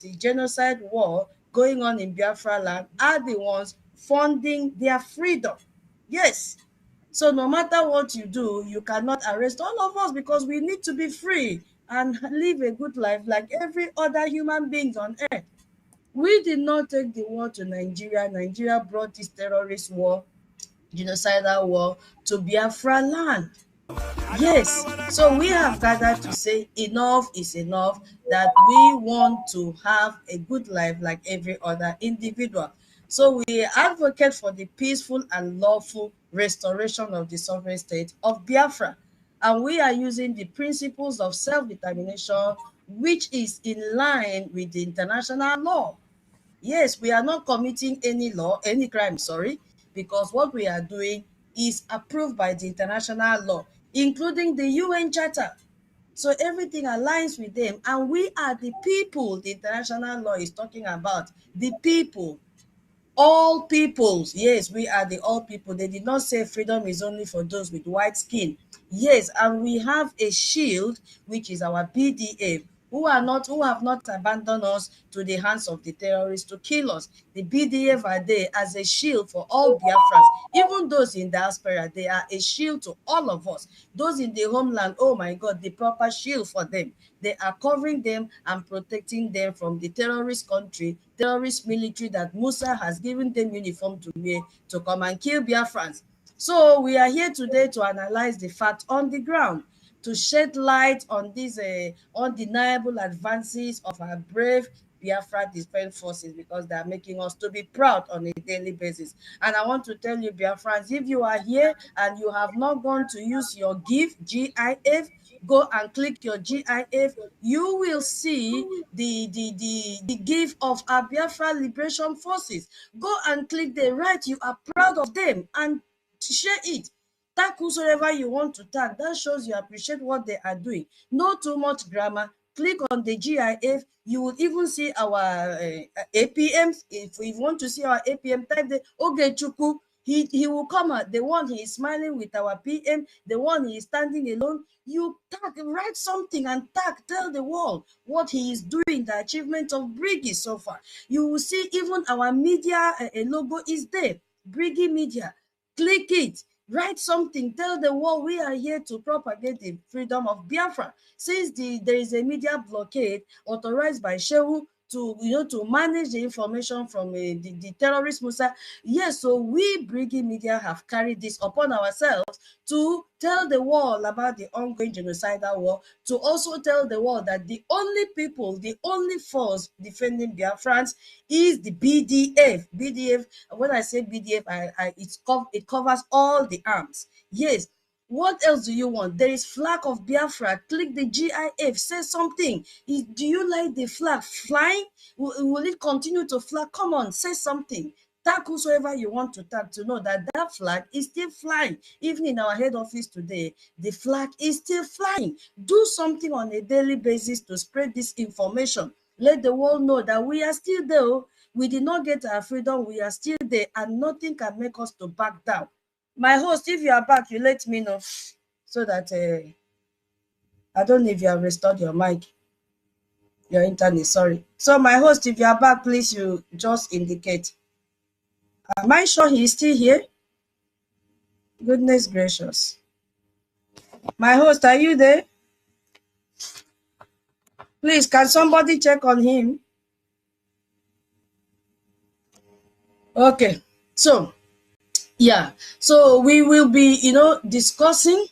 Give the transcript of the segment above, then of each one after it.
the genocide war going on in Biafra land are the ones funding their freedom. Yes. So no matter what you do, you cannot arrest all of us because we need to be free and live a good life like every other human being on earth. We did not take the war to Nigeria. Nigeria brought this terrorist war, genocidal war to Biafra land. Yes, so we have gathered to say enough is enough, that we want to have a good life like every other individual. So we advocate for the peaceful and lawful restoration of the sovereign state of Biafra. And we are using the principles of self-determination, which is in line with the international law. Yes, we are not committing any law, any crime, sorry, because what we are doing is approved by the international law, including the UN Charter. So everything aligns with them, and we are the people the international law is talking about. The people, all peoples. Yes, we are the all people. They did not say freedom is only for those with white skin. Yes, and we have a shield, which is our BDF, who have not abandoned us to the hands of the terrorists to kill us. The BDF are there as a shield for all Biafrans, even those in diaspora. They are a shield to all of us. Those in the homeland, oh my God, the proper shield for them. They are covering them and protecting them from the terrorist country, terrorist military that Musa has given them uniform to wear to come and kill Biafrans. So we are here today to analyze the facts on the ground, to shed light on these undeniable advances of our brave Biafra defense forces, because they are making us to be proud on a daily basis. And I want to tell you, Biafrans, if you are here and you have not gone to use your GIF, go and click your GIF. You will see the GIF of our Biafra Liberation Forces. Go and click the right. You are proud of them, and share it. Tag whosoever you want to tag. That shows you appreciate what they are doing. No too much grammar. Click on the GIF. You will even see our APMs. If you want to see our APM, type the Ogechuku. He will come out. The one he is smiling with our PM, the one he is standing alone. You tag, write something and tag, tell the world what he is doing, the achievement of Briggy so far. You will see even our media logo is there. Briggy Media. Click it. Write something, tell the world we are here to propagate the freedom of Biafra. Since there is a media blockade authorized by Shehu to to manage the information from the terrorist Musa. Yes, so we Briggy Media have carried this upon ourselves to tell the world about the ongoing genocidal war, to also tell the world that the only people, the only force defending Biafrans is the BDF. BDF, when I say BDF, it covers all the arms. Yes. What else do you want? There is flag of Biafra. Click the GIF. Say something. Do you like the flag flying? Will it continue to fly? Come on, say something. Tag whosoever you want to tag to know that that flag is still flying. Even in our head office today, the flag is still flying. Do something on a daily basis to spread this information. Let the world know that we are still there. We did not get our freedom. We are still there, and nothing can make us to back down. My host, if you are back, you let me know so that I don't know if you have restored your mic, your internet. Sorry. So, my host, if you are back, please you just indicate. Am I sure he is still here? Goodness gracious. My host, are you there? Please, can somebody check on him? Okay. So, yeah. So we will be, discussing.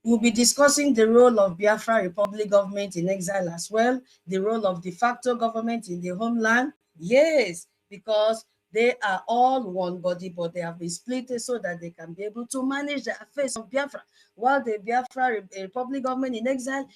We'll be discussing the role of Biafra Republic government in exile as well, the role of de facto government in the homeland. Yes, because they are all one body, but they have been split so that they can be able to manage the affairs of Biafra, while the Biafra Republic government in exile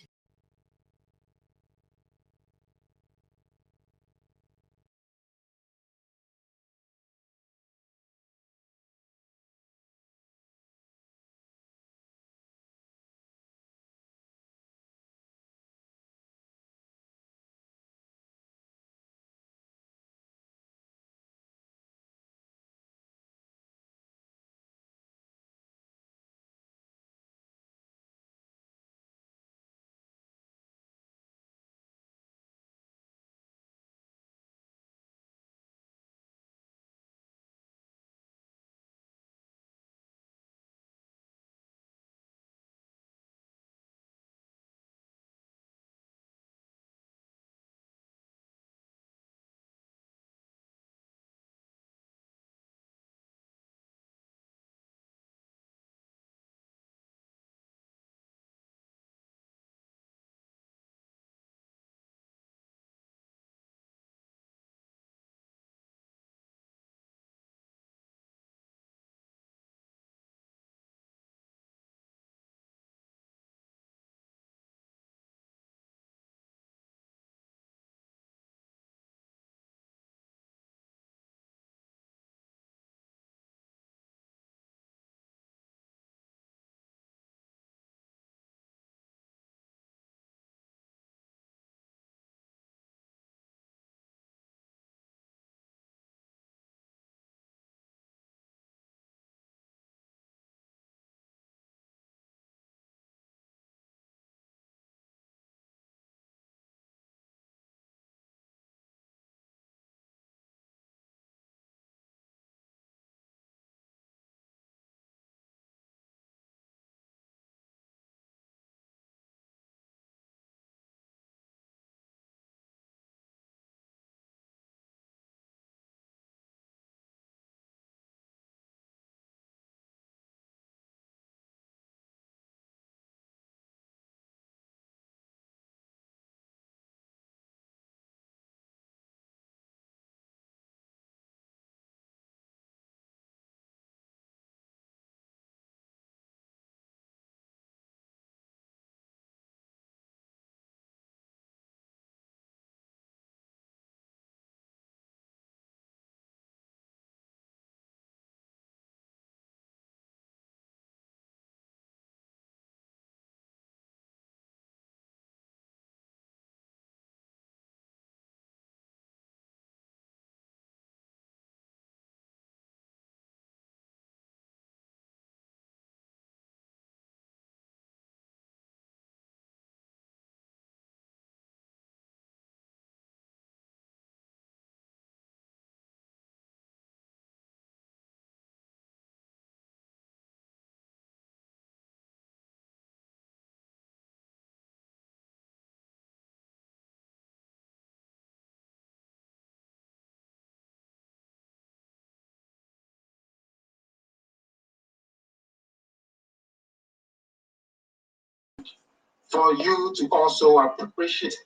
for you to also appreciate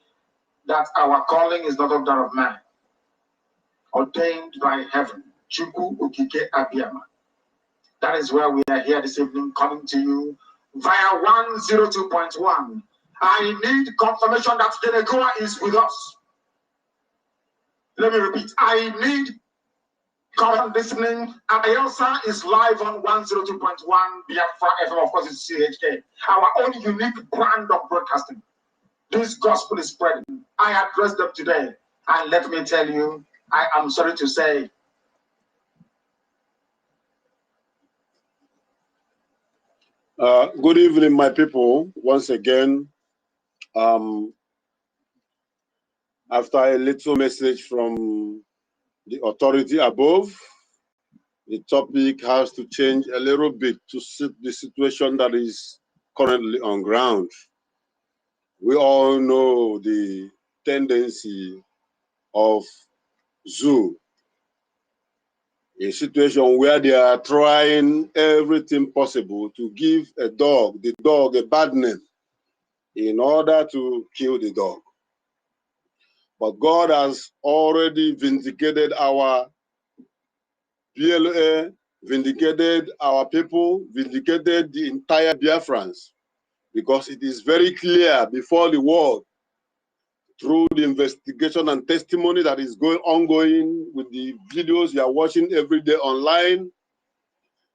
that our calling is not of that of man, ordained by heaven. Chuku Ukike Abiyama. That is where we are here this evening, coming to you via 102.1. I need confirmation that Denegoa is with us. Let me repeat. I need current listening. Ayelsa is live on 102.1 Biafra FM. Of course, it's CHK. Our own unique brand of broadcasting. This gospel is spreading. I addressed them today. And let me tell you, I am sorry to say, good evening, my people. Once again, after a little message from the authority above, the topic has to change a little bit to suit the situation that is currently on ground. We all know the tendency of zoo, a situation where they are trying everything possible to give the dog a bad name in order to kill the dog. But God has already vindicated our BLA, vindicated our people, vindicated the entire Biafrans, because it is very clear before the world, through the investigation and testimony that is ongoing with the videos you are watching every day online,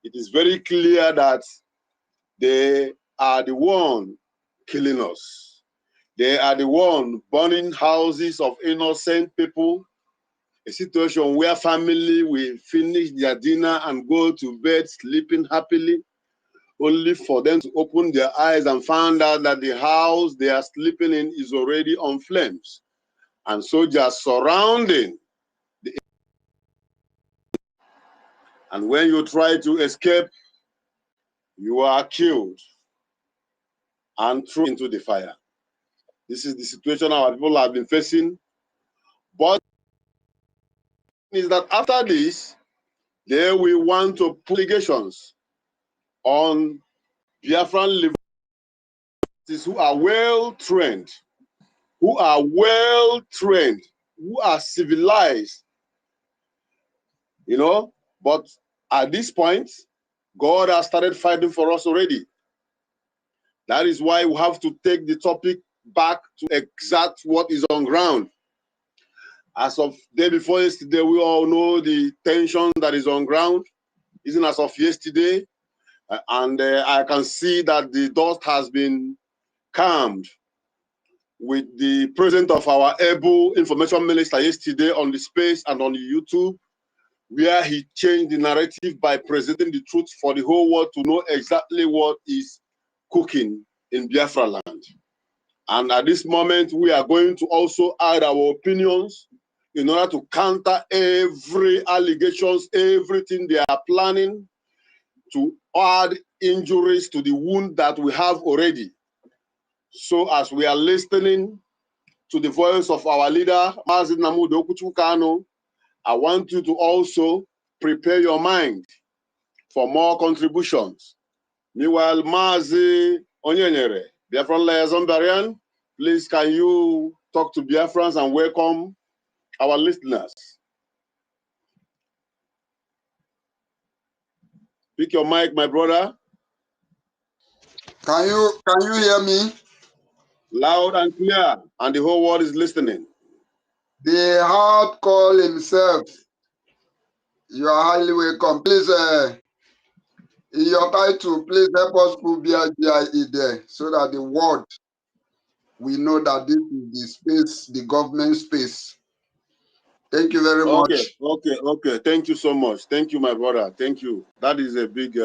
it is very clear that they are the one killing us. They are the one burning houses of innocent people, a situation where family will finish their dinner and go to bed sleeping happily, only for them to open their eyes and find out that the house they are sleeping in is already on flames. And soldiers surrounding the, and when you try to escape, you are killed and thrown into the fire. This is the situation our people have been facing. But is that after this, they will want to put allegations on Biafran liberals who are well trained, who are civilized, you know. But at this point, God has started fighting for us already. That is why we have to take the topic back to exact what is on ground. As of day before yesterday, we all know the tension that is on ground. Isn't as of yesterday, and I can see that the dust has been calmed with the presence of our able information minister yesterday on the space and on the YouTube, where he changed the narrative by presenting the truth for the whole world to know exactly what is cooking in Biafra land. And at this moment, we are going to also add our opinions in order to counter every allegations, everything they are planning to add injuries to the wound that we have already. So as we are listening to the voice of our leader, Mazi Namudo Kuchukano, I want you to also prepare your mind for more contributions. Meanwhile, Mazi Onyenyere, Biafran Liaison, please can you talk to Biafrans and welcome our listeners? Pick your mic, my brother. Can you hear me? Loud and clear, and the whole world is listening. The hard call himself. You are highly welcome. Please, in your title, please help us put BIGIE there so that the world we know that this is the space, the government space. Thank you very much. Okay. Thank you so much. Thank you, my brother. Thank you. That is a big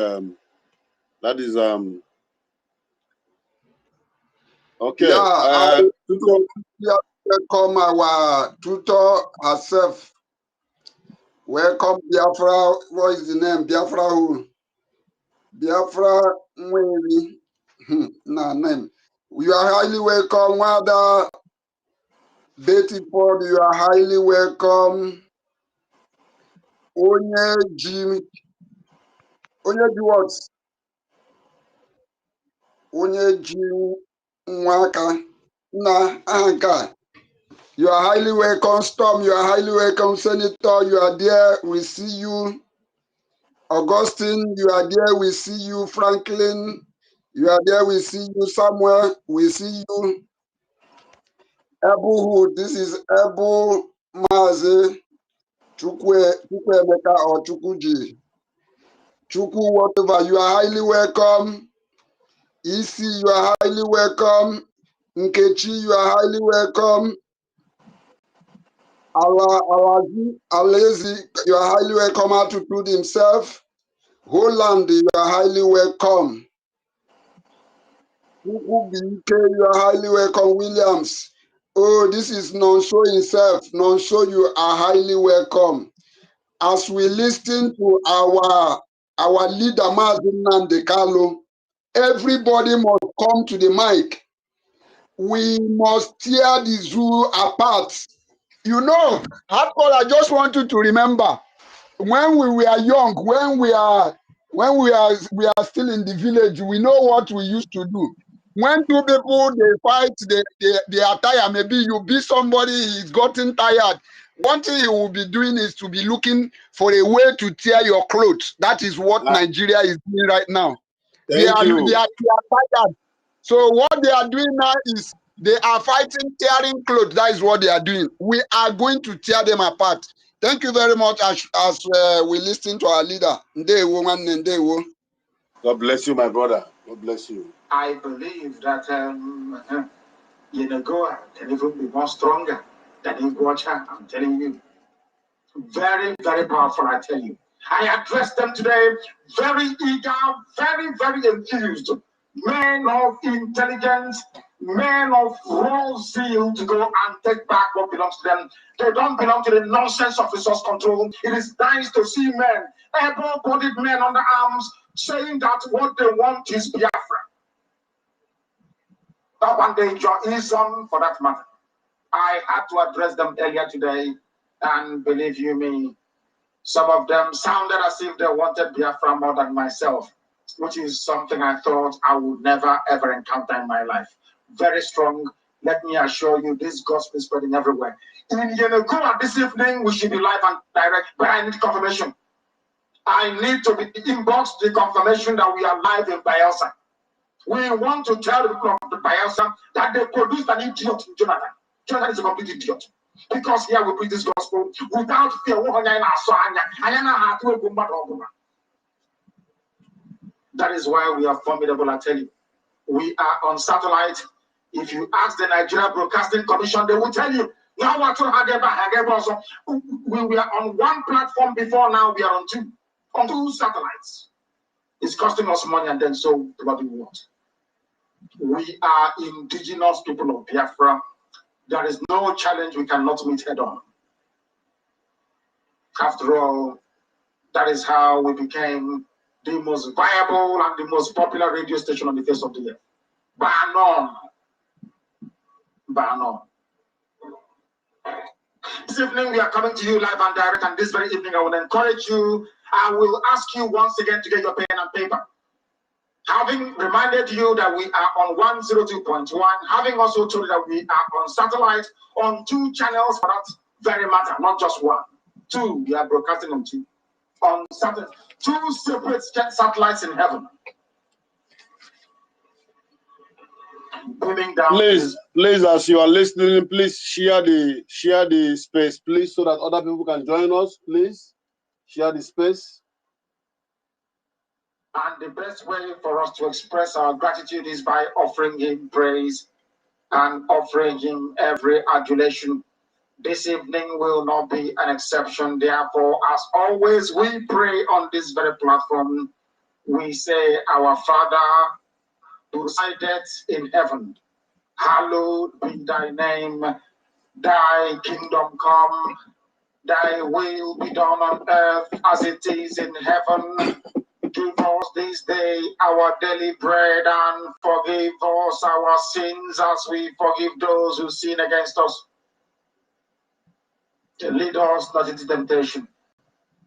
okay. Yeah, welcome our tutor herself. Welcome Biafra. What is the name? Biafra who? Biafra Mweri. Name. You are highly welcome, Wada. Betty Ford, you are highly welcome. Onyeji what? Onyeji Nwaka, Na Anka. You are highly welcome, Storm. You are highly welcome, Senator. You are there. We see you. Augustine, you are there. We see you. Franklin, you are there. We see you. Samuel, we see you. Ebu, this is Ebu Maze Chukwemeka or Chukwuji. Chukwu, whatever. You are highly welcome. Isi, you are highly welcome. Nkechi, you are highly welcome. Alezi, you are highly welcome. Attitude himself. Holland, you are highly welcome. BK, you are highly welcome. Williams, oh, this is non-show himself. Non-show, you are highly welcome. As we listen to our leader, Mazin Nandekalo, everybody must come to the mic. We must tear the zoo apart. You know, hardcore, I just want you to remember when we were young, when we are still in the village, we know what we used to do. When two people they fight, they are tired. Maybe you be somebody, he's gotten tired. One thing he will be doing is to be looking for a way to tear your clothes. That is what Nigeria is doing right now. They are tired. So what they are doing now is they are fighting, tearing clothes. That is what they are doing. We are going to tear them apart. Thank you very much as we listen to our leader. God bless you, my brother. God bless you. I believe that Yenagoa can even be more stronger than Iguacha. I'm telling you. Very, very powerful, I tell you. I addressed them today, very eager, very, very enthused. Men of intelligence, men of raw zeal to go and take back what belongs to them. They don't belong to the nonsense of resource control. It is nice to see men, able-bodied men under arms, saying that what they want is Biafra. That one day, Joism, for that matter. I had to address them earlier today, and believe you me, some of them sounded as if they wanted Biafra more than myself, which is something I thought I would never ever encounter in my life. Very strong. Let me assure you, this gospel is spreading everywhere. In Yenagoa this evening, we should be live and direct, but I need confirmation. I need to be inboxed the confirmation that we are live in Bielsa. We want to tell the people of the Bielsa that they produced an idiot in Jonathan. Jonathan is a complete idiot. Because here we preach this gospel without fear. That is why we are formidable, I tell you. We are on satellite. If you ask the Nigeria Broadcasting Commission, they will tell you. We were on one platform before, now we are on two. On two satellites. It's costing us money, and then so what do we want? We are indigenous people of Biafra. There is no challenge we cannot meet head on. After all, that is how we became the most viable and the most popular radio station on the face of the earth. Bar none. Bar none. This evening we are coming to you live and direct, and this very evening I will encourage you. I will ask you once again to get your pen and paper. Having reminded you that we are on 102.1, having also told you that we are on satellite on two channels for that very matter, not just one. Two, we are broadcasting on two. On satellite, two separate satellites in heaven. Beaming down. Please, as you are listening, please share the space, please, so that other people can join us. Please share the space. And the best way for us to express our gratitude is by offering him praise and offering him every adulation. This evening will not be an exception. Therefore, as always, we pray on this very platform. We say, Our Father, who resideth in heaven, hallowed be thy name. Thy kingdom come, thy will be done on earth as it is in heaven. Give us this day our daily bread, and forgive us our sins as we forgive those who sin against us. Lead us not into temptation.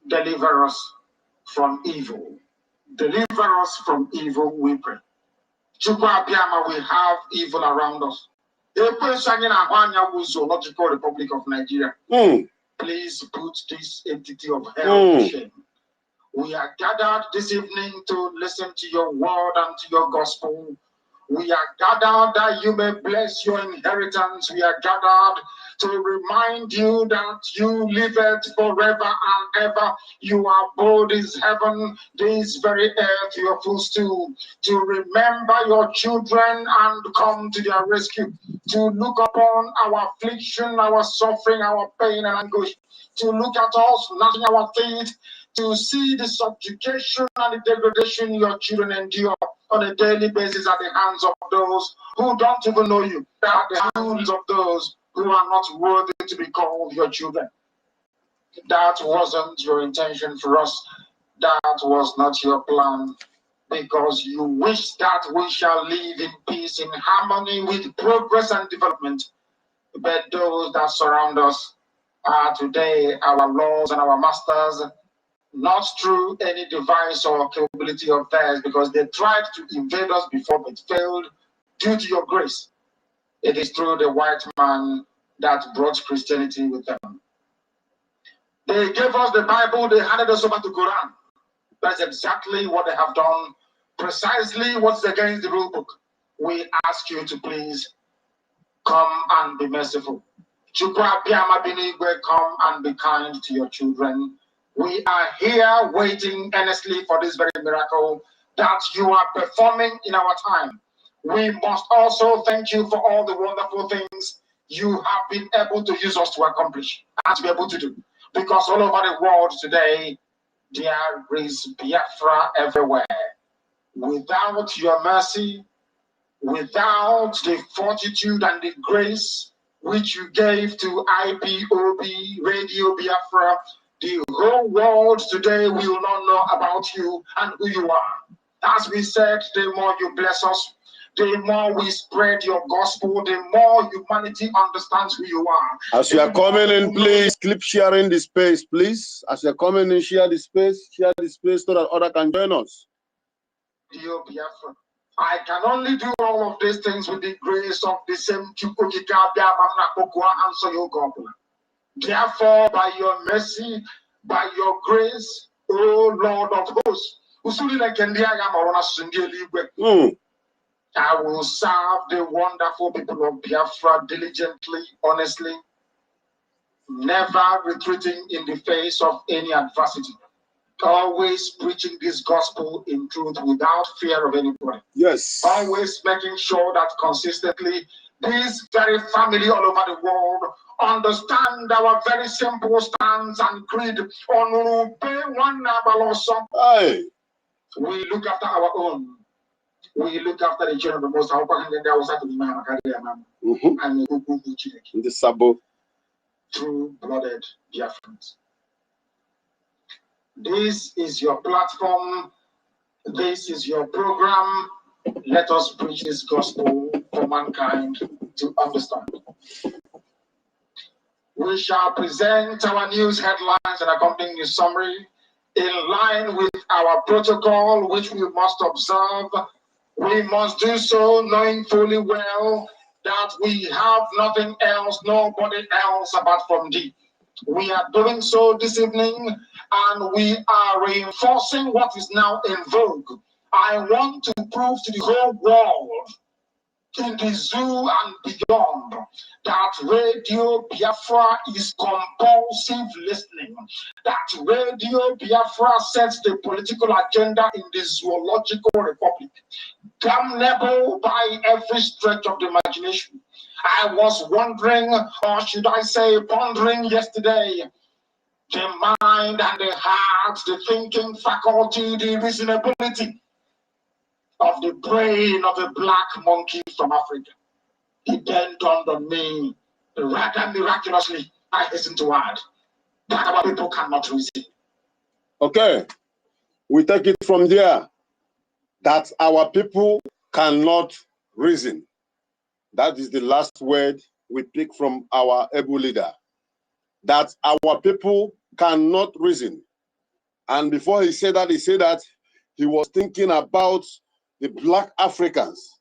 Deliver us from evil. Deliver us from evil, we pray. We have evil around us. Zoological Republic of Nigeria. Please put this entity of hell to shame. We are gathered this evening to listen to your word and to your gospel. We are gathered that you may bless your inheritance. We are gathered to remind you that you live it forever and ever. You are bold as heaven, this very earth, your footstool, to remember your children and come to their rescue, to look upon our affliction, our suffering, our pain and anguish, to look at us, gnashing our teeth, to see the subjugation and the degradation your children endure on a daily basis at the hands of those who don't even know you, at the hands of those who are not worthy to be called your children. That wasn't your intention for us. That was not your plan, because you wish that we shall live in peace, in harmony with progress and development. But those that surround us are today our lords and our masters, not through any device or capability of theirs, because they tried to invade us before but failed due to your grace. It is through the white man that brought Christianity with them. They gave us the Bible, they handed us over to Quran. That's exactly what they have done, precisely what's against the rule book. We ask you to please come and be merciful. Come and be kind to your children. We are here waiting earnestly for this very miracle that you are performing in our time. We must also thank you for all the wonderful things you have been able to use us to accomplish and to be able to do. Because all over the world today, there is Biafra everywhere. Without your mercy, without the fortitude and the grace which you gave to IPOB, Radio Biafra, the whole world today will not know about you and who you are. As we said, the more you bless us, the more we spread your gospel, the more humanity understands who you are. As you are coming in, please keep sharing the space, please. As you are coming in, share the space so that others can join us. Dear Biafra, I can only do all of these things with the grace of the same Chukukika answer your God. Therefore, by your mercy, by your grace, O Lord of hosts, I will serve the wonderful people of Biafra diligently, honestly, never retreating in the face of any adversity. Always preaching this gospel in truth without fear of anybody. Yes. Always making sure that consistently this very family all over the world understand our very simple stance and creed. Hey. We look after our own. We look after the children of the Most High. In the sabo. True-blooded Biafrans. This is your platform. This is your program. Let us preach this gospel for mankind to understand. We shall present our news headlines and accompanying news summary in line with our protocol, which we must observe. We must do so knowing fully well that we have nothing else, nobody else apart from thee. We are doing so this evening, and we are reinforcing what is now in vogue. I want to prove to the whole world, in the zoo and beyond, that Radio Biafra is compulsive listening. That Radio Biafra sets the political agenda in the zoological republic, damnable by every stretch of the imagination. I was wondering, or should I say pondering yesterday, the mind and the heart, the thinking faculty, the reasonability of the brain of a black monkey from Africa. It then dawned on me, rather miraculously, I hasten to add, that our people cannot reason. Okay, we take it from there, that our people cannot reason. That is the last word we pick from our able leader, that our people cannot reason. And before he said that, he was thinking about the black Africans,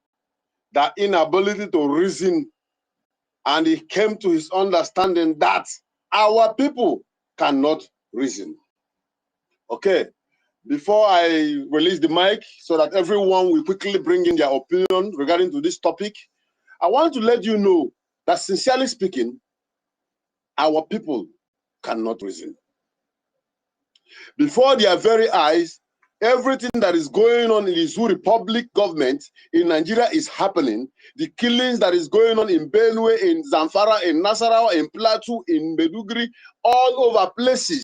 that inability to reason, and he came to his understanding that our people cannot reason. Okay, before I release the mic so that everyone will quickly bring in their opinion regarding to this topic, I want to let you know that sincerely speaking, our people cannot reason. Before their very eyes, everything that is going on in the Zoo Republic government in Nigeria is happening. The killings that is going on in Benue, in Zamfara, in Nasarawa, in Plateau, in Meduguri, all over places.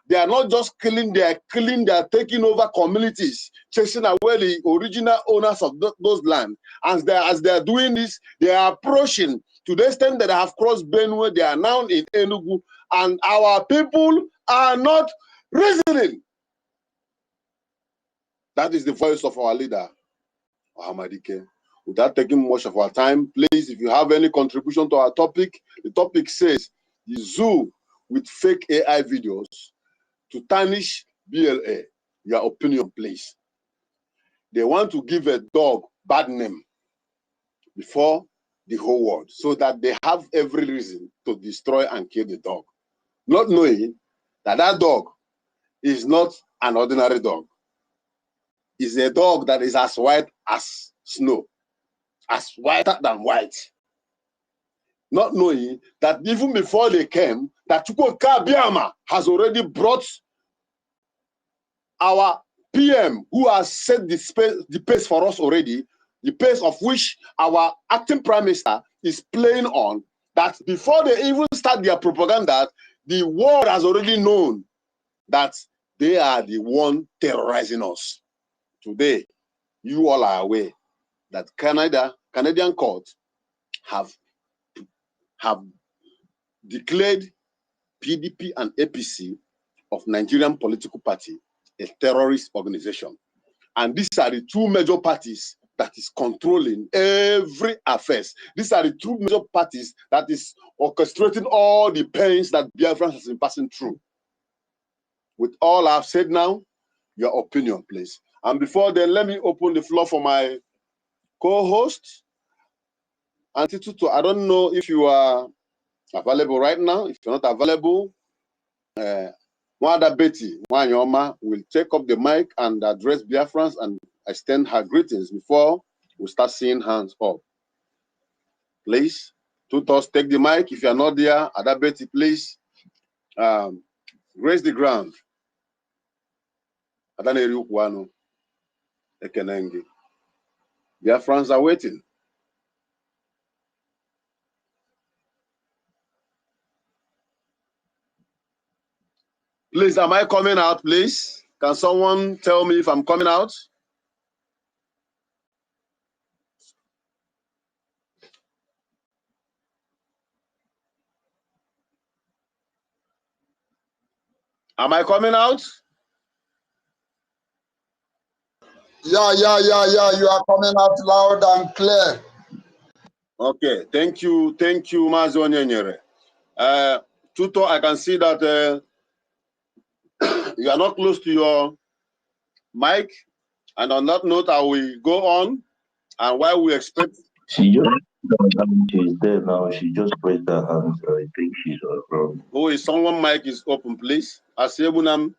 They are not just killing, they are taking over communities, chasing away the original owners of those lands. As they are doing this, they are approaching to the extent that they have crossed Benue, they are now in Enugu, and our people are not reasoning. That is the voice of our leader, Ohamadike. Without taking much of our time, please, if you have any contribution to our topic, the topic says the zoo with fake AI videos to tarnish BLA. Your opinion, please. They want to give a dog bad name before the whole world so that they have every reason to destroy and kill the dog, not knowing that that dog is not an ordinary dog. It's a dog that is as white as snow, as whiter than white. Not knowing that even before they came, that Chukwuka Biama has already brought our PM, who has set the pace for us already, the pace of which our acting prime minister is playing on, that before they even start their propaganda, the world has already known that they are the one terrorizing us. Today, you all are aware that Canadian courts have declared PDP and APC of Nigerian political party a terrorist organization. And these are the two major parties that is controlling every affairs. These are the two major parties that is orchestrating all the pains that Biafra has been passing through. With all I've said now, your opinion, please. And before then, let me open the floor for my co-host, Auntie Tutu. I don't know if you are available right now. If you're not available, Mwada Betty Wanyoma will take up the mic and address Biafrans and extend her greetings before we start seeing hands up. Please, Tutus, take the mic. If you're not there, Ada Betty, please grace the ground. Biafrans are waiting. Please, am I coming out, please? Can someone tell me if I'm coming out? Am I coming out? Yeah. You are coming out loud and clear. Okay, thank you, Mazo Nyenyere. Tuto, I can see that you are not close to your mic, and on that note, I will go on. And while we expect, she's there now. She just raised her hand. So I think she's around. oh, is someone mic is open, please? Asebunam,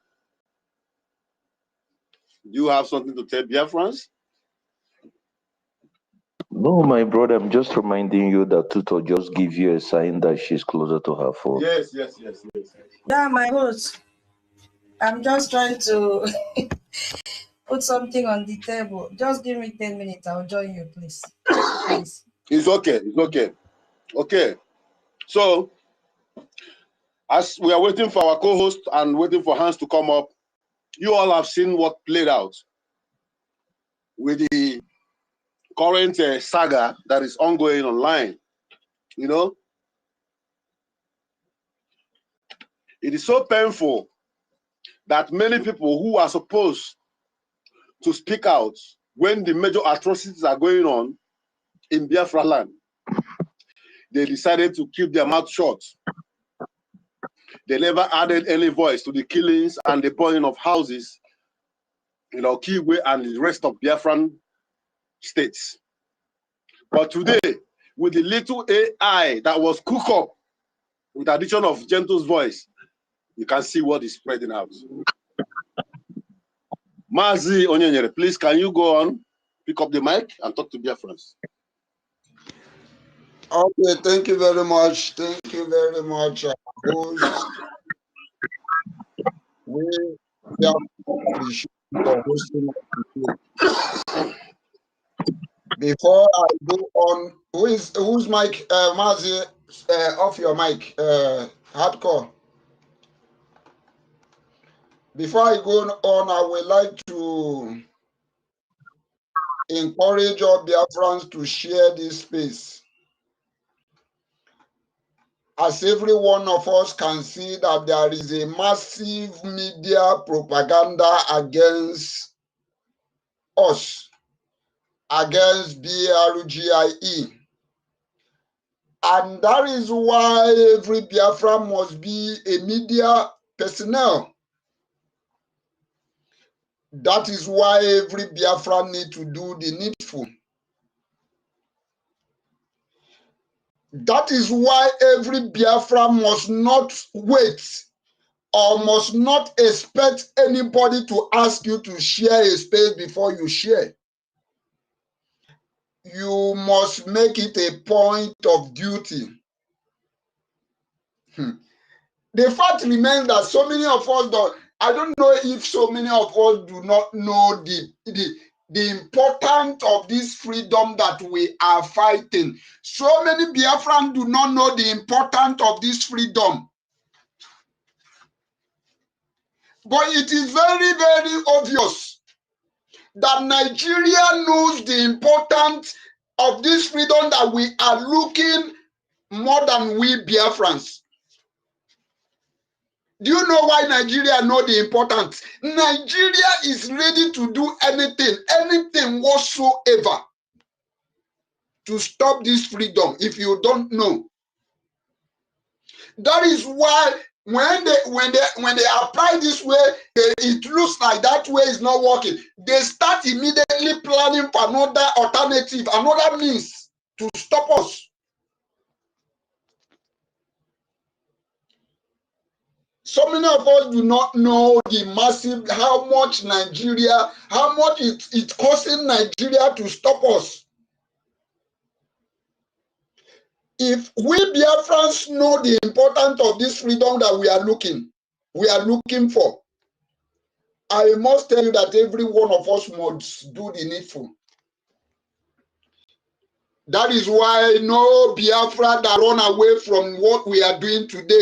do you have something to tell Biafrans? No, my brother, I'm just reminding you that Tuto just give you a sign that she's closer to her phone. Yes. Yeah, my host. I'm just trying to put something on the table. Just give me 10 minutes. I'll join you, please. Please. It's okay. Okay. So, as we are waiting for our co-host and waiting for hands to come up, you all have seen what played out with the current saga that is ongoing online. You know, it is so painful that many people who are supposed to speak out when the major atrocities are going on in Biafra land, they decided to keep their mouth shut. They never added any voice to the killings and the burning of houses, you know, Kiwe and the rest of Biafran states. But today, with the little AI that was cooked up with the addition of Gentle's voice, you can see what is spreading out. Mazi Onyenyere, please, can you go on, pick up the mic and talk to Biafrans? Okay, thank you very much. Thank you very much, host. We appreciate for hosting us. Before I go on, whose mic, Mazi, off your mic, hardcore. Before I go on, I would like to encourage all Biafrans to share this space. As every one of us can see that there is a massive media propaganda against us, against BRGIE. And that is why every Biafra must be a media personnel. That is why every Biafra need to do the needful. That is why every Biafra must not wait or must not expect anybody to ask you to share a space before you share. You must make it a point of duty. The fact remains that so many of us don't. I don't know if so many of us do not know the importance of this freedom that we are fighting. So many Biafrans do not know the importance of this freedom. But it is very, very obvious that Nigeria knows the importance of this freedom that we are looking more than we Biafrans. Do you know why Nigeria know the importance? Nigeria is ready to do anything whatsoever to stop this freedom, if you don't know. That is why when they apply this way, it looks like that way is not working. They start immediately planning for another alternative, another means to stop us. So many of us do not know the massive, how much Nigeria, how much it's costing Nigeria to stop us. If we Biafrans know the importance of this freedom that we are looking for, I must tell you that every one of us must do the needful. That is why no Biafra that run away from what we are doing today.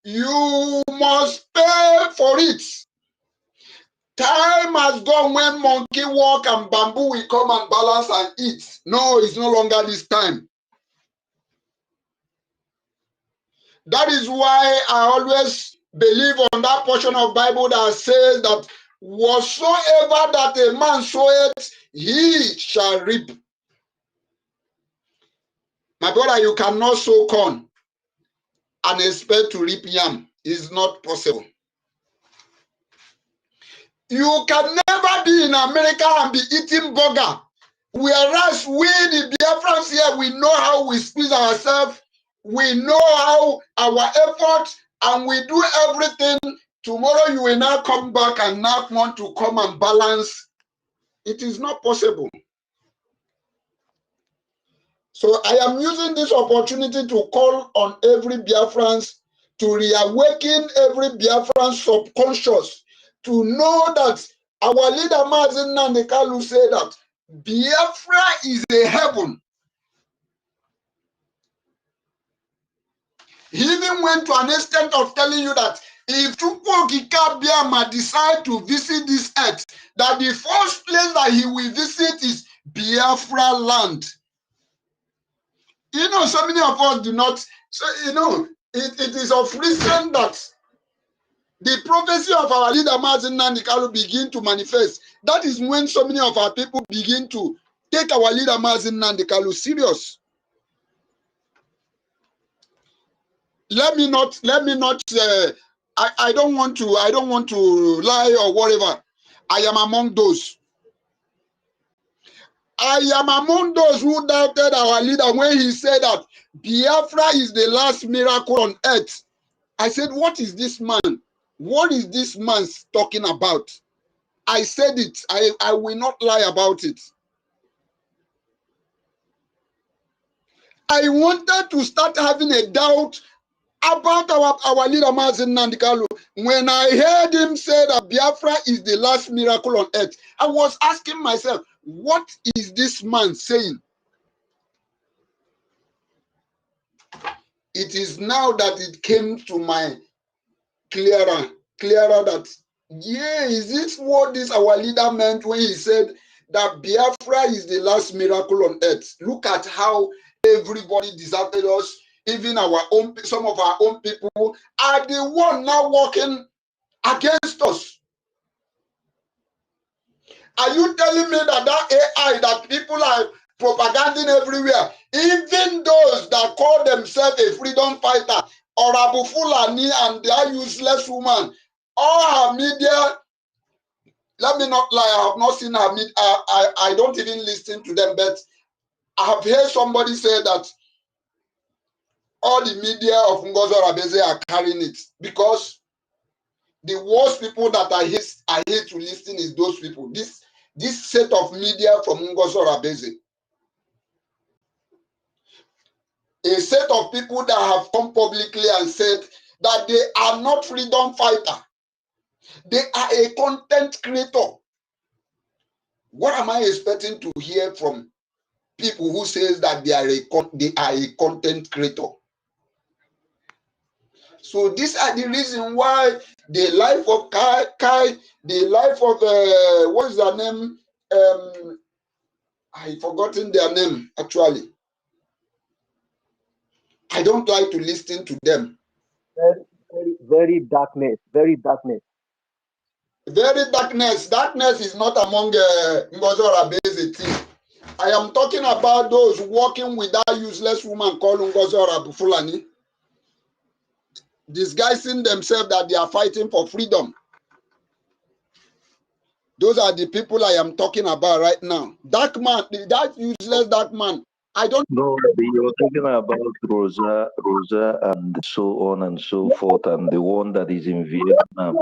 You must pay for it. Time has gone when monkey walk and bamboo will come and balance and eat. No, it's no longer this time. That is why I always believe on that portion of Bible that says that whatsoever that a man soweth, he shall reap. My brother, you cannot sow corn and expect to reap yam. It's not possible. You can never be in America and be eating burger. Whereas we, the Biafrans here, we know how we squeeze ourselves. We know how our effort, and we do everything. Tomorrow you will now come back and now want to come and balance. It is not possible. So I am using this opportunity to call on every Biafrans to reawaken every Biafran subconscious to know that our leader Mazin Nandekalu said that Biafra is a heaven. He even went to an extent of telling you that if Chukwokika Biama decide to visit this earth, that the first place that he will visit is Biafra land. You know, so many of us do not, so you know, it is of reason that the prophecy of our leader Mazin Nandekalu begin to manifest. That is when so many of our people begin to take our leader Mazin Nandekalu serious. Let me not I don't want to lie or whatever. I am among those. I am among those who doubted our leader when he said that Biafra is the last miracle on earth. I said, what is this man? What is this man talking about? I said it. I will not lie about it. I wanted to start having a doubt about our leader, Mazen Nandikalu. When I heard him say that Biafra is the last miracle on earth, I was asking myself, what is this man saying? It is now that it came to my clearer that, yeah, is this what this our leader meant when he said that Biafra is the last miracle on earth? Look at how everybody deserted us. Even our own, some of our own people are the one now working against us. Are you telling me that that AI that people are propaganding everywhere, even those that call themselves a freedom fighter or Abu Fulani and their useless woman, all her media, let me not lie, I have not seen her media, I don't even listen to them, but I have heard somebody say that all the media of Ngozo Rabeze are carrying it, because the worst people that I hate to listen is those people. This set of media from Ngozo Rabeze. A set of people that have come publicly and said that they are not freedom fighter. They are a content creator. What am I expecting to hear from people who says that they are a content creator? So these are the reason why the life of Kai, the life of what is their name? I've forgotten their name actually. I don't like to listen to them. Very darkness, very darkness. Very darkness. Darkness is not among Ngozo Rabeze team. I am talking about those working with that useless woman called Ngozo Rabufulani, disguising themselves that they are fighting for freedom. Those are the people I am talking about right now. Dark man, that useless dark man. I don't No, you're talking about Rosa, and so on and so forth, and the one that is in Vietnam.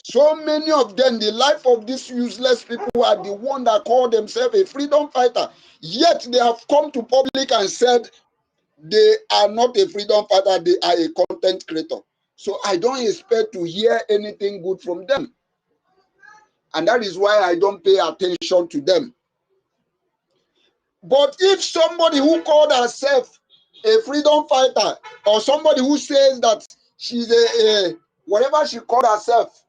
So many of them, the life of these useless people are the one that call themselves a freedom fighter. Yet they have come to public and said they are not a freedom fighter, they are a content creator. So I don't expect to hear anything good from them. And that is why I don't pay attention to them. But if somebody who called herself a freedom fighter, or somebody who says that she's a whatever she called herself.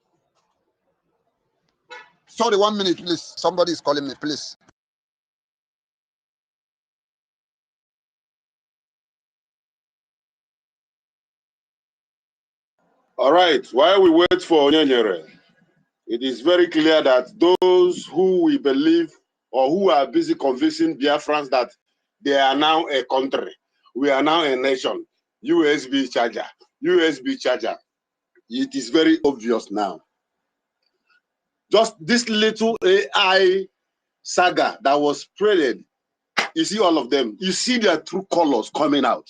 Sorry, 1 minute, please. Somebody is calling me, please. All right, while we wait for Onyonyere, it is very clear that those who we believe or who are busy convincing Biafrans that they are now a country, we are now a nation, USB charger, it is very obvious now. Just this little AI saga that was spreaded, you see all of them, you see their true colors coming out.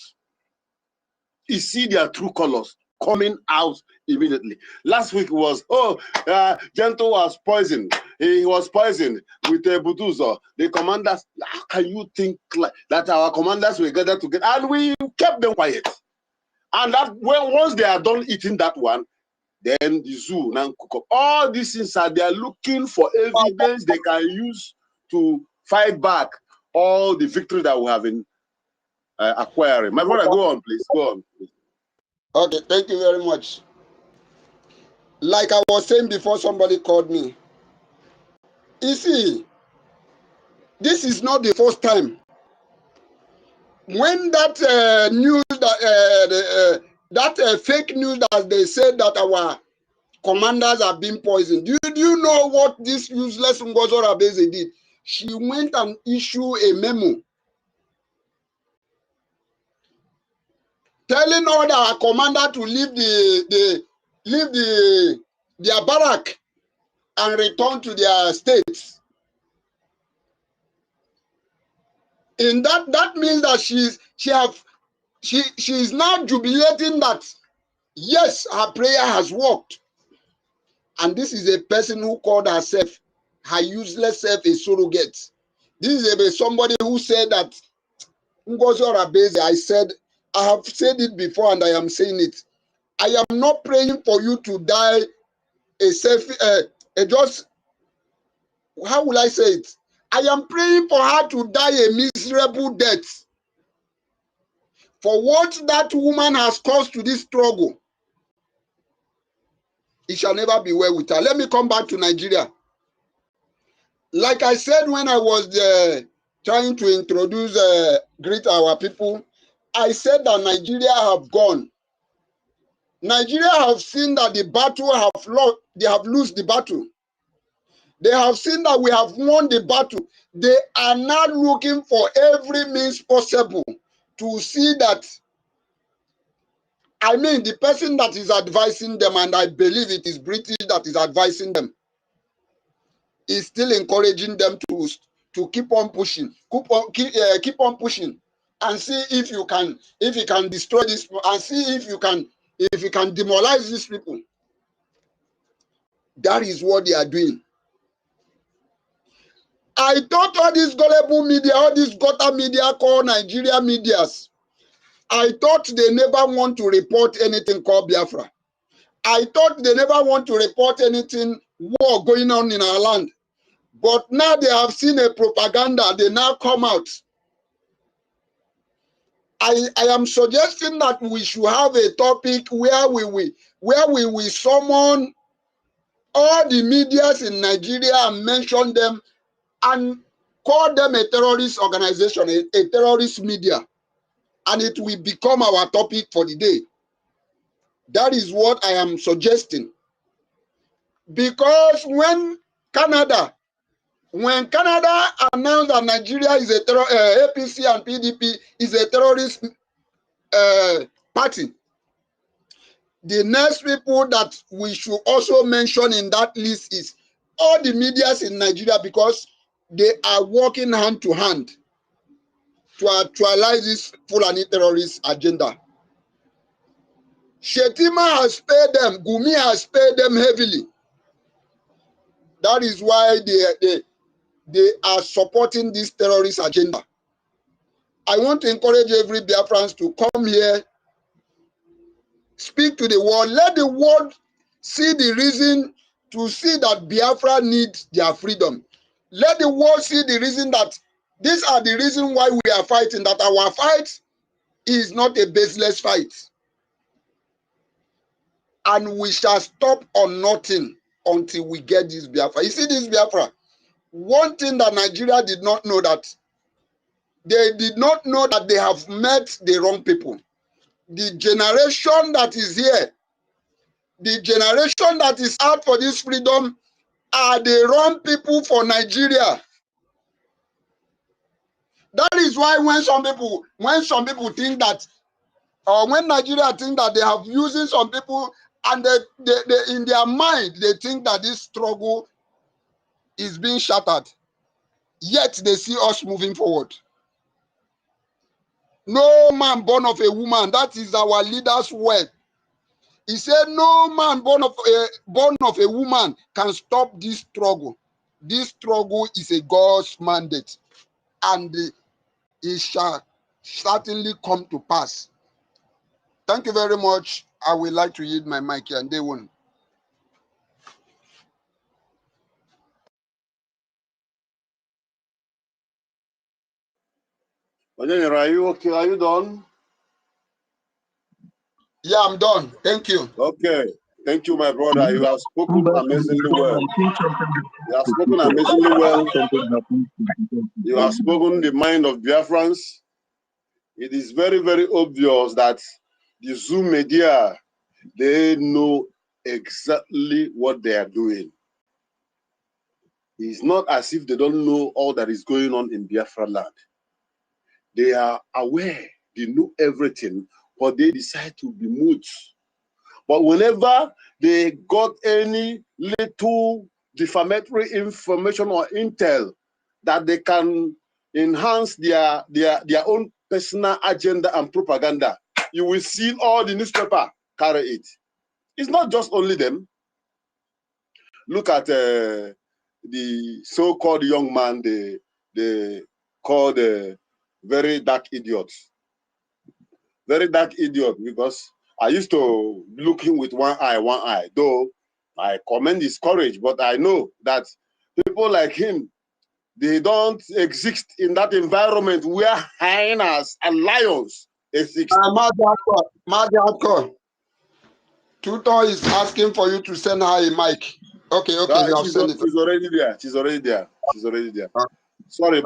You see their true colors coming out immediately. Last week was, Gento was poisoned. He was poisoned with a buduzo. The commanders, how can you think like that our commanders will gather together? And we kept them quiet. And that once they are done eating that one, then the zoo now cook up. All these things they are looking for evidence they can use to fight back all the victory that we have been acquiring. My brother, go on, please. Go on, please. Okay, thank you very much. Like I was saying before somebody called me, you see, this is not the first time. When that news, that fake news that they said that our commanders are being poisoned, do you know what this useless Ngozo Rabeze did? She went and issued a memo telling all our commander to leave their barrack and return to their states. In that means that she is now jubilating that yes, her prayer has worked. And this is a person who called herself, her useless self, a surrogate. This is somebody who said that Ngozi Orabeze, I have said it before and I am saying it. I am not praying for you to die how will I say it? I am praying for her to die a miserable death. For what that woman has caused to this struggle, it shall never be well with her. Let me come back to Nigeria. Like I said when I was trying to introduce, greet our people, I said that Nigeria have gone. Nigeria have seen that the battle have lost, they have lost the battle. They have seen that we have won the battle. They are now looking for every means possible to see that, I mean, the person that is advising them, and I believe it is British that is advising them, is still encouraging them to keep on pushing, keep on pushing, and see if you can destroy this, and see if you can demoralize these people. That is what they are doing. I thought all this gullible media, all this gutter media called Nigeria medias, I thought they never want to report anything called Biafra. I thought they never want to report anything war going on in our land. But now they have seen a propaganda, they now come out. I am suggesting that we should have a topic where we will summon all the medias in Nigeria and mention them and call them a terrorist organization, a terrorist media, and it will become our topic for the day. That is what I am suggesting. Because when Canada announced that Nigeria is a APC and PDP is a terrorist party, the next people that we should also mention in that list is all the medias in Nigeria, because they are working hand to hand to actualize this Fulani terrorist agenda. Shetima has paid them, Gumi has paid them heavily. That is why they are supporting this terrorist agenda. I want to encourage every Biafrans to come here, speak to the world, let the world see the reason to see that Biafra needs their freedom. Let the world see the reason that these are the reason why we are fighting, that our fight is not a baseless fight. And we shall stop on nothing until we get this Biafra. You see this Biafra? One thing that Nigeria did not know, that they did not know that they have met the wrong people. The generation that is here, the generation that is out for this freedom are the wrong people for Nigeria. That is why when some people think that, or when Nigeria think that they have using some people, and they in their mind they think that this struggle is being shattered, yet they see us moving forward. No man born of a woman, that is our leader's word. He said, no man born of a woman can stop this struggle. This struggle is a God's mandate, and it shall certainly come to pass. Thank you very much. I would like to yield my mic here, and they won't. Are you okay? Are you done? Yeah, I'm done. Thank you. Okay. Thank you, my brother. You have spoken amazingly well. You have spoken amazingly well. You have spoken the mind of Biafrans. It is very, very obvious that the Zoom media, they know exactly what they are doing. It's not as if they don't know all that is going on in Biafra land. They are aware, they know everything, but they decide to be mute. But whenever they got any little defamatory information or intel that they can, enhance their own personal agenda and propaganda, you will see all the newspaper carry it. It's not just only them. Look at the so-called young man they call the very dark idiot. Very dark idiot, because I used to look him with one eye, though I commend his courage, but I know that people like him, they don't exist in that environment where hyenas and lions exist. Madako, Tutor is asking for you to send her a mic. Okay, you have sent it. She's already there. She's already there. She's already there. Okay. Sorry,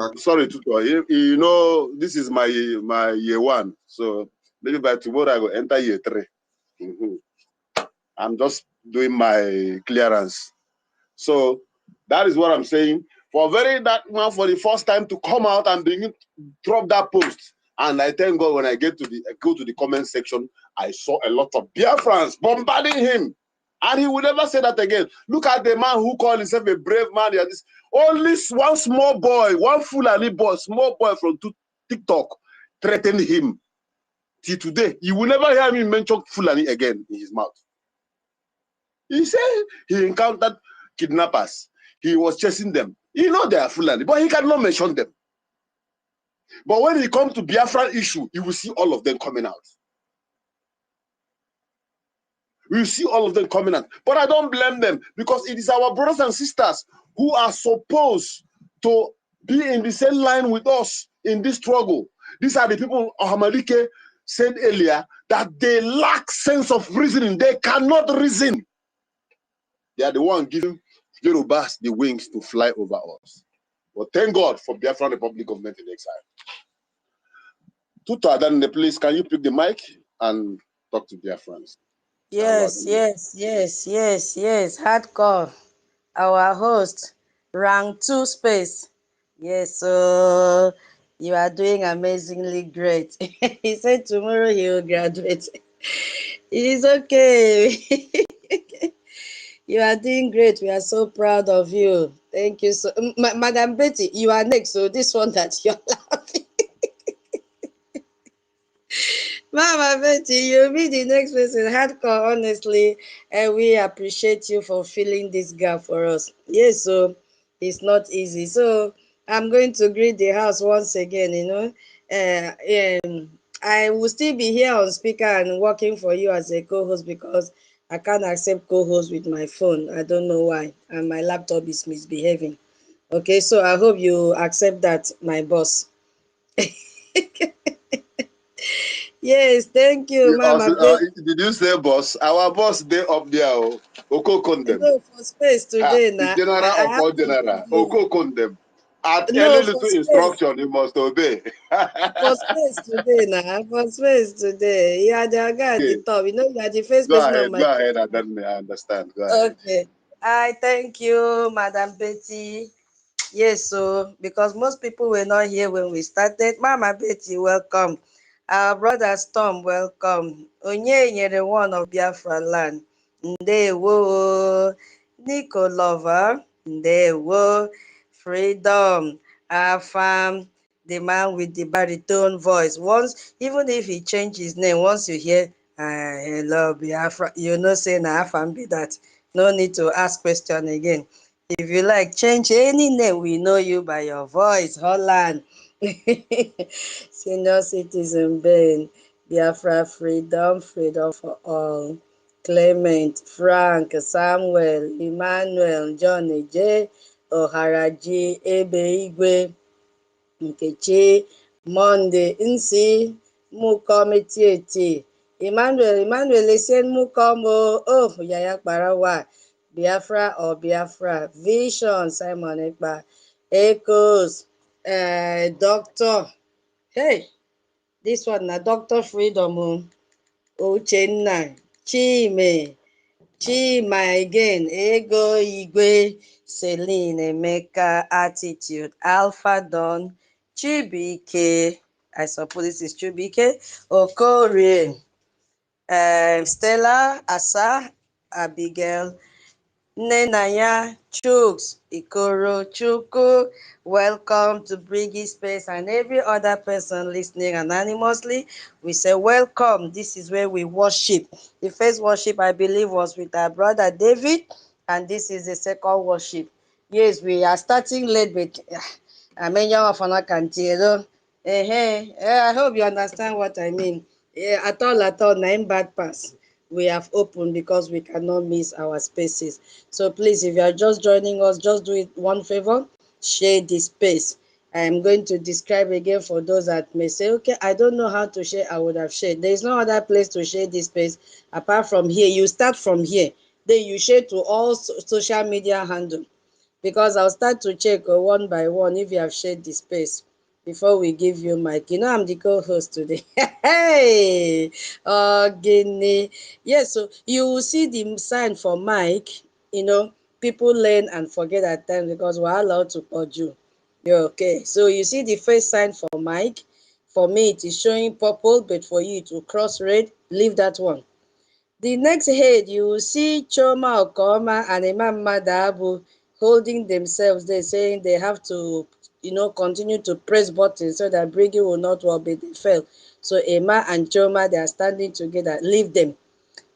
Tutor. You know, this is my year one, so maybe by tomorrow I will enter year 3. I'm just doing my clearance. So that is what I'm saying. For that man, for the first time to come out and begin to drop that post, and I thank God when I go to the comment section, I saw a lot of Biafrans bombarding him, and he will never say that again. Look at the man who called himself a brave man. Only one small boy, one Fulani boy, small boy from TikTok threatened him. Till today, you will never hear me mention Fulani again in his mouth. He said he encountered kidnappers. He was chasing them. You know they are Fulani, but he cannot mention them. But when he comes to Biafra issue, you will see all of them coming out. We will see all of them coming out. But I don't blame them, because it is our brothers and sisters who are supposed to be in the same line with us in this struggle. These are the people Ohamalike said earlier that they lack sense of reasoning. They cannot reason. They are the one giving Yorubas the wings to fly over us. But thank God for Biafra Republic Government in Exile. Tutu Adanne, please, can you pick the mic and talk to Biafrans? Yes. Hardcore. Our host, rank 2 space. Yes, so you are doing amazingly great. He said tomorrow he will graduate. It's okay. You are doing great. We are so proud of you. Thank you so Madam Betty, you are next. So this one that you're laughing. Mama Betty, you'll be the next person. Hardcore, honestly. And we appreciate you for filling this gap for us. Yes, so it's not easy. So I'm going to greet the house once again, I will still be here on speaker and working for you as a co-host, because I can't accept co-host with my phone. I don't know why. And my laptop is misbehaving. Okay, so I hope you accept that, my boss. Yes, thank you, Mama. Did you say boss? Our boss, they up there. Oko condemn. No, for space today now. General I of have all to general. give you. Oko condemn. At No, any for little space. instruction, you must obey. For space today now. For space today. You are the guy at the Okay. top. You know, you are the first Go person on my. ahead, I understand. Go ahead. Okay. I thank you, Madam Betty. Yes, so because most people were not here when we started. Mama Betty, welcome. Our brother Storm, welcome. Onye nyere one of Biafra land. Ndewo. Nico Lover. Ndewo. Freedom. Afam. The man with the baritone voice. Once, even if he changed his name, once you hear, hello Biafra, you know, say na Afam be that. No need to ask question again. If you like, change any name, we know you by your voice. Holland. Senior citizen Ben. Biafra freedom, freedom for all. Clement, Frank, Samuel, Emmanuel, John J, Oharaji, Ebe Igwe, Nkechi, Monday, Nsi, Mukom Etieti. Emmanuel Esen Mukom, oh, Yaya Parawa. Biafra or Biafra, Vision, Simon Ekpa, Echoes, Doctor, hey, this one na Doctor Freedom, Uchenna, Chima again, Ego Igwe, Celine, Emeka, Attitude, Alpha Don, Chibike, I suppose this is Chibike, Okorie, Stella, Asa, Abigail, Nenaya Chooks Ikoro Chuku. Welcome to Briggy Space and every other person listening anonymously. We say welcome. This is where we worship. The first worship, I believe, was with our brother David, and this is the second worship. Yes, we are starting late, but I mean, I hope you understand what I mean. At all, nine bad pass. We have opened because we cannot miss our spaces. So please, if you are just joining us, just do it one favor, share this space. I am going to describe again for those that may say, okay, I don't know how to share, I would have shared. There is no other place to share this space apart from here. You start from here, then you share to all social media handle, because I'll start to check one by one if you have shared the space before we give you mic. You know, I'm the co-host today. Hey, Guinea. Yes, so you will see the sign for mic. You know, people learn and forget at times because we're allowed to audio. You're okay. So you see the first sign for mic. For me, it is showing purple, but for you to cross red, leave that one. The next head, you will see Choma Okoma and Imam Madabu holding themselves there, saying they have to, continue to press buttons so that Briggy will not well be they fell. So Emma and Choma, they are standing together. Leave them.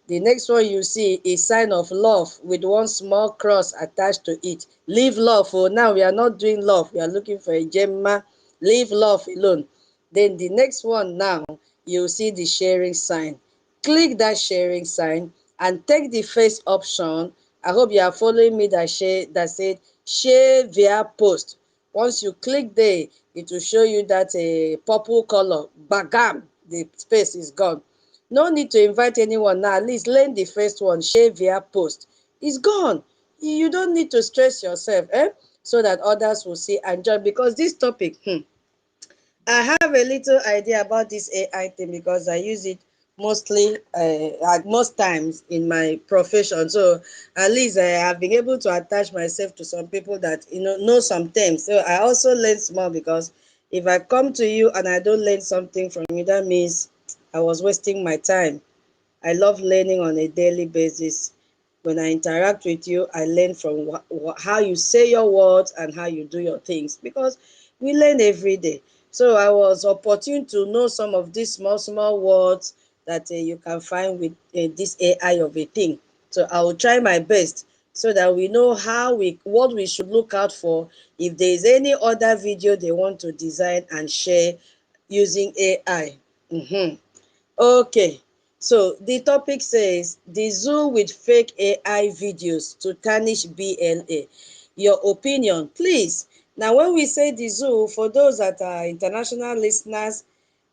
The next one you see is sign of love with one small cross attached to it. Leave love. Oh, now we are not doing love. We are looking for a gemma. Leave love alone. Then the next one now, you see the sharing sign. Click that sharing sign and take the first option. I hope you are following me that said share via post. Once you click there, it will show you that a purple color. Bagam, the space is gone. No need to invite anyone now. At least learn the first one, share via post. It's gone. You don't need to stress yourself, so that others will see and join. Because this topic, I have a little idea about this AI thing because I use it mostly at most times in my profession. So at least I have been able to attach myself to some people that know some terms. So I also learn small, because if I come to you and I don't learn something from you, that means I was wasting my time. I love learning on a daily basis. When I interact with you, I learn from how you say your words and how you do your things, because we learn every day. So I was opportune to know some of these small words that you can find with this AI of a thing. So I will try my best so that we know what we should look out for if there is any other video they want to design and share using AI. Okay, so the topic says the zoo with fake AI videos to tarnish BLA. Your opinion, please. Now, when we say the zoo, for those that are international listeners,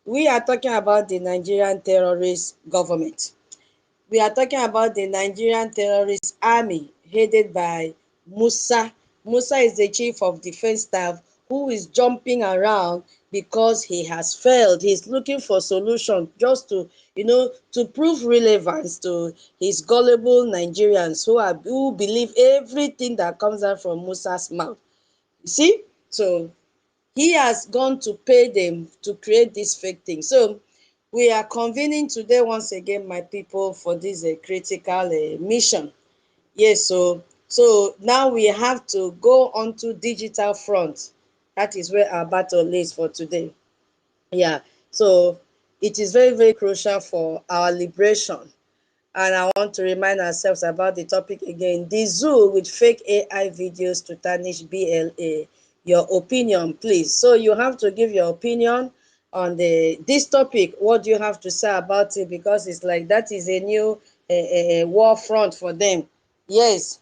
we are talking about the Nigerian terrorist government. We are talking about the Nigerian terrorist army headed by Musa. Musa is the chief of defense staff who is jumping around because he has failed. He's looking for solution just to prove relevance to his gullible Nigerians who believe everything that comes out from Musa's mouth. You see? So he has gone to pay them to create this fake thing. So we are convening today once again, my people, for this critical mission. Yes, so now we have to go on to digital front. That is where our battle is for today. Yeah, so it is very crucial for our liberation. And I want to remind ourselves about the topic again. The zoo with fake AI videos to tarnish BLA. Your opinion, please. So you have to give your opinion on this topic. What do you have to say about it? Because it's like that is a new war front for them. Yes,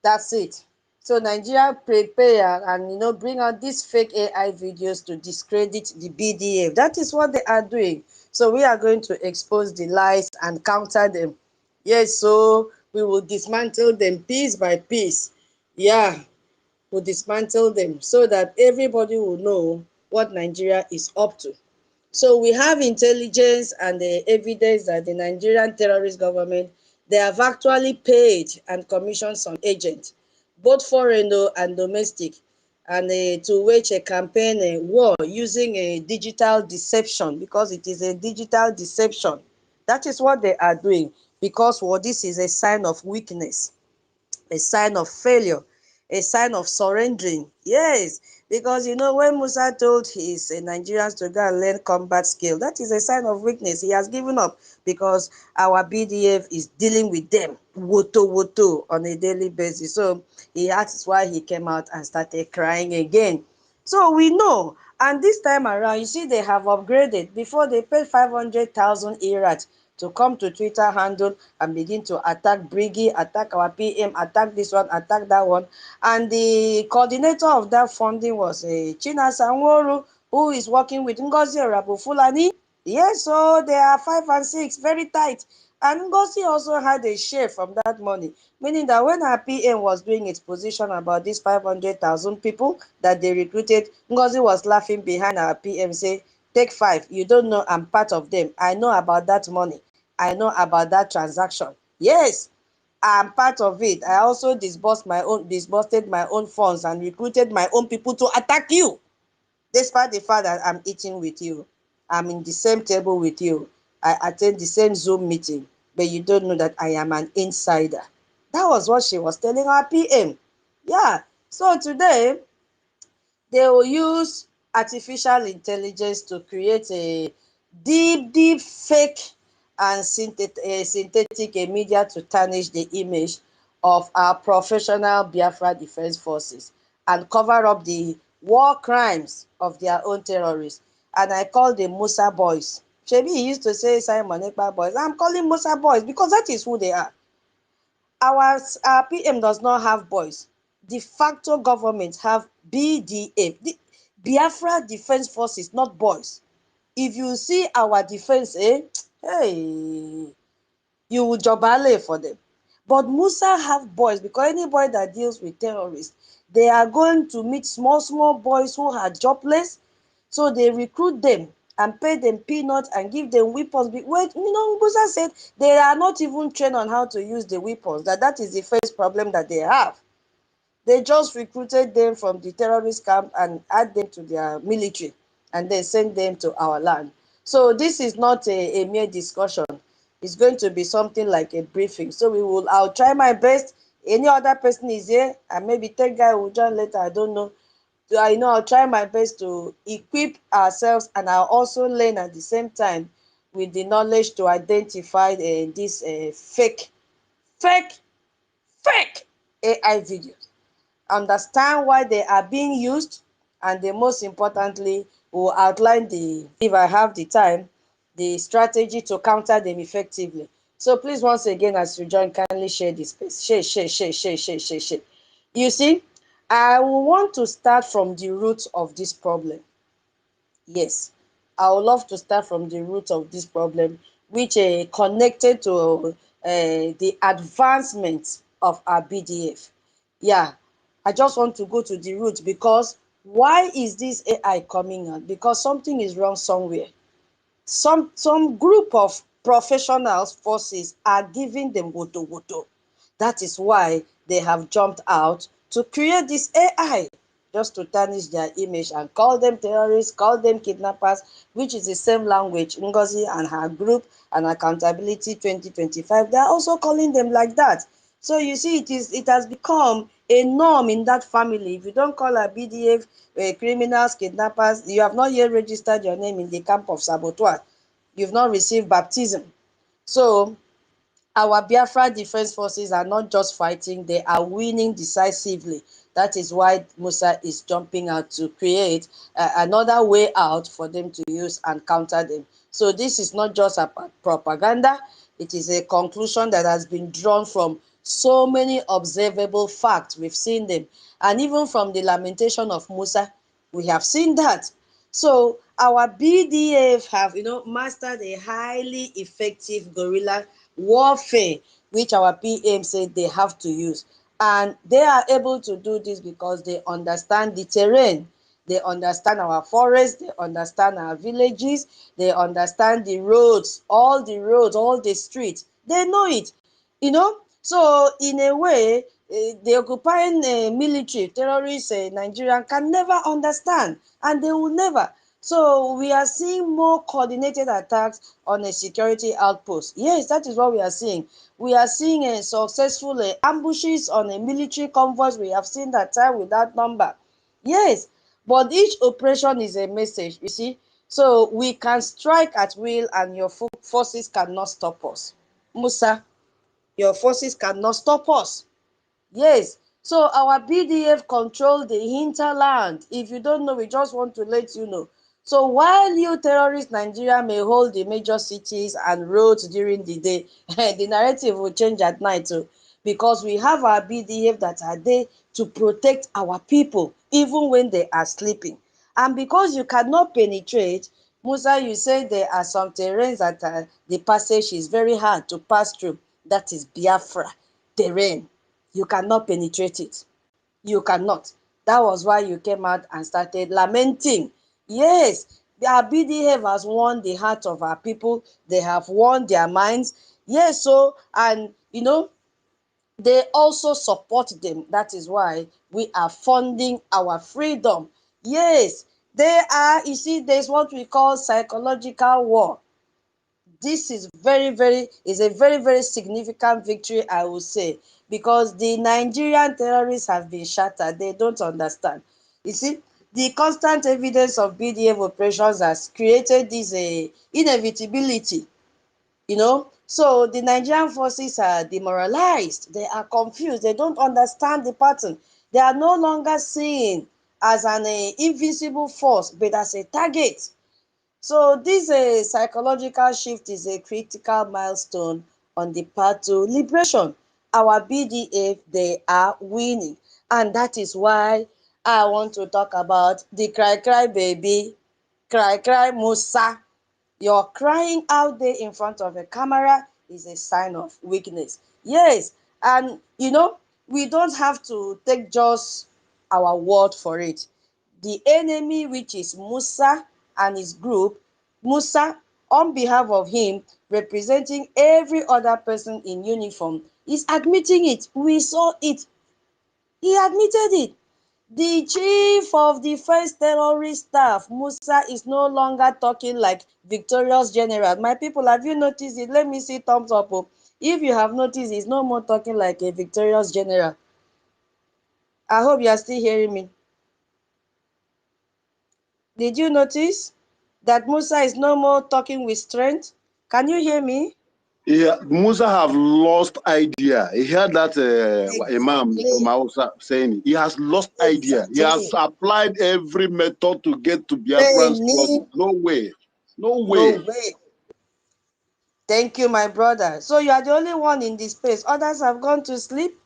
that's it. So Nigeria prepare and bring out these fake AI videos to discredit the BDF. That is what they are doing. So we are going to expose the lies and counter them. Yes, so we will dismantle them piece by piece. Yeah, we'll dismantle them so that everybody will know what Nigeria is up to. So we have intelligence and the evidence that the Nigerian terrorist government, they have actually paid and commissioned some agents, both foreign and domestic, and to wage a campaign war using a digital deception, because it is a digital deception. That is what they are doing, because this is a sign of weakness. a sign of failure, a sign of surrendering. Yes, because you know, when Musa told his Nigerians to go and learn combat skill, that is a sign of weakness. He has given up because our BDF is dealing with them woto on a daily basis. So he asked why he came out and started crying again. So we know, and this time around, you see, they have upgraded. Before, they paid 500,000 Iraq to come to Twitter handle and begin to attack Briggy, attack our PM, attack this one, attack that one. And the coordinator of that funding was China Sanworu, who is working with Ngozi Fulani. Yes, so they are 5 and 6, very tight. And Ngozi also had a share from that money, meaning that when our PM was doing its position about these 500,000 people that they recruited, Ngozi was laughing behind our PM, say, take 5, you don't know I'm part of them. I know about that money. I know about that transaction. Yes, I'm part of it. I also disbursed my own funds and recruited my own people to attack you. Despite the fact that I'm eating with you, I'm in the same table with you, I attend the same Zoom meeting, but you don't know that I am an insider. That was what she was telling our PM. Yeah. So today, they will use artificial intelligence to create a deep fake and synthetic media to tarnish the image of our professional Biafra Defense Forces and cover up the war crimes of their own terrorists. And I call them Musa boys. Shebi, he used to say Simon Ekpa boys. I'm calling Musa boys because that is who they are. Our PM does not have boys. De facto government have BDF, the Biafra Defense Forces, not boys. If you see our defense, hey, you will jobale for them. But Musa have boys because anybody that deals with terrorists, they are going to meet small boys who are jobless. So they recruit them and pay them peanuts and give them weapons. Wait, you know, Musa said they are not even trained on how to use the weapons. That is the first problem that they have. They just recruited them from the terrorist camp and add them to their military and then send them to our land. So this is not a mere discussion. It's going to be something like a briefing. So I'll try my best. Any other person is here and maybe Tech Guy will join later, I don't know. So I'll try my best to equip ourselves and I'll also learn at the same time with the knowledge to identify these fake AI videos, understand why they are being used, and the most importantly, will outline if I have the time, the strategy to counter them effectively. So please, once again, as you join, kindly share this space. Share. You see, I will want to start from the root of this problem. Yes, I would love to start from the root of this problem, which connected to the advancement of our BDF. Yeah, I just want to go to the root because why is this AI coming out? Because something is wrong somewhere. Some group of professionals forces are giving them woto. That is why they have jumped out to create this AI just to tarnish their image and call them terrorists, call them kidnappers, which is the same language Ngozi and her group and Accountability 2025, they are also calling them like that. So you see, it has become a norm in that family. If you don't call a BDF criminals, kidnappers, you have not yet registered your name in the camp of saboteurs. You've not received baptism. So our Biafra Defense Forces are not just fighting, they are winning decisively. That is why Musa is jumping out to create another way out for them to use and counter them. So this is not just a propaganda, it is a conclusion that has been drawn from so many observable facts. We've seen them. And even from the lamentation of Musa, we have seen that. So our BDF have, mastered a highly effective guerrilla warfare, which our PM said they have to use. And they are able to do this because they understand the terrain. They understand our forests, they understand our villages, they understand the roads, all the streets. They know it, So in a way, the occupying military, terrorists, Nigerian can never understand, and they will never. So we are seeing more coordinated attacks on a security outpost. Yes, that is what we are seeing. We are seeing a successful ambushes on a military convoys. We have seen that time without number. Yes, but each operation is a message, you see. So we can strike at will and your forces cannot stop us. Musa, your forces cannot stop us. Yes, so our BDF control the hinterland. If you don't know, we just want to let you know. So while you terrorist Nigeria may hold the major cities and roads during the day, the narrative will change at night too, because we have our BDF that are there to protect our people even when they are sleeping. And because you cannot penetrate, Musa, you say there are some terrains that the passage is very hard to pass through. That is Biafra terrain. You cannot penetrate it. You cannot. That was why you came out and started lamenting. Yes, our BDF has won the heart of our people. They have won their minds. Yes, so, and they also support them. That is why we are funding our freedom. Yes, they are, you see, there's what we call psychological war. This is a very significant victory, I will say, because the Nigerian terrorists have been shattered. They don't understand. You see, the constant evidence of BDF operations has created this inevitability, So the Nigerian forces are demoralized. They are confused. They don't understand the pattern. They are no longer seen as an invisible force, but as a target. So this psychological shift is a critical milestone on the path to liberation. Our BDF, they are winning. And that is why I want to talk about the cry cry baby, cry cry Musa. Your crying out there in front of a camera is a sign of weakness. Yes, and we don't have to take just our word for it. The enemy, which is Musa and his group, Musa, on behalf of him, representing every other person in uniform, is admitting it. We saw it. He admitted it. The chief of the first terrorist staff, Musa, is no longer talking like victorious general. My people, have you noticed it? Let me see thumbs up. Oh. If you have noticed, he's no more talking like a victorious general. I hope you are still hearing me. Did you notice that Musa is no more talking with strength? Can you hear me? Yeah, Musa have lost idea. He heard that Imam Exactly. Mausa saying he has lost idea. He has Exactly. applied every method to get to They Biafran's need closet. No way. No no way. way. Thank you, my brother. So you are the only one in this space. Others have gone to sleep.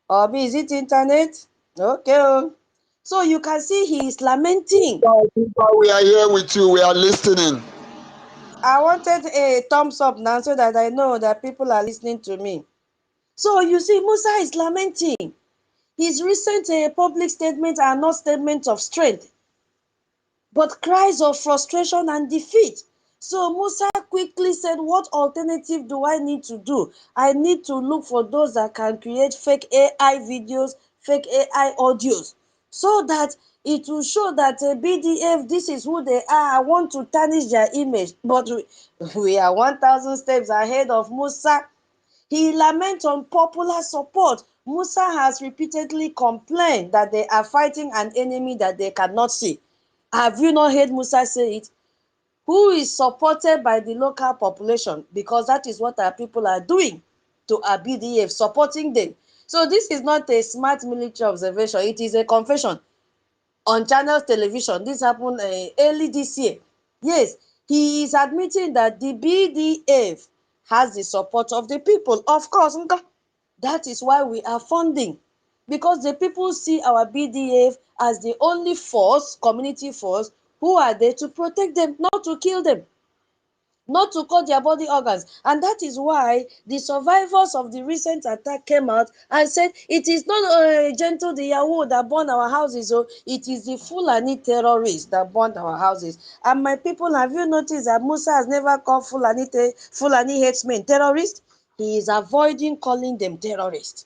Or is it internet? Okay. Oh. So you can see he is lamenting. We are here with you. We are listening. I wanted a thumbs up now so that I know that people are listening to me. So you see, Musa is lamenting. His recent public statements are not statements of strength, but cries of frustration and defeat. So Musa quickly said, what alternative do I need to do? I need to look for those that can create fake AI videos, fake AI audios, so that it will show that BDF, this is who they are. I want to tarnish their image. But we are 1,000 steps ahead of Musa. He laments unpopular support. Musa has repeatedly complained that they are fighting an enemy that they cannot see. Have you not heard Musa say it? Who is supported by the local population? Because that is what our people are doing to our BDF, supporting them. So this is not a smart military observation. It is a confession on channels television. This happened early this year. Yes, he is admitting that the BDF has the support of the people. Of course, that is why we are funding, because the people see our BDF as the only force, community force, who are there to protect them, not to kill them, not to cut their body organs. And that is why the survivors of the recent attack came out and said, it is not Gentle the Yahoo that burned our houses, oh, it is the Fulani terrorists that burned our houses. And my people, have you noticed that Musa has never called Fulani headsmen terrorists? He is avoiding calling them terrorists.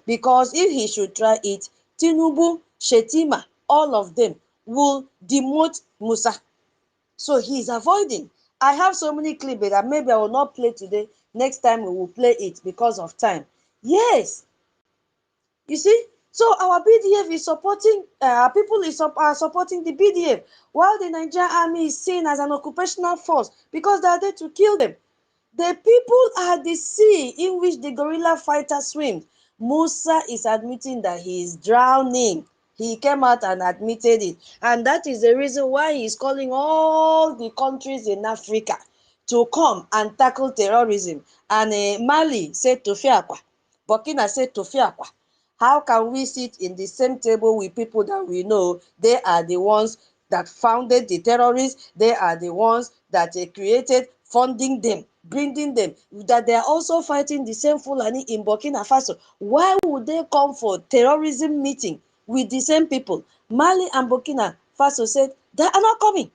Because if he should try it, Tinubu, Shetima, all of them will demote Musa. So he's avoiding. I have so many clips that maybe I will not play today. Next time we will play it because of time. Yes. You see? So our BDF is supporting, people are supporting the BDF, while the Nigerian army is seen as an occupational force because they are there to kill them. The people are the sea in which the guerrilla fighter swims. Musa is admitting that he is drowning. He came out and admitted it. And that is the reason why he is calling all the countries in Africa to come and tackle terrorism. And Mali said Tofiakwa. Burkina said Tofiakwa. How can we sit in the same table with people that we know they are the ones that founded the terrorists, they are the ones that created, funding them, bringing them, that they are also fighting the same Fulani in Burkina Faso? Why would they come for terrorism meeting with the same people? Mali and Burkina Faso said they are not coming.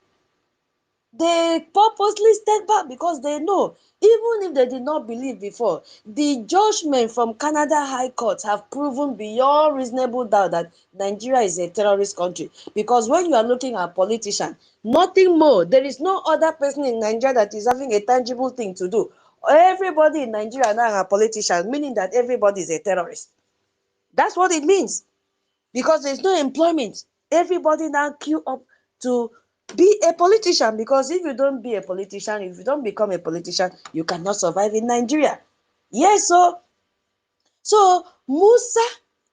They purposely step back because they know, even if they did not believe before, the judgment from Canada High Court have proven beyond reasonable doubt that Nigeria is a terrorist country. Because when you are looking at politicians, nothing more, there is no other person in Nigeria that is having a tangible thing to do. Everybody in Nigeria now are politicians, meaning that everybody is a terrorist. That's what it means. Because there's no employment. Everybody now queue up to be a politician, because if you don't be a politician, if you don't become a politician, you cannot survive in Nigeria. Yes, so Musa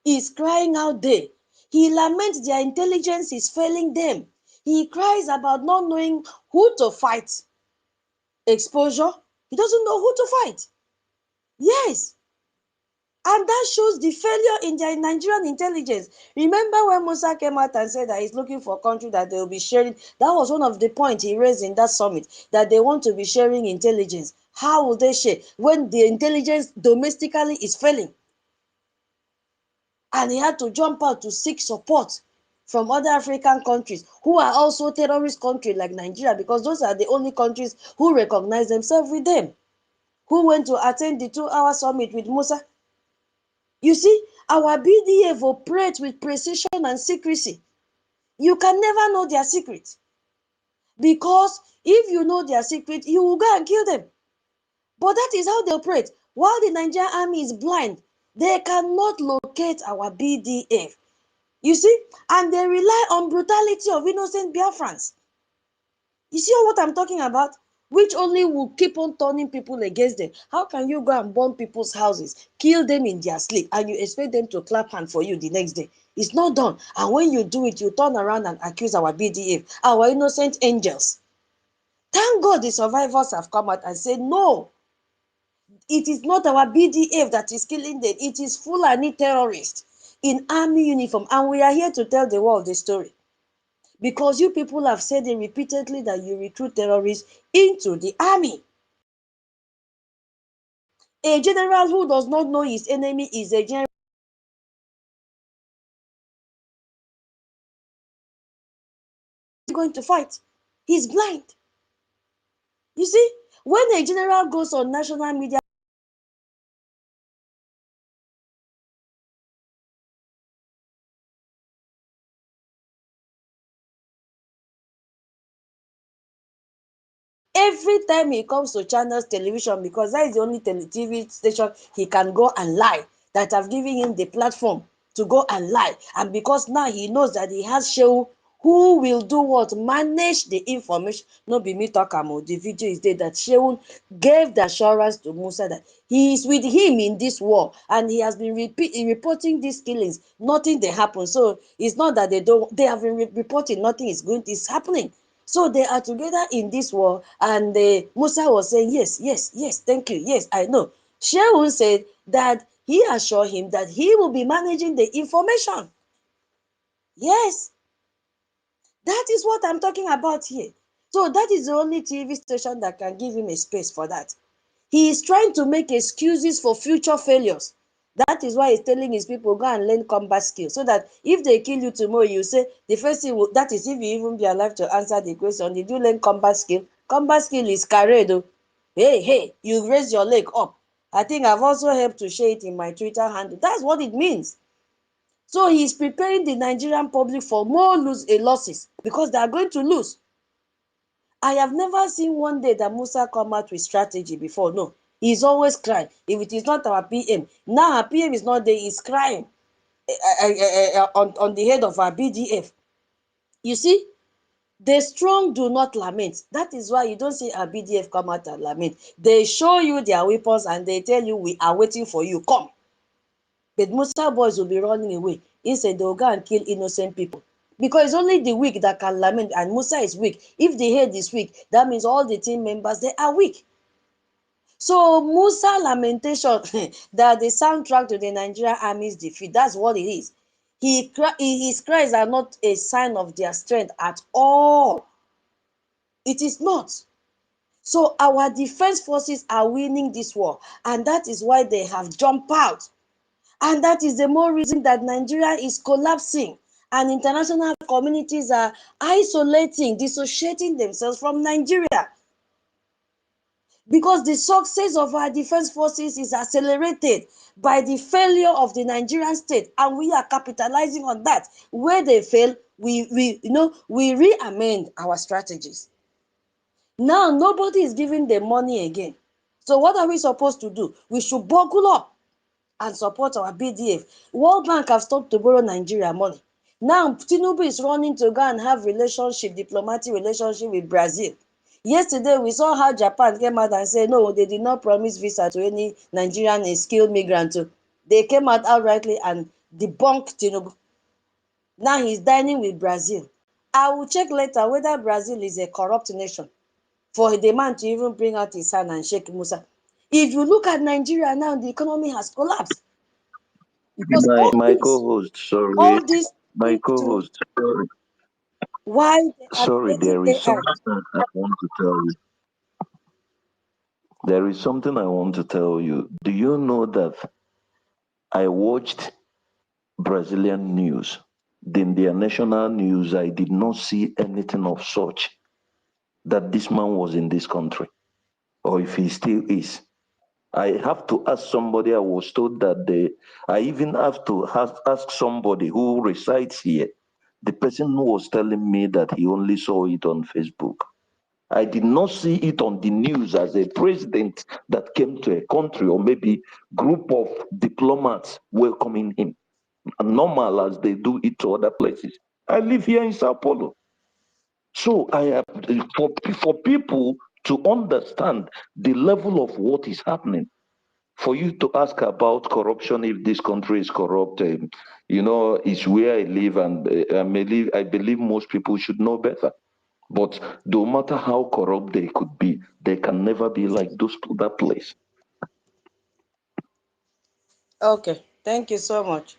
is crying out there. He laments their intelligence is failing them. He cries about not knowing who to fight. Exposure. He doesn't know who to fight. Yes. And that shows the failure in their Nigerian intelligence. Remember when Musa came out and said that he's looking for a country that they will be sharing? That was one of the points he raised in that summit, that they want to be sharing intelligence. How will they share when the intelligence domestically is failing? And he had to jump out to seek support from other African countries who are also terrorist countries like Nigeria, because those are the only countries who recognize themselves with them, who went to attend the 2-hour summit with Musa. You see, our BDF operates with precision and secrecy. You can never know their secret, because if you know their secret, you will go and kill them. But that is how they operate. While the Nigerian army is blind, they cannot locate our BDF. You see, and they rely on brutality of innocent Biafrans. You see what I'm talking about? Which only will keep on turning people against them. How can you go and burn people's houses, kill them in their sleep, and you expect them to clap hand for you the next day? It's not done. And when you do it, you turn around and accuse our BDF, our innocent angels. Thank God the survivors have come out and said, no, it is not our BDF that is killing them. It is Fulani terrorists in army uniform. And we are here to tell the world the story. Because you people have said it repeatedly that you recruit terrorists into the army. A general who does not know his enemy is a general going to fight. He's blind. You see, when a general goes on national media every time he comes to channels television, because that is the only TV station he can go and lie, that have given him the platform to go and lie. And because now he knows that he has Shehu who will do what? Manage the information. No be me talk about the video is there that Shehu gave the assurance to Musa that he is with him in this war, and he has been reporting these killings. Nothing they happen. So it's not that they have been reporting nothing is happening. So they are together in this war, and Musa was saying, yes, yes, yes, thank you, yes, I know. Shehu said that he assured him that he will be managing the information. Yes, that is what I'm talking about here. So that is the only TV station that can give him a space for that. He is trying to make excuses for future failures. That is why he's telling his people, go and learn combat skills, so that if they kill you tomorrow, you say the first thing that is, if you even be alive to answer the question, did you learn combat skill? Combat skill is carried. Hey, you raise your leg up. I think I've also helped to share it in my Twitter handle. That's what it means. So he's preparing the Nigerian public for more losses, because they are going to lose. I have never seen one day that Musa come out with strategy before. No, he's always crying. If it is not our PM, now our PM is not there, he's crying on the head of our BDF. You see, the strong do not lament. That is why you don't see our BDF come out and lament. They show you their weapons and they tell you, we are waiting for you, come. But Musa boys will be running away. Instead, they'll go and kill innocent people. Because it's only the weak that can lament, and Musa is weak. If the head is weak, that means all the team members, they are weak. So Musa lamentation, that the soundtrack to the Nigerian army's defeat, that's what it is. His cries are not a sign of their strength at all. It is not. So our defense forces are winning this war, and that is why they have jumped out. And that is the more reason that Nigeria is collapsing and international communities are isolating, dissociating themselves from Nigeria. Because the success of our defense forces is accelerated by the failure of the Nigerian state, and we are capitalizing on that. Where they fail, we re-amend our strategies. Now nobody is giving them money again. So what are we supposed to do? We should buckle up and support our BDF. World Bank have stopped to borrow Nigeria money. Now Tinubu is running to go and have diplomatic relationship with Brazil. Yesterday we saw how Japan came out and said no, they did not promise visa to any Nigerian skilled migrant. They came out outrightly and debunked Tinubu. Now he's dining with Brazil. I will check later whether Brazil is a corrupt nation for the man to even bring out his hand and shake Musa. If you look at Nigeria now, the economy has collapsed. Because My co-host, sorry. all this My thing to co-host, sorry. why they are Sorry, creating there is AI. something I want to tell you. There is something I want to tell you. Do you know that I watched Brazilian news? In their national news, I did not see anything of such that this man was in this country, or if he still is. I have to ask somebody. I was told that I even have to ask somebody who resides here. The person who was telling me that he only saw it on Facebook. I did not see it on the news as a president that came to a country, or maybe group of diplomats welcoming him, normal as they do it to other places. I live here in Sao Paulo. So I have for people to understand the level of what is happening. For you to ask about corruption, if this country is corrupt, it's where I live, and I believe most people should know better. But no matter how corrupt they could be, they can never be like that place. Okay, thank you so much.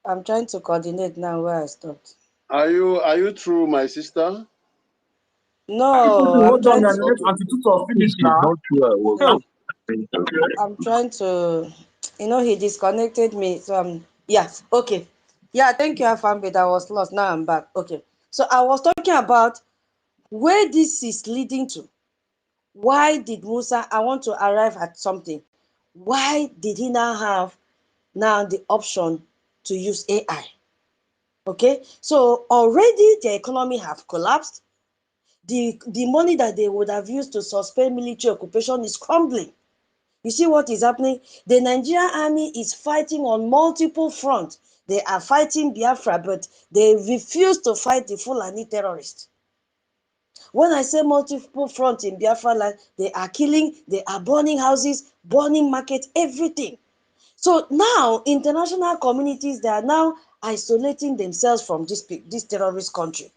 I'm trying to coordinate now where I stopped. Are you through, my sister? No, I'm Hold on, trying and to let Antituto finish This is now. not true. I was Hey, I'm trying to, he disconnected me. So yeah, okay. Yeah, thank you, Afambi. I was lost. Now I'm back. Okay. So I was talking about where this is leading to. Why did Musa, I want to arrive at something. Why did he now have the option to use AI? Okay, so already the economy have collapsed. The money that they would have used to suspend military occupation is crumbling. You see what is happening? The Nigerian army is fighting on multiple fronts. They are fighting Biafra, but they refuse to fight the Fulani terrorists. When I say multiple fronts in Biafra land, they are killing, they are burning houses, burning markets, everything. So now, international communities, they are now isolating themselves from this terrorist country.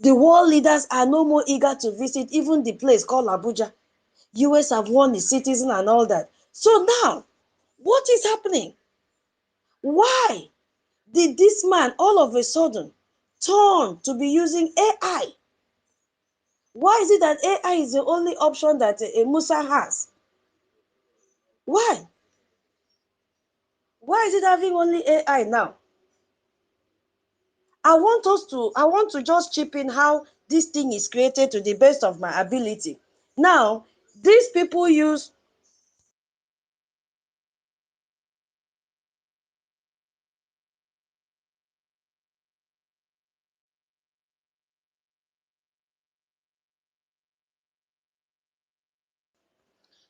The world leaders are no more eager to visit even the place called Abuja. US have won the citizen and all that. So now, what is happening? Why did this man all of a sudden turn to be using AI? Why is it that AI is the only option that a Musa has? Why? Why is it having only AI now? I want to just chip in how this thing is created to the best of my ability. Now, these people use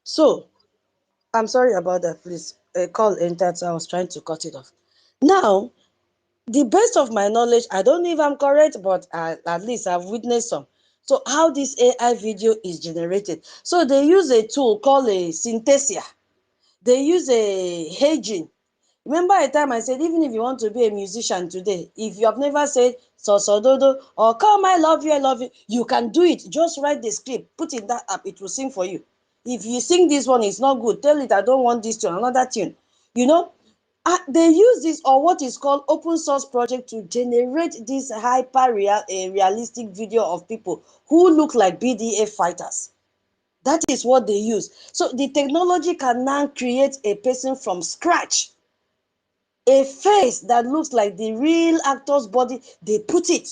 So, I'm sorry about that, please. A call entered, so I was trying to cut it off. Now, the best of my knowledge, I don't know if I'm correct, but at least I've witnessed some. So, how this AI video is generated. So, they use a tool called a synthesia. They use a Heijin. Remember a time I said, even if you want to be a musician today, if you have never said so so dodo or come I love you, you can do it. Just write the script, put in that app, it will sing for you. If you sing this one, it's not good, tell it I don't want this tune, another tune. You know, they use this or what is called open source project to generate this hyper realistic video of people who look like BDA fighters. That is what they use. So the technology can now create a person from scratch, a face that looks like the real actor's body. They put it,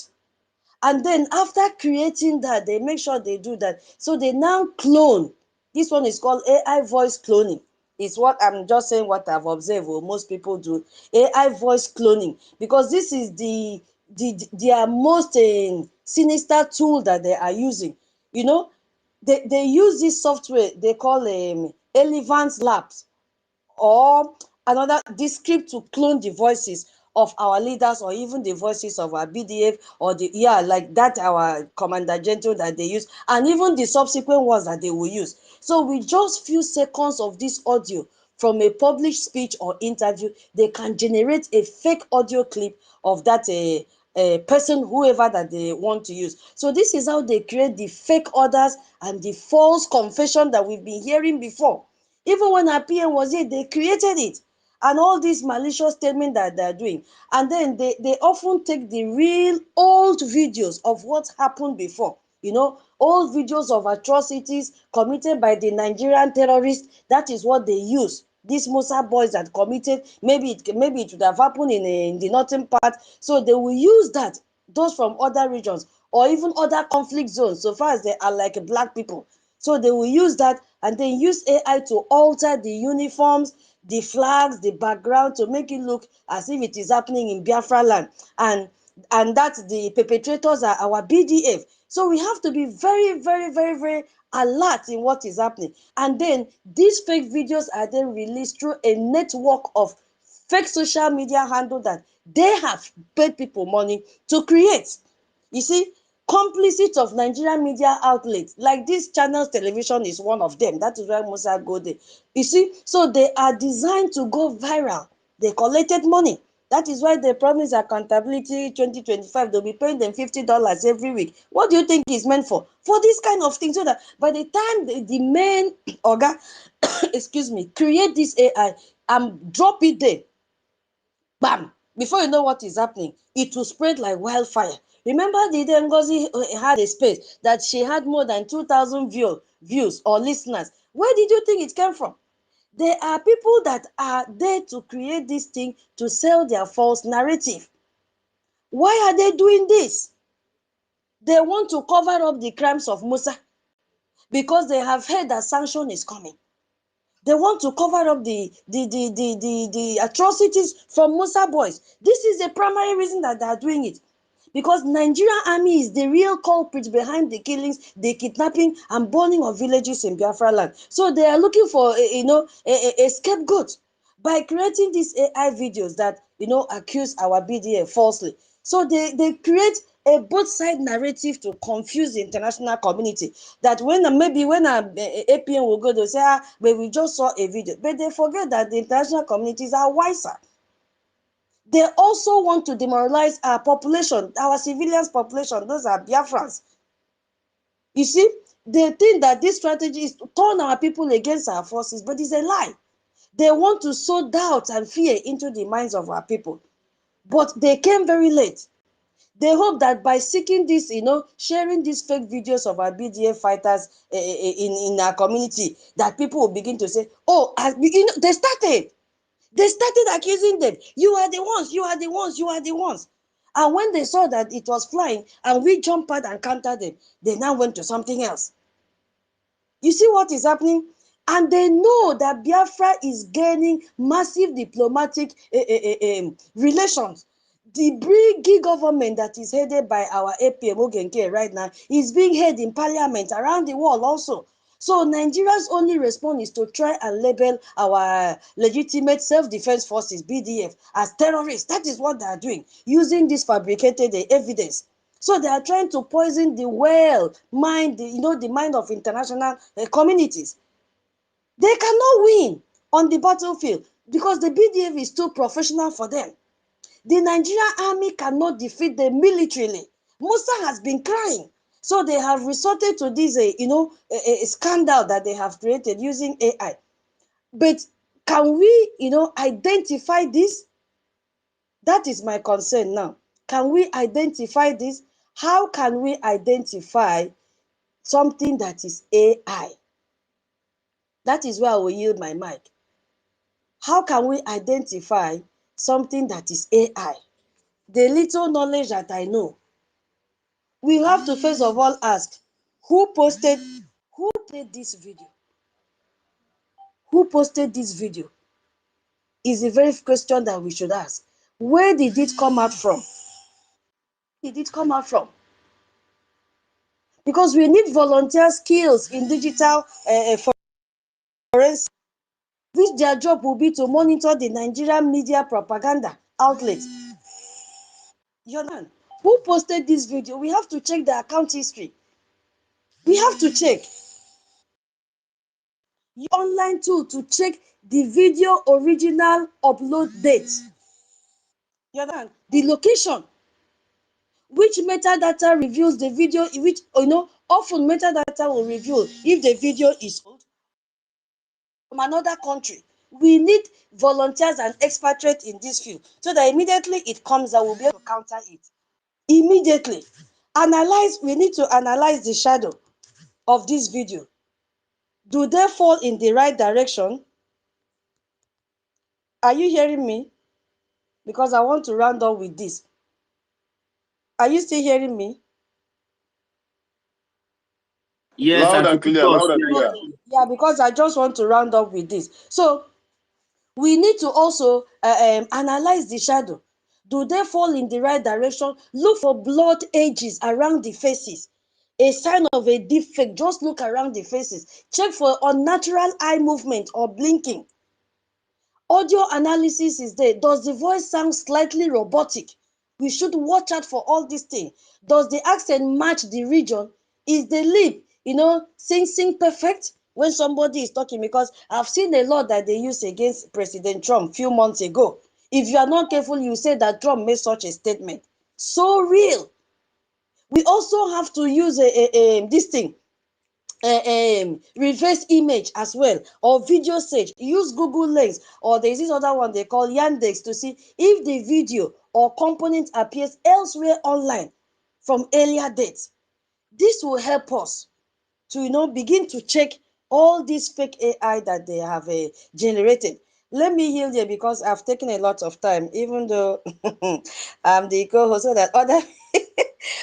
and then after creating that, they make sure they do that. So they now clone. This one is called AI voice cloning. It's what I'm just saying, what I've observed, or most people do. AI voice cloning, because this is their most sinister tool that they are using. You know, they use this software they call Elevance Labs, or another this script to clone the voices of our leaders, or even the voices of our BDF, or the like that our commander general that they use, and even the subsequent ones that they will use. So with just few seconds of this audio from a published speech or interview, they can generate a fake audio clip of that a person, whoever that they want to use. So this is how they create the fake orders and the false confession that we've been hearing before. Even when our PM was here, they created it. And all these malicious statements that they're doing. And then they often take the real old videos of what happened before. You know, old videos of atrocities committed by the Nigerian terrorists. That is what they use. These Musa boys that committed, maybe it would have happened in the northern part. So they will use that, those from other regions, or even other conflict zones, so far as they are like black people. So they will use that, and then use AI to alter the uniforms, the flags, the background, to make it look as if it is happening in Biafra land, and that the perpetrators are our BDF. So we have to be very, very, very, very alert in what is happening. And then these fake videos are then released through a network of fake social media handle that they have paid people money to create. You see, complicit of Nigerian media outlets like this channels television is one of them. That is why Musa go there. You see, so they are designed to go viral. They collected money. That is why they promise accountability 2025. They'll be paying them $50 every week. What do you think is meant for? For this kind of thing, so that by the time the main organ, excuse me, create this AI and drop it there, bam, before you know what is happening, it will spread like wildfire. Remember the day Ngozi had a space that she had more than 2,000 views or listeners. Where did you think it came from? There are people that are there to create this thing to sell their false narrative. Why are they doing this? They want to cover up the crimes of Musa because they have heard that sanction is coming. They want to cover up the atrocities from Musa boys. This is the primary reason that they are doing it. Because Nigerian army is the real culprit behind the killings, the kidnapping, and burning of villages in Biafra land. So they are looking for, a scapegoat by creating these AI videos that, accuse our BDA falsely. So they create a both side narrative to confuse the international community, that maybe when APN will go, they'll say, but we just saw a video. But they forget that the international communities are wiser. They also want to demoralize our population, our civilians population. Those are Biafrans. You see, they think that this strategy is to turn our people against our forces, but it's a lie. They want to sow doubt and fear into the minds of our people. But they came very late. They hope that by seeking this, sharing these fake videos of our BDF fighters in our community, that people will begin to say, oh, they started. They started accusing them. You are the ones, you are the ones, you are the ones. And when they saw that it was flying and we jumped out and countered them, they now went to something else. You see what is happening? And they know that Biafra is gaining massive diplomatic relations. The big government that is headed by our APM Ogenke right now is being held in parliament around the world also. So Nigeria's only response is to try and label our legitimate self-defense forces, BDF, as terrorists. That is what they are doing, using this fabricated evidence. So they are trying to poison the mind, the mind of international communities. They cannot win on the battlefield because the BDF is too professional for them. The Nigerian army cannot defeat them militarily. Musa has been crying. So they have resorted to this, a scandal that they have created using AI. But can we, identify this? That is my concern now. Can we identify this? How can we identify something that is AI? That is where I will yield my mic. How can we identify something that is AI? The little knowledge that I know, we have to first of all ask, who posted this video? Who posted this video is the very question that we should ask. Where did it come out from? Did it come out from? Because we need volunteer skills in digital forensics, which their job will be to monitor the Nigerian media propaganda outlets. You know, who posted this video? We have to check the account history. We have to check online tool to check the video original upload date. You understand? The location, which metadata reveals the video, which often metadata will reveal if the video is from another country. We need volunteers and expatriates in this field so that immediately it comes out, we'll be able to counter it. Immediately. We need to analyze the shadow of this video. Do they fall in the right direction? Are you hearing me? Because I want to round up with this. Are you still hearing me? Yes, Loud and clear, loud and clear. Yeah, because I just want to round up with this. So we need to also analyze the shadow. Do they fall in the right direction? Look for blood edges around the faces. A sign of a defect, just look around the faces. Check for unnatural eye movement or blinking. Audio analysis is there. Does the voice sound slightly robotic? We should watch out for all these things. Does the accent match the region? Is the lip, sing perfect when somebody is talking? Because I've seen a lot that they used against President Trump a few months ago. If you are not careful, you say that Trump made such a statement. So real. We also have to use this thing, reverse image as well, or video search. Use Google Lens, or there's this other one they call Yandex to see if the video or component appears elsewhere online from earlier dates. This will help us to begin to check all these fake AI that they have generated. Let me yield here because I've taken a lot of time, even though I'm the co-host, so that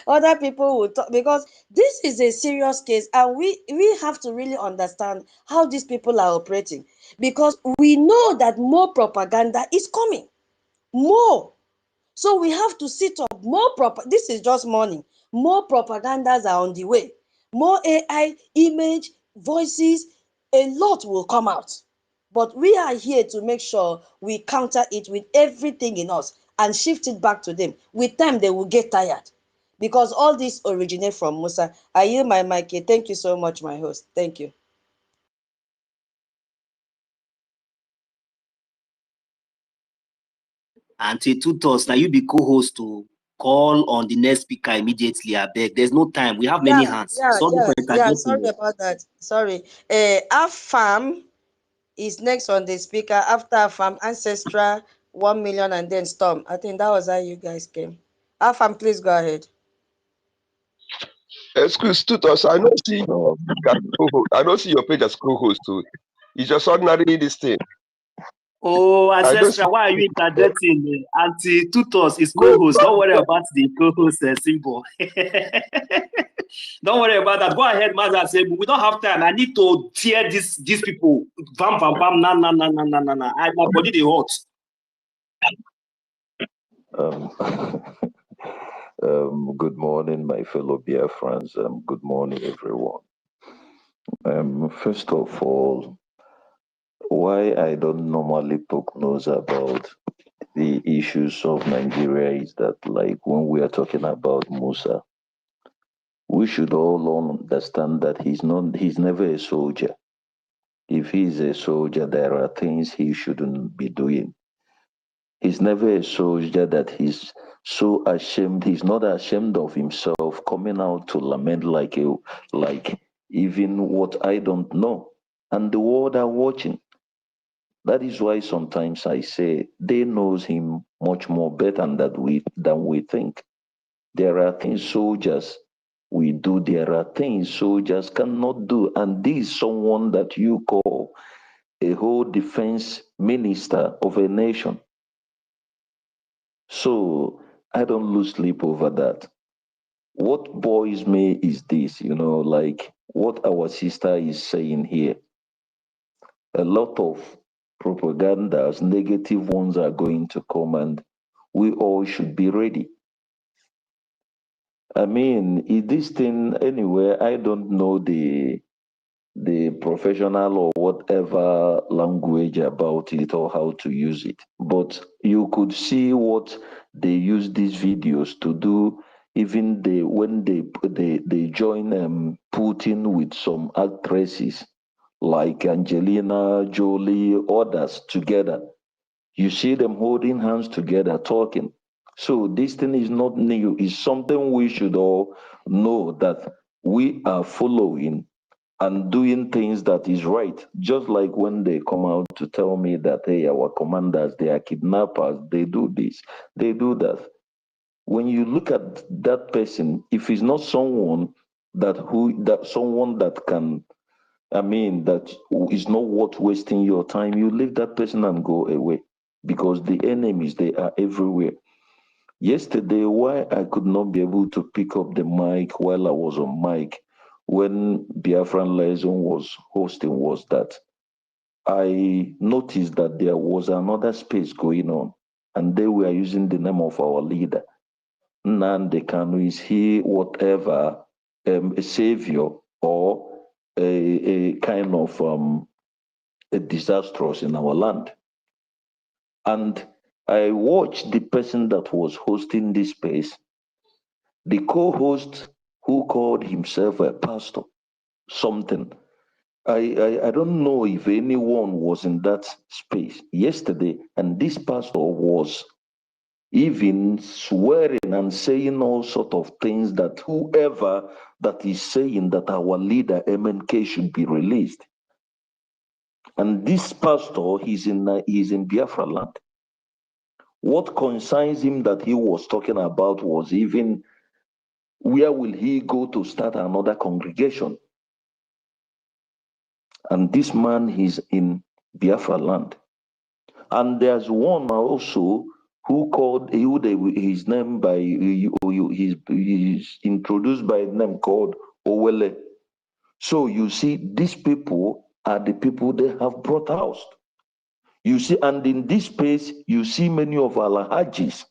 other people will talk, because this is a serious case and we have to really understand how these people are operating, because we know that more propaganda is coming. More. So we have to sit up. This is just morning. More propagandas are on the way. More AI, image, voices, a lot will come out. But we are here to make sure we counter it with everything in us and shift it back to them. With time, they will get tired, because all this originates from Musa. I yield my mic here. Thank you so much, my host. Thank you. Auntie Tutos, now you be co-host to call on the next speaker immediately. I beg. There's no time. We have many hands. Sorry about that. Sorry. Afam is next on the speaker. After Afam, Ancestral, 1 million, and then Storm. I think that was how you guys came. Afam, please go ahead. Excuse Tutos, I don't see your co-host. I don't see your page as co-host too. It's just ordinary this thing. Oh, Ancestral, why are you interjecting? Auntie Tutos is co-host. Don't worry about the co-host symbol. Don't worry about that. Go ahead, Maza. Say we don't have time. I need to tear these people. Bam, bam, bam. Nah. My body they hot. Good morning, my fellow Biafrans. Good morning, everyone. First of all, why I don't normally poke nose about the issues of Nigeria is that, like, when we are talking about Musa, we should all understand that he's never a soldier. If he's a soldier, there are things he shouldn't be doing. He's never a soldier that he's so ashamed. He's not ashamed of himself coming out to lament like even what I don't know. And the world are watching. That is why sometimes I say they knows him much more better than we think. There are things soldiers we do, there are things soldiers cannot do. And this is someone that you call a whole defense minister of a nation. So I don't lose sleep over that. What boils me is this, like what our sister is saying here. A lot of propagandas, negative ones are going to come, and we all should be ready. I mean, is this thing anyway? I don't know the professional or whatever language about it or how to use it, but you could see what they use these videos to do. Even when they join Putin with some actresses like Angelina Jolie, others together. You see them holding hands together, talking. So this thing is not new. It's something we should all know that we are following and doing things that is right. Just like when they come out to tell me that, hey, our commanders, they are kidnappers, they do this, they do that. When you look at that person, if it's not someone someone that can, that is not worth wasting your time, you leave that person and go away, because the enemies, they are everywhere. Yesterday, why I could not be able to pick up the mic while I was on mic when Biafran Liaison was hosting was that I noticed that there was another space going on, and they were using the name of our leader. Nnamdi Kanu, is he whatever, a savior or a kind of a disastrous in our land? And I watched the person that was hosting this space, the co-host who called himself a pastor, something. I don't know if anyone was in that space yesterday, and this pastor was even swearing and saying all sort of things that whoever that is saying that our leader MNK should be released. And this pastor, he's in Biafra land. What concerns him that he was talking about was even where will he go to start another congregation? And this man is in Biafra land. And there's one also who called his name by he's introduced by a name called Owele. So you see, these people are the people they have brought out. You see, and in this space, you see many of our Hajis.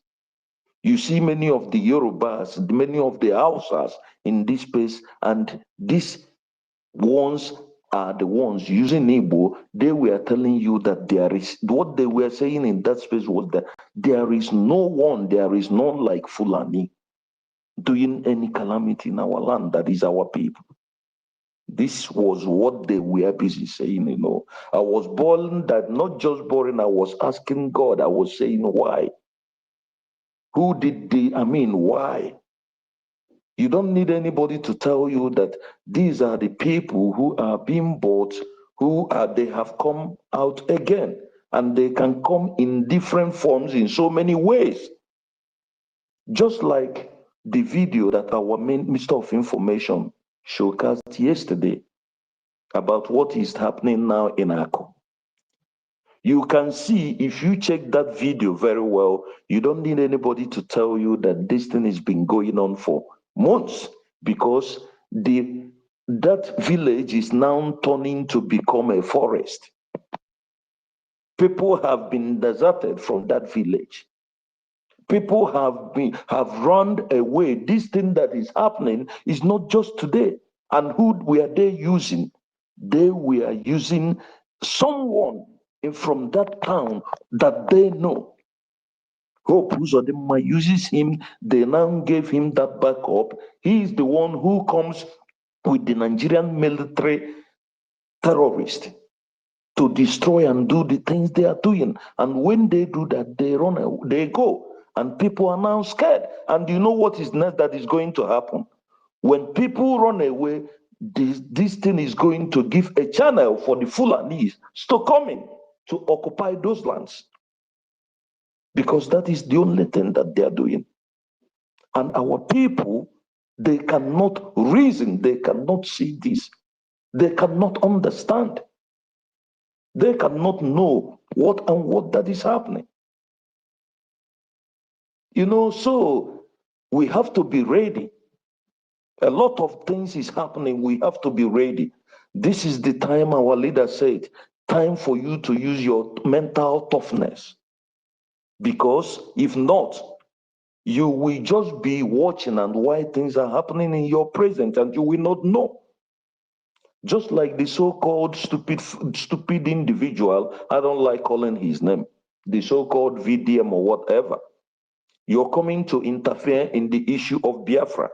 You see many of the Yorubas, many of the Hausas in this space, and these ones are the ones using Igbo. They were telling you that there is, what they were saying in that space was that there is none like Fulani doing any calamity in our land. That is our people. This was what they were busy saying, I was boring, that not just boring, I was asking God, I was saying, why? Who did why? You don't need anybody to tell you that these are the people who are being bought, they have come out again, and they can come in different forms in so many ways. Just like the video that our Minister of Information showcased yesterday about what is happening now in Akko. You can see, if you check that video very well, you don't need anybody to tell you that this thing has been going on for months, because that village is now turning to become a forest. People have been deserted from that village. People have run away. This thing that is happening is not just today. And who were they using? they were using someone from that town that they know. Hope Uzodinma uses him, they now gave him that backup. He is the one who comes with the Nigerian military terrorist to destroy and do the things they are doing. And when they do that, they run away, they go. And people are now scared. And you know what is next that is going to happen? When people run away, this thing is going to give a channel for the Fulanis to come in to occupy those lands. Because that is the only thing that they are doing. And our people, they cannot reason, they cannot see this, they cannot understand, they cannot know what that is happening. You know, so we have to be ready. A lot of things is happening, we have to be ready. This is the time our leader said, time for you to use your mental toughness. Because if not, you will just be watching and why things are happening in your present and you will not know. Just like the so-called stupid individual, I don't like calling his name, the so-called VDM or whatever. You're coming to interfere in the issue of Biafra.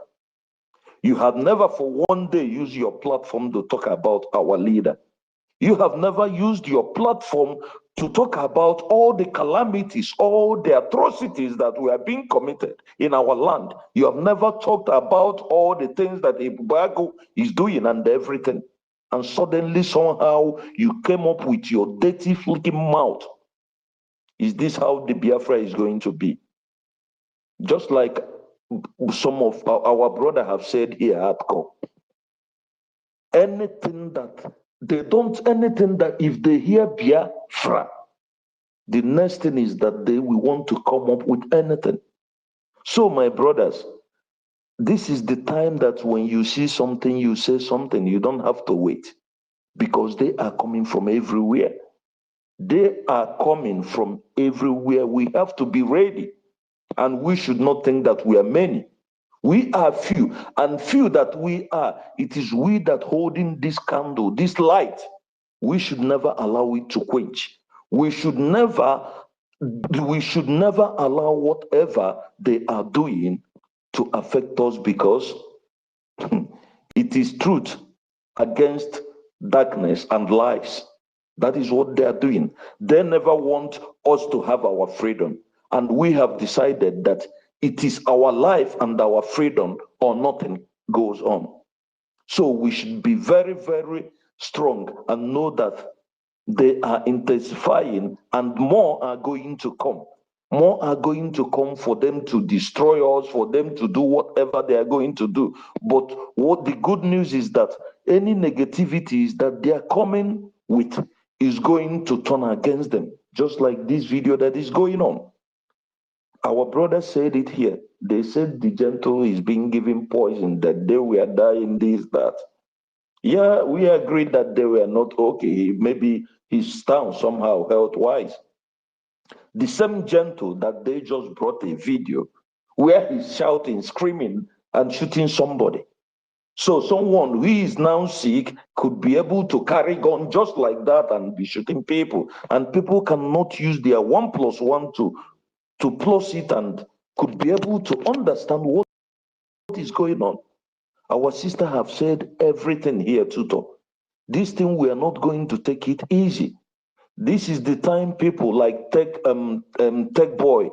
You have never for one day used your platform to talk about our leader. You have never used your platform to talk about all the calamities, all the atrocities that were being committed in our land. You have never talked about all the things that Ibubago is doing and everything. And suddenly, somehow, you came up with your dirty, flicking mouth. Is this how the Biafra is going to be? Just like some of our brother have said here at COP. Anything that if they hear Biafra, the next thing is that they will want to come up with anything. So, my brothers, this is the time that when you see something, you say something, you don't have to wait because they are coming from everywhere. They are coming from everywhere. We have to be ready, and we should not think that we are many. We are few, and few that we are, it is we that holding this candle, this light. We should never allow it to quench. We should never allow whatever they are doing to affect us because it is truth against darkness and lies. That is what they are doing. They never want us to have our freedom. And we have decided that it is our life and our freedom or nothing goes on. So we should be very, very strong and know that they are intensifying and more are going to come. More are going to come for them to destroy us, for them to do whatever they are going to do. But what the good news is that any negativities that they are coming with is going to turn against them, just like this video that is going on. Our brother said it here. They said the gentle is being given poison, that they were dying, this, that. Yeah, we agreed that they were not okay. Maybe he's down somehow health-wise. The same gentle that they just brought a video where he's shouting, screaming, and shooting somebody. So someone who is now sick could be able to carry gun just like that and be shooting people. And people cannot use their 1 + 1 to plus it and could be able to understand what is going on. Our sister have said everything here, Tutor. This thing, we are not going to take it easy. This is the time people like Tech Boy,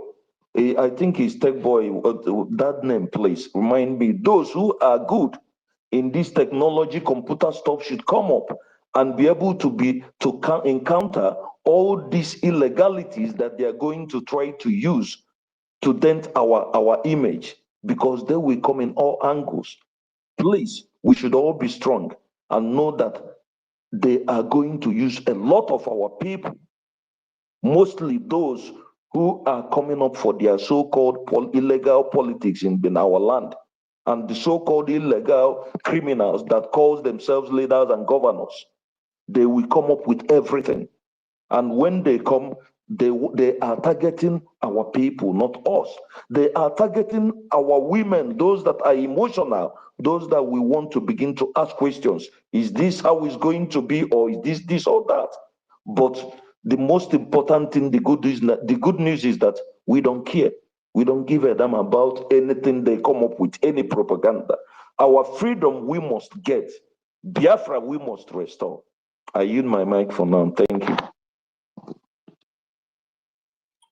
I think he's Tech Boy, that name, please, remind me. Those who are good in this technology, computer stuff should come up and be able to encounter all these illegalities that they are going to try to use to dent our image, because they will come in all angles. Please, we should all be strong and know that they are going to use a lot of our people, mostly those who are coming up for their so-called illegal politics in our land, and the so-called illegal criminals that call themselves leaders and governors. They will come up with everything. And when they come, They are targeting our people, not us. They are targeting our women, those that are emotional, those that we want to begin to ask questions. Is this how it's going to be, or is this or that? But the most important thing, the good news is that we don't care. We don't give a damn about anything they come up with, any propaganda. Our freedom we must get. Biafra we must restore. I yield my mic for now. Thank you.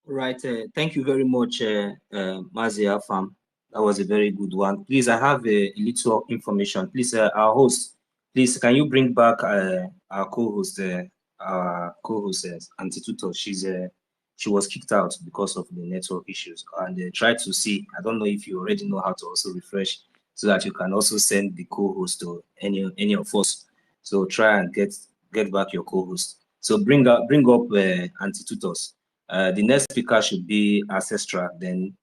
Right. Thank you very much, Mazi Afam. That was a very good one. Please, I have a little information. Please, our host, please, can you bring back our co-host, Auntie Tuto? She was kicked out because of the network issues. And try to see, I don't know if you already know how to also refresh so that you can also send the co-host to any of us. So try and get back your co-host. So bring up Auntie Tutos. The next speaker should be Ancestral, then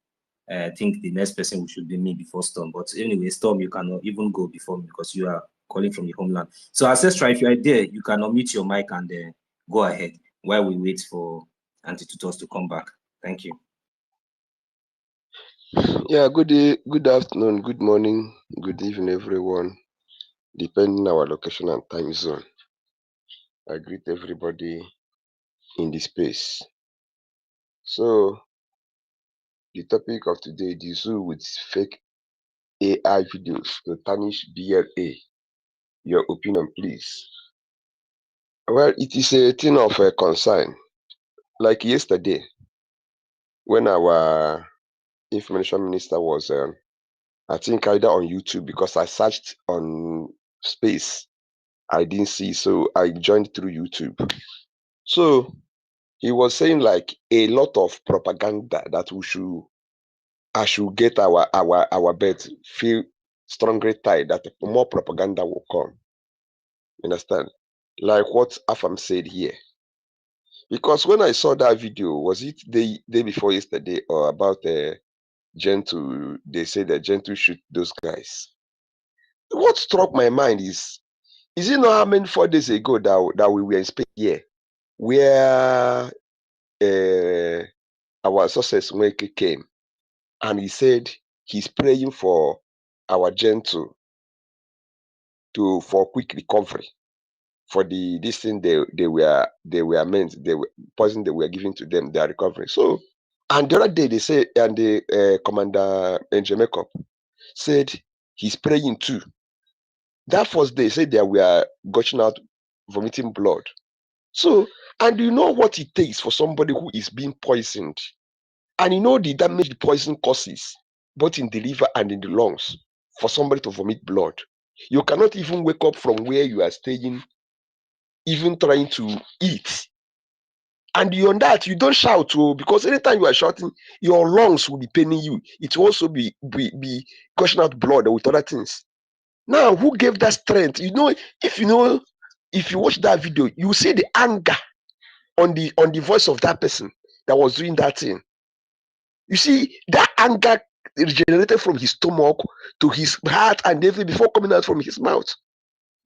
I think the next person should be me before Storm. But anyway, Storm, you cannot even go before me because you are calling from the homeland. So Ancestral, if you are there, you can unmute your mic and go ahead while we wait for Antitutos to come back. Thank you. Yeah, good afternoon, good morning, good evening, everyone, depending on our location and time zone. I greet everybody in the space. So, the topic of today, the zoo with fake AI videos to tarnish BLA. Your opinion, please. Well, it is a thing of concern. Like yesterday, when our information minister was, I think, either on YouTube, because I searched on space, I didn't see, so I joined through YouTube. So he was saying like a lot of propaganda that I should get our bed feel strongly tied, that more propaganda will come. You understand? Like what Afam said here. Because when I saw that video, was it the day before yesterday, or about Gentle? They said that Gentle shoot those guys. What struck my mind is it not how many 4 days ago that we were in Spain here, where our success Nweke came, and he said he's praying for our Gentle for quick recovery for this thing they were meant, they were poison they were giving to them, their recovery. So, and the other day they said, and the Commander Makeup said he's praying too. That first day, said they were gushing out, vomiting blood. So, and you know what it takes for somebody who is being poisoned, and you know the damage the poison causes, both in the liver and in the lungs, for somebody to vomit blood. You cannot even wake up from where you are staying, even trying to eat. And beyond that, you don't shout, because anytime you are shouting, your lungs will be paining you. It will also be gushing out blood with other things. Now, who gave that strength? If you watch that video, you see the anger on the voice of that person that was doing that thing. You see that anger generated from his stomach to his heart and everything before coming out from his mouth.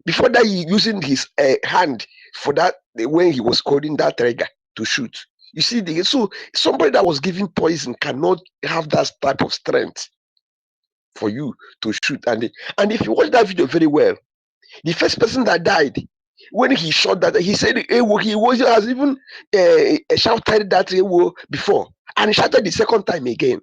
Before that, he using his hand for that when he was holding that trigger to shoot. You see, so somebody that was given poison cannot have that type of strength for you to shoot. And if you watch that video very well, the first person that died, when he shot that, he said he has even shouted that before, and he shouted the second time again.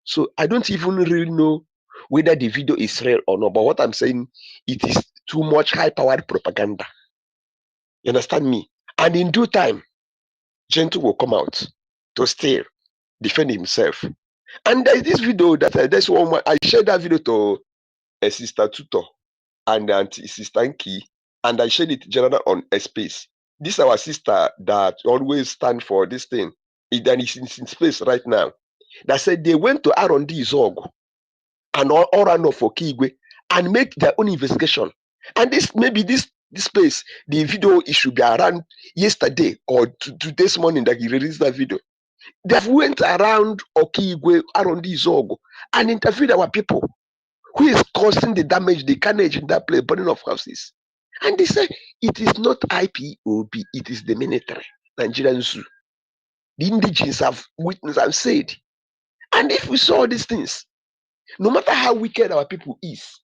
So I don't even really know whether the video is real or not. But what I'm saying, it is too much high-powered propaganda. You understand me? And in due time, Gentle will come out to still defend himself. And there's this video that there's one I shared that video to Sister Tutor and Sister Nki, and I shared it general on space. This our sister that always stand for this thing. And is in space right now. That said they went to R&D Zog and Orano for Kigwe and make their own investigation. And this space, the video it should be around yesterday or this morning that he released that video. They went around Okigwe, R&D Zog, and interviewed our people who is causing the damage, the carnage in that place, burning of houses. And they say it is not IPOB, it is the military, Nigerian Zoo. The indigenous have witnessed and said. And if we saw these things, no matter how wicked our people is,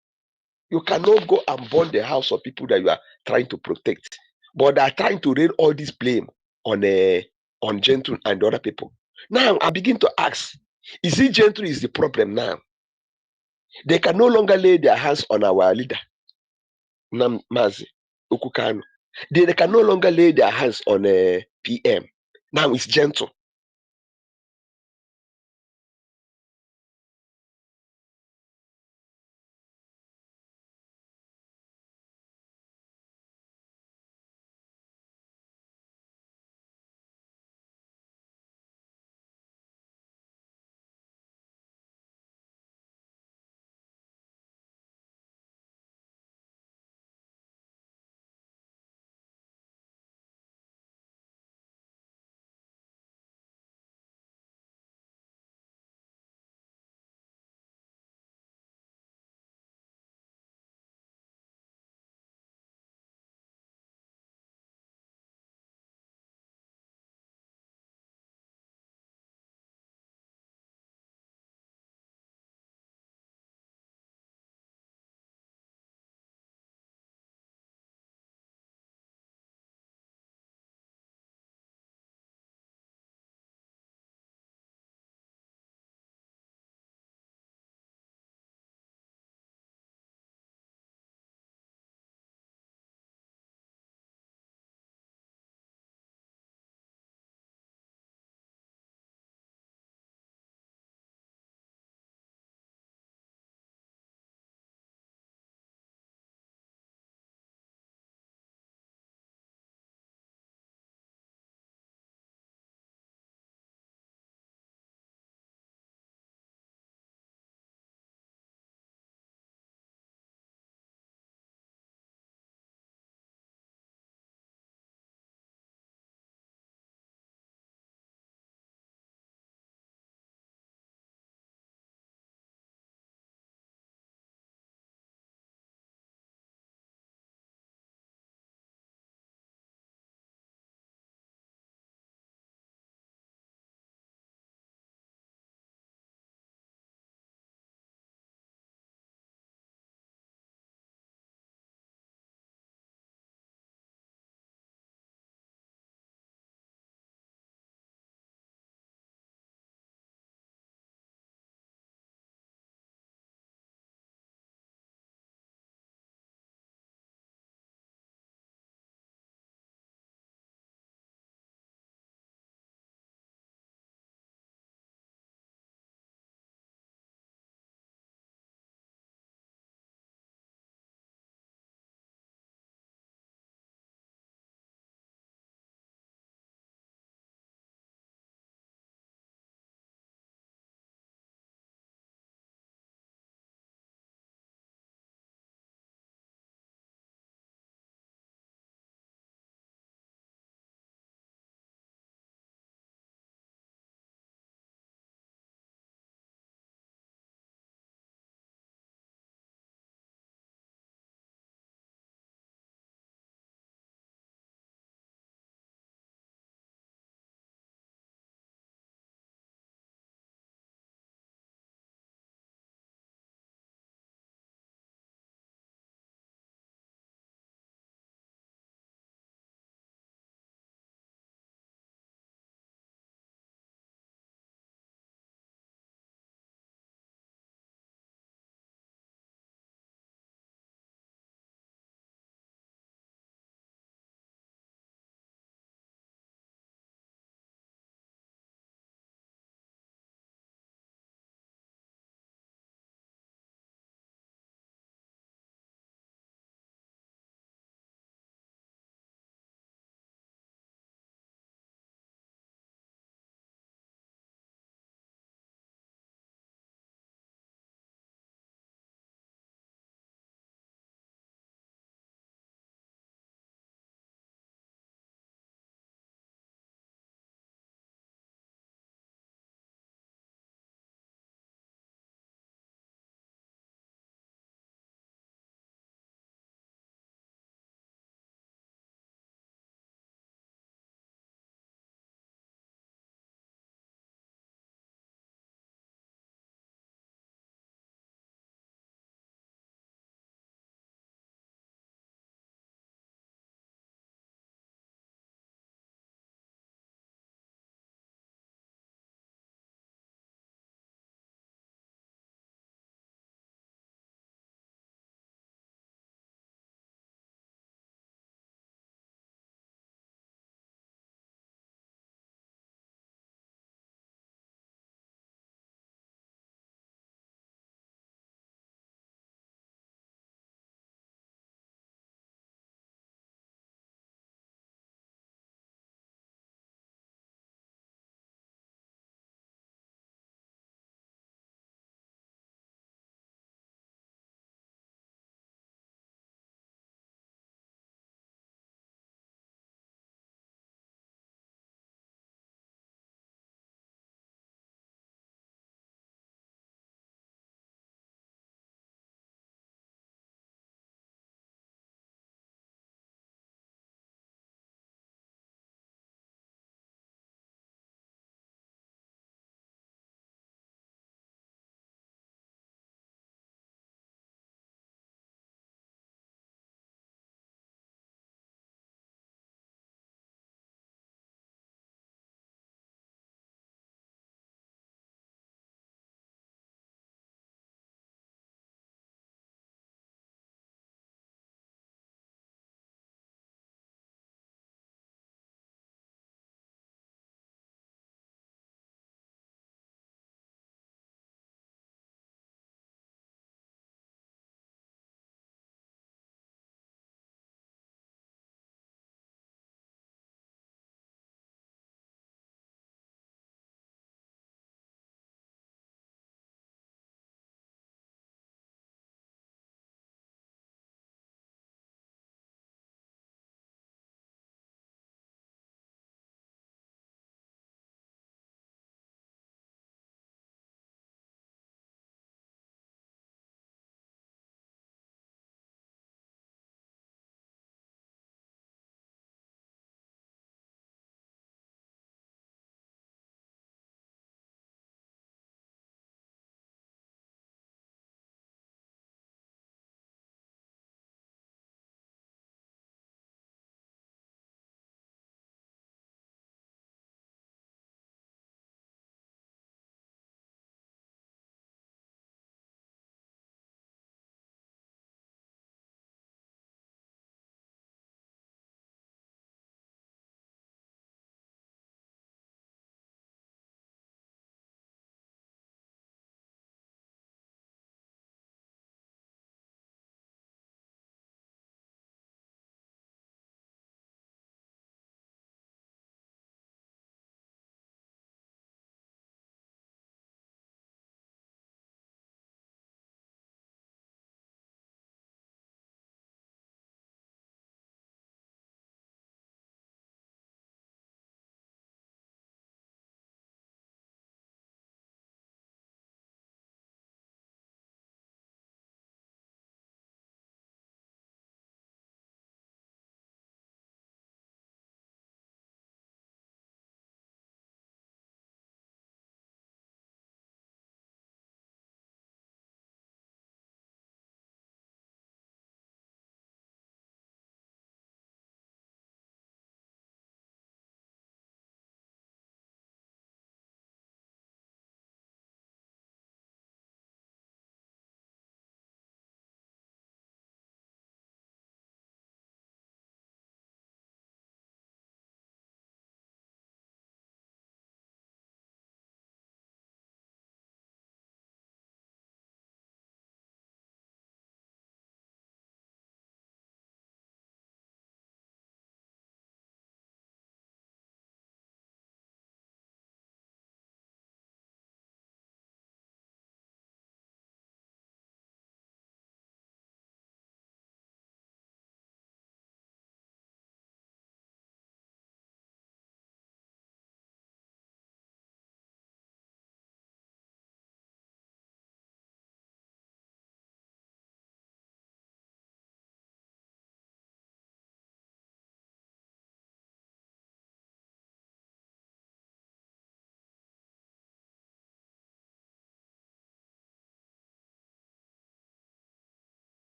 you cannot go and burn the house of people that you are trying to protect. But they are trying to rain all this blame on Gentry and the other people. Now I begin to ask, is it Gentry is the problem now? They can no longer lay their hands on our leader, Mazi Okukano. They can no longer lay their hands on a PM. Now it's Gentle.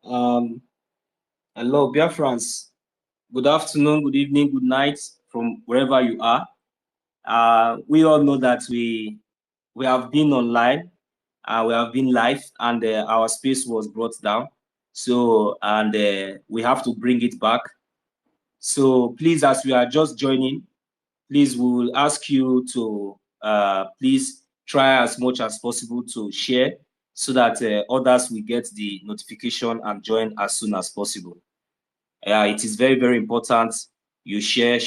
Hello, Biafrans. Good afternoon, good evening, good night from wherever you are. We all know that we have been online, we have been live, and our space was brought down. So, and we have to bring it back. So please, as we are just joining, please, we will ask you to please try as much as possible to share so that others will get the notification and join as soon as possible. It is very, very important. You share,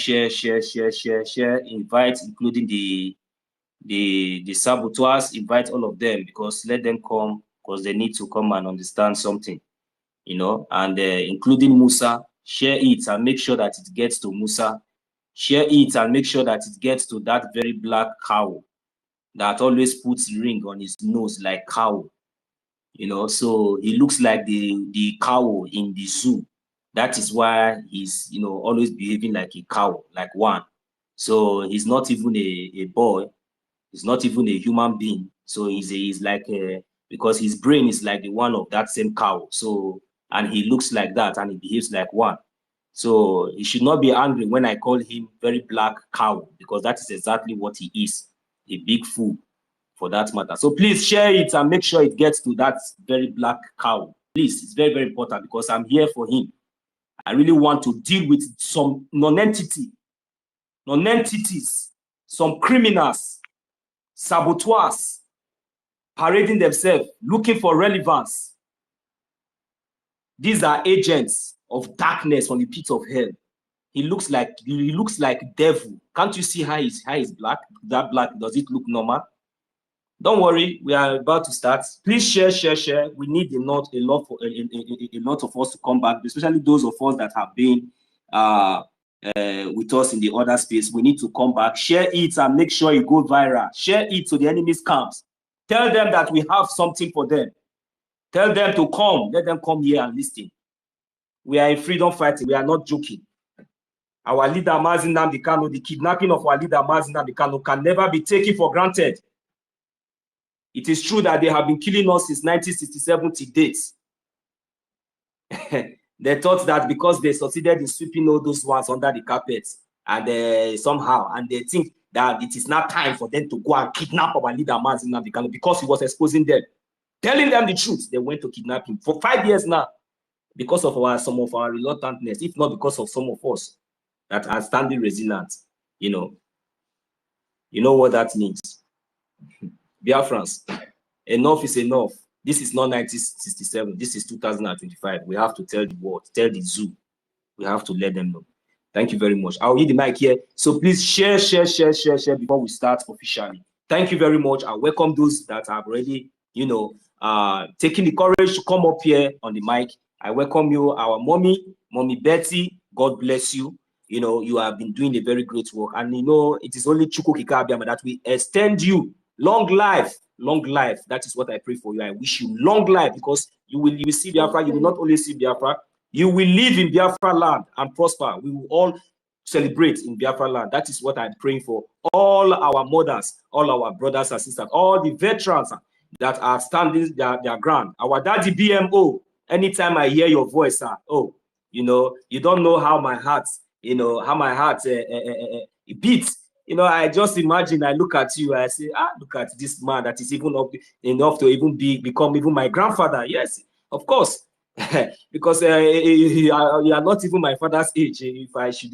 invite, including the saboteurs, invite all of them, because let them come, because they need to come and understand something, you know, and including Musa, share it and make sure that it gets to Musa. Share it and make sure that it gets to that very black cow that always puts ring on his nose like cow, you know, so he looks like the cow in the zoo. That is why he's, you know, always behaving like a cow, like one. So he's not even a boy. He's not even a human being. So he's like because his brain is like the one of that same cow. So, and he looks like that and he behaves like one. So he should not be angry when I call him very black cow, because that is exactly what he is, a big fool for that matter. So please share it and make sure it gets to that very black cow. Please, it's very, very important, because I'm here for him. I really want to deal with some non-entities, some criminals, saboteurs, parading themselves, looking for relevance. These are agents of darkness from the pit of hell. He looks like devil. Can't you see how he's black? That black, does it look normal? Don't worry, we are about to start. Please share. We need a lot of us to come back, especially those of us that have been with us in the other space. We need to come back. Share it and make sure it goes viral. Share it to the enemy's camps. Tell them that we have something for them. Tell them to come. Let them come here and listen. We are in freedom fighting. We are not joking. Our leader, Mazi Nnamdi Kanu, the kidnapping of our leader, Mazi Nnamdi Kanu, can never be taken for granted. It is true that they have been killing us since 1967 to date. They thought that because they succeeded in sweeping all those ones under the carpet, and somehow, and they think that it is now time for them to go and kidnap our leader, Mazi Nnamdi Kanu, because he was exposing them, telling them the truth. They went to kidnap him for 5 years now, because of some of our reluctantness, if not because of some of us that are standing resilient. You know what that means. Biafrans, enough is enough. This is not 1967. This is 2025. We have to tell the world, tell the zoo. We have to let them know. Thank you very much. I'll leave the mic here. So please share before we start officially. Thank you very much. I welcome those that have already, taking the courage to come up here on the mic. I welcome you, our mommy Betty. God bless you. You know, you have been doing a very great work. And it is only Chukwu Kika Abiyama that we extend you long life. Long life. That is what I pray for you. I wish you long life, because you will see Biafra. You will not only see Biafra, you will live in Biafra land and prosper. We will all celebrate in Biafra land. That is what I'm praying for. All our mothers, all our brothers and sisters, all the veterans that are standing their ground. Our daddy BMO, anytime I hear your voice, you don't know how my heart, it beats. I just imagine, I look at you, I say, look at this man that is even up enough to even become even my grandfather. Yes, of course. Because you are not even my father's age, if I should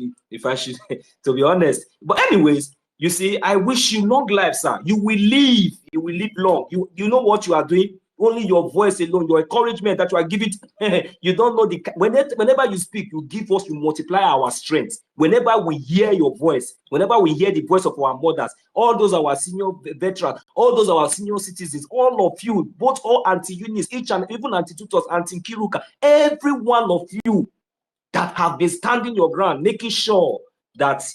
to be honest. But anyways, you see, I wish you long life, sir. You will live long. You know what you are doing. Only your voice alone, your encouragement that you are giving, you don't know whenever you speak, you give us, you multiply our strength. Whenever we hear your voice, whenever we hear the voice of our mothers, all those our senior veterans, all those our senior citizens, all of you, both all anti-unions, each and even anti-tutors, anti-Kiruka, every one of you that have been standing your ground, making sure that,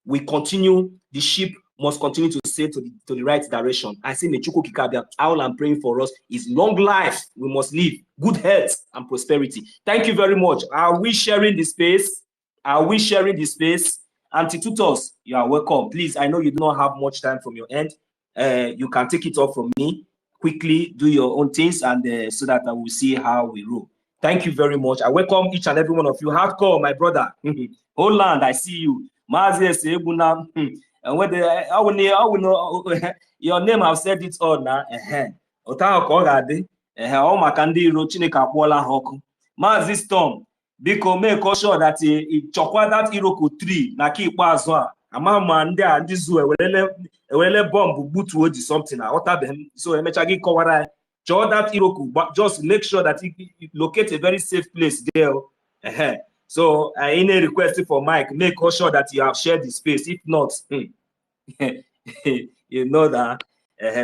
we continue, the ship must continue to sail to the right direction. I say, Mechuko Kikabia, all I'm praying for us is long life. We must live, good health and prosperity. Thank you very much. Are we sharing the space? Anti-tutors, you are welcome. Please, I know you do not have much time from your end. You can take it off from me. quickly do your own things, and so that I will see how we roll. Thank you very much. I welcome each and every one of you. Hardcore, my brother. Holland, I see you. And when I will know your name, I've said it all now. Mazi Storm, biko make sure that chọkwa that Iroko 3 na ka ikpeazụ a ama ma ndị a ndị zu ewelele bomb gbutuo ji something aghọtabeghị m, so emecha gị kọwara chọọ that Iroko, just make sure that you locate a very safe place there. So any request for Mike, make sure that you have shared the space. If not, you know that.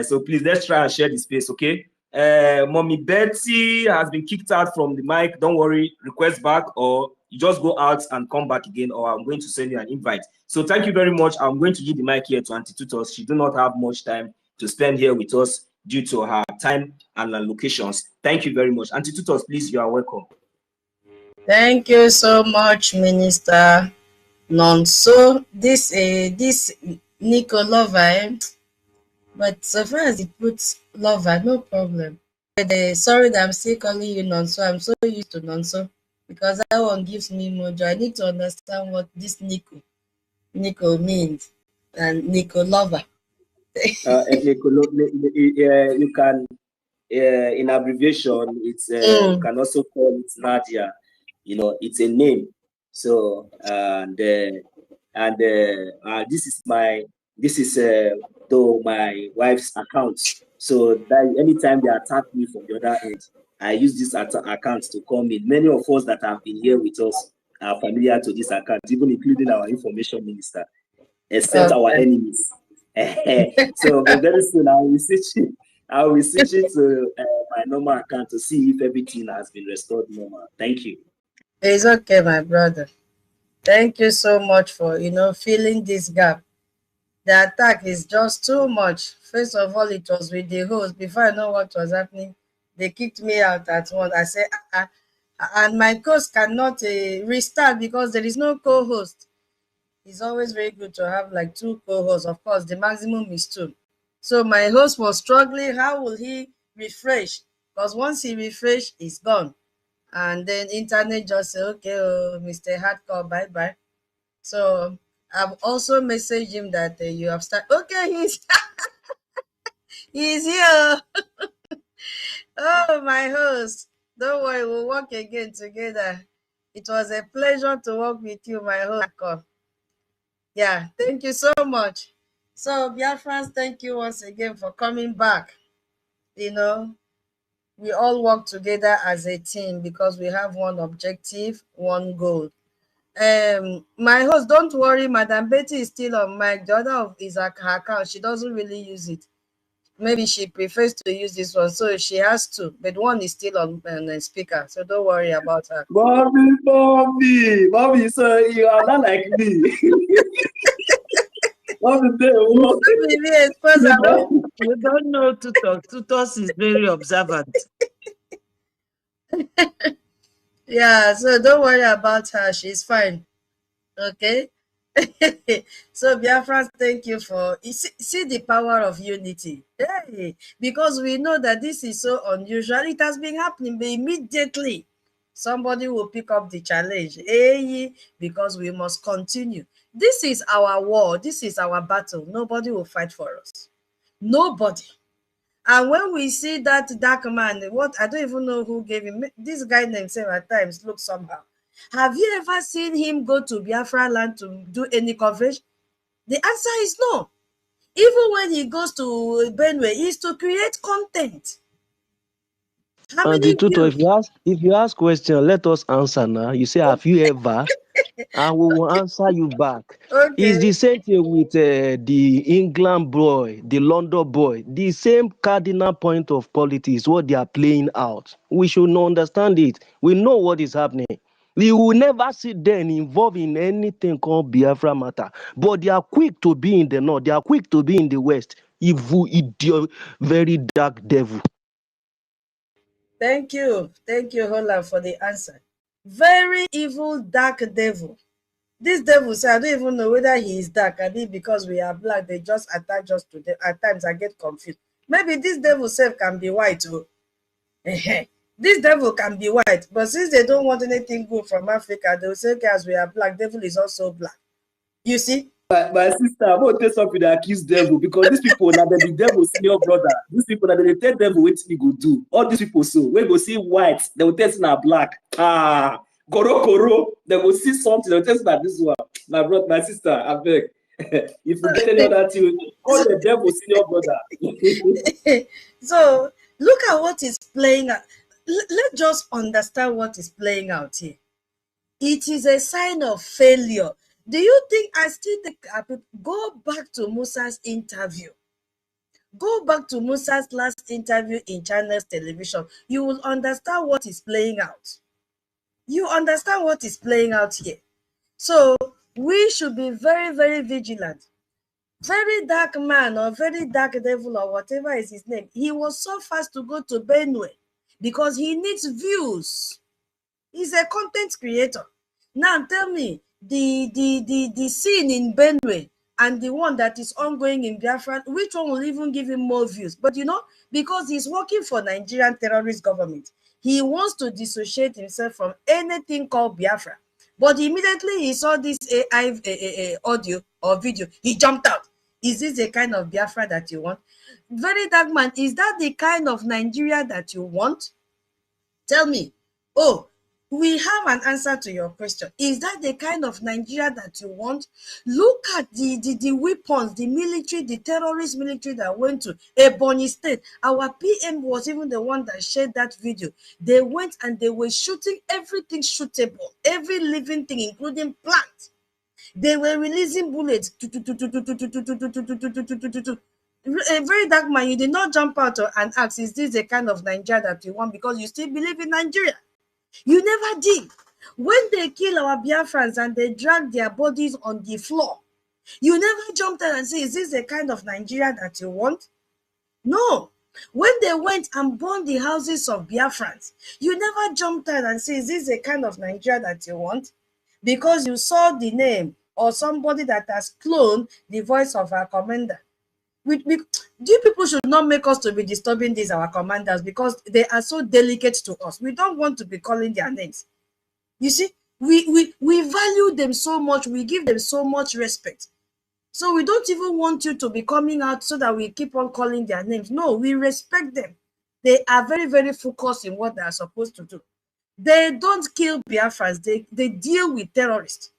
So please, let's try and share the space, okay? Mommy Betty has been kicked out from the mic. Don't worry, request back, or you just go out and come back again, or I'm going to send you an invite. So thank you very much. I'm going to give the mic here to Auntie Tutos. She do not have much time to spend here with us due to her time and locations. Thank you very much. Auntie Tutos, please, you are welcome. Thank you so much, Minister Nonso. This Nico Lover, but so far as it puts Lover, no problem. Sorry that I'm still calling you Nonso. I'm so used to Nonso because that one gives me mojo. I need to understand what this Nico means, and Nico Lover. You can, in abbreviation, it's you can also call it Nadia. You know, it's a name. So this is though my wife's account. So that anytime they attack me from the other end, I use this account to come in. Many of us that have been here with us are familiar to this account, even including our information minister, except our enemies. So very soon I will switch it to my normal account to see if everything has been restored normal. Thank you. It's okay, my brother. Thank you so much for filling this gap. The attack is just too much. First of all, it was with the host. Before I know what was happening, they kicked me out at once. I said, and my host cannot restart because there is no co-host. It's always very good to have like 2 co-hosts. Of course, the maximum is 2. So my host was struggling. How will he refresh? Because once he refresh, it's gone. And then internet just say, okay, Mr. Hardcore, bye-bye. So I've also messaged him that you have started. Okay, he's here. Oh, my host. Don't worry, we'll work again together. It was a pleasure to work with you, my host. Yeah, thank you so much. So, Biafrans, thank you once again for coming back. We all work together as a team because we have one objective, one goal. My host, don't worry, Madam Betty is still on mic. The other is her account. She doesn't really use it. Maybe she prefers to use this one, so she has 2, but one is still on the speaker. So don't worry about her. Mommy, so you are not like me. You don't know Tutos. Tutos is very observant. Yeah, so don't worry about her. She's fine. Okay. So Biafra, thank you for see the power of unity. Hey, because we know that this is so unusual. It has been happening, but immediately somebody will pick up the challenge. Hey, because we must continue. This is our war. This is our battle. Nobody will fight for us. Nobody. And when we see that dark man, I don't even know who gave him this guy named several times. Look somehow. Have you ever seen him go to Biafra land to do any coverage? The answer is no. Even when he goes to Benue, he's to create content. How many Tutor, if you ask question, let us answer now. You say, have you ever? And we will answer you back. Okay. It's the same thing with the England boy, the London boy. The same cardinal point of politics, what they are playing out. We should not understand it. We know what is happening. We will never sit there and involve in anything called Biafra matter. But they are quick to be in the north. They are quick to be in the west. Evil, idiot, very dark devil. Thank you, Holland, for the answer. Very evil, dark devil. This devil, I don't even know whether he is dark. I mean, because we are black, they just attach us to them. At times, I get confused. Maybe this devil self can be white too. This devil can be white, but since they don't want anything good from Africa, they'll say, okay, as we are black, devil is also black. You see? My sister, I'm going to tell something that accuse devil, because these people now they be devil senior brother. These people now they tell devil what he go do. All these people so when go see white, they will tell na black. Ah, koro, they will see something, they will tell that this one. My brother, my sister, I beg. If you get any other thing, call the devil senior brother. So look at what is playing out. Let's just understand what is playing out here. It is a sign of failure. Do you think I still think go back to Musa's interview? Go back to Musa's last interview in China's television. You will understand what is playing out. You understand what is playing out here. So we should be very, very vigilant. Very dark man or very dark devil or whatever is his name, he was so fast to go to Benue because he needs views. He's a content creator. Now tell me, the scene in Benue and the one that is ongoing in Biafra, which one will even give him more views? But you know, because he's working for Nigerian terrorist government, he wants to dissociate himself from anything called Biafra. But immediately he saw this AI audio or video, he jumped out. Is this the kind of Biafra that you want? Very dark man, is that the kind of Nigeria that you want? Tell me. Oh, we have an answer to your question. Is that the kind of Nigeria that you want? Look at the weapons, the military, the terrorist military that went to Ebonyi State. Our PM was even the one that shared that video. They went and they were shooting everything shootable, every living thing, including plants. They were releasing bullets. A very dark man, you did not jump out and ask, is this the kind of Nigeria that you want? Because you still believe in Nigeria. You never did. When they kill our Biafrans and they drag their bodies on the floor, you never jumped out and said, is this the kind of Nigeria that you want? No. When they went and burned the houses of Biafrans, you never jumped out and said, is this the kind of Nigeria that you want? Because you saw the name or somebody that has cloned the voice of our commander. You people should not make us to be disturbing these our commanders because they are so delicate to us. We don't want to be calling their names. You see, we value them so much. We give them so much respect. So we don't even want you to be coming out so that we keep on calling their names. No, we respect them. They are very, very focused in what they are supposed to do. They don't kill Biafrans. They deal with terrorists.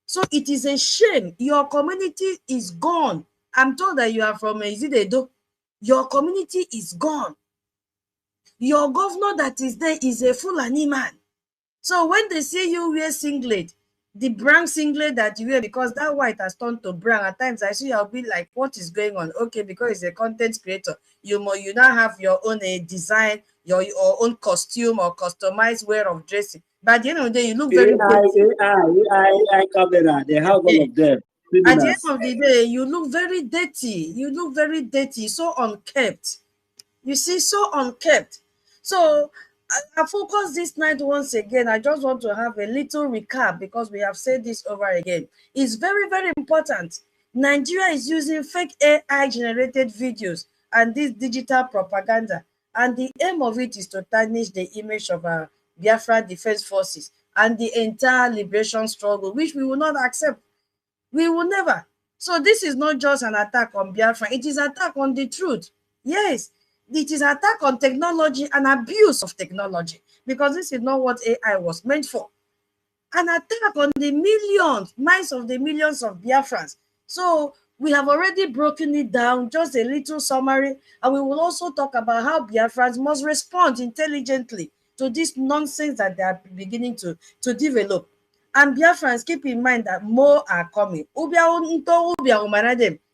So it is a shame. Your community is gone. I'm told that you are from Ezidedo. Your community is gone. Your governor that is there is a Fulani man. So when they see you wear singlet, the brown singlet that you wear, because that white has turned to brown, at times I see I'll be like, what is going on? Okay, because it's a content creator. You now have your own design, your own costume or customized way of dressing. But at the end of the day, you look very AI camera, they have all of them. At the end of the day, you look very dirty. You look very dirty, so unkept. You see, so unkept. So I focus this night once again. I just want to have a little recap because we have said this over again. It's very, very important. Nigeria is using fake AI generated videos and this digital propaganda. And the aim of it is to tarnish the image of our Biafra Defense Forces and the entire liberation struggle, which we will not accept. We will never. So this is not just an attack on Biafra. It is an attack on the truth. Yes, it is an attack on technology and abuse of technology because this is not what AI was meant for. An attack on the millions, minds of the millions of Biafrans. So we have already broken it down, just a little summary, and we will also talk about how Biafrans must respond intelligently to this nonsense that they are beginning to develop. And Biafrans, keep in mind that more are coming.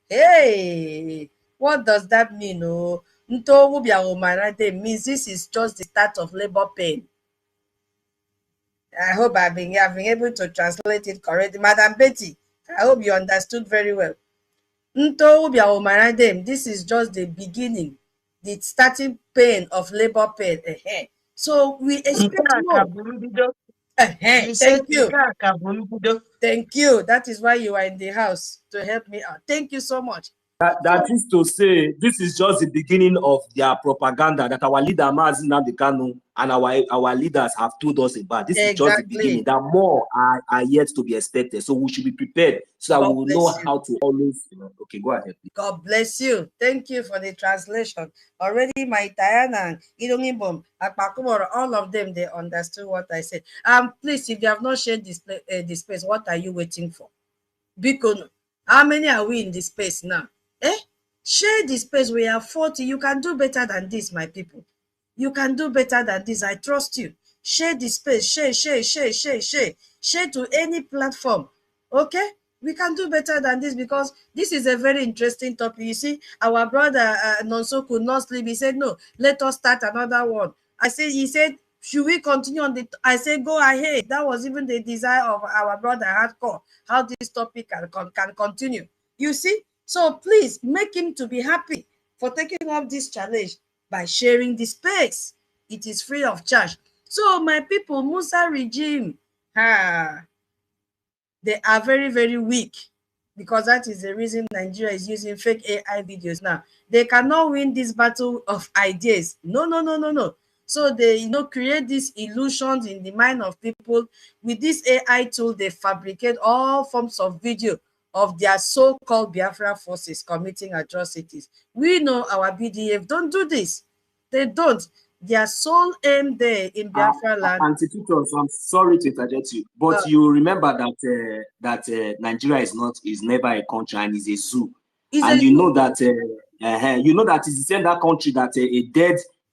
Hey, what does that mean? Oh, means this is just the start of labor pain. I hope I've been able to translate it correctly. Madam Betty, I hope you understood very well. This is just the beginning, the starting pain of labor pain. So we expect more. Thank you. Thank you. That is why you are in the house, to help me out. Thank you so much. That is to say, this is just the beginning of their propaganda that our leader Mazi Nnamdi Kanu and our leaders have told us about. This is just the beginning. That more are yet to be expected. So we should be prepared so that we will know how to always. Okay, go ahead. God bless you. Thank you for the translation. Already, my Diana, Idongibom, Akpakumoro, all of them, they understood what I said. Please, if you have not shared this space, what are you waiting for? Because how many are we in this space now? Share the space. We are 40. You can do better than this, my people. You can do better than this. I trust you. Share the space. Share to any platform. Okay? We can do better than this because this is a very interesting topic. You see, our brother Nonso could not sleep. He said, no, let us start another one. He said, should we continue on the... I said, go ahead. That was even the desire of our brother Hardcore, how this topic can continue. You see? So please make him to be happy for taking up this challenge by sharing the space. It is free of charge. So my people, Musa regime, they are very, very weak because that is the reason Nigeria is using fake AI videos now. They cannot win this battle of ideas. No. So they create these illusions in the mind of people. With this AI tool, they fabricate all forms of video of their so-called Biafra forces committing atrocities. We know our BDF don't do this. They don't. Their sole aim there in Biafra land. Antithesis, I'm sorry to interject you, but you remember that Nigeria is never a country and is a zoo. And you know that it's the same that country that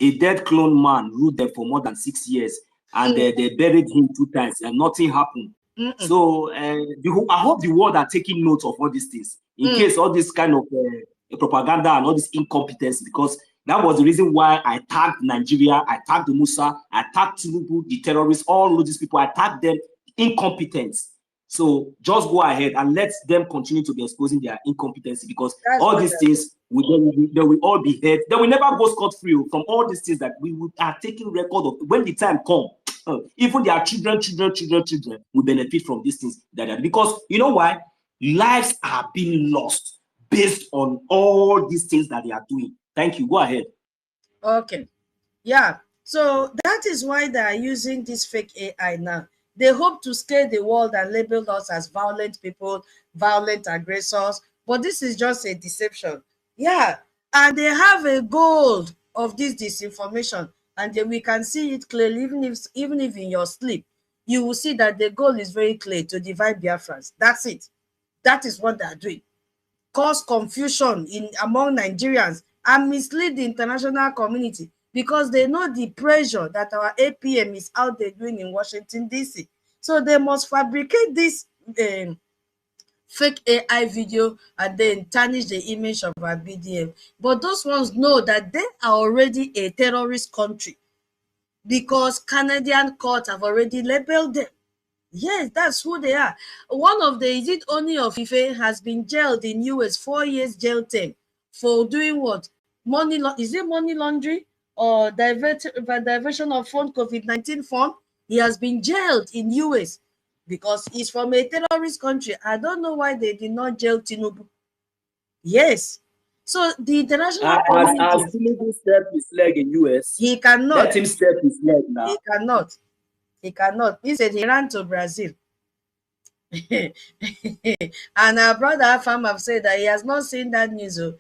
a dead clone man ruled there for more than 6 years, and they buried him 2 times and nothing happened. So I hope the world are taking note of all these things in case all this kind of propaganda and all this incompetence, because that was the reason why I tagged Nigeria, I tagged the Musa, I tagged Tinubu, the terrorists, all of these people, I tagged them incompetence. So just go ahead and let them continue to be exposing their incompetency, because all these things they will all be heard. They will never go scot-free from all these things that we are taking record of. When the time comes, even their children will benefit from these things. Because you know why? Lives are being lost based on all these things that they are doing. Thank you. Go ahead. Okay. Yeah. So that is why they are using this fake AI now. They hope to scale the world and label us as violent people, violent aggressors. But this is just a deception. Yeah. And they have a goal of this disinformation. And then we can see it clearly, even if in your sleep, you will see that the goal is very clear: to divide Biafrans. That's it. That is what they are doing. Cause confusion among Nigerians and mislead the international community, because they know the pressure that our APM is out there doing in Washington, D.C. So they must fabricate this fake AI video and then tarnish the image of our BDM. But those ones know that they are already a terrorist country because Canadian courts have already labeled them. Yes, that's who they are. One of the Is it Oni of Ife has been jailed in US, 4 years jail term for doing what? Is it money laundering or diversion of fund, COVID-19 fund? He has been jailed in US because he's from a terrorist country. I don't know why they did not jail Tinubu. Yes. So the international community... As Tinubu stepped his leg in US, he cannot. Let him step his leg now. He cannot. He cannot. He said he ran to Brazil. And our brother Afam have said that he has not seen that news in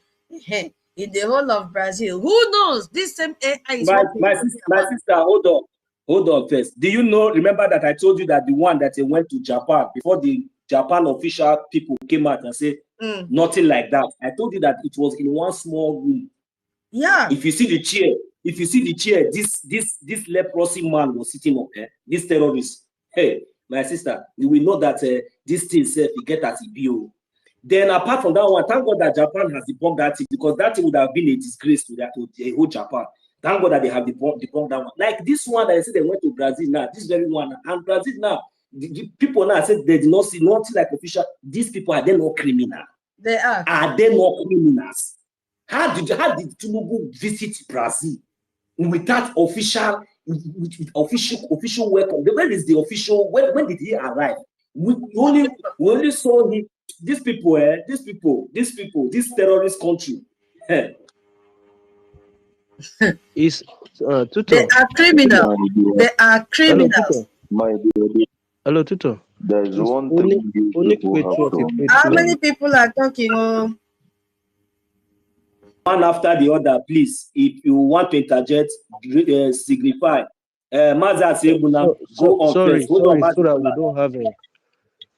the whole of Brazil. Who knows? This same AI is my sister, hold on first. Do you know, remember that I told you that the one that went to Japan before the Japan official people came out and said nothing like that? I told you that it was in one small room. Yeah. If you see the chair, this leprosy man was sitting up there, this terrorist. Hey, my sister, you will know that this thing self you get as a BO. Then apart from that one, thank God that Japan has debunked that thing, because that thing would have been a disgrace to the whole Japan. Thank God that they have debunked that one. Like this one that I said they went to Brazil now, this very one, and Brazil now, the people now said they did not see nothing like official. These people, are they not criminal? They are. Are they not criminals? How did Tinubu visit Brazil without official welcome? Where is the official? When did he arrive? We only saw him. these people, this terrorist country. Is They Tutor. are criminals. My dear, They are Hello, criminals. Tutor. my dear, Hello, Tutor. there's Is one only thing you only people have Petro to of How Petro. many understand. people are talking? Oh, One after the other, please. If you want to interject, signify. Mazda Sebuna, go on Sorry, first. Hold on, so that we Mazda. don't have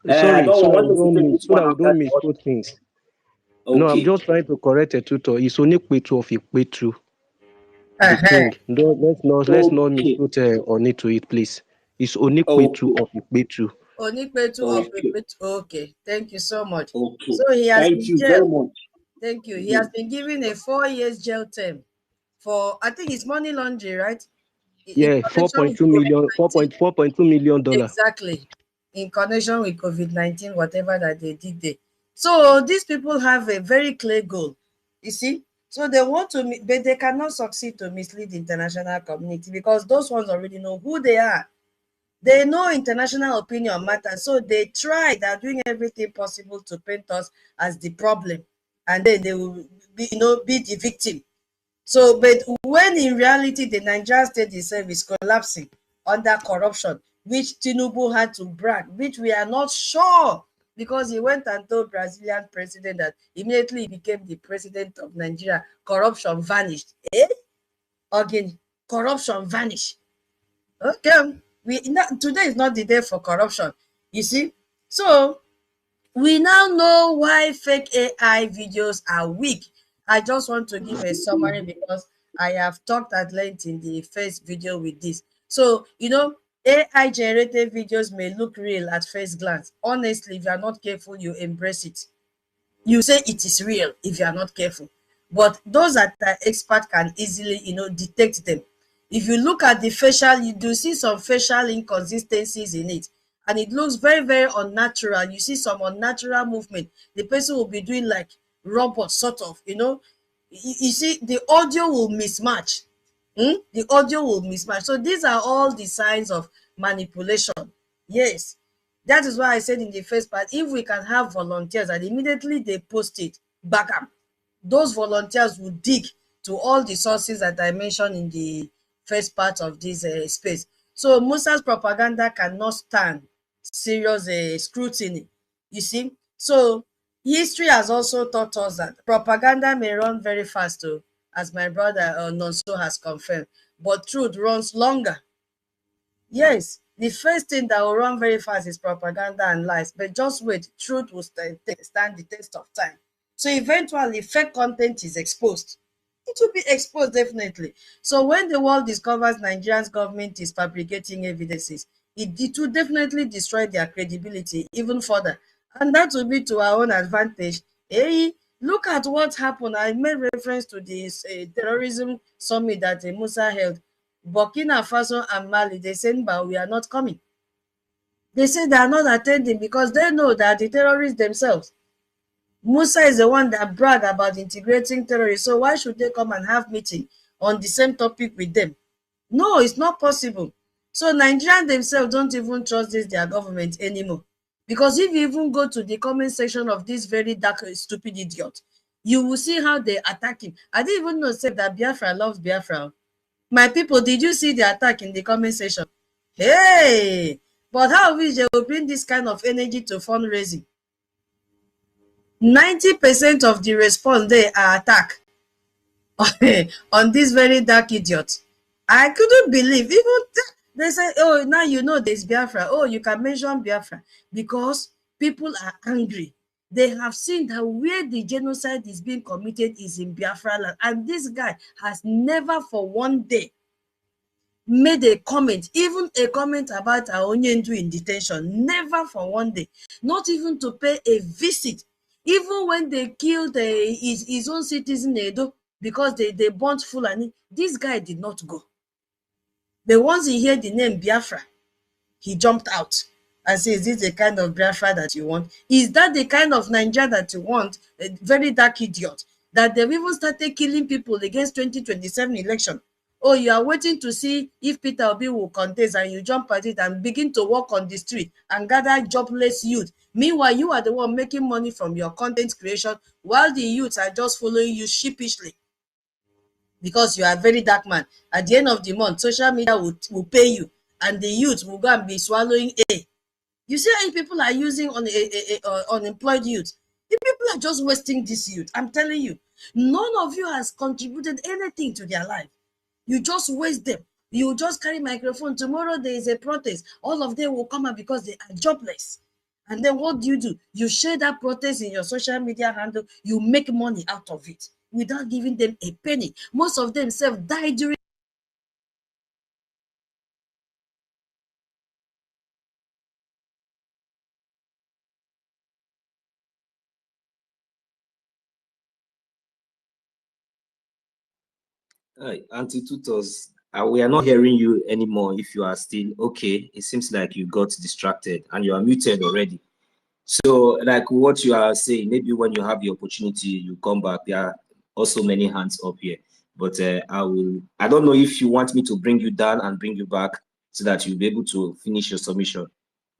I sorry, don't want us to take it so one that we after don't the other. misquote things. No, I'm Okay. just trying to correct a Tutor. It's only Petro of Petro, the uh-huh. king. Don't, let's not Okay. misquote on it to it, please. It's only Petro Okay. of Petro. Onipetu of Okay. Ipetu. Okay, thank you so much. Okay. So he has Thank been you very jailed. much. Thank you. He has Mhm. been given a 4 years jail term for, I think it's money laundering, right? In Yeah, connection with COVID-19. 4.2 million dollar. Exactly. In connection with COVID-19, whatever that they did there. So these people have a very clear goal. You see? So they want to, but they cannot succeed to mislead the international community because those ones already know who they are. They know international opinion matters. So they try, they're doing everything possible to paint us as the problem. And then they will be, be the victim. So, but when in reality the Nigerian state itself is collapsing under corruption, which Tinubu had to brag, which we are not sure because he went and told Brazilian president that immediately he became the president of Nigeria, corruption vanished. Again, corruption vanished. Okay, today is not the day for corruption. You see, so we now know why fake AI videos are weak. I just want to give a summary because I have talked at length in the first video with this. So, AI generated videos may look real at first glance. Honestly, if you are not careful, you embrace it. You say it is real if you are not careful. But those that are expert can easily, detect them. If you look at the facial, you do see some facial inconsistencies in it. And it looks very, very unnatural. You see some unnatural movement. The person will be doing like robot, sort of, You see, the audio will mismatch. The audio will mismatch. So these are all the signs of manipulation. Yes. That is why I said in the first part, if we can have volunteers and immediately they post it, back up, those volunteers will dig to all the sources that I mentioned in the first part of this space. So Musa's propaganda cannot stand serious scrutiny. You see? So history has also taught us that propaganda may run very fast too, as my brother Nonso has confirmed, but truth runs longer. Yes, the first thing that will run very fast is propaganda and lies, but just wait, truth will stand the test of time. So eventually, fake content is exposed. It will be exposed definitely. So when the world discovers Nigeria's government is fabricating evidences, it will definitely destroy their credibility even further. And that will be to our own advantage. Hey, look at what happened. I made reference to this terrorism summit that Musa held. Burkina Faso and Mali, they said, but we are not coming. They say they are not attending because they know that the terrorists themselves. Musa is the one that bragged about integrating terrorists. So why should they come and have meeting on the same topic with them? No, it's not possible. So Nigerians themselves don't even trust their government anymore. Because if you even go to the comment section of this very dark, stupid idiot, you will see how they attack him. I didn't even know say that Biafra loves Biafra. My people, did you see the attack in the comment section? Hey! But how wish they will bring this kind of energy to fundraising? 90% of the response they are attack on this very dark idiot. I couldn't believe, even they say, oh, now you know there's Biafra. Oh, you can mention Biafra because people are angry. They have seen that where the genocide is being committed is in Biafra land. And this guy has never for one day made a comment, even a comment about Aonyendu in detention, never for one day, not even to pay a visit. Even when they killed his own citizen Edo because they burnt Fulani, this guy did not go. But once he heard the name Biafra, he jumped out and said, is this the kind of Biafra that you want? Is that the kind of Nigeria that you want? A very dark idiot. That they've even started killing people against 2027 election. Oh, you are waiting to see if Peter Obi will contest and you jump at it and begin to walk on the street and gather jobless youth. Meanwhile, you are the one making money from your content creation while the youths are just following you sheepishly. Because you are a very dark man. At the end of the month, social media will pay you and the youth will go and be swallowing A. You see how people are using on unemployed youth. The people are just wasting this youth. I'm telling you, none of you has contributed anything to their life. You just waste them. You just carry microphone. Tomorrow there is a protest. All of them will come out because they are jobless. And then what do? You share that protest in your social media handle. You make money out of it without giving them a penny. Most of them die during. Anti-tutors, we are not hearing you anymore. If you are still okay, it seems like you got distracted and you are muted already. So like what you are saying, maybe when you have the opportunity, you come back. There are also many hands up here, but I don't know if you want me to bring you down and bring you back so that you'll be able to finish your submission.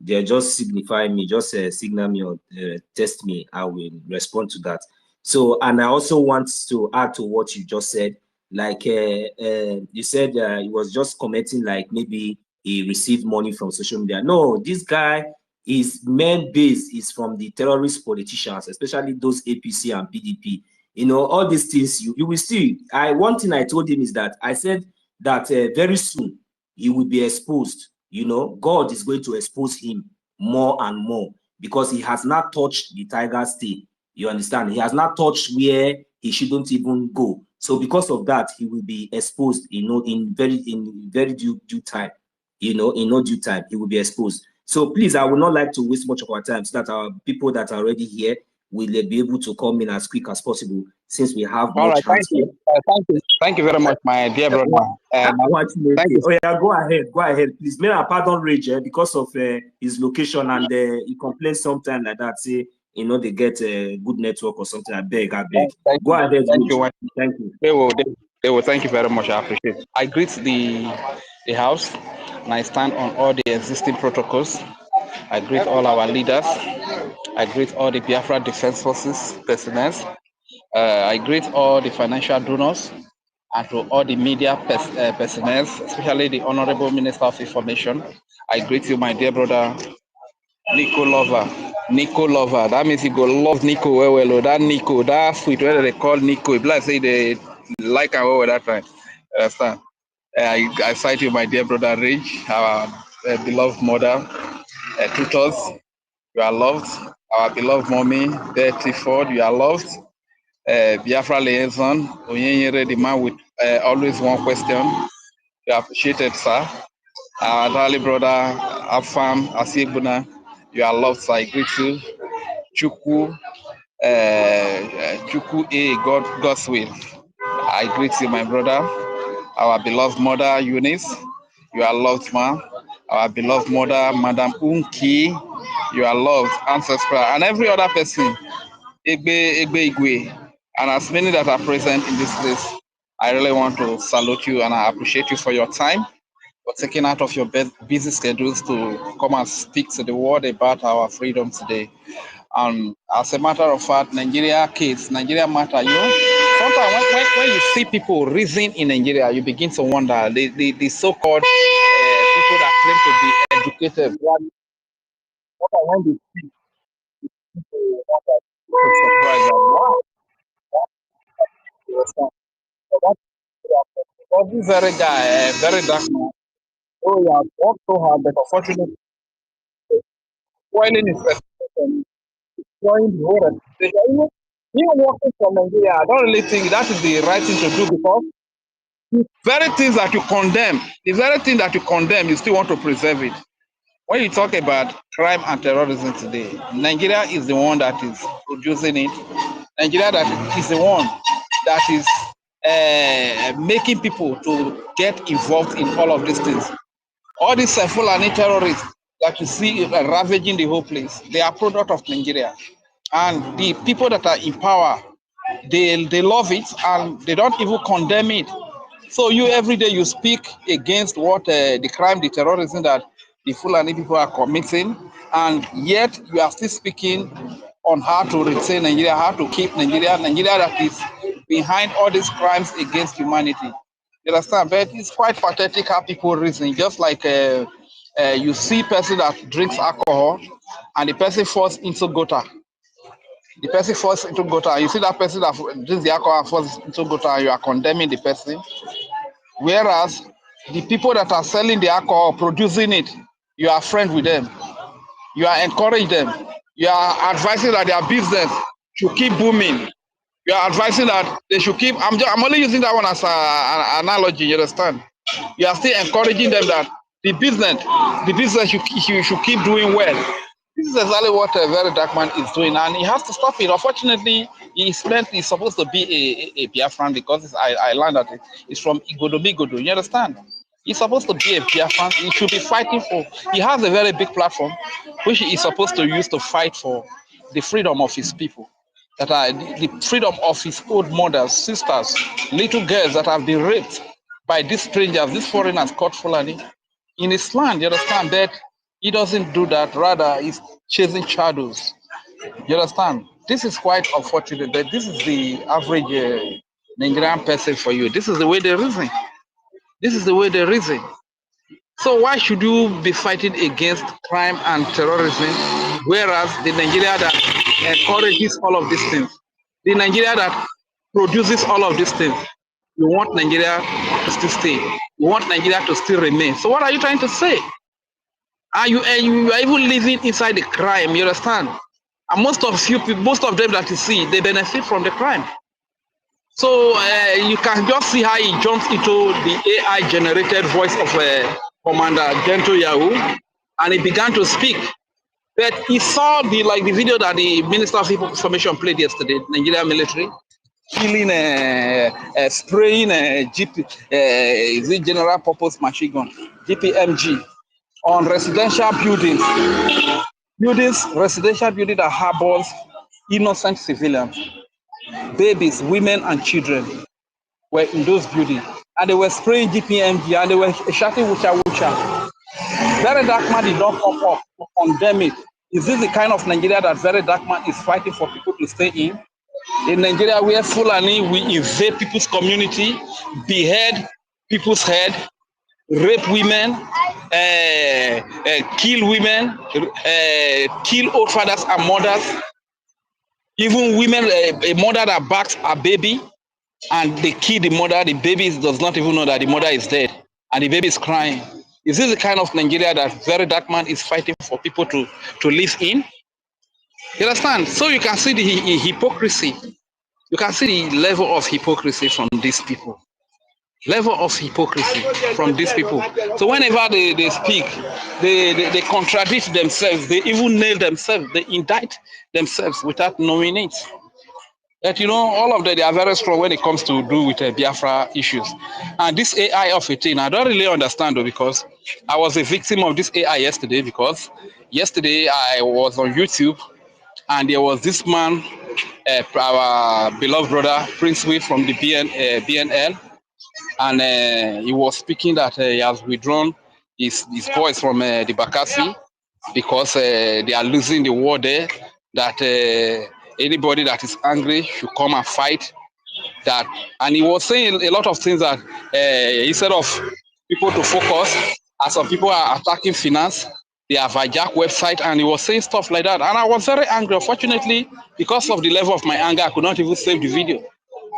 They just signify me, just signal me or test me. I will respond to that. So, and I also want to add to what you just said. Like you said, he was just commenting like maybe he received money from social media. No, this guy, his main base is from the terrorist politicians, especially those APC and PDP. You know, all these things you will see. One thing I told him is that I said that very soon he will be exposed. You know, God is going to expose him more and more because he has not touched the tiger stay. You understand? He has not touched where he shouldn't even go. So because of that, he will be exposed, you know, in very due time. You know, in no due time, he will be exposed. So please, I would not like to waste much of our time so that our people that are already here will be able to come in as quick as possible since we have All much right, thank hands here. you. Thank you very much, my dear brother. Thank you. Oh yeah, go ahead, please. May I pardon Rage because of his location and he complains sometimes like that. Say, you know, they get a good network or something. I beg. Go ahead. Thank you. Thank you. They will. Thank you very much. I appreciate it. I greet the house and I stand on all the existing protocols. I greet all our leaders. I greet all the Biafra Defense Forces personnel. I greet all the financial donors and to all the media personnel, especially the Honorable Minister of Information. I greet you, my dear brother, Nico Lover. Nico Lover. That means you go love Nico well. That Nico, that sweet, whether they call Nico, if like say they like her well that time. Understand? I cite you, my dear brother Rich, our beloved mother, tutors. You are loved. Our beloved mommy, Betty Ford, you are loved. Biafra liaison, Onyenyere, the man with always one question. You are appreciated, sir. Our darling brother, Afam, Asiebuna, you are loved, sir. I greet you. Chuku, God's will. I greet you, my brother. Our beloved mother, Eunice, you are loved, man. Our beloved mother, Madam Unki, you are loved, ancestral, and every other person, Igwe, and as many that are present in this place. I really want to salute you and I appreciate you for your time, for taking out of your busy schedules to come and speak to the world about our freedom today. As a matter of fact, Nigeria matter. You know, sometimes when you see people reason in Nigeria, you begin to wonder the so-called people that claim to be educated. When they speak, people wonder, surprised that because this very guy, very dark man, oh yeah, worked so hard, but unfortunately, spoiling his reputation, destroying the whole reputation. Even working from Nigeria, I don't really think that is the right thing to do because the very things that you condemn, you still want to preserve it. When you talk about crime and terrorism today, Nigeria is the one that is producing it. Nigeria that is the one that is making people to get involved in all of these things. All these Fulani terrorists that you see ravaging the whole place, they are product of Nigeria. And the people that are in power, they love it and they don't even condemn it. So you every day you speak against what the crime, the terrorism that the Fulani people are committing, and yet you are still speaking on how to retain Nigeria, how to keep Nigeria that is behind all these crimes against humanity. You understand? But it's quite pathetic how people reason. Just like you see person that drinks alcohol and the person falls into gutter. The person falls into gutter. And you see that person that drinks the alcohol and falls into gutter, and you are condemning the person. Whereas the people that are selling the alcohol, producing it, you are friends with them. You are encouraging them. You are advising that their business should keep booming. You are advising that they should keep. I'm only using that one as an analogy. You understand? You are still encouraging them that the business should keep doing well. This is exactly what a very dark man is doing, and he has to stop it. Unfortunately, he's supposed to be a Biafran because I learned that it's from Igodo. You understand? He's supposed to be a Biafran. He should be fighting for. He has a very big platform, which he is supposed to use to fight for the freedom of his people, that are the freedom of his old mothers, sisters, little girls that have been raped by these strangers, these foreigners called Fulani in his land. You understand that he doesn't do that. Rather, he's chasing shadows. You understand? This is quite unfortunate. That this is the average Nigerian person for you. This is the way they reason. This is the way they reason. So why should you be fighting against crime and terrorism, whereas the Nigeria that encourages all of these things, the Nigeria that produces all of these things, you want Nigeria to still stay. You want Nigeria to still remain. So what are you trying to say? You are even living inside the crime, you understand? And most of them that you see, they benefit from the crime. So you can just see how he jumps into the AI-generated voice of Commander Gento Yahoo, and he began to speak. But he saw the video that the Minister of Information played yesterday, Nigeria military, killing, spraying is it general purpose machine gun, GPMG, on residential buildings, residential building that harbors innocent civilians, babies, women, and children were in those buildings, and they were spraying GPMG and they were shouting "Wucha Wucha." Very Dark Man did not come up to condemn it. Is this the kind of Nigeria that Very Dark Man is fighting for people to stay in? In Nigeria, where Fulani, we invade people's community, behead people's head, rape women, kill women, kill old fathers and mothers, even women, a mother that backs a baby, and they kill the mother, the baby does not even know that the mother is dead, and the baby is crying. Is this the kind of Nigeria that Very Dark Man is fighting for people to live in? You understand? So you can see the hypocrisy. You can see the level of hypocrisy from these people. Level of hypocrisy from these people. So whenever they speak, they contradict themselves. They even nail themselves. They indict themselves without knowing it. That, all of them, they are very strong when it comes to do with Biafra issues. And this AI of a thing, I don't really understand though, because I was a victim of this AI yesterday, because yesterday I was on YouTube and there was this man, our beloved brother, Prince Will from the BNL, and he was speaking that he has withdrawn his voice from the Bakassi because they are losing the war there, that anybody that is angry should come and fight that. And he was saying a lot of things that instead of people to focus, as some people are attacking finance, they have hijacked website, and he was saying stuff like that. And I was very angry. Unfortunately, because of the level of my anger, I could not even save the video.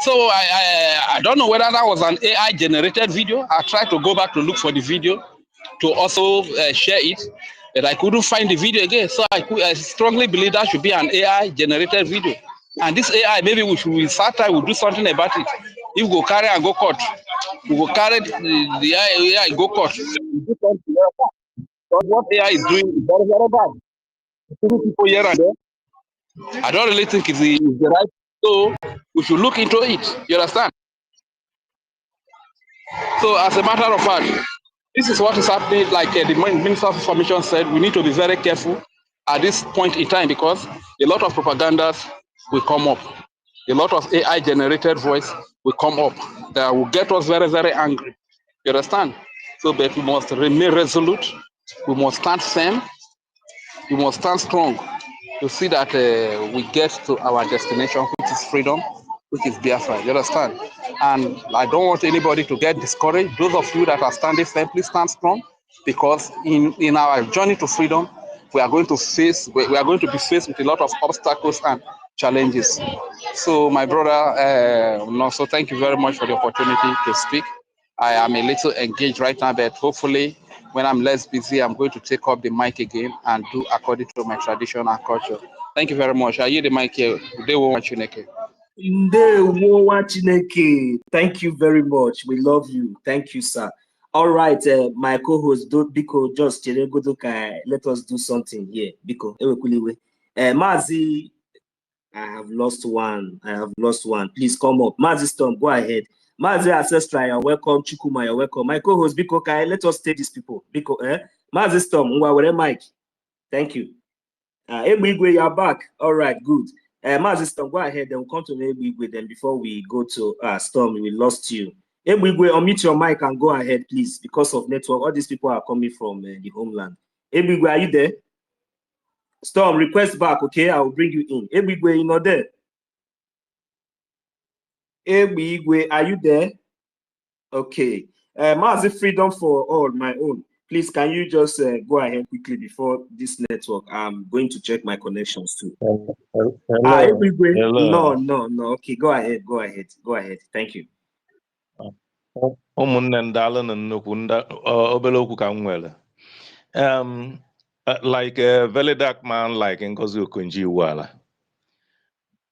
So I don't know whether that was an AI generated video. I tried to go back to look for the video to also share it, but I couldn't find the video again. So I strongly believe that should be an AI generated video. And this AI, maybe we start time, we'll do something about it. If we go carry and go court, we will carry the AI go court. We'll do something. But what AI is doing is very, very bad. People here and there. I don't really think it's the right. So we should look into it. You understand? So as a matter of fact, this is what is happening. Like the Minister of Information said, we need to be very careful at this point in time, because a lot of propagandas will come up. a lot of AI generated voice will come up that will get us very, very angry. You understand? So, but we must remain resolute. We must stand firm. We must stand strong to see that we get to our destination, which is freedom, which is Biafra. You understand? And I don't want anybody to get discouraged. Those of you that are standing firm, please stand strong, because in our journey to freedom, we are going to be faced with a lot of obstacles and challenges. So, my brother, so thank you very much for the opportunity to speak. I am a little engaged right now, but hopefully, when I'm less busy, I'm going to take up the mic again and do according to my tradition and culture. Thank you very much. I yield the mic here. Ndewo Chineke. Thank you very much. We love you. Thank you, sir. All right, my co-host Biko, just let us do something here. Biko, Mazi, I have lost one. Please come up. Mazi Storm, go ahead. Mazi Ancestral, you're welcome. Chukuma, you're welcome. My co-host Biko, let us take these people. Biko, Mazi Storm, Mike. Thank you. Ebigwe, you're back. All right, good. Mazi Storm, go ahead. Then we'll come to Ebigwe. Then before we go to Storm, we lost you. Ebigwe, unmute your mic and go ahead, please. Because of network, all these people are coming from the homeland. Ebigwe, are you there? Storm, request back, okay? I will bring you in. Ebigwe, you're not there. Ebigwe, are you there? Okay. Mazi Freedom for All, my own. Please, can you just go ahead quickly before this network? I'm going to check my connections too. Hello. Hello. No. Okay, go ahead. Thank you. Ụmụnne ndị alụ na nnukwu obere okwu ka m nwere. Like a very dark man like Ngozi Okonjo-Iweala.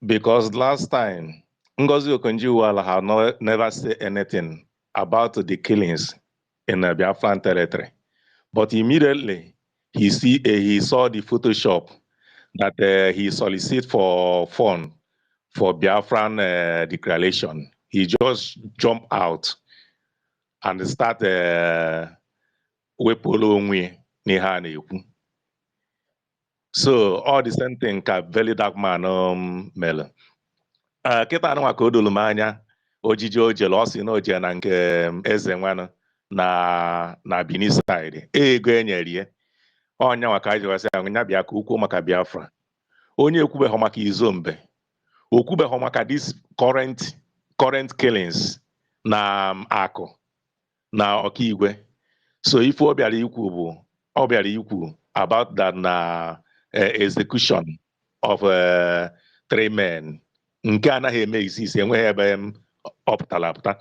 Because last time, Ngozi Okonjo-Iweala had never said anything about the killings in the Biafran territory. But immediately, he saw the Photoshop that he solicited for fund for Biafran declaration. He just jumped out and started wepolo onwe n'ihe a na-ekwu. So all the same thing ka very dark man mere. Kịta anụnwa ka o dolu m anya ojiji o jere ọ sị na o jere na nke eze nwanụ na Benin side ego enyere ya ọnyanwa ka jiwasị ahụ nya bịa ka ukwu maka Biafra. Onye ekwubeghị maka Izombe, okwubeghị maka this current killings na Akụ na Ọkaigwe. So ife ọ bịara ikwu about that na execution of 3 men nke anaghị eme isi enweghị ebe ọ pụtara apụta.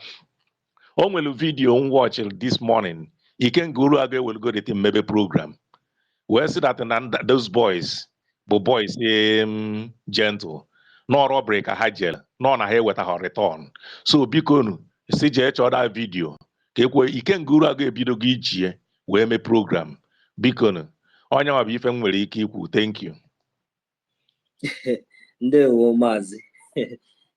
O nwere video m watch this morning, Ikenga Uruagụ ewelgo the mmebe program wee sị that na those boys bụ boys gentle nọ robbery ka ha jere nọ na ha eweta ha return. So bikonu si jee chọọ that video ka ekwe Ikenga Uruagụ ebidogo ijie wee mee program. Bikonu onye nwa bụ ife m nwere ike ikwu. Thank you. Ndewo Maazị.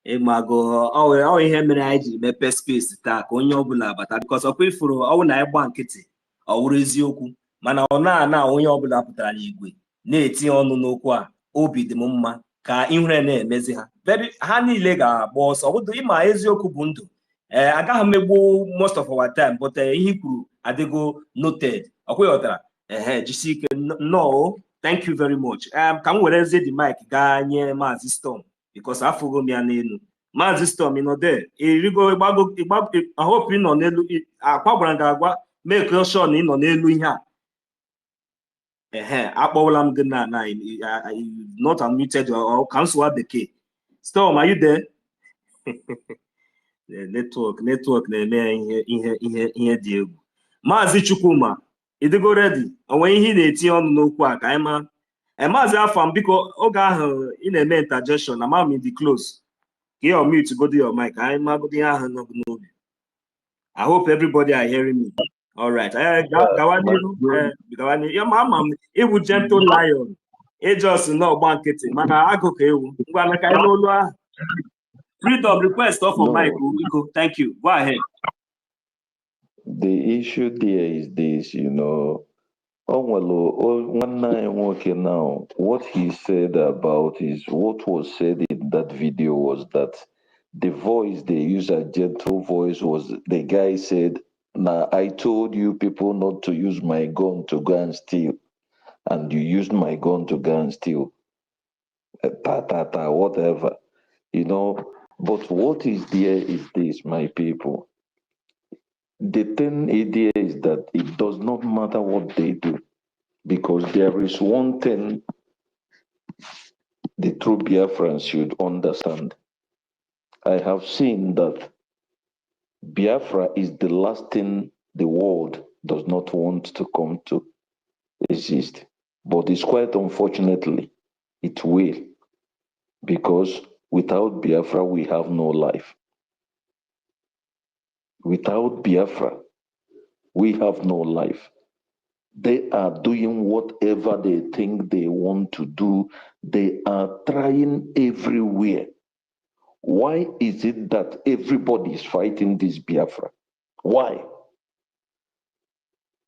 Ịmago ọ ihe mere anyị ji mepe space taa ka onye ọbụla bata, because ọkwa ifuru ọwụ na ịgba nkịtị ọ wụrụ eziokwu, mana ọ na onye ọbụla pụtara n'igwe na-etinye ọnụ n'okwu a. Obi dị m mma ka ihure na-emezi ha niile ga-agba ọsọ. Ọbụdụ ịma eziokwu bụ ndụ. Agaghị m egbu most of our time, but ihe kwuru adịgo noted. Ọkwa ịghọtara? Jisi ike. No, thank you very much. Ka m werezie the mic gaa nye Maazị Storm, because afụgo m ya n'elu. Maazị Storm, ị nọ there? I hope ị nọ n'elu. Akwa gwara gị agwa, make sure na ị nọ n'elu ihe a. Akpọwala m gị na not unmuted or cancel bekee. Storm, are you there? Network na-eme ihe dị egwu. Maazị Chukwuma, ịdịgo ready? Onwe ihe ị na-etinye ọnụ n'okwu a ka anyị ma. Maazị Afam, biko oge ahụ ị na-eme interjection na mam dị close. Ka ị mute go to your mic. Anyị magodi ihe ahụ n'obi. I hope everybody are hearing me. All right. Gawani, ịbụ gentle lion. Just no ọgba nkịtị mana akụkụ ewu. Ngwa na ka anyị n'olu ahụ. Freedom request off of mic. Thank you. Go ahead. The issue there is this, Oh, well, one night working now, what he said about is what was said in that video was that the voice they use, a gentle voice, was the guy said, "Now I told you people not to use my gun to go and steal, and you used my gun to go and steal." Whatever, you know. But what is there is this, my people. The thing idea is that it does not matter what they do, because there is one thing the true Biafrans should understand. I have seen that Biafra is the last thing the world does not want to come to exist. But it's quite unfortunately, it will, because without Biafra, we have no life. Without Biafra, we have no life. They are doing whatever they think they want to do. They are trying everywhere. Why is it that everybody is fighting this Biafra? Why?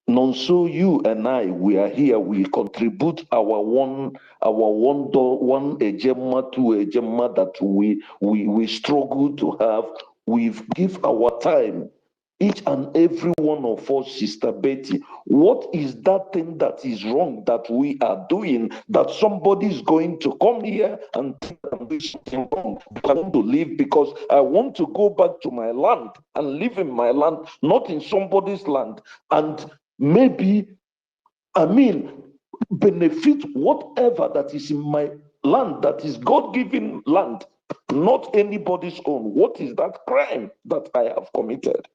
Nonso, you and I, we are here. We contribute our one dollar, one ejema, two ejema that we struggle to have. We give our time. Each and every one of us, Sister Betty, what is that thing that is wrong that we are doing that somebody is going to come here and think I'm doing something wrong? I want to live because I want to go back to my land and live in my land, not in somebody's land. And maybe, benefit whatever that is in my land, that is God-given land, not anybody's own. What is that crime that I have committed?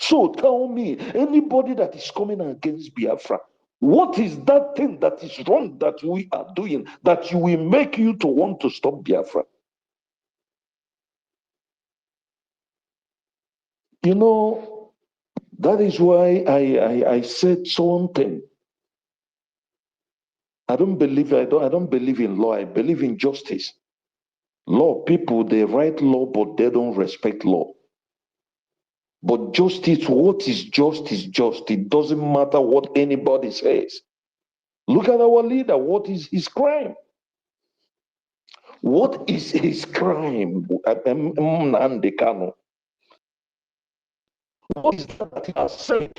So tell me, anybody that is coming against Biafra, what is that thing that is wrong that we are doing that will make you to want to stop Biafra? You know, that is why I said something. I don't believe in law. I believe in justice. Law, people, they write law, but they don't respect law. But justice, what is just is just. It doesn't matter what anybody says. Look at our leader. What is his crime? What is his crime? What is that he has said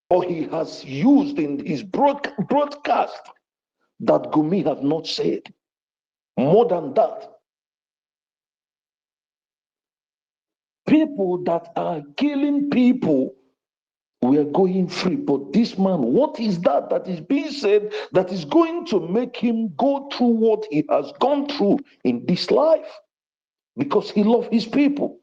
or he has used in his broadcast that Gumi have not said? More than that, people that are killing people, we are going free. But this man, what is that is being said that is going to make him go through what he has gone through in this life? Because he loves his people.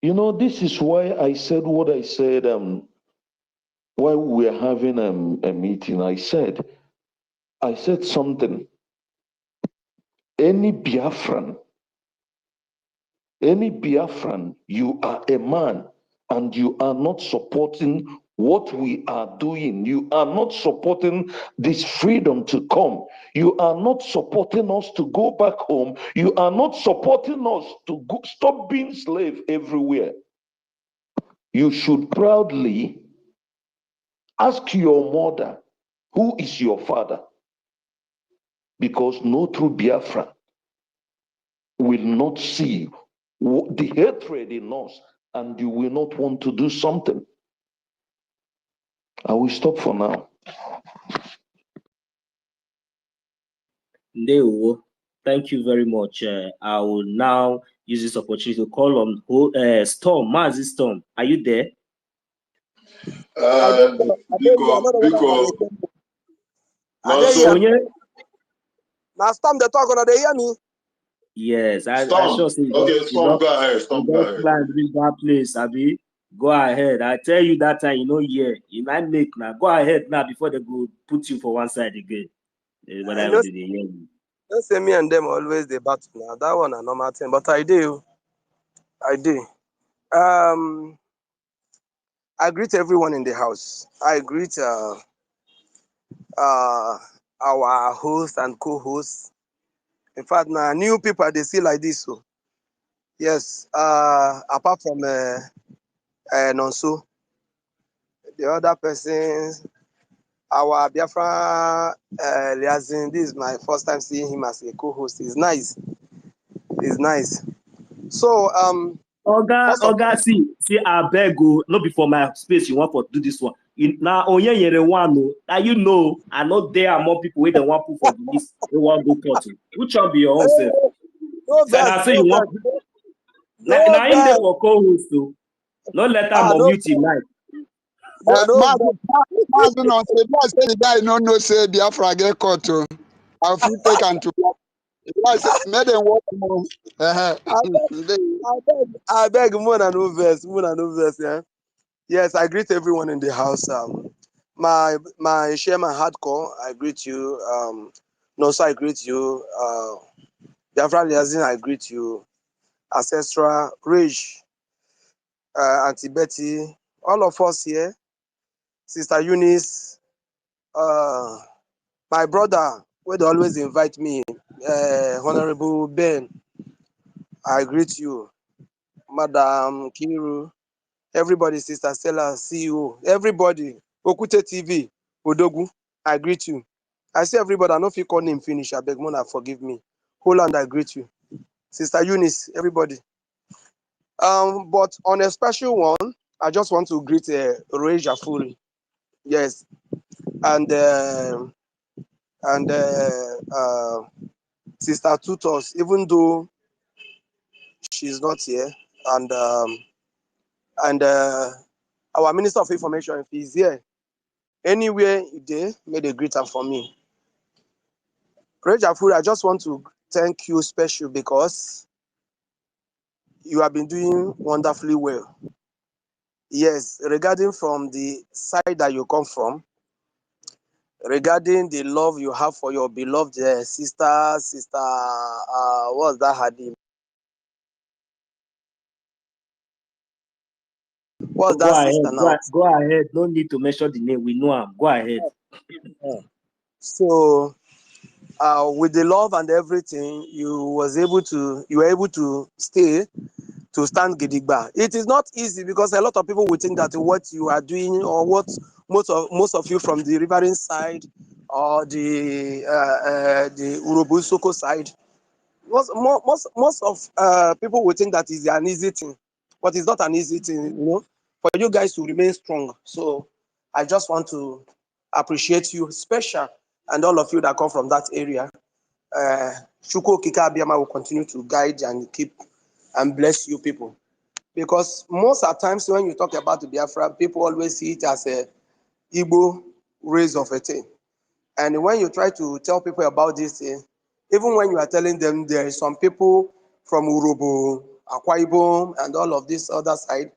You know, this is why I said what I said while we were having a meeting. I said something. Any Biafran, you are a man and you are not supporting what we are doing. You are not supporting this freedom to come. You are not supporting us to go back home. You are not supporting us to stop being slave everywhere. You should proudly ask your mother, who is your father? Because no true Biafra will not see the hatred in us, and you will not want to do something. I will stop for now. Ndewo, thank you very much. I will now use this opportunity to call on Storm. Mazi Storm, are you there? Now Storm the talk on, they hear me? Yes, I sure see. Okay, Storm, go ahead. Storm, go ahead. That place, Abi. Go ahead. I tell you that time, you might make now. Go ahead now before they go put you for one side again. When I did hear you. Don't say me and them always the battle now. That one a normal thing, but I do. I greet everyone in the house. I greet our host and co-host. In fact, now new people they see like this. So yes, apart from and also the other persons, our Biafra liaison. This is my first time seeing him as a co-host. It's nice. It's nice. So first of Oga, see, I beg you, not before my space. You want to do this one. Now, onye yere one. Now you know, I know there are more people where they want to put for the list. They want to go court. Which one be your own self? no And vex, I say no you want. vex, no Now him there vex. for co-host too. No let him No mute him life. no Mazu no say the guy no say Biafra get caught to. I feel take and to. Made them walk more. I beg more than no verse, yeah. Yes, I greet everyone in the house. My chairman hardcore, I greet you. Nosa, I greet you. Biafra Liazin, I greet you. Ancestral, Rage, Auntie Betty, all of us here. Sister Eunice, my brother, where they always invite me, Honorable Ben, I greet you. Madam Kiru, everybody, Sister Stella, CEO, everybody, Okute TV, Odogu, I greet you. I see everybody, I know if you call name finish, I beg Mona, forgive me. Holland, I greet you. Sister Eunice, everybody. But on a special one, I just want to greet Ray Jafuri. Yes. And Sister Tutos, even though she's not here, and our Minister of Information, if he's here, anywhere they made a greeter for me. Ray Jafuri, I just want to thank you special because you have been doing wonderfully well. Yes, regarding from the side that you come from, regarding the love you have for your beloved sister, what's that her name? What's Go that ahead, sister now? go ahead. No need to mention the name. We know him. Go ahead. So with the love and everything, you were able to stay to stand gidigba. It is not easy because a lot of people will think that what you are doing or what most of you from the riverine side or the Urobu Soko side, most of people will think that is an easy thing, but it's not an easy thing, you know, for you guys to remain strong. So I just want to appreciate you, special, and all of you that come from that area. Shuko Kika Abiyama will continue to guide and keep and bless you people. Because most of the times when you talk about the Biafra, people always see it as a Igbo race of a thing. And when you try to tell people about this thing, even when you are telling them there is some people from Urobo, Akwa Ibom, and all of this other side,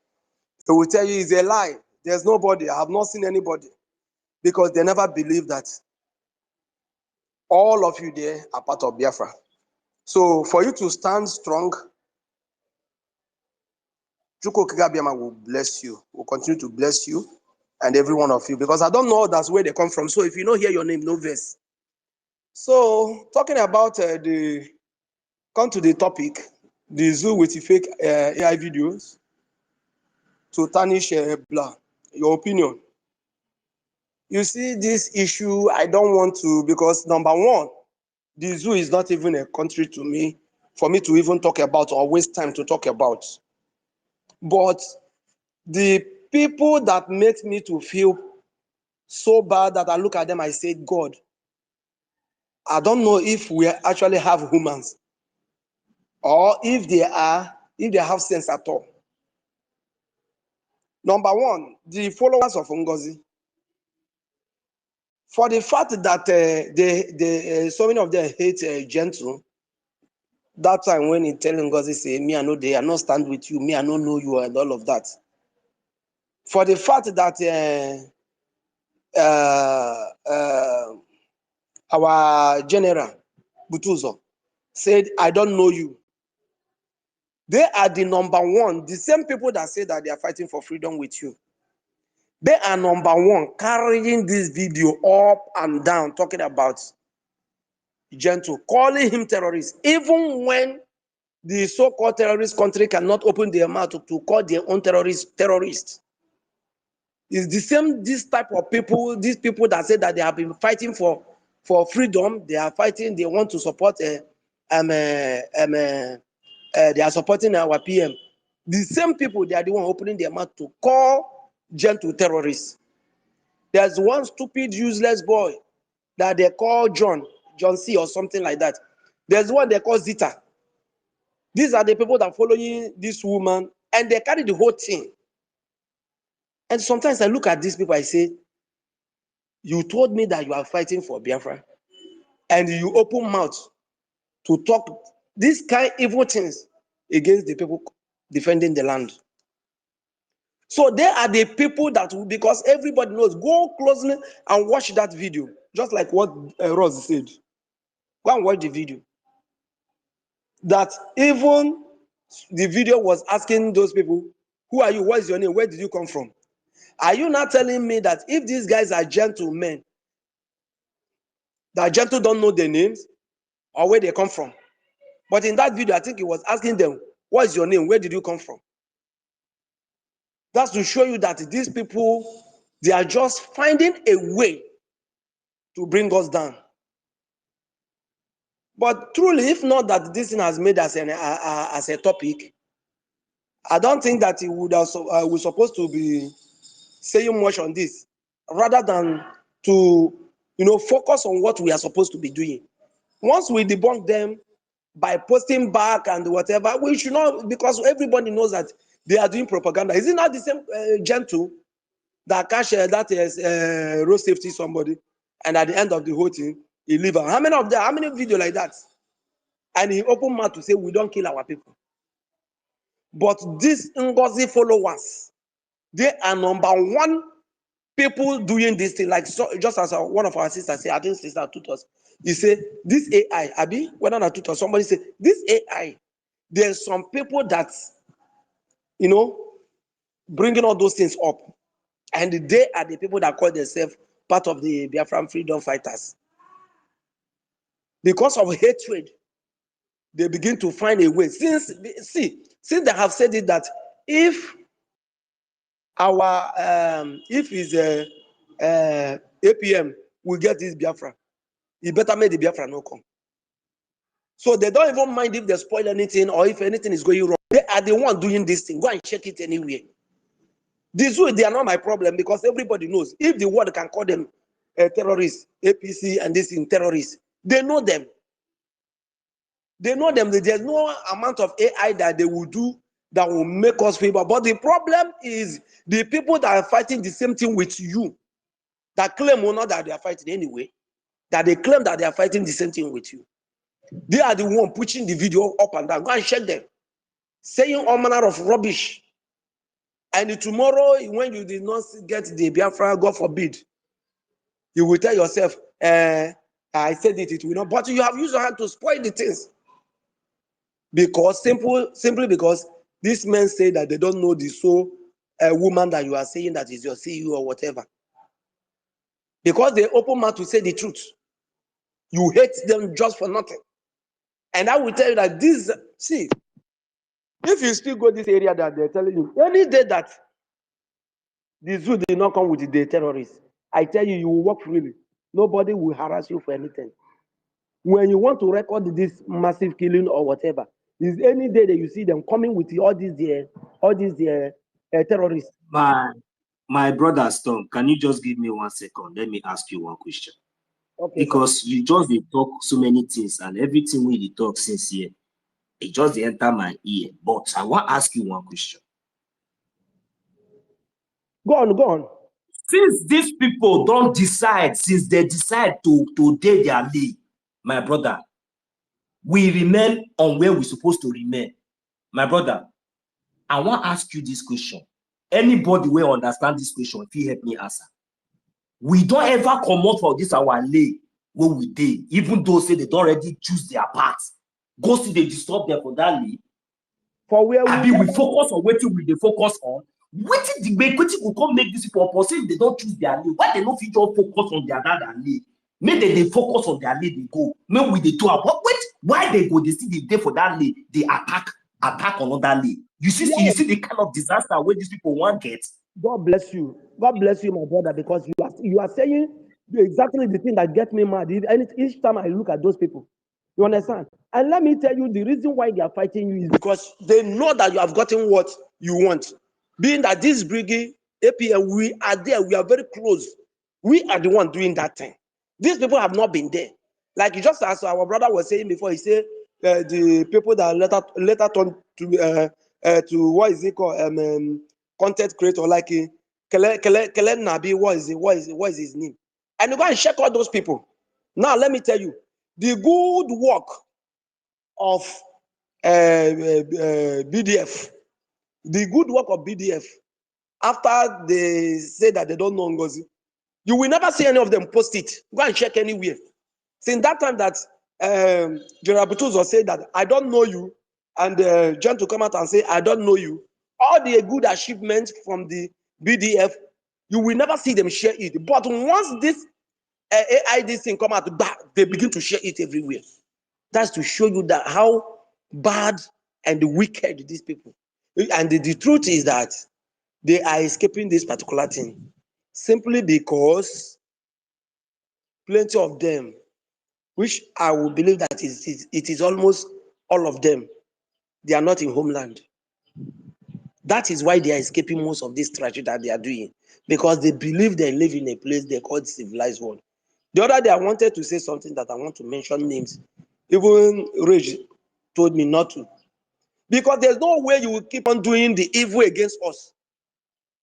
they will tell you it's a lie. There's nobody. I have not seen anybody. Because they never believe that all of you there are part of Biafra. So for you to stand strong, Chuko Kigabiama will bless you, will continue to bless you and every one of you. Because I don't know that's where they come from. So if you don't hear your name, no verse. So talking about come to the topic, the zoo with the fake AI videos to tarnish blah. Your opinion. You see this issue, I don't want to, because number one, the zoo is not even a country to me, for me to even talk about or waste time to talk about. But the people that make me to feel so bad that I look at them, I say, God, I don't know if we actually have humans or if they have sense at all. Number one, the followers of Ngozi. For the fact that so many of them hate Gentle, that time when he telling Ngozi, say, me, I know they are not stand with you, me, I don't know you, and all of that. For the fact that our general, Butuzo, said, I don't know you. They are the number one, the same people that say that they are fighting for freedom with you. They are number one, carrying this video up and down, talking about Gentle, calling him terrorist, even when the so-called terrorist country cannot open their mouth to call their own terrorists. It's the same, this type of people, these people that say that they have been fighting for freedom, they are fighting, they want to support, they are supporting our PM. The same people, they are the one opening their mouth to call gentle terrorists. There's one stupid, useless boy that they call John C or something like that. There's one they call Zita. These are the people that are following this woman, and they carry the whole thing. And sometimes I look at these people, I say, you told me that you are fighting for Biafra, and you open mouth to talk these kind of evil things against the people defending the land. So they are the people that, because everybody knows, go closely and watch that video, just like what Rose said. Go and watch the video. That even the video was asking those people, who are you? What is your name? Where did you come from? Are you not telling me that if these guys are gentlemen, that gentle don't know their names or where they come from? But in that video, I think it was asking them, what is your name? Where did you come from? That's to show you that these people, they are just finding a way to bring us down. But truly, if not that this thing has made us as a topic, I don't think that it would also we're supposed to be saying much on this, rather than to focus on what we are supposed to be doing. Once we debunk them by posting back and whatever, we should not, because everybody knows that they are doing propaganda. Is it not the same gentle that cash that is road safety somebody, and at the end of the whole thing, he leave? How many of them? How many videos like that? And he open mouth to say we don't kill our people. But these Ngozi followers, they are number one people doing this thing. Like, so, just as one of our sisters said, I think sister tutors, he said, this AI, Abi, whether not tutor, somebody said, this AI, there's some people that, bringing all those things up. And they are the people that call themselves part of the Biafran freedom fighters. Because of hatred, they begin to find a way. Since they have said it that if our if is APM will get this Biafra, it better make the Biafra no come. So they don't even mind if they spoil anything or if anything is going wrong. They are the one doing this thing. Go and check it anywhere. These way, they are not my problem, because everybody knows if the world can call them terrorists, APC and this in terrorists, they know them. They know them. There's no amount of AI that they will do that will make us favor. But the problem is the people that are fighting the same thing with you, that claim or not that they are fighting anyway, that they claim that they are fighting the same thing with you. They are the one pushing the video up and down. Go and check them, saying all manner of rubbish. And tomorrow, when you did not get the Biafra, God forbid, you will tell yourself, I said it will not. But you have used your hand to spoil the things. Because simply because these men say that they don't know the soul woman that you are saying that is your CEO or whatever. Because they open mouth to say the truth. You hate them just for nothing. And I will tell you that this, see, if you still go this area that they're telling you, any day that the zoo did not come with the terrorists, I tell you, you will walk freely. Nobody will harass you for anything. When you want to record this massive killing or whatever, is any day that you see them coming with all these terrorists. My brother Storm, can you just give me 1 second? Let me ask you one question. Okay, because sir, you just talk so many things, and everything we talk since here, it just enter my ear. But I want to ask you one question. Go on. Since these people don't decide, since they decide to take their lead, my brother, we remain on where we're supposed to remain. My brother, I want to ask you this question. Anybody will understand this question if you help me answer. We don't ever come out for this our lay where we did, even though say they don't already choose their path. Go see they disturb them for that lay. For where we focus on what we focus on. What is the way will come make this people say they don't choose their lay? Why they don't focus on their lay? Maybe they focus on their lay, they go. Maybe they do what Why they go, they see the day for that lay, they attack another lay. You see, Yeah. you see the kind of disaster where these people want get. God bless you. God bless you, my brother, because you are saying exactly the thing that gets me mad. Each time I look at those people, you understand? And let me tell you, the reason why they are fighting you is because they know that you have gotten what you want. Being that this brigade, APM, we are there, we are very close. We are the one doing that thing. These people have not been there. Like just as our brother was saying before, he said the people that later turned to what is it called content creator like Kele Nabi, what is his name? And you go and check out those people. Now let me tell you, the good work of BDF, the good work of BDF, after they say that they don't know Ngozi, you will never see any of them post it. Go and check anywhere. Since that time that General Butuzo said that I don't know you, and John to come out and say I don't know you, all the good achievements from the BDF, you will never see them share it. But once this AID thing come out, they begin to share it everywhere. That's to show you that how bad and wicked these people. And the truth is that they are escaping this particular thing simply because plenty of them, which I will believe that it is almost all of them, they are not in homeland. That is why they are escaping most of this tragedy that they are doing, because they believe they live in a place they call civilized world. The other day I wanted to say something that I want to mention names. Even Reg told me not to. Because there's no way you will keep on doing the evil against us.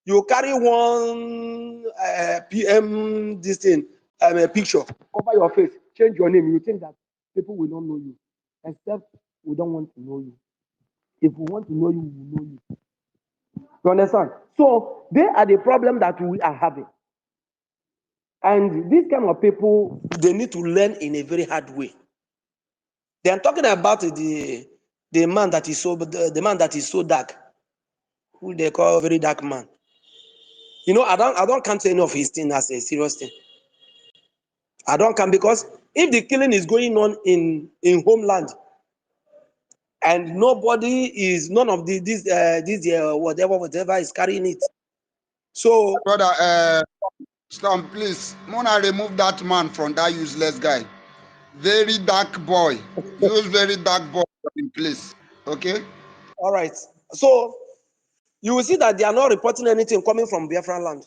You carry one PM this thing, a picture, cover your face, change your name. You think that people will not know you, except we don't want to know you. If we want to know you, we will know you. You understand? So they are the problem that we are having. And these kind of people, they need to learn in a very hard way. They are talking about the man that is the man that is so dark, who they call a very dark man. You know, I don't count any of his thing as a serious thing. I don't count, because if the killing is going on in homeland and none of this whatever is carrying it. So Brother, Slum, please, Mona, remove that man from that useless guy. Very dark boy. Use very dark boy in place. Okay? all right. So you will see that they are not reporting anything coming from Biafra land.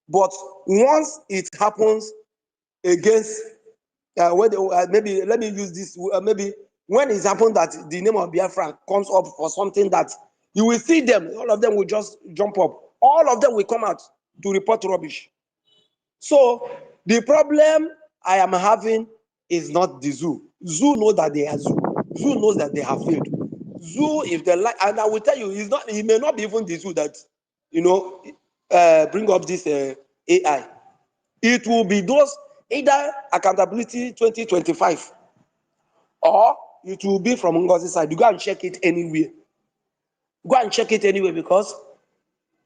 But once it happens against maybe let me use this, maybe when it happens that the name of Biafra comes up for something, that you will see them, all of them will just jump up. All of them will come out to report rubbish. So the problem I am having is not the zoo. Zoo knows that they are zoo. Zoo knows that they have failed. Zoo, if they like, and I will tell you, it may not be even the zoo that, bring up this AI. It will be those either accountability 2025, or it will be from Ngozi's side. You go and check it anywhere. Go and check it anywhere, because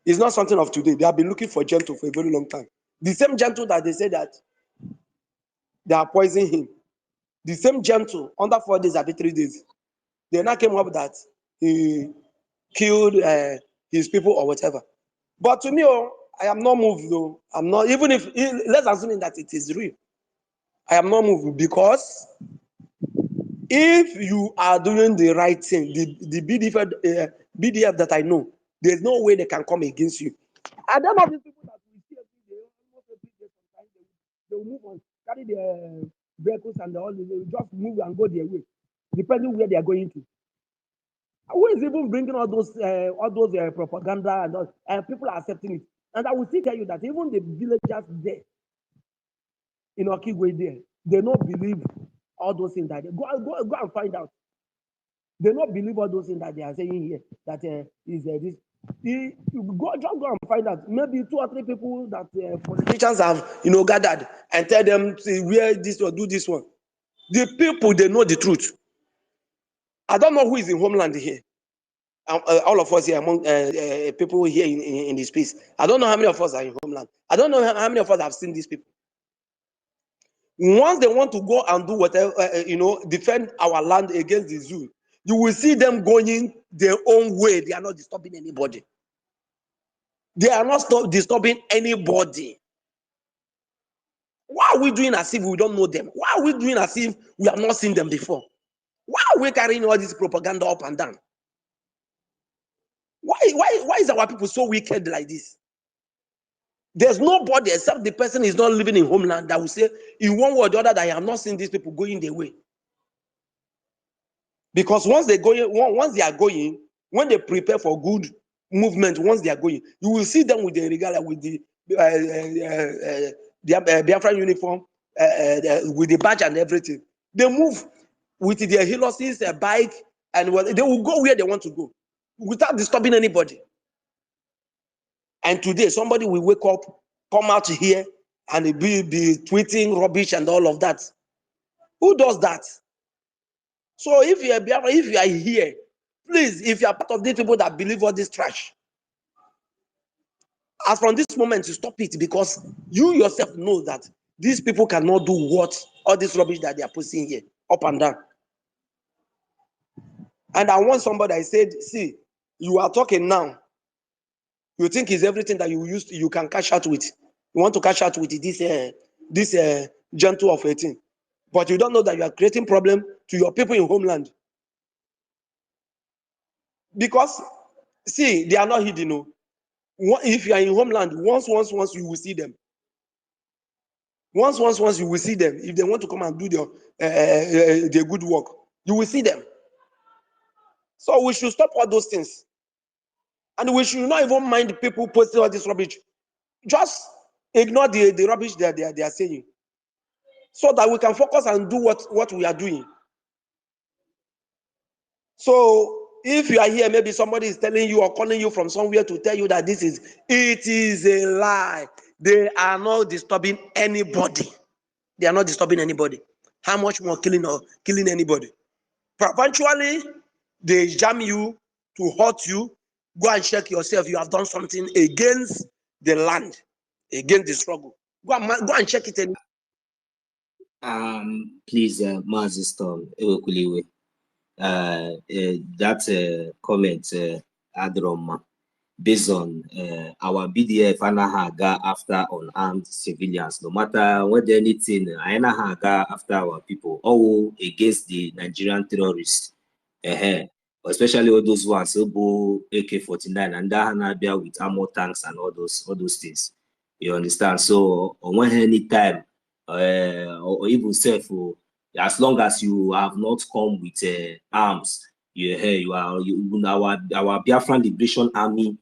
it's not something of today. They have been looking for Gentle for a very long time. The same Gentle that they say that they are poisoning him. The same Gentle, under 4 days, every 3 days, they now came up that he killed his people or whatever. But to me, I am not moved though. I'm not, even if, let's assume that it is real. I am not moved, because if you are doing the right thing, the BDF that I know, there's no way they can come against you. I don't know these people that we see every day, almost every day, sometimes they will move on, carry their vehicles and all, they will just move and go their way, depending where they are going to. Who is even bringing all those propaganda and all, and people are accepting it? And I will still tell you that even the villagers there in Okigwe there, they don't believe all those things that go and find out. They don't believe all those things that they are saying here, that is this. Just go and find out. Maybe 2 or 3 people that politicians have gathered and tell them to wear this or do this one. The people, they know the truth. I don't know who is in homeland here. All of us here, among people here in this space. I don't know how many of us are in homeland. I don't know how many of us have seen these people. Once they want to go and do whatever, defend our land against the zoo, you will see them going their own way. They are not disturbing anybody. They are not disturbing anybody. Why are we doing as if we don't know them? Why are we doing as if we have not seen them before? Why are we carrying all this propaganda up and down? Why is our people so wicked like this? There's nobody except the person is not living in homeland that will say in one way or the other that I have not seen these people going their way. Because once they are going, when they prepare for good movement, once they are going, you will see them with the regalia, with the Biafra uniform, with the badge and everything. They move with their helixes, a bike, and they will go where they want to go without disturbing anybody. And today, somebody will wake up, come out here, and be tweeting rubbish and all of that. Who does that? So if you are here, please, if you are part of these people that believe all this trash, as from this moment, you stop it, because you yourself know that these people cannot do what all this rubbish that they are posting here, up and down. And I want somebody, I said, see, you are talking now. You think it's everything that you can cash out with. You want to cash out with this gentle of 18. But you don't know that you are creating problem to your people in homeland. Because, see, they are not hidden. No. If you are in homeland, once you will see them. Once you will see them. If they want to come and do their good work, you will see them. So we should stop all those things. And we should not even mind people posting all this rubbish. Just ignore the rubbish that they are saying, so that we can focus and do what we are doing. So if you are here, maybe somebody is telling you or calling you from somewhere to tell you that it is a lie. They are not disturbing anybody. They are not disturbing anybody. How much more killing anybody? Eventually, they jam you to hurt you. Go and check yourself. You have done something against the land, against the struggle. Go and check it. Please, Mazi Storm, that comment, Adroma, based on our BDF, Anahaga after unarmed civilians, no matter whether anything, Anahaga after our people, all against the Nigerian terrorists, especially all those ones, AK-49, and Dahanabia with armor tanks and all those things. You understand? So, on any time, or even self, as long as you have not come with arms, our Biafran Liberation Army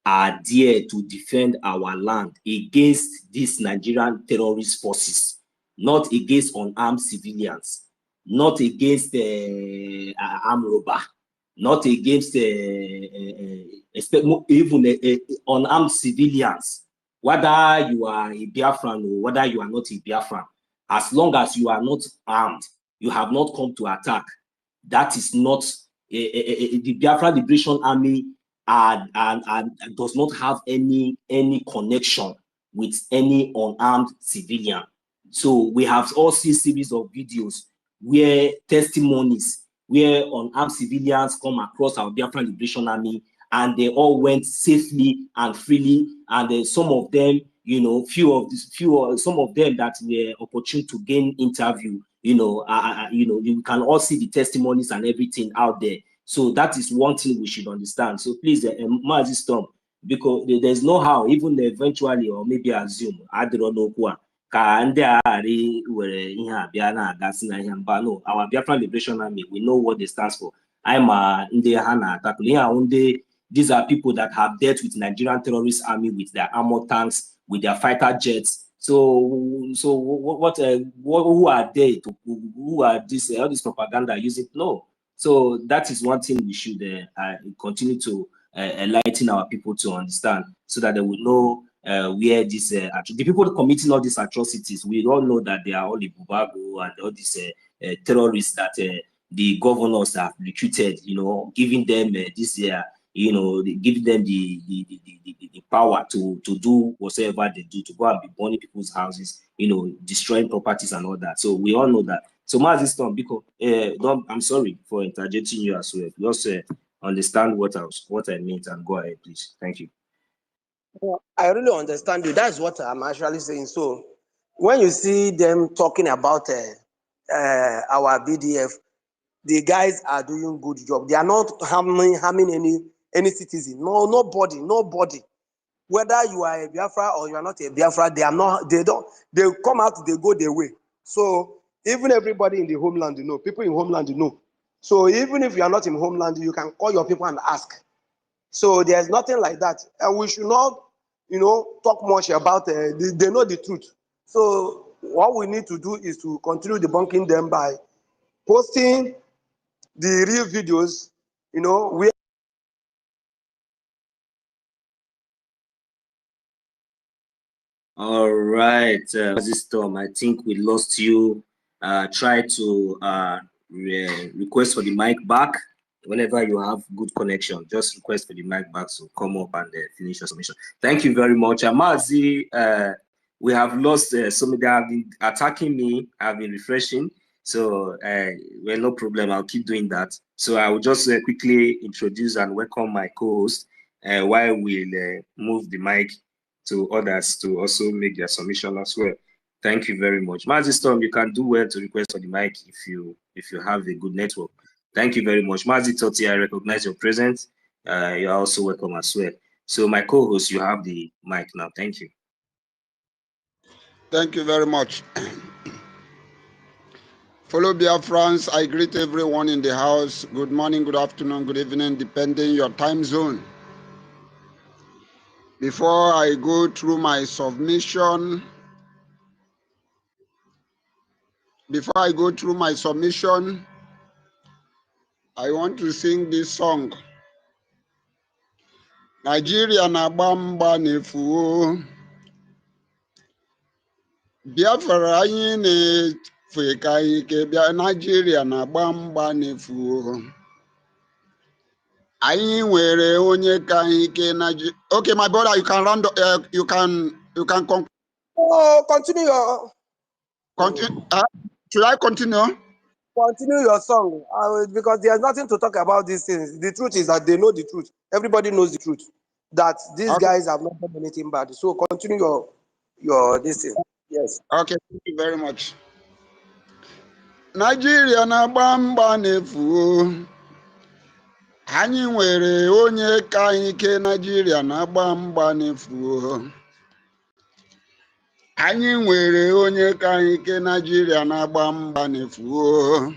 are there to defend our land against these Nigerian terrorist forces, not against unarmed civilians, not against armed robber, not against even unarmed civilians. Whether you are a Biafran or whether you are not a Biafran, as long as you are not armed, you have not come to attack. That is not the Biafra Liberation Army and does not have any connection with any unarmed civilian. So we have all seen series of videos where testimonies where unarmed civilians come across our Biafra Liberation Army, and they all went safely and freely. And some of them, some of them that were opportune to gain interview, you can all see the testimonies and everything out there. So that is one thing we should understand. So please, Mazi Storm, because there's no how, even eventually, or maybe assume, I don't know who. Our Biafran Liberation Army, we know what they stand for. These are people that have dealt with Nigerian terrorist army with their armor tanks, with their fighter jets. So who are they? Who are this? All this propaganda using? No. So that is one thing we should continue to enlighten our people to understand, so that they will know where this the people committing all these atrocities. We all know that they are all the Bubago and all these terrorists that the governors have recruited. Giving them this you know, give them the power to do whatever they do, to go and be burning people's houses, you know, destroying properties and all that. So we all know that. So Maziston, because I'm sorry for interjecting you as well. Just understand what I meant and go ahead, please. Thank you. I really understand you. That's what I'm actually saying. So when you see them talking about our BDF, the guys are doing good job. They are not harming any citizen. No, nobody. Whether you are a Biafra or you are not a Biafra, they come out, they go their way. So even everybody in the homeland, you know, people in homeland, you know. So even if you are not in homeland, you can call your people and ask. So there's nothing like that. And we should not, you know, talk much about, they know the truth. So what we need to do is to continue debunking them by posting the real videos, you know, where All right, Storm, I think we lost you. Try to request for the mic back. Whenever you have good connection, just request for the mic back, so come up and finish your submission. Thank you very much. Mazi, we have lost somebody. They have been attacking me. I've been refreshing. So, well, no problem. I'll keep doing that. So I will just quickly introduce and welcome my co-host while we'll move the mic to others to also make their submission as well. Thank you very much. Mazi Storm, you can do well to request for the mic if you have a good network. Thank you very much. Mazi Toti, I recognize your presence. You're also welcome as well. So my co-host, you have the mic now. Thank you. Thank you very much. Follow Biafrans, I greet everyone in the house. Good morning, good afternoon, good evening, depending your time zone. Before I go through my submission, I want to sing this song. Nigeria na bamba nefu. Biafra anyị na-efe ka ike bịa. Nigeria na bamba nefu. Anyị nwere onye ka ike Nigeria. Okay, my brother, you can round up, you can conclude. oh, continue your Should I continue? Continue your song, because there's nothing to talk about these things. The truth is that they know the truth. Everybody knows the truth, that these guys have not done anything bad. So continue your this thing. Yes. Okay, thank you very much. Nigeria na-agba mgba n'efu. Anyị nwere onye ka ike. Nigeria na-agba mgba n'efu. Anyị nwere onye ka ike. Nigeria na-agba mgba n'efu.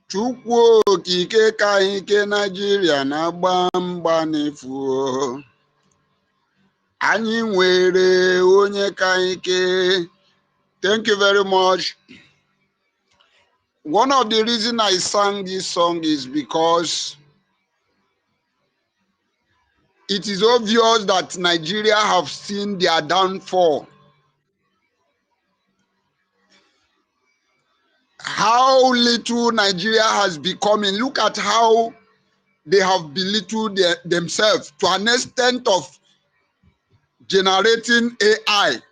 Chukwu okike ka ike. Nigeria na-agba mgba n'efu. Anyị nwere onye ka ike. Thank you very much. One of the reasons I sang this song is because it is obvious that Nigeria have seen their downfall. How little Nigeria has become. Look at how they have belittled themselves to an extent of generating AI.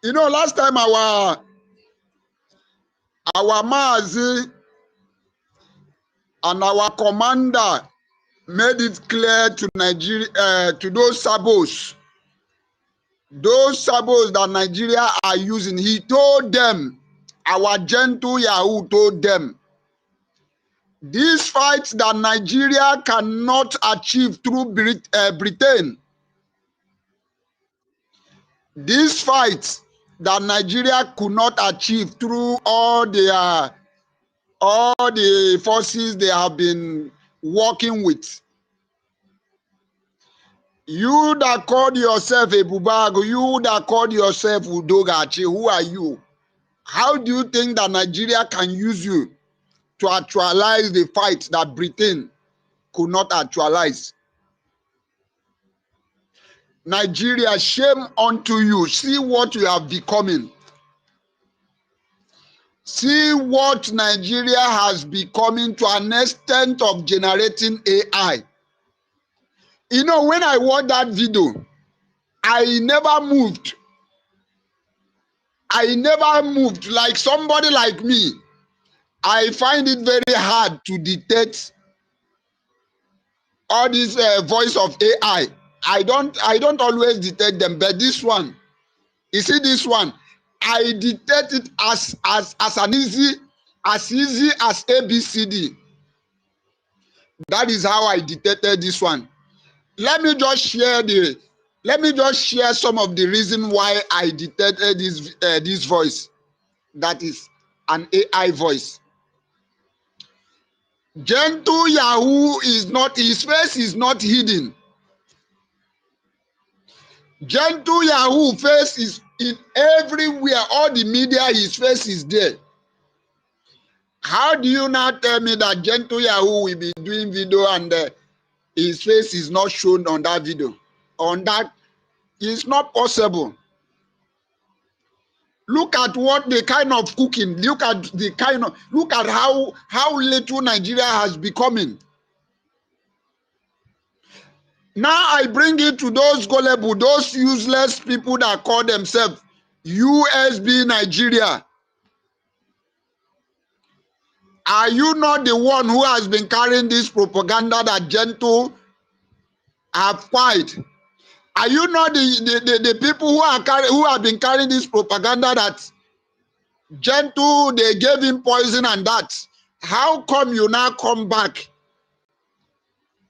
You know, last time our Maazi and our commander made it clear to Nigeria, to those saboteurs that Nigeria are using. He told them, our gentle Yahoo told them, these fights that Nigeria cannot achieve through Britain, these fights that Nigeria could not achieve through all the forces they have been working with. You that called yourself a Bubago, you that called yourself Udogachi, who are you? How do you think that Nigeria can use you to actualize the fight that Britain could not actualize? Nigeria, shame unto you. See what you are becoming. See what Nigeria has becoming to an extent of generating AI. You know, when I watched that video, I never moved. I never moved. Like somebody like me, I find it very hard to detect all this voice of AI. I don't always detect them, but this one, you see this one, I detect it as easy as ABCD. That is how I detected this one. Let me just share some of the reason why I detected this voice. That is an AI voice. Gentle Yahoo is not, his face is not hidden. Gentle Yahoo face is in everywhere. All the media, his face is there. How do you now tell me that Gentle Yahoo will be doing video and his face is not shown on that video? On that, it's not possible. Look at what the kind of cooking, look at how little Nigeria has becoming. Now I bring it to those gullible, those useless people that call themselves USB Nigeria. Are you not the one who has been carrying this propaganda that Gentle have quiet? Are you not the people who have been carrying this propaganda that Gentle, they gave him poison and that? How come you now come back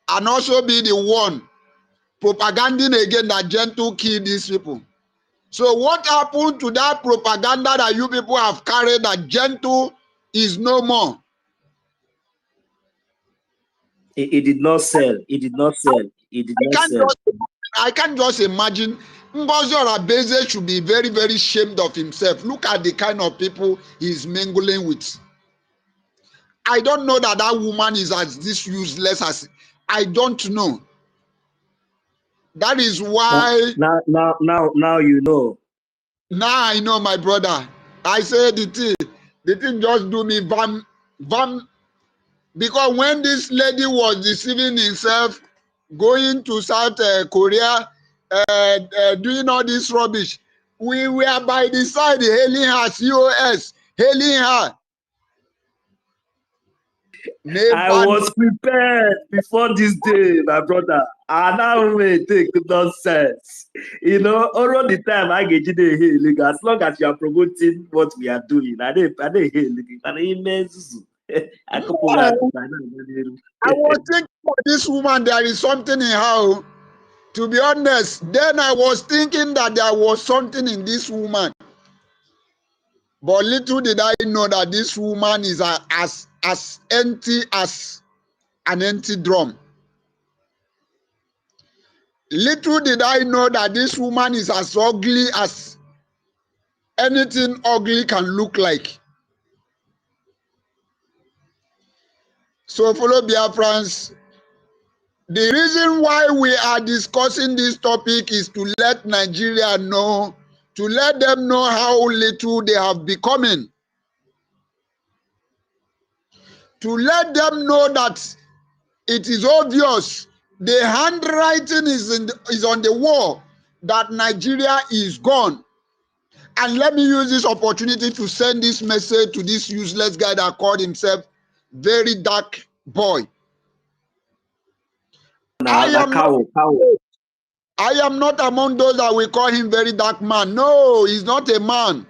and also be the one propaganding again that Gentle killed these people? So what happened to that propaganda that you people have carried that Gentle is no more? It did not sell. It did not sell. It did not sell. I can't just imagine. Ngozi Orabeze should be very, very ashamed of himself. Look at the kind of people he's mingling with. I don't know that that woman is as this useless as, I don't know. That is why. Now you know. Now I know, my brother. I say the thing just do me vam. Because when this lady was deceiving himself, going to South Korea, doing all this rubbish, we were by the side hailing her, COS, hailing her. Never. I was prepared before this day, my brother. And now we take nonsense. You know, around the time I get you the hailing, as long as you are promoting what we are doing, I hailing. I was thinking for this woman, there is something in her. To be honest, then I was thinking that there was something in this woman. But little did I know that this woman is as empty as an empty drum. Little did I know that this woman is as ugly as anything ugly can look like. So follow Biafrans. The reason why we are discussing this topic is to let Nigeria know, to let them know how little they have becoming. To let them know that it is obvious, the handwriting is on the wall that Nigeria is gone. And let me use this opportunity to send this message to this useless guy that called himself Very Dark Boy. I am not among those that will call him Very Dark Man. No, he's not a man.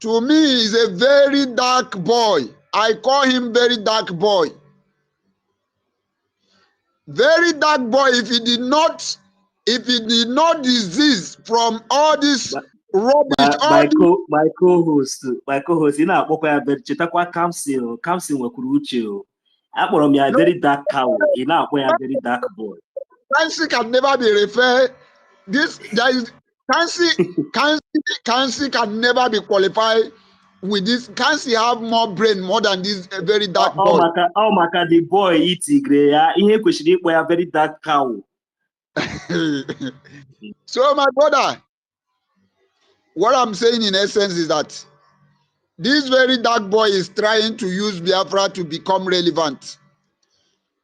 To me, he's a very dark boy. I call him Very Dark Boy. Very dark boy. If he did not disease from all this rubbish, my co-host, ị na-akpọkwa ya chetakwa Kamsin nwekwuru uche o. Akpọrọ m ya very dark cow. Ị na-akpọ ya very dark boy. Kansi can never be referred. Kansi can never be qualified with this. Kansi have more brain more than this very dark boy. Ọ maka the boy itigre ya ihe kwesịrị ịkpọ ya very dark cow. So my brother, what I'm saying in essence is that this very dark boy is trying to use Biafra to become relevant.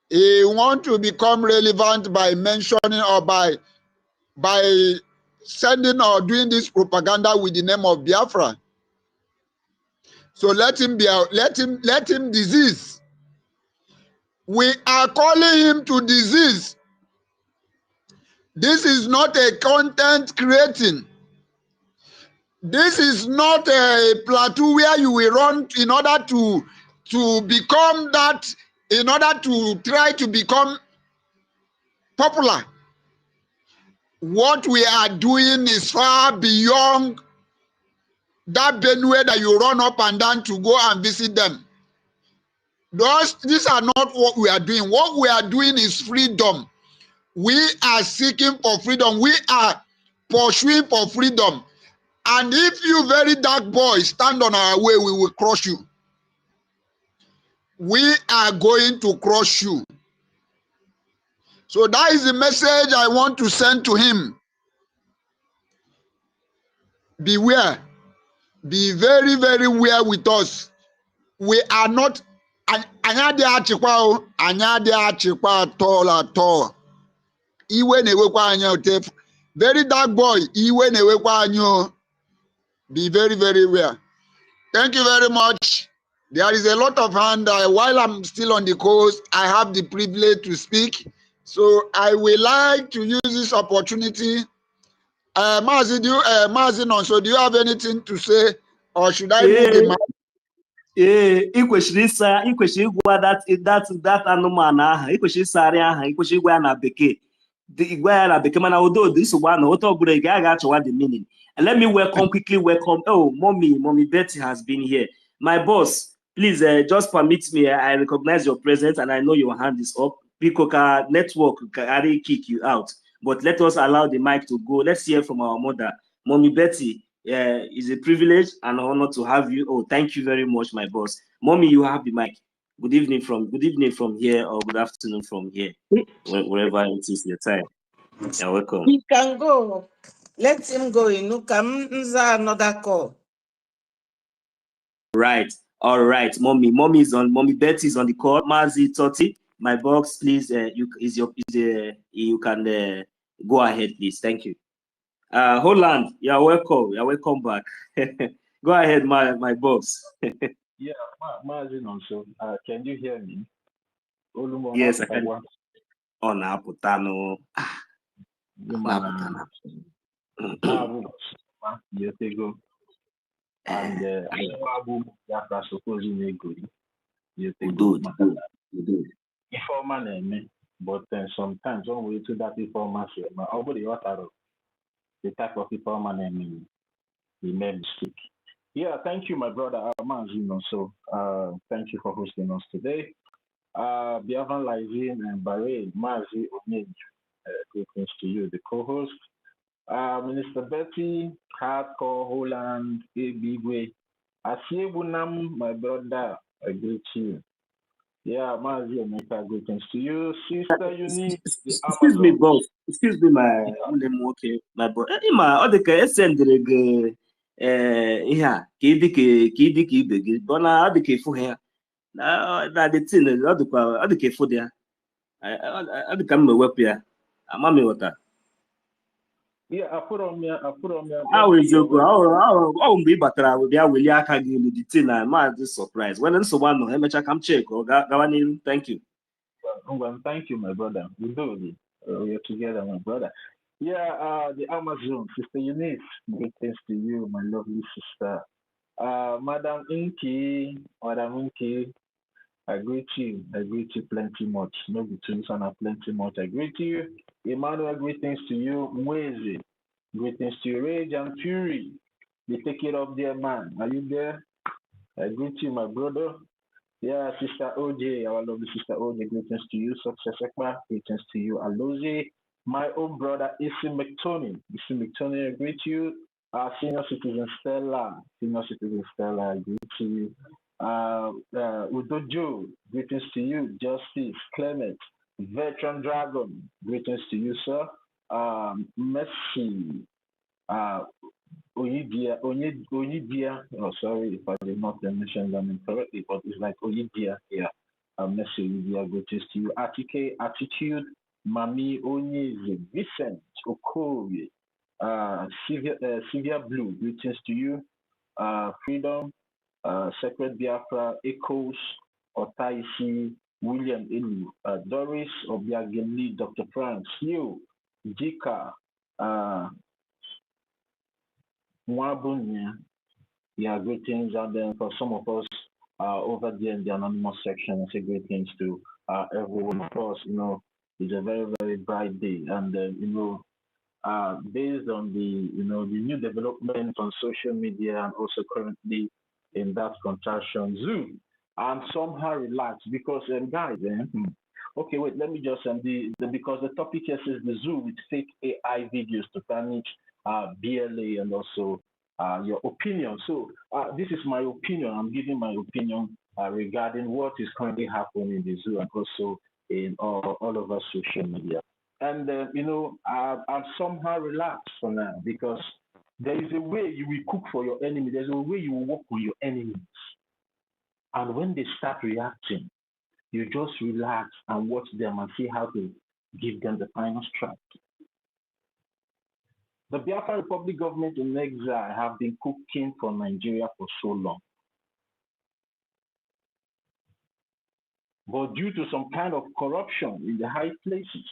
He wants to become relevant by mentioning or by sending or doing this propaganda with the name of Biafra. So let him disease. We are calling him to disease. This is not a content creating. This is not a plateau where you will run in order to become that, in order to try to become popular. What we are doing is far beyond that Benue that you run up and down to go and visit them. These are not what we are doing. What we are doing is freedom. We are seeking for freedom. We are pursuing for freedom. And if you very dark boys stand on our way, we will crush you. We are going to crush you. So that is the message I want to send to him. Beware. Be very, very aware with us. We are not anyade achịkwa anyade achịkwa at all. Iwe na-ewekwa anya ote. Very dark boy, iwe na-ewekwa anya. Be very, very aware. Thank you very much. There is a lot of hand. While I'm still on the coast, I have the privilege to speak. So I will like to use this opportunity. Mazi, do you have anything to say, or should I move the mic? ị kwesịrị ịgwa that anụmanụ aha, ị kwesịrị ịsarị aha, ị kwesịrị ịgwa ya na bekee, ịgwa ya na bekee, mana odo nsogbu anọ otu ọbụla ị ga-achọwa the meaning. And let me quickly welcome. Oh, mommy Betty has been here. My boss, please just permit me. I recognize your presence and I know your hand is up. Because network can kick you out, but let us allow the mic to go. Let's hear from our mother, Mommy Betty. It's a privilege and honor to have you. Oh, thank you very much, my boss. Mommy, you have the mic. Good evening from here, or good afternoon from here, wherever it is your time. You're welcome. He can go. Let him go. Another call. Right. All right, Mommy Betty is on the call. Mazi Totti, my boss, please. You can go ahead, please. Thank you. Holland, you're welcome. You're welcome back. Go ahead, my boss. Yeah, Mazi also. Can you hear me? Yes, I can. Oh, Naputano. Years ago. And Biafra supposedly good. Years ago. Informal name, but sometimes when we do that information, nobody author the type of informal name we made mistake. Yeah, thank you, my brother Mazi. So thank you for hosting us today. Biafra Lizine and Bahrain, Mazi Onyenju, greetings to you, the co-host. Minister Betty, Hardcore, Holland, Abigwe, Asiebunam, my brother, I greet you. Yeah, Mazi Omeka, greetings to you. Sister Unique, excuse me, boss. Excuse me, my brother. Ima, odeke sendere ge ihe ka ibe gị bona adịka efu ha na the thing adịka efu dị ya adịka m wepụ ya ama m ịghọta. Yeah, I put on me. How is you go? How mgbe ị batara bịa welie aka gị elu the thing na ma dị surprise. When nsogbu anọ emecha ka m check or gawa n'ihu. Thank you. Well, thank you, my brother. We do it. We are together, my brother. Yeah, the Amazon, Sister Eunice, greetings to you, my lovely sister. Madam Inky, I greet you plenty much. No between son and plenty much. I greet you. Emmanuel, greetings to you. Mwezi, greetings to you. Rage and Fury, they take it up there, man. Are you there? I greet you, my brother. Yeah, Sister OJ, our lovely Sister OJ, greetings to you. Success Ekma, greetings to you. Alozi, my own brother, Issy McTony, I greet you. Senior citizen Stella, I greet you. Udojo, greetings to you. Justice, Clement, Veteran Dragon, greetings to you, sir. Messi, Oyidia, oh sorry if I did not mention them incorrectly, but it's like Oyidia here. Messi Oyidia, greetings to you. Attitude, Mami Onyeze, Vincent Okoye, Sylvia Blue, greetings to you. Freedom, Sacred Biafra, Echoes, Otaisi, William Elu, Doris Obiageli, Dr. Frank, Hugh, Jika, Mwabunya, yeah, greetings. And then for some of us over there in the anonymous section, I say greetings to everyone. Of course, you know, it's a very, very bright day. And, you know, based on the, you know, the new developments on social media and also currently in that contraction, Zoom, I'm somehow relaxed because, guys, okay, wait, let me just, because the topic here says the zoo with fake AI videos to tarnish BLA and also your opinion. So this is my opinion. I'm giving my opinion regarding what is currently happening in the zoo and also in all over social media. And, you know, I'm somehow relaxed for now because there is a way you will cook for your enemy. There's a way you will work with your enemies. And when they start reacting, you just relax and watch them and see how to give them the final strike. The Biafra Republic government in exile have been cooking for Nigeria for so long. But due to some kind of corruption in the high places,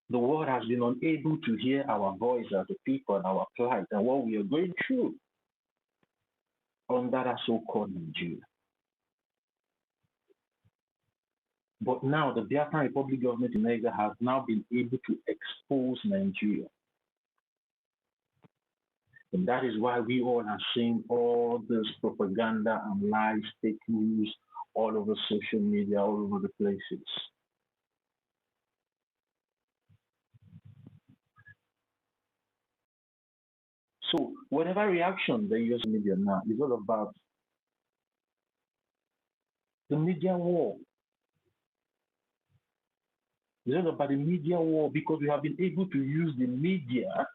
the world has been unable to hear our voice as a people and our plight and what we are going through under that so-called Nigeria. But now the Biafra Republic government in Nigeria has now been able to expose Nigeria. And that is why we all are seeing all this propaganda and lies, fake news all over social media, all over the places. So whatever reaction the US media now is all about the media war. It's all about the media war because we have been able to use the media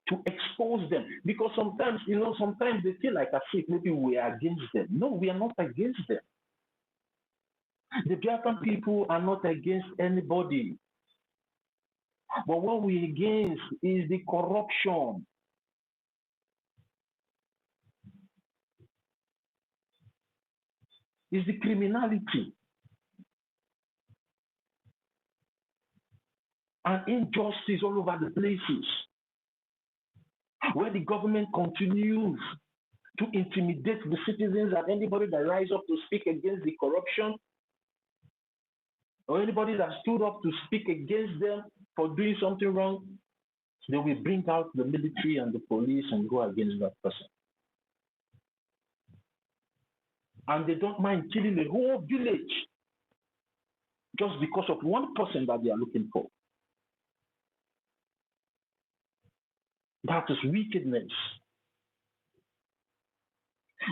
to expose them. Because sometimes, you know, sometimes they feel like as if maybe we are against them. No, we are not against them. The Biafran people are not against anybody. But what we're against is the corruption. Is the criminality and injustice all over the places where the government continues to intimidate the citizens and anybody that rises up to speak against the corruption or anybody that stood up to speak against them for doing something wrong, they will bring out the military and the police and go against that person. And they don't mind killing a whole village just because of one person that they are looking for. That is wickedness.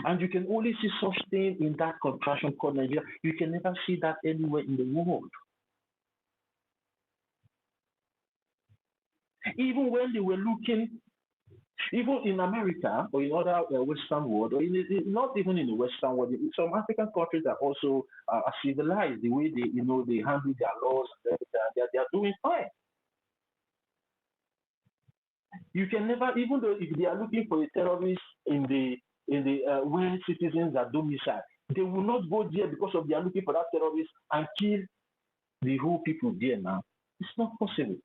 And you can only see such thing in that contraction called Nigeria. You can never see that anywhere in the world. Even when they were looking, even in America or in other Western world, or not even in the Western world, some African countries are also civilized the way they, you know, they handle their laws and everything. They are doing fine. You can never, even though if they are looking for a terrorist in the where citizens are domiciled, they will not go there because of they are looking for that terrorist and kill the whole people there now. It's not possible.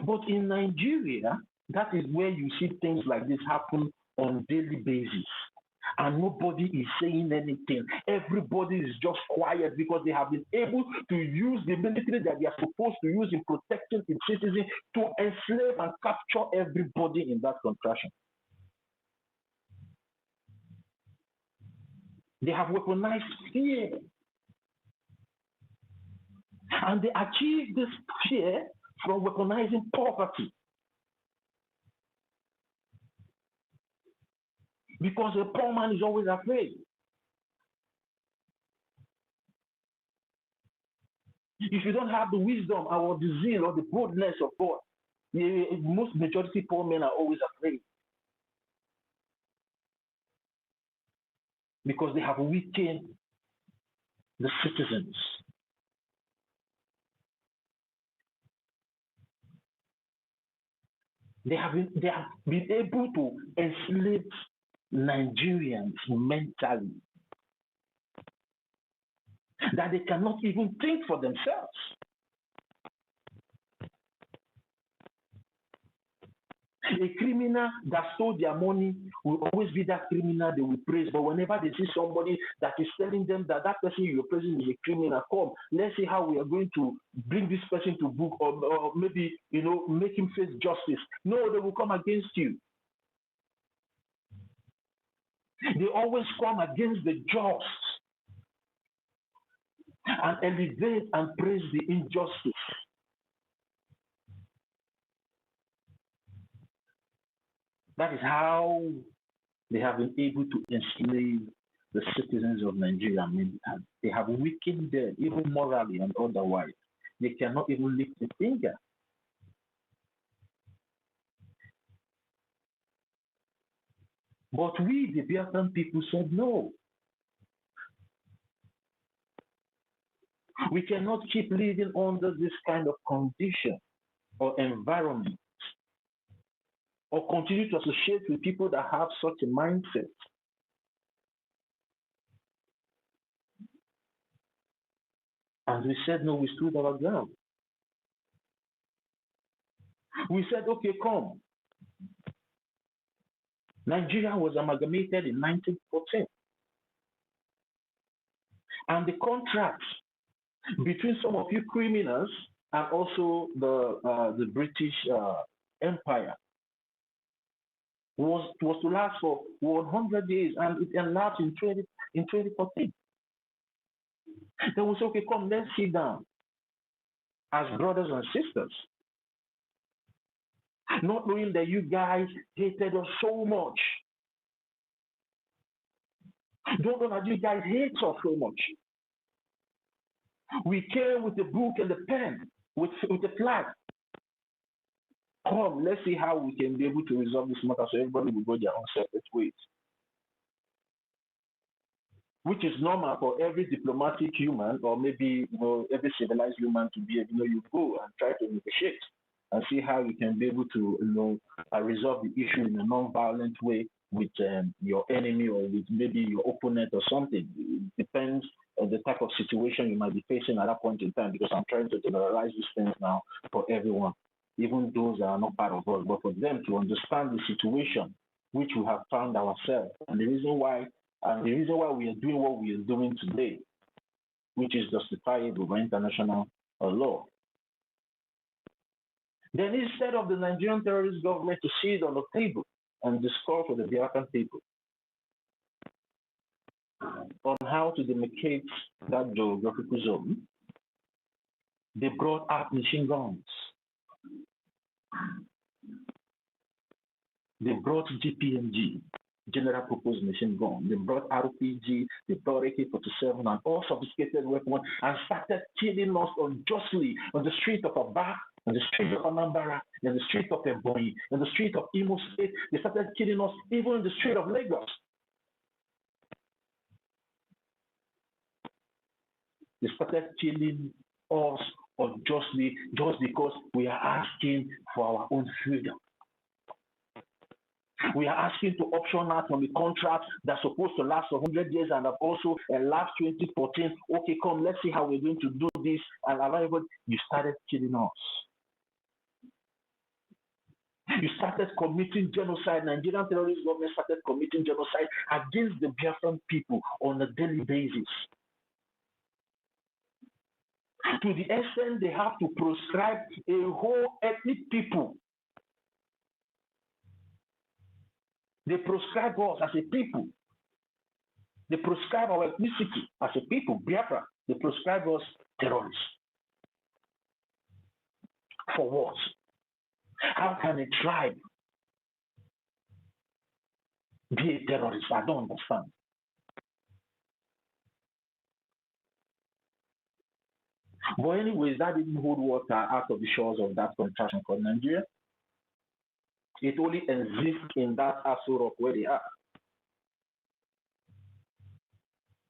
But in Nigeria, that is where you see things like this happen on a daily basis. And nobody is saying anything. Everybody is just quiet because they have been able to use the military that they are supposed to use in protecting its citizens to enslave and capture everybody in that contraction. They have weaponized fear. And they achieve this fear from weaponizing poverty. Because a poor man is always afraid. If you don't have the wisdom or the zeal or the boldness of God, most majority poor men are always afraid because they have weakened the citizens. They have been able to enslave Nigerians mentally that they cannot even think for themselves. A criminal that stole their money will always be that criminal they will praise. But whenever they see somebody that is telling them that that person you're praising is a criminal, come, let's see how we are going to bring this person to book, or maybe, make him face justice. No, they will come against you. They always come against the just and elevate and praise the injustice. That is how they have been able to enslave the citizens of Nigeria. They have weakened them, even morally and otherwise. They cannot even lift a finger. But we, the Biafran people, said no. We cannot keep living under this kind of condition or environment, or continue to associate with people that have such a mindset. And we said no, we stood our ground. We said, okay, come. Nigeria was amalgamated in 1914. And the contract between some of you criminals and also the British Empire was to last for 100 days, and it elapsed in 2014. Then we said, okay, come, let's sit down as brothers and sisters. Not knowing that you guys hated us so much. Don't know that you guys hate us so much. We came with the book and the pen, with the flag. Come, let's see how we can be able to resolve this matter so everybody will go their own separate ways. Which is normal for every diplomatic human, or maybe every civilized human to be able, you go and try to negotiate and see how you can be able to resolve the issue in a non-violent way with your enemy or with maybe your opponent or something. It depends on the type of situation you might be facing at that point in time, because I'm trying to generalize these things now for everyone, even those that are not part of us, but for them to understand the situation which we have found ourselves, and the reason why we are doing what we are doing today, which is justifiable by international law. Then instead of the Nigerian terrorist government to sit on the table and discuss with the Biafran people on how to demarcate that geographical zone, they brought out machine guns. They brought GPMG, General Purpose Machine Gun. They brought RPG, they brought AK-47 and all sophisticated weapons, and started killing us unjustly on the street of Aba, on the street of Anambra, in the street of Ebonyi, in the street of Imo State. They started killing us even in the street of Lagos. They started killing us unjustly just because we are asking for our own freedom. We are asking to option out on the contract that's supposed to last for 100 years and have also elapsed 2014. Okay, come, let's see how we're going to do this. And everybody, you started killing us. You started committing genocide. Nigerian terrorist government started committing genocide against the Biafran people on a daily basis. To the extent they have to proscribe a whole ethnic people. They proscribe us as a people. They proscribe our ethnicity as a people, Biafra. They proscribe us terrorists. For what? How can a tribe be a terrorist? I don't understand. But anyways, that didn't hold water out of the shores of that contraction called Nigeria. It only exists in that Aso Rock where they are.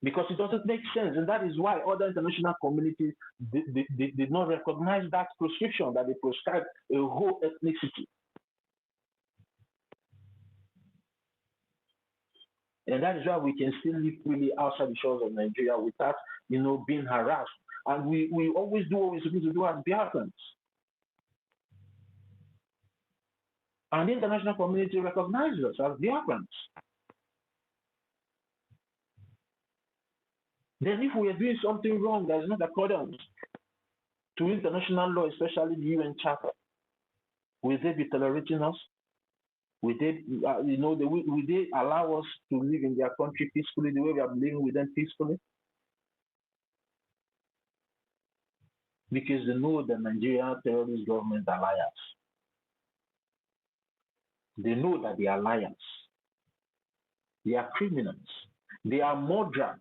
Because it doesn't make sense, and that is why other international communities did not recognize that prescription that they prescribe a whole ethnicity. And that is why we can still live freely outside the shores of Nigeria without, being harassed. And we always do what we're supposed to do as Biafrans. And the international community recognizes us as Biafrans. Then if we are doing something wrong that is not accordant to international law, especially the UN Charter, will they be tolerating us? Will they, will they allow us to live in their country peacefully the way we are living with them peacefully? Because they know the Nigerian terrorist government are liars. They know that they are liars. They are criminals. They are murderers.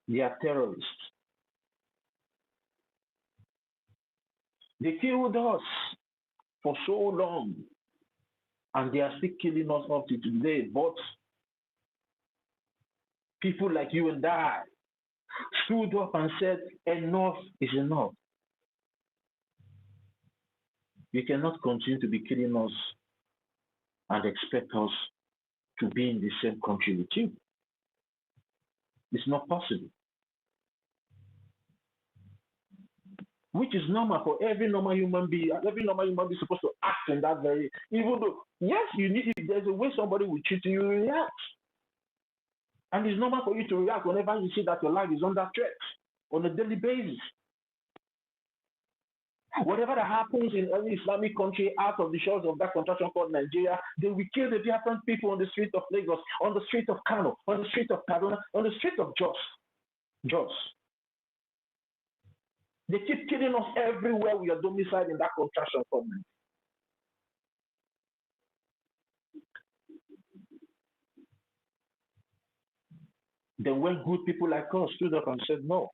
They are terrorists. They killed us for so long, and they are still killing us up to today. But people like you and I stood up and said, enough is enough. You cannot continue to be killing us and expect us to be in the same country with you. It's not possible. Which is normal for every normal human being. Every normal human being is supposed to act in that very, even though, yes, if there's a way somebody will treat you, you react. And it's normal for you to react whenever you see that your life is under threat on a daily basis. Whatever that happens in any Islamic country out of the shores of that contraction called Nigeria, they will kill the different people on the street of Lagos, on the street of Kano, on the street of Kaduna, on the street of Jos. They keep killing us everywhere we are domiciled in that contraction called Nigeria. Then when good people like us stood up and said, no,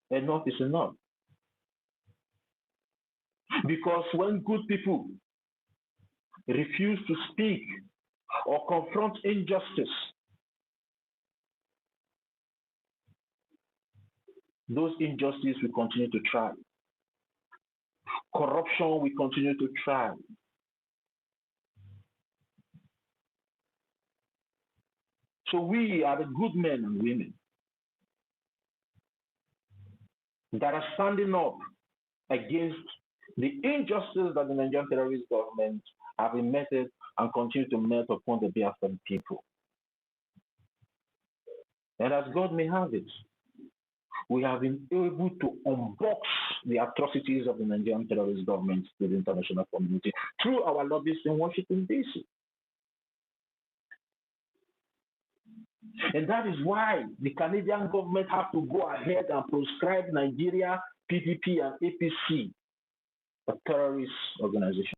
enough is enough. Because when good people refuse to speak or confront injustice, those injustices will continue to thrive. Corruption will continue to thrive. So we are the good men and women that are standing up against the injustice that the Nigerian terrorist government have emitted and continue to melt upon the Biafran people. And as God may have it, we have been able to unbox the atrocities of the Nigerian terrorist government to the international community through our lobbyists in Washington, D.C. And that is why the Canadian government have to go ahead and proscribe Nigeria, PDP, and APC, a terrorist organization.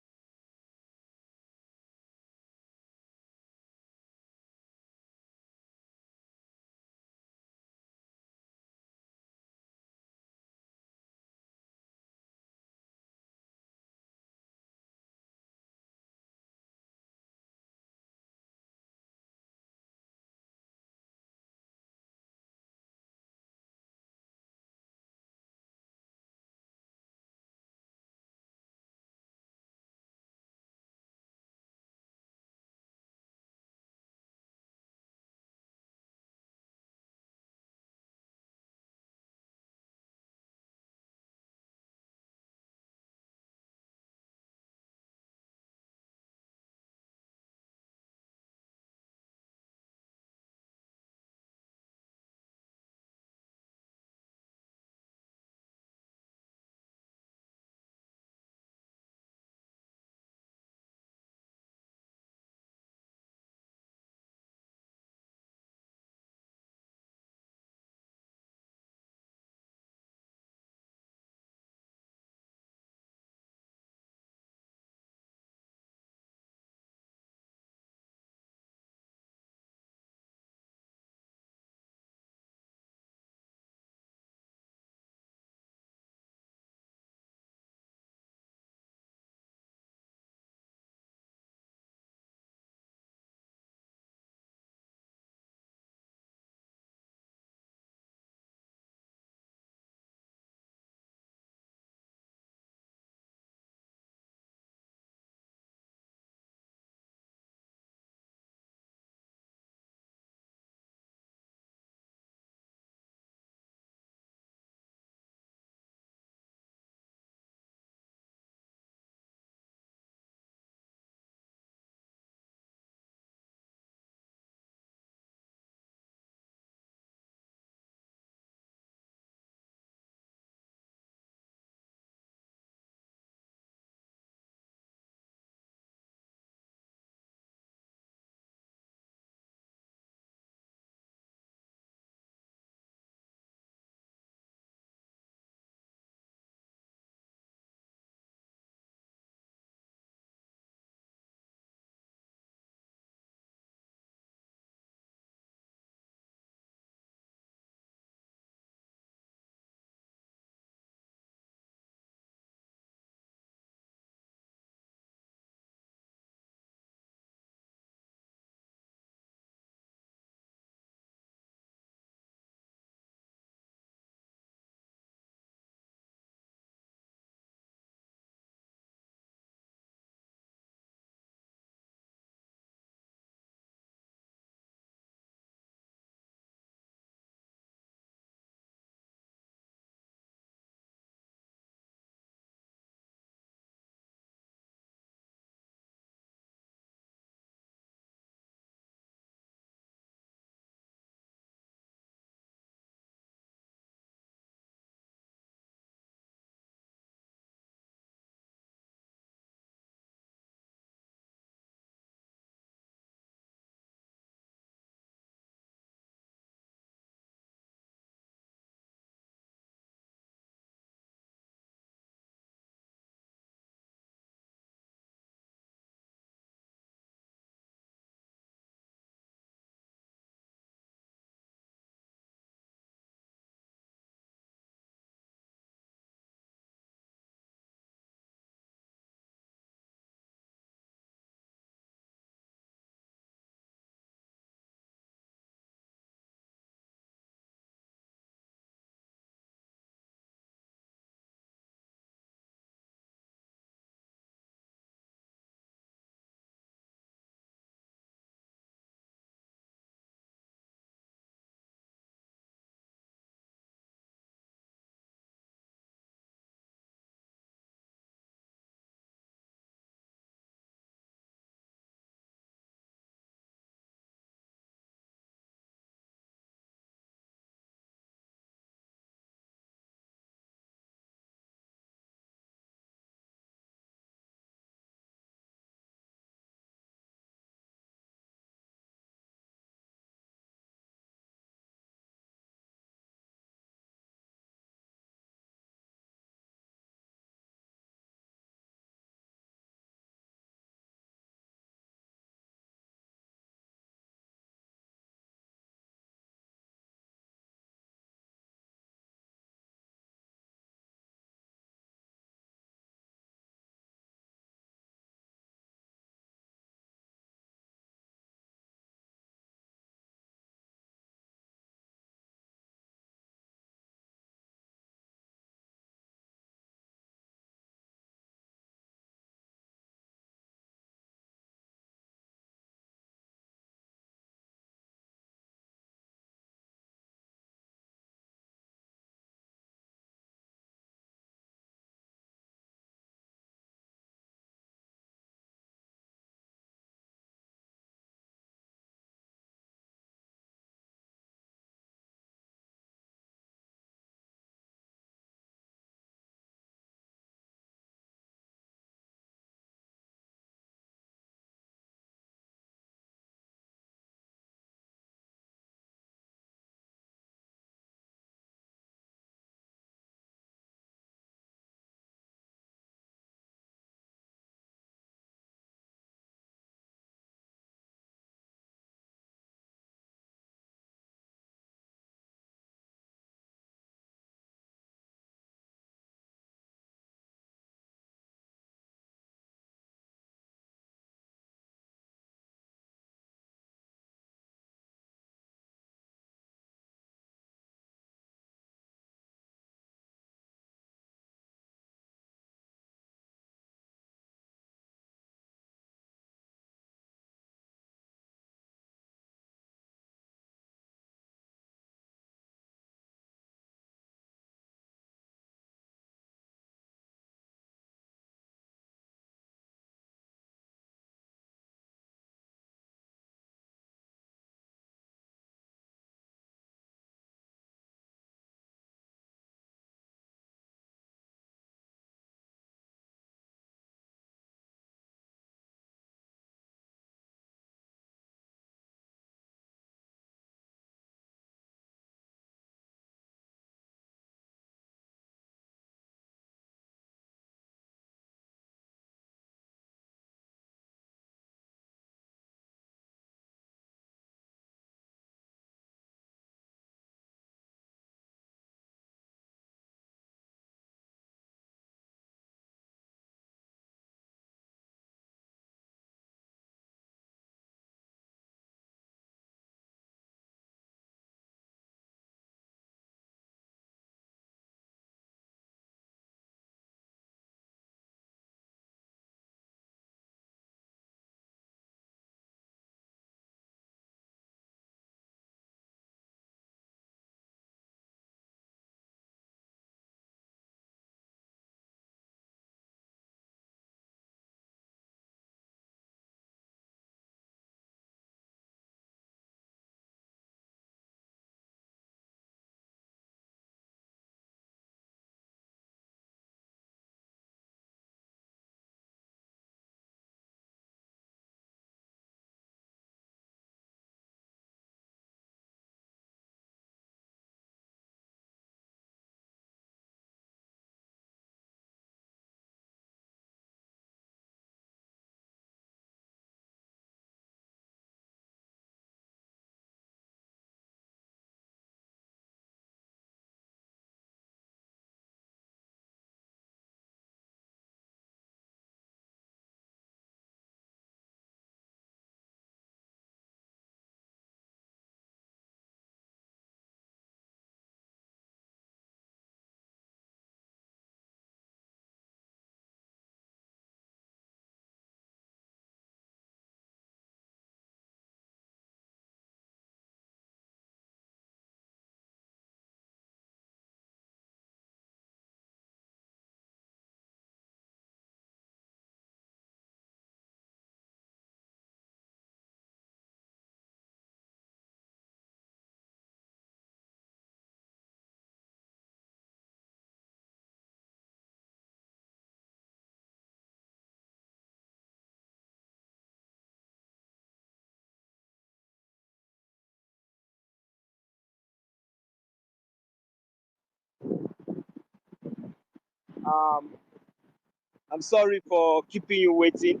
I'm sorry for keeping you waiting.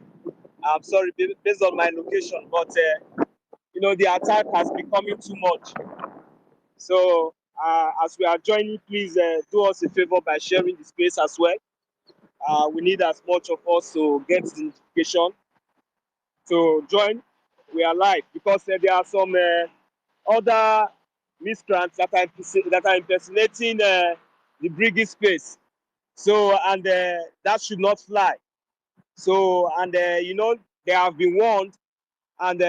I'm sorry based on my location, but you know, the attack has becoming too much. So as we are joining, please do us a favor by sharing the space as well. We need as much of us to get the notification to join. We are live because there are some other miscreants that are impersonating the Briggy space. So, and that should not fly. So, and you know, they have been warned, and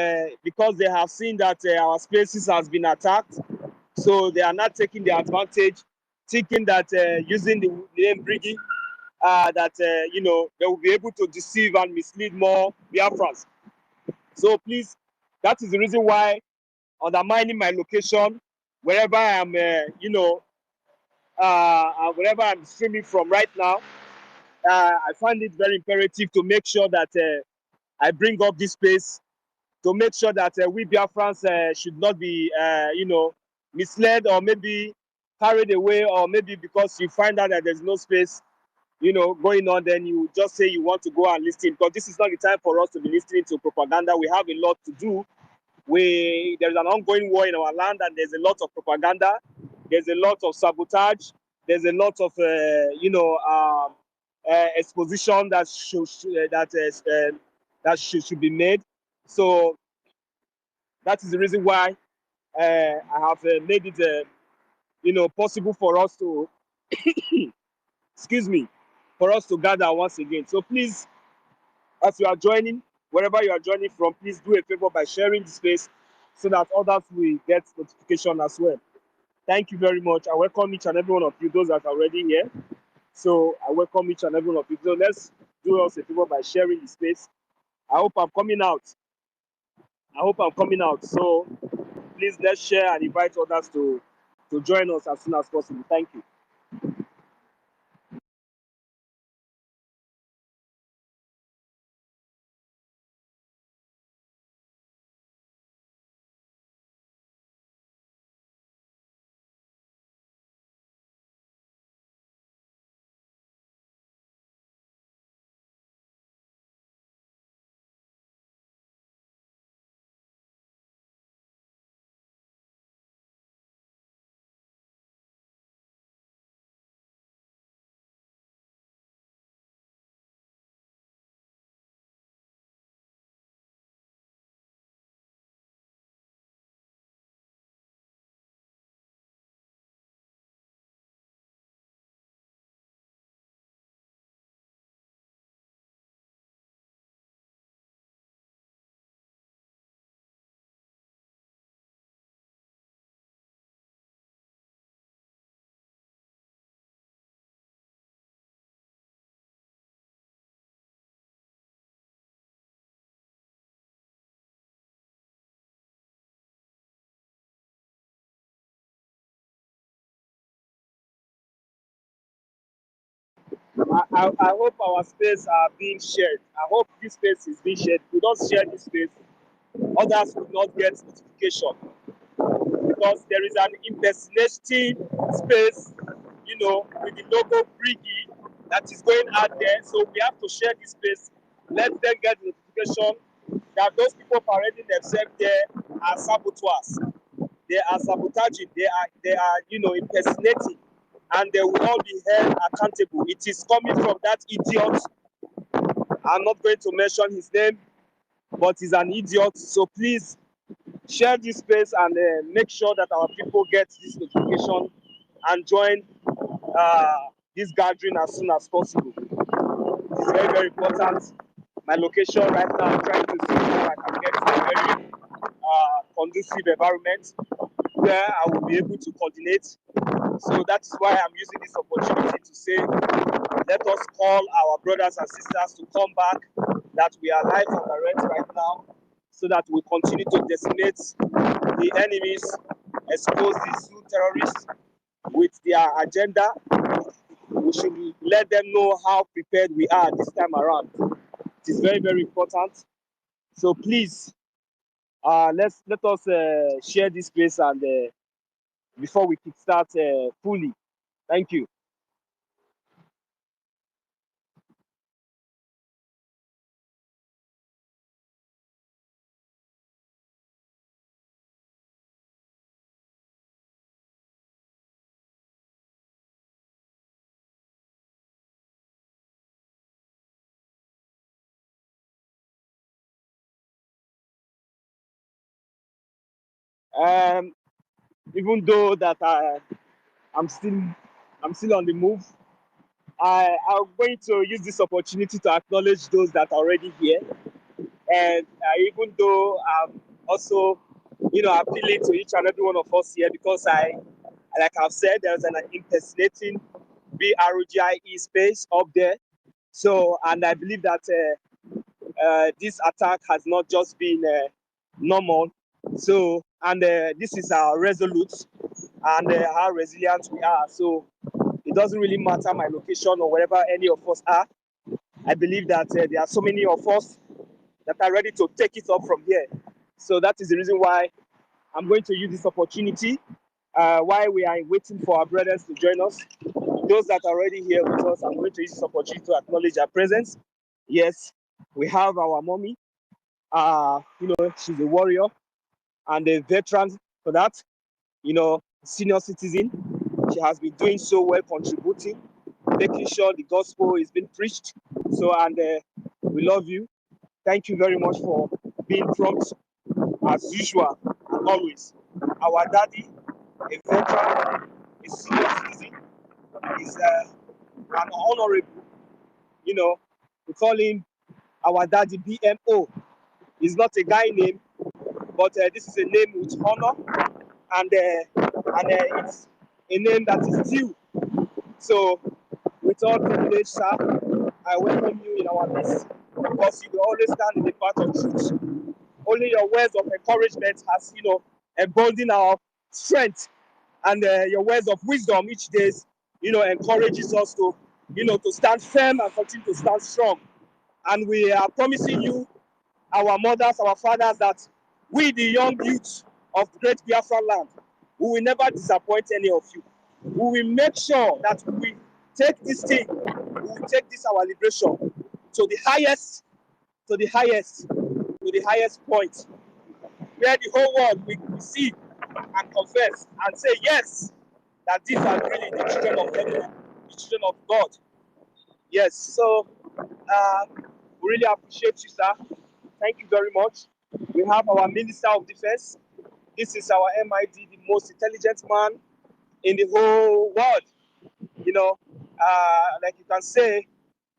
because they have seen that our spaces has been attacked, so they are not taking the advantage, thinking that using the name Briggy, that you know, they will be able to deceive and mislead more Biafrans. So please, that is the reason why undermining my location, wherever I am, you know, wherever I'm streaming from right now, I find it very imperative to make sure that I bring up this space, to make sure that we Biafrans should not be, you know, misled or maybe carried away, or maybe because you find out that there's no space, you know, going on, then you just say you want to go and listen, because this is not the time for us to be listening to propaganda. We have a lot to do. There's an ongoing war in our land, and there's a lot of propaganda. There's a lot of sabotage. There's a lot of, you know, exposition that should be made. So that is the reason why I have made it, you know, possible for us to, excuse me, for us to gather once again. So please, as you are joining, wherever you are joining from, please do a favor by sharing the space so that others will get notification as well. Thank you very much. I welcome each and every one of you, those that are already here. So I welcome each and every one of you. So let's do us a favor by sharing the space. I hope I'm coming out. I hope I'm coming out. So please, let's share and invite others to join us as soon as possible. Thank you. I hope our space are being shared. I hope this space is being shared. If we don't share this space, others will not get notification, because there is an impersonating space, you know, with the logo Briggy that is going out there. So we have to share this space. Let them get the notification that those people parading themselves there are saboteurs. They are sabotaging. They are, you know, impersonating, and they will all be held accountable. It is coming from that idiot. I'm not going to mention his name, but he's an idiot. So please share this space and make sure that our people get this notification and join this gathering as soon as possible. It's very, very important. My location right now, I'm trying to see where I can get a very conducive environment where I will be able to coordinate. So that is why I'm using this opportunity to say, let us call our brothers and sisters to come back, that we are live on the red right now, so that we continue to decimate the enemies, expose these two terrorists with their agenda. We should let them know how prepared we are this time around. It is very, very important. So please, let us share this space and before we kickstart fully. Thank you. Even though that I'm still on the move, I'm going to use this opportunity to acknowledge those that are already here. And even though I'm also, appealing to each and every one of us here, because like I've said, there's an impersonating BRGIE space up there. So, and I believe that this attack has not just been normal. So, and this is our Resolute and how resilient we are. So, it doesn't really matter my location or wherever any of us are. I believe that there are so many of us that are ready to take it up from here. So that is the reason why I'm going to use this opportunity while we are waiting for our brothers to join us. Those that are already here with us, I'm going to use this opportunity to acknowledge their presence. Yes, we have our mommy. She's a warrior and a veteran for that. Senior citizen. She has been doing so well, contributing, making sure the gospel is being preached. So, and we love you. Thank you very much for being prompt as usual and always. Our daddy, a veteran, a senior citizen, is an honorable. We call him our daddy BMO. He's not a guy name, but this is a name with honor, and it's a name that is due. So, with all privilege, sir, I welcome you in our midst because you will always stand in the path of truth. Only your words of encouragement has, emboldened our strength, and your words of wisdom each day, encourages us to, to stand firm and continue to stand strong. And we are promising you, our mothers, our fathers, that we, the young youth of great Biafra land, we will never disappoint any of you. We will make sure that we take this thing, we will take this our liberation to the highest point, where the whole world will see and confess and say yes, that these are really the children of heaven, the children of God. Yes, so we really appreciate you, sir. Thank you very much. We have our Minister of Defense. This is our MID, the most intelligent man in the whole world. Like you can say,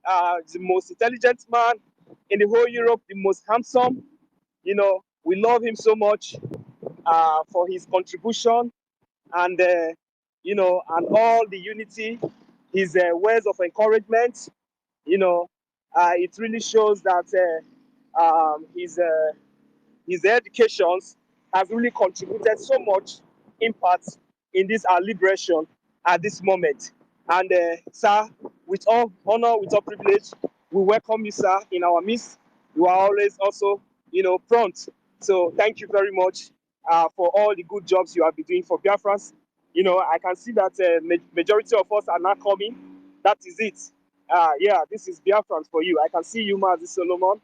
the most intelligent man in the whole Europe, the most handsome. We love him so much for his contribution and, and all the unity, his words of encouragement. It really shows that his educations has really contributed so much impact in this our liberation at this moment. And sir, with all honor, with all privilege, we welcome you, sir, in our midst. You are always also, prompt. So thank you very much for all the good jobs you have been doing for Biafrans. I can see that majority of us are now coming. That is it. Yeah, this is Biafrans for you. I can see you, Mazi Solomon,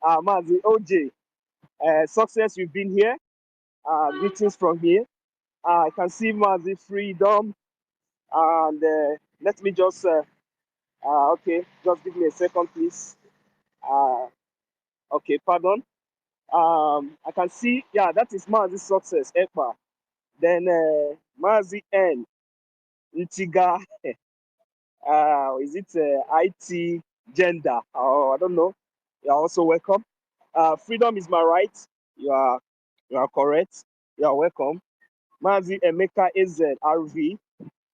Mazi OJ. Success, you've been here. Greetings from here. I can see Mazi Freedom. And let me just, okay, just give me a second, please. Okay, pardon. I can see, yeah, that is Mazi Success, EPA. Then Mazi N, Ntiga, is it IT gender? Oh, I don't know. You're also welcome. Freedom is my right. You are correct. You are welcome. Mazi Emeka AZRV,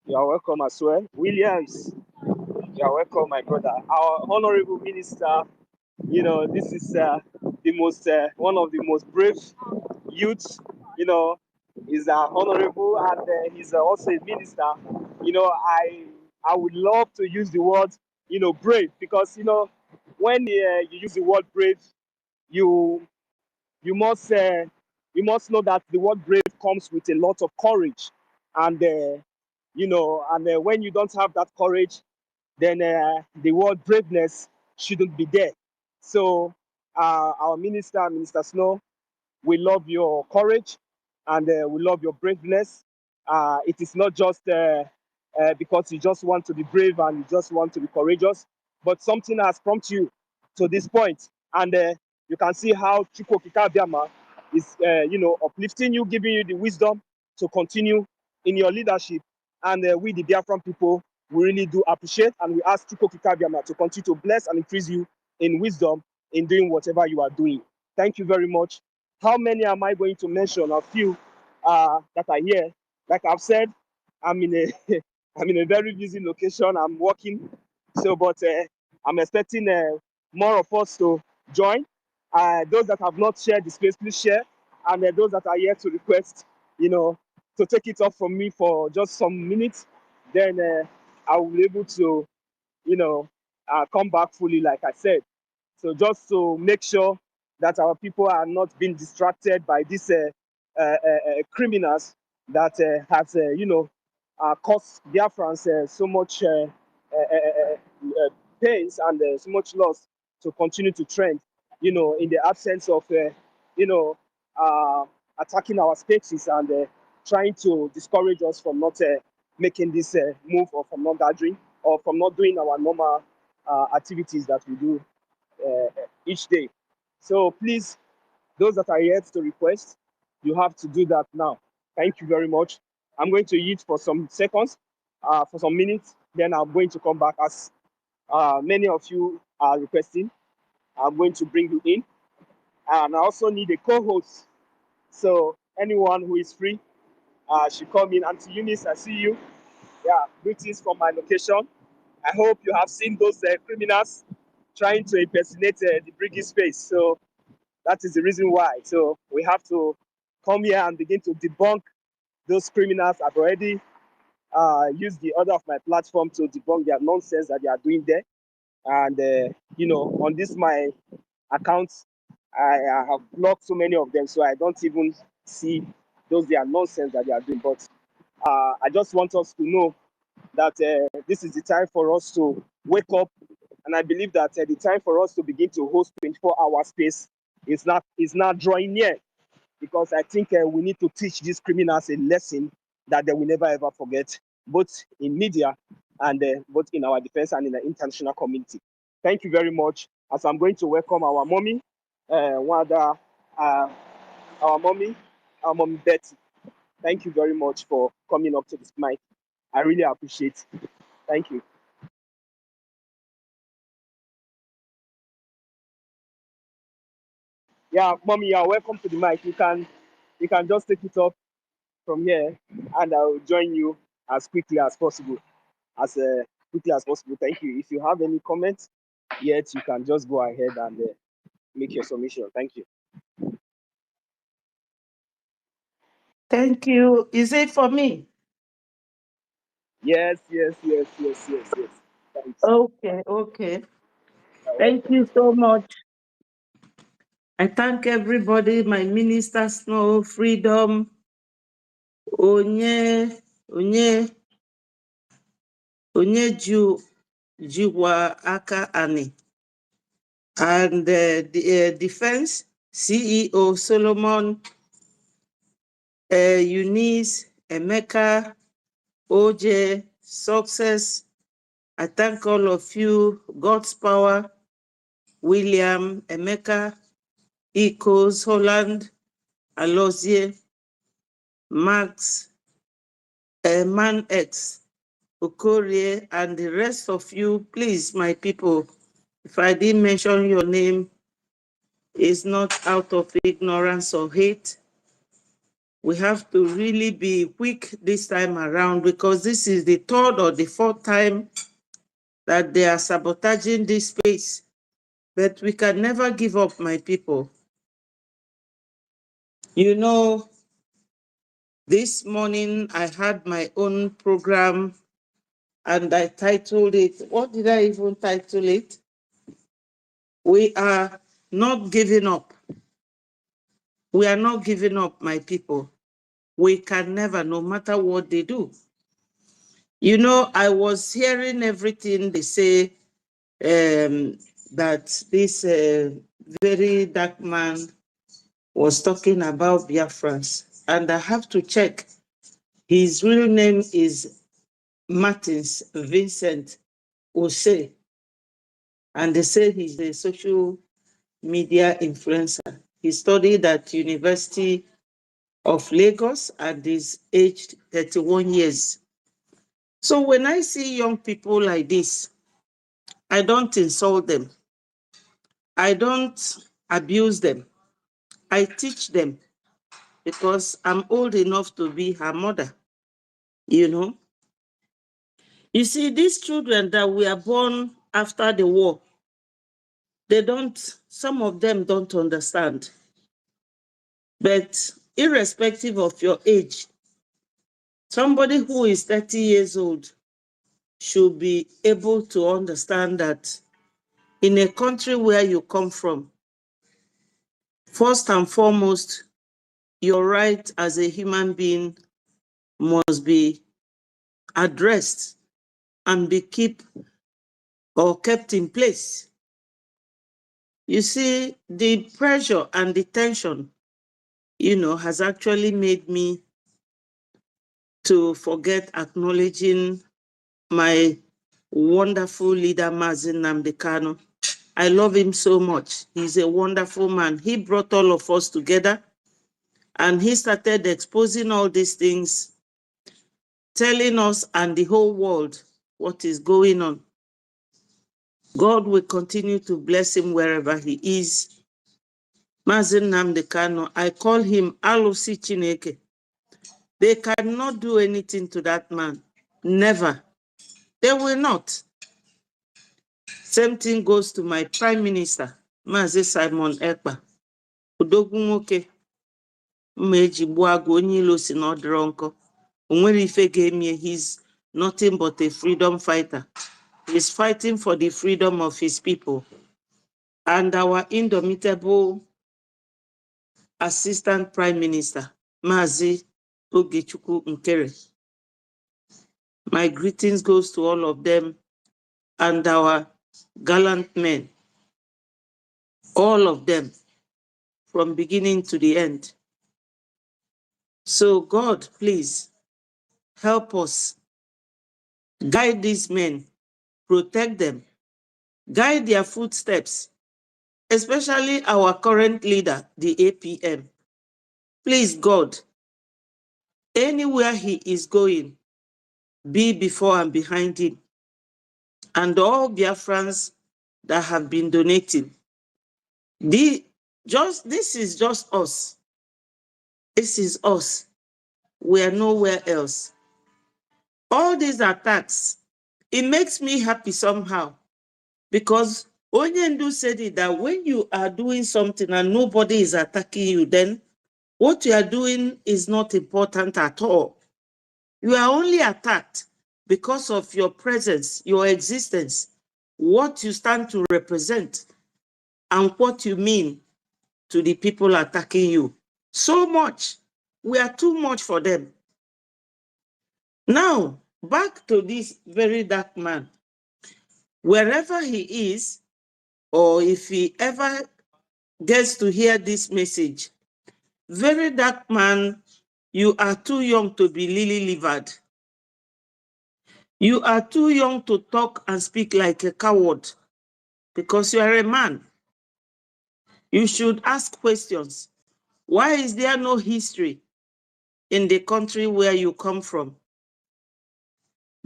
you are welcome as well. Williams, you are welcome, my brother. Our honorable minister, this is the most one of the most brave youths. He's honorable and he's also a minister. I would love to use the word, brave, because when you use the word brave, you must know that the word brave comes with a lot of courage, and when you don't have that courage, then the word braveness shouldn't be there. So our minister, Minister Snow, we love your courage and we love your braveness. It is not just because you just want to be brave and you just want to be courageous, but something has prompted you to this point. And you can see how Chukwu Okike Abiama is, uplifting you, giving you the wisdom to continue in your leadership. And we, the Biafran people, we really do appreciate, and we ask Chuko Kikabiama to continue to bless and increase you in wisdom in doing whatever you are doing. Thank you very much. How many am I going to mention? A few that are here. Like I've said, I'm in a I'm in a very busy location. I'm working, so but I'm expecting more of us to join. Those that have not shared the space, please share, and those that are here to request, to take it off from me for just some minutes, then I will be able to, come back fully, like I said. So just to make sure that our people are not being distracted by these criminals that has, caused Biafrans so much pains and so much loss to continue to trend, in the absence of, attacking our spaces and trying to discourage us from not making this move, or from not gathering, or from not doing our normal activities that we do each day. So please, those that are yet to request, you have to do that now. Thank you very much. I'm going to eat for some seconds, for some minutes, then I'm going to come back as many of you are requesting. I'm going to bring you in, and I also need a co-host. So anyone who is free should come in. Auntie Eunice, I see you. Yeah, greetings from my location. I hope you have seen those criminals trying to impersonate the Briggy space. So that is the reason why. So we have to come here and begin to debunk those criminals. I've already used the order of my platform to debunk their nonsense that they are doing there. And, on this, my account, I have blocked so many of them, so I don't even see those their nonsense that they are doing. But I just want us to know that this is the time for us to wake up. And I believe that the time for us to begin to host 24-hour space is not drawing near, because I think we need to teach these criminals a lesson that they will never ever forget, both in media and both in our defense and in the international community. Thank you very much. As I'm going to welcome our mommy, our mommy Betty. Thank you very much for coming up to this mic. I really appreciate it. Thank you. Yeah, mommy, you're welcome to the mic. You can just take it up from here, and I'll join you as quickly as possible. Thank you. If you have any comments yet, you can just go ahead and make your submission. Thank you. Thank you. Is it for me? Yes. Thanks. Okay. Thank you so much. I thank everybody, my ministers, no freedom. Onye Jiwa Aka Ani. And the defense CEO Solomon, Eunice, Emeka, OJ, Success. I thank all of you, God's Power, William, Emeka, Echoes, Holland, Alozie, Max, Man X, Okorie, and the rest of you. Please, my people, if I didn't mention your name, it's not out of ignorance or hate. We have to really be quick this time around, because this is the third or the fourth time that they are sabotaging this space. But we can never give up, my people. This morning I had my own program and I titled it, what did I even title it? We are not giving up. We are not giving up, my people. We can never, no matter what they do. I was hearing everything they say, that this very dark man was talking about Biafrans. And I have to check. His real name is Martins Vincent Ose. And they say he's a social media influencer. He studied at University of Lagos at his age 31 years. So when I see young people like this, I don't insult them. I don't abuse them. I teach them because I'm old enough to be her mother, you know. You see, these children that were born after the war, some of them don't understand. But irrespective of your age, somebody who is 30 years old should be able to understand that in a country where you come from, first and foremost, your right as a human being must be addressed and be kept in place. You see, the pressure and the tension, has actually made me to forget acknowledging my wonderful leader, Mazin Nnamdi Kanu. I love him so much. He's a wonderful man. He brought all of us together and he started exposing all these things, telling us and the whole world what is going on. God will continue to bless him wherever he is. Mazin Nnamdi Kanu, I call him Alusi Chineke. They cannot do anything to that man. Never. They will not. Same thing goes to my Prime Minister, Mazi Simon Ekpa. Udogwu nwoke mma eji gbuo agụ onye ilo si na ọ dịrọ nkọ. O nwere ife ga-emie. He's nothing but a freedom fighter. He's fighting for the freedom of his people. And our indomitable Assistant Prime Minister, Mazi Ogechukwu Nkere. My greetings goes to all of them and our gallant men, all of them, from beginning to the end. So God, please help us. Guide these men, protect them, guide their footsteps, especially our current leader, the APM. Please, God, anywhere he is going, be before and behind him. And all Biafrans that have been donating. This is just us. This is us. We are nowhere else. All these attacks, it makes me happy somehow. Because Onyendu said it that when you are doing something and nobody is attacking you, then what you are doing is not important at all. You are only attacked because of your presence, your existence, what you stand to represent, and what you mean to the people attacking you. So much. We are too much for them. Now, back to this very dark man. Wherever he is, or if he ever gets to hear this message, very dark man, you are too young to be lily-livered. You are too young to talk and speak like a coward because you are a man. You should ask questions. Why is there no history in the country where you come from?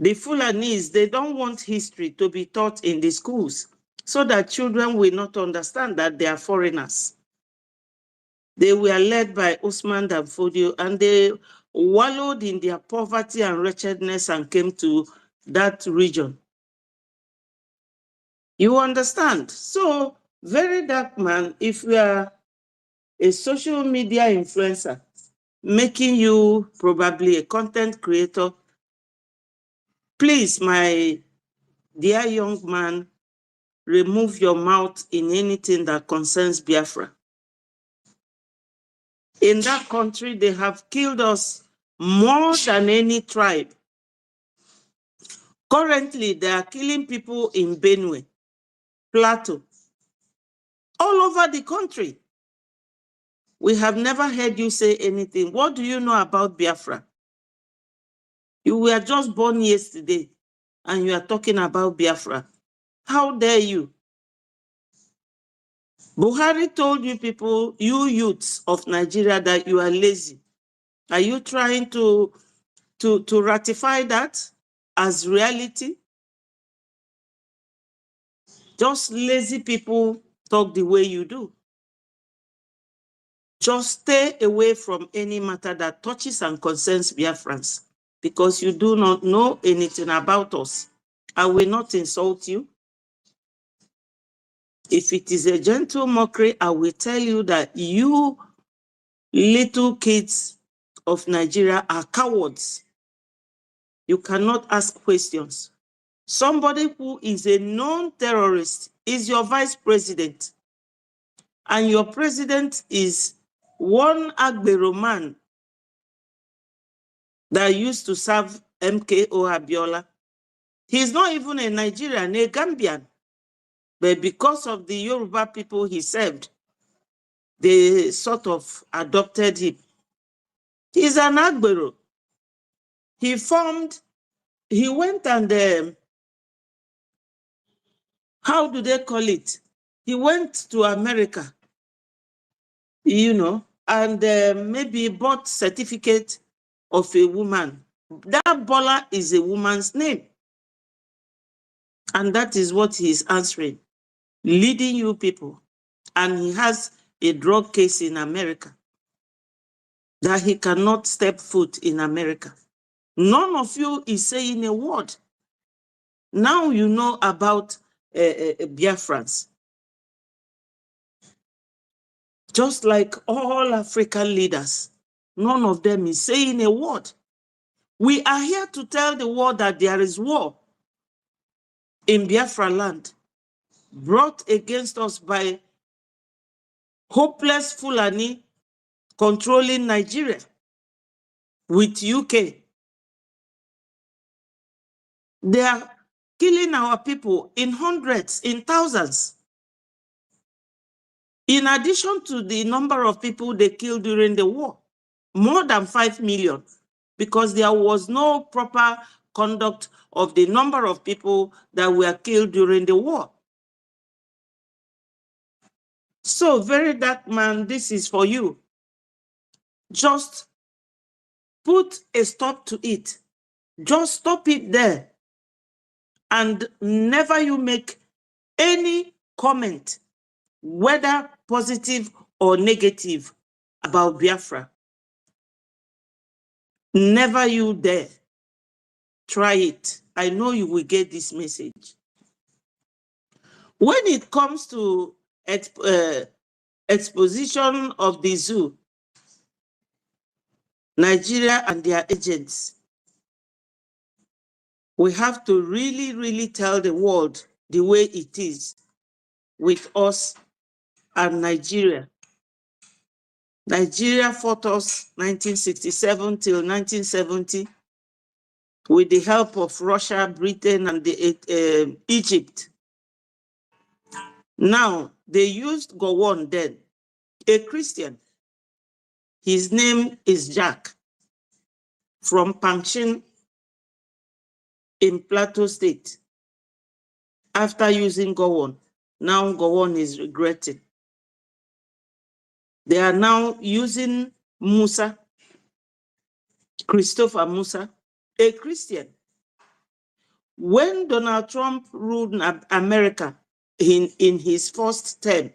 The Fulanese, they don't want history to be taught in the schools so that children will not understand that they are foreigners. They were led by Usman Dan Fodio and they wallowed in their poverty and wretchedness and came to that region. You understand? So, very dark man, if you are a social media influencer, making you probably a content creator, please, my dear young man, remove your mouth in anything that concerns Biafra. In that country, they have killed us more than any tribe. Currently, they are killing people in Benue, Plateau, all over the country. We have never heard you say anything. What do you know about Biafra? You were just born yesterday and you are talking about Biafra. How dare you? Buhari told you people, you youths of Nigeria, that you are lazy. Are you trying to ratify that as reality? Just lazy people talk the way you do. Just stay away from any matter that touches and concerns Biafrans, because you do not know anything about us. I will not insult you. If it is a gentle mockery, I will tell you that you little kids of Nigeria are cowards. You cannot ask questions. Somebody who is a known terrorist is your vice president, and your president is one Agbero man that used to serve MKO Abiola. He's not even a Nigerian, a Gambian. But because of the Yoruba people he served, they sort of adopted him. He's an Agbero. He went and, how do they call it? He went to America, you know, and maybe bought certificate of a woman. That Bola is a woman's name. And that is what he is answering, leading you people. And he has a drug case in America that he cannot step foot in America. None of you is saying a word. Now you know about Biafrans. Just like all African leaders, none of them is saying a word. We are here to tell the world that there is war in Biafra land, brought against us by hopeless Fulani controlling Nigeria with UK. They are killing our people in hundreds, in thousands. In addition to the number of people they killed during the war, more than 5 million, because there was no proper conduct of the number of people that were killed during the war. So, very dark man, this is for you. Just put a stop to it. Just stop it there. And never you make any comment, whether positive or negative, about Biafra. Never you dare. Try it. I know you will get this message. When it comes to exposition of the zoo, Nigeria and their agents, we have to really, really tell the world the way it is with us and Nigeria. Nigeria fought us 1967 till 1970 with the help of Russia, Britain, and Egypt. Now, they used Gowon then, a Christian. His name is Jack, from Pangshin in Plateau State. After using Gowon, now Gowon is regretting. They are now using Musa, Christopher Musa, a Christian. When Donald Trump ruled America in his first term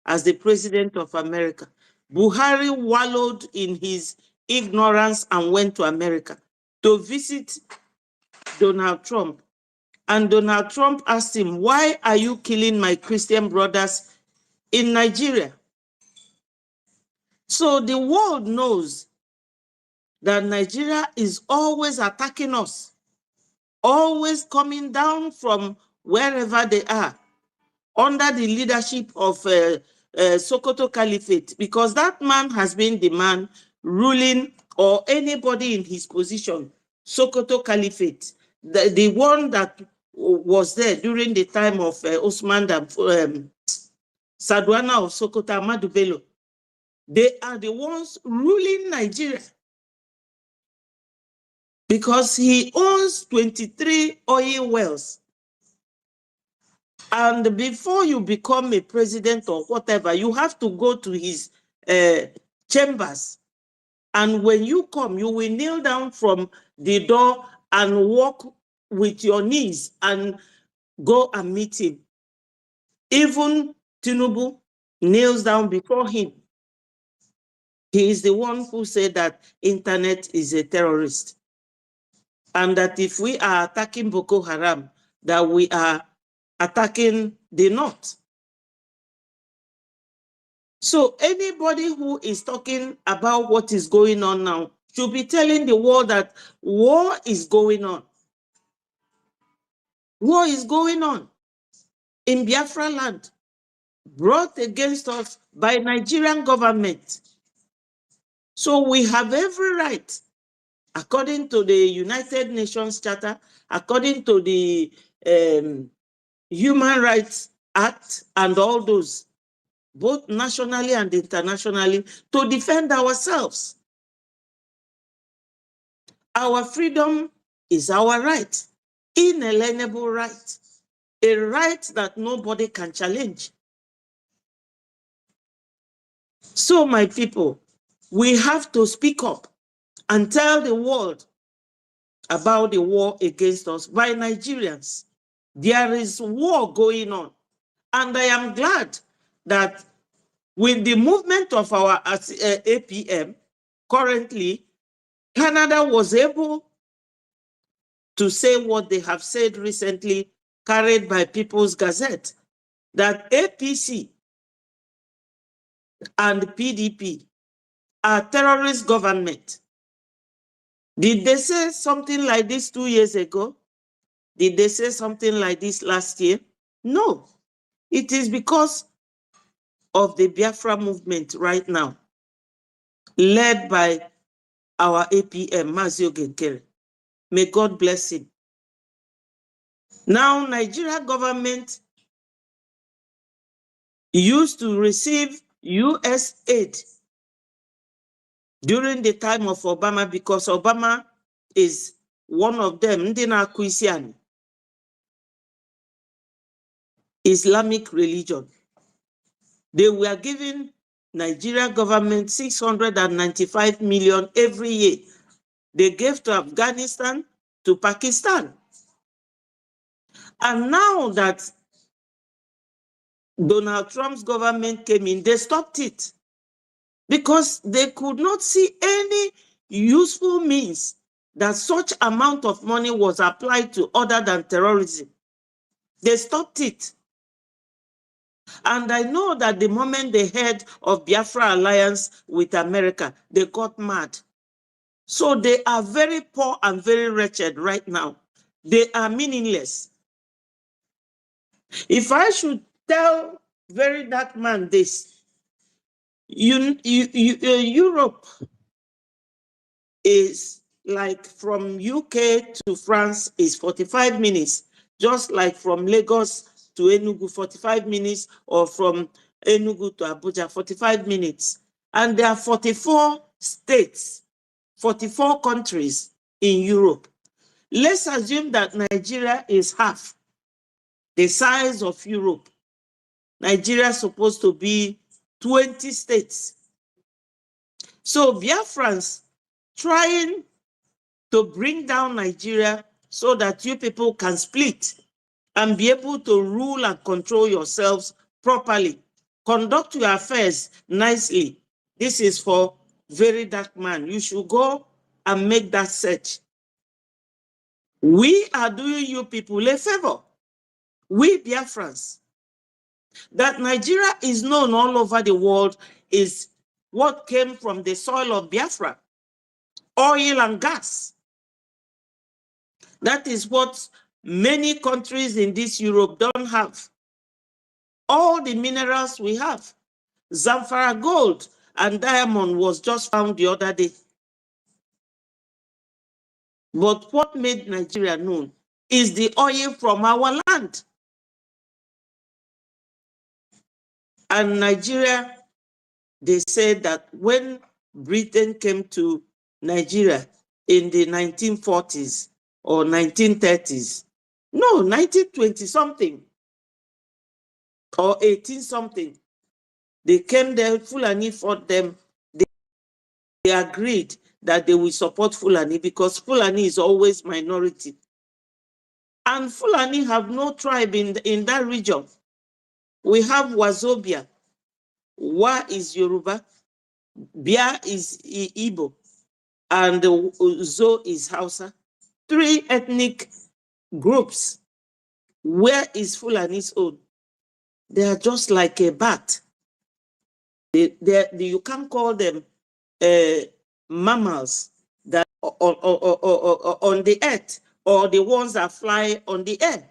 as the president of America, Buhari wallowed in his ignorance and went to America to visit Donald Trump. And Donald Trump asked him, why are you killing my Christian brothers in Nigeria? So the world knows that Nigeria is always attacking us, always coming down from wherever they are, under the leadership of Sokoto Caliphate, because that man has been the man ruling, or anybody in his position, Sokoto Caliphate, the one that was there during the time of Osman Sadwana of Sokoto, Ahmadu Bello. They are the ones ruling Nigeria, because he owns 23 oil wells. And before you become a president or whatever, you have to go to his chambers. And when you come, you will kneel down from the door and walk with your knees and go and meet him. Even Tinubu kneels down before him. He is the one who said that internet is a terrorist. And that if we are attacking Boko Haram, that we are attacking the North. So anybody who is talking about what is going on now should be telling the world that war is going on. War is going on in Biafra land, brought against us by Nigerian government. So we have every right, according to the United Nations Charter, according to the Human Rights Act and all those, both nationally and internationally, to defend ourselves. Our freedom is our right, inalienable right, a right that nobody can challenge. So, my people, we have to speak up and tell the world about the war against us by Nigerians. There is war going on. And I am glad that with the movement of our APM, currently, Canada was able to say what they have said recently, carried by People's Gazette, that APC and PDP are terrorist government. Did they say something like this 2 years ago? Did they say something like this last year? No. It is because of the Biafra movement right now, led by our APM, Mazio Genkere. May God bless him. Now, Nigeria government used to receive US aid during the time of Obama because Obama is one of them, Ndina Christian, Islamic religion. They were giving Nigeria government 695 million every year. They gave to Afghanistan, to Pakistan. And now that Donald Trump's government came in, they stopped it because they could not see any useful means that such amount of money was applied to other than terrorism. They stopped it. And I know that the moment they heard of Biafra alliance with America, they got mad. So they are very poor and very wretched right now. They are meaningless. If I should tell very dark man this, Europe is like from UK to France is 45 minutes, just like from Lagos to Enugu, 45 minutes, or from Enugu to Abuja, 45 minutes. And there are 44 states, 44 countries in Europe. Let's assume that Nigeria is half the size of Europe. Nigeria is supposed to be 20 states. So Biafrans trying to bring down Nigeria so that you people can split and be able to rule and control yourselves properly. Conduct your affairs nicely. This is for very dark man. You should go and make that search. We are doing you people a favor. We Biafrans. That Nigeria is known all over the world is what came from the soil of Biafra. Oil and gas. That is what many countries in this Europe don't have. All the minerals we have. Zamfara gold and diamond was just found the other day. But what made Nigeria known is the oil from our land. And Nigeria, they said that when Britain came to Nigeria in the 1940s or 1930s, no, 1920 something, or 18 something. They came there, Fulani fought them. They agreed that they will support Fulani because Fulani is always minority. And Fulani have no tribe in that region. We have Wazobia. Wa is Yoruba. Bia is Igbo. And Zo is Hausa. 3 ethnic groups. Where is Fulani's own? They are just like a bat. You can't call them mammals that on the earth or the ones that fly on the air.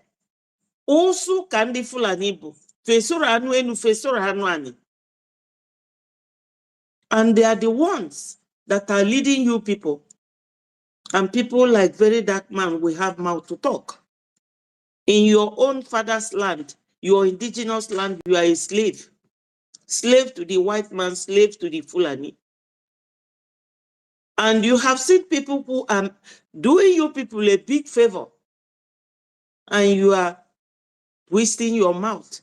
Also, can the Fulani bu fesora anu enu fesora anu ani. And they are the ones that are leading you people. And people like Very Dark Man will have mouth to talk. In your own father's land, your indigenous land, you are a slave. Slave to the white man, slave to the Fulani. And you have seen people who are doing you people a big favor. And you are wasting your mouth.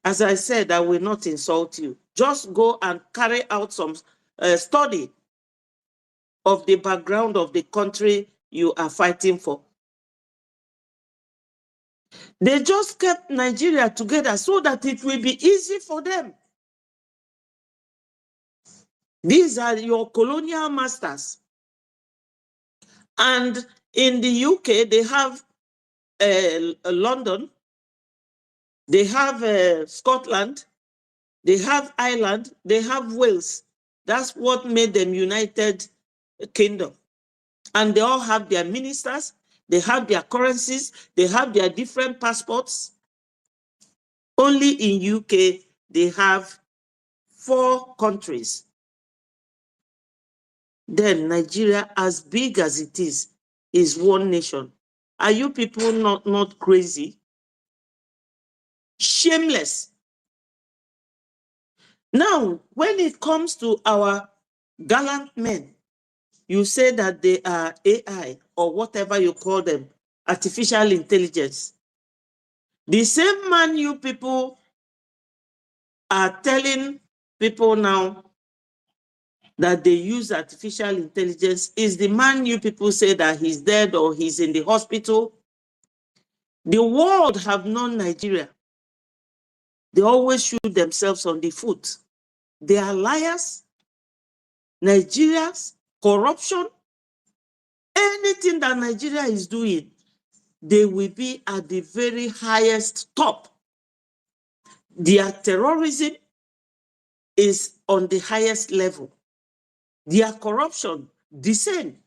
As I said, I will not insult you. Just go and carry out some study of the background of the country you are fighting for. They just kept Nigeria together so that it will be easy for them. These are your colonial masters. And in the UK, they have London, they have Scotland, they have Ireland, they have Wales. That's what made them United Kingdom. And they all have their ministers, they have their currencies, they have their different passports. Only in UK, they have 4 countries. Then Nigeria, as big as it is one nation. Are you people not crazy? Shameless. Now, when it comes to our gallant men, you say that they are AI or whatever you call them, artificial intelligence. The same man you people are telling people now that they use artificial intelligence is the man you people say that he's dead or he's in the hospital. The world have known Nigeria. They always shoot themselves on the foot. They are liars, Nigerians, corruption. Anything that Nigeria is doing, they will be at the very highest top. Their terrorism is on the highest level. Their corruption, the same.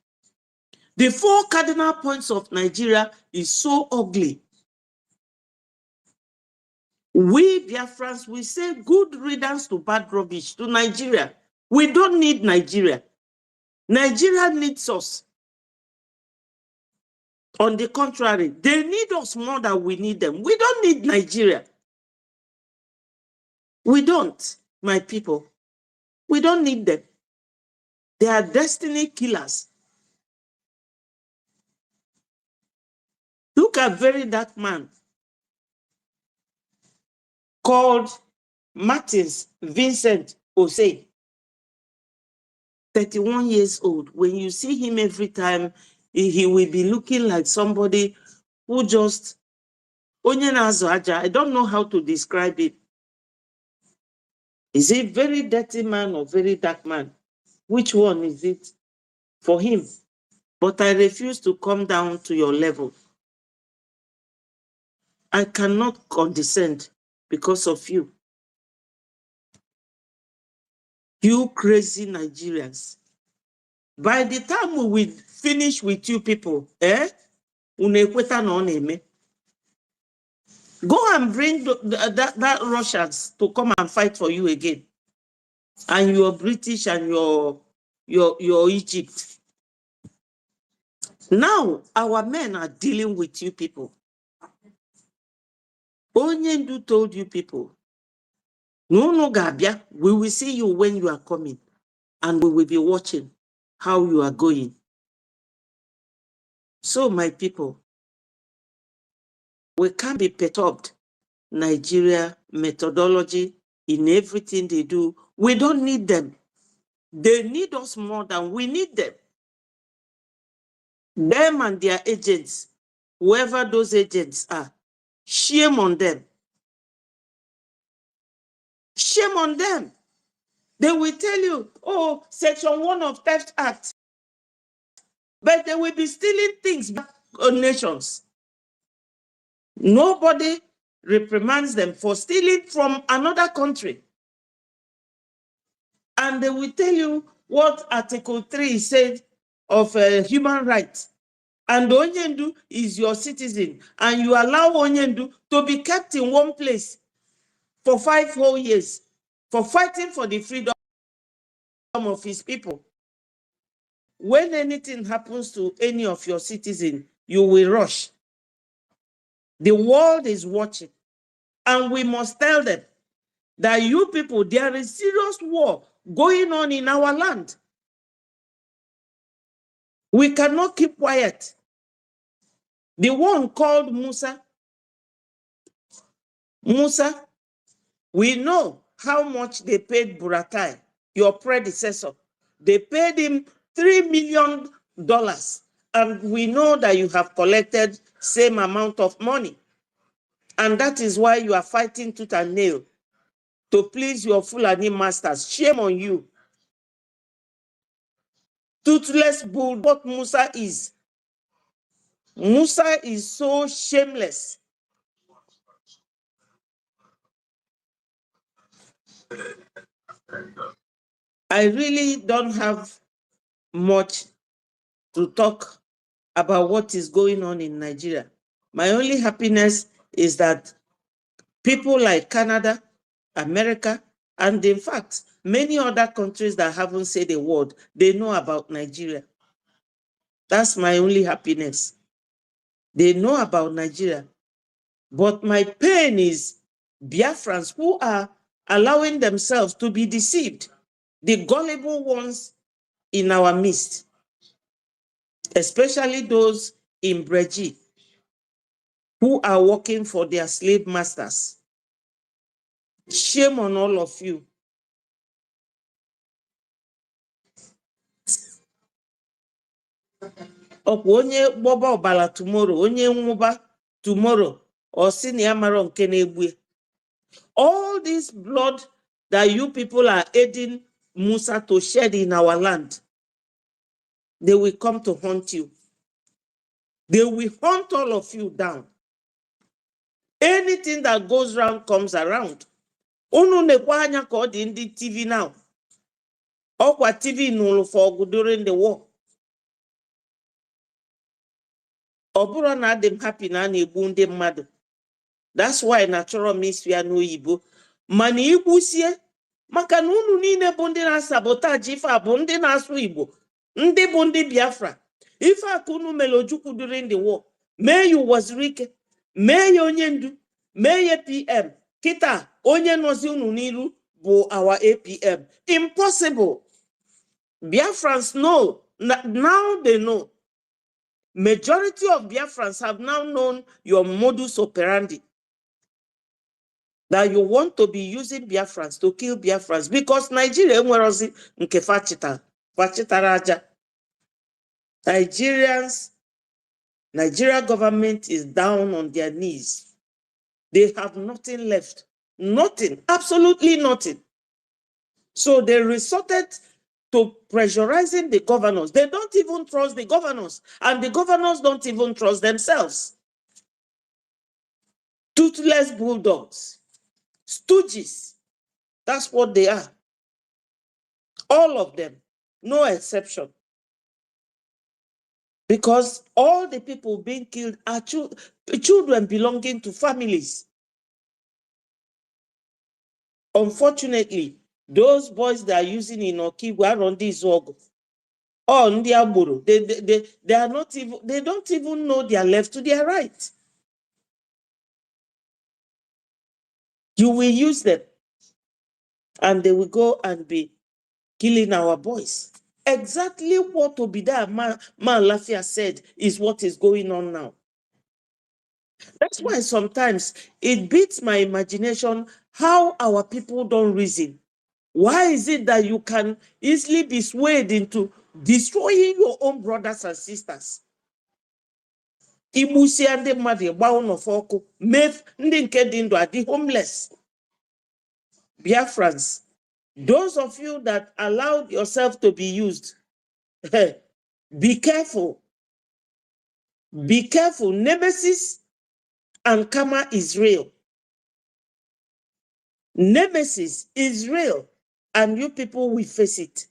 The 4 cardinal points of Nigeria is so ugly. We Biafrans, we say good riddance to bad rubbish to Nigeria. We don't need Nigeria. Nigeria needs us. On the contrary, they need us more than we need them. We don't need Nigeria. We don't, my people. We don't need them. They are destiny killers. Look at Very Dark Man called Martins Vincent Osei, 31 years old. When you see him every time, he will be looking like somebody who just, I don't know how to describe it. Is it very dirty man or very dark man? Which one is it for him? But I refuse to come down to your level. I cannot condescend because of you. You crazy Nigerians. By the time we will finish with you people, go and bring that Russians to come and fight for you again. And your British and your Egypt. Now, our men are dealing with you people. Onyendu told you people, no, Gabia, we will see you when you are coming. And we will be watching how you are going. So, my people, we can't be perturbed Nigeria methodology in everything they do. We don't need them. They need us more than we need them. Them and their agents, whoever those agents are, shame on them. Shame on them. They will tell you, oh, Section 1 of Theft Act. But they will be stealing things back on nations. Nobody reprimands them for stealing from another country. And they will tell you what Article 3 said of human rights. And Onyendu is your citizen. And you allow Onyendu to be kept in one place for 5 whole years for fighting for the freedom of his people. When anything happens to any of your citizens, you will rush. The world is watching. And we must tell them that you people, there is serious war going on in our land. We cannot keep quiet. The one called Musa, we know how much they paid Buratai, your predecessor. They paid him $3 million. And we know that you have collected same amount of money. And that is why you are fighting tooth and nail to please your Fulani masters. Shame on you. Toothless bull, what Musa is. Musa is so shameless. I really don't have much to talk about what is going on in Nigeria. My only happiness is that people like Canada, America, and in fact, many other countries that haven't said a word, they know about Nigeria. That's my only happiness. They know about Nigeria. But my pain is Biafrans who are allowing themselves to be deceived, the gullible ones in our midst, especially those in Breji who are working for their slave masters. Shame on all of you. Onye boba obala tomorrow, onye nwuba tomorrow, or senior maron kenegwe. All this blood that you people are aiding Musa to shed in our land, they will come to haunt you. They will hunt all of you down. Anything that goes round comes around. Unu nekwa anya ka ọ dị ndị TV now. Ọkwa TV nụrụ for during the war. Oburo na adịm happy na na-egbu ndị mmadụ. That's why natural miss ya n'oyibo. Mana igbusie maka na unu niile bụ ndị na-sabotage ife a bụ ndị na-asụ Igbo. Ndị bụ ndị Biafra. Ife a ka unu mere Ojukwu during the war. Mee you was Rike. Mee ya onye ndu. Mee ya PM. Kita onye nozi unu n'iru bụ our APM. Impossible. Biafrans know. Now they know. Majority of Biafrans have now known your modus operandi. That you want to be using Biafrans to kill Biafrans because Nigeria enwerozi nke fachitara aja. Nigeria government is down on their knees. They have nothing left. Nothing, absolutely nothing. So they resorted to pressurizing the governors. They don't even trust the governors, and the governors don't even trust themselves. Toothless bulldogs, stooges, that's what they are. All of them, no exception. Because all the people being killed are children belonging to families. Unfortunately, those boys that are using Inoki were on this org. Oh, they are not even, they don't even know their left to their right. You will use them, and they will go and be killing our boys. Exactly what Obida Man Lafia said is what is going on now. That's why sometimes it beats my imagination how our people don't reason. Why is it that you can easily be swayed into destroying your own brothers and sisters? Igbusi ndị mmadụ ịgba ụnọ fọkụ, mee ndị nke dị ndụ adị homeless. Biafrans, those of you that allowed yourself to be used, be careful. Be careful. Nemesis and karma is real. Nemesis is real, and you people will face it.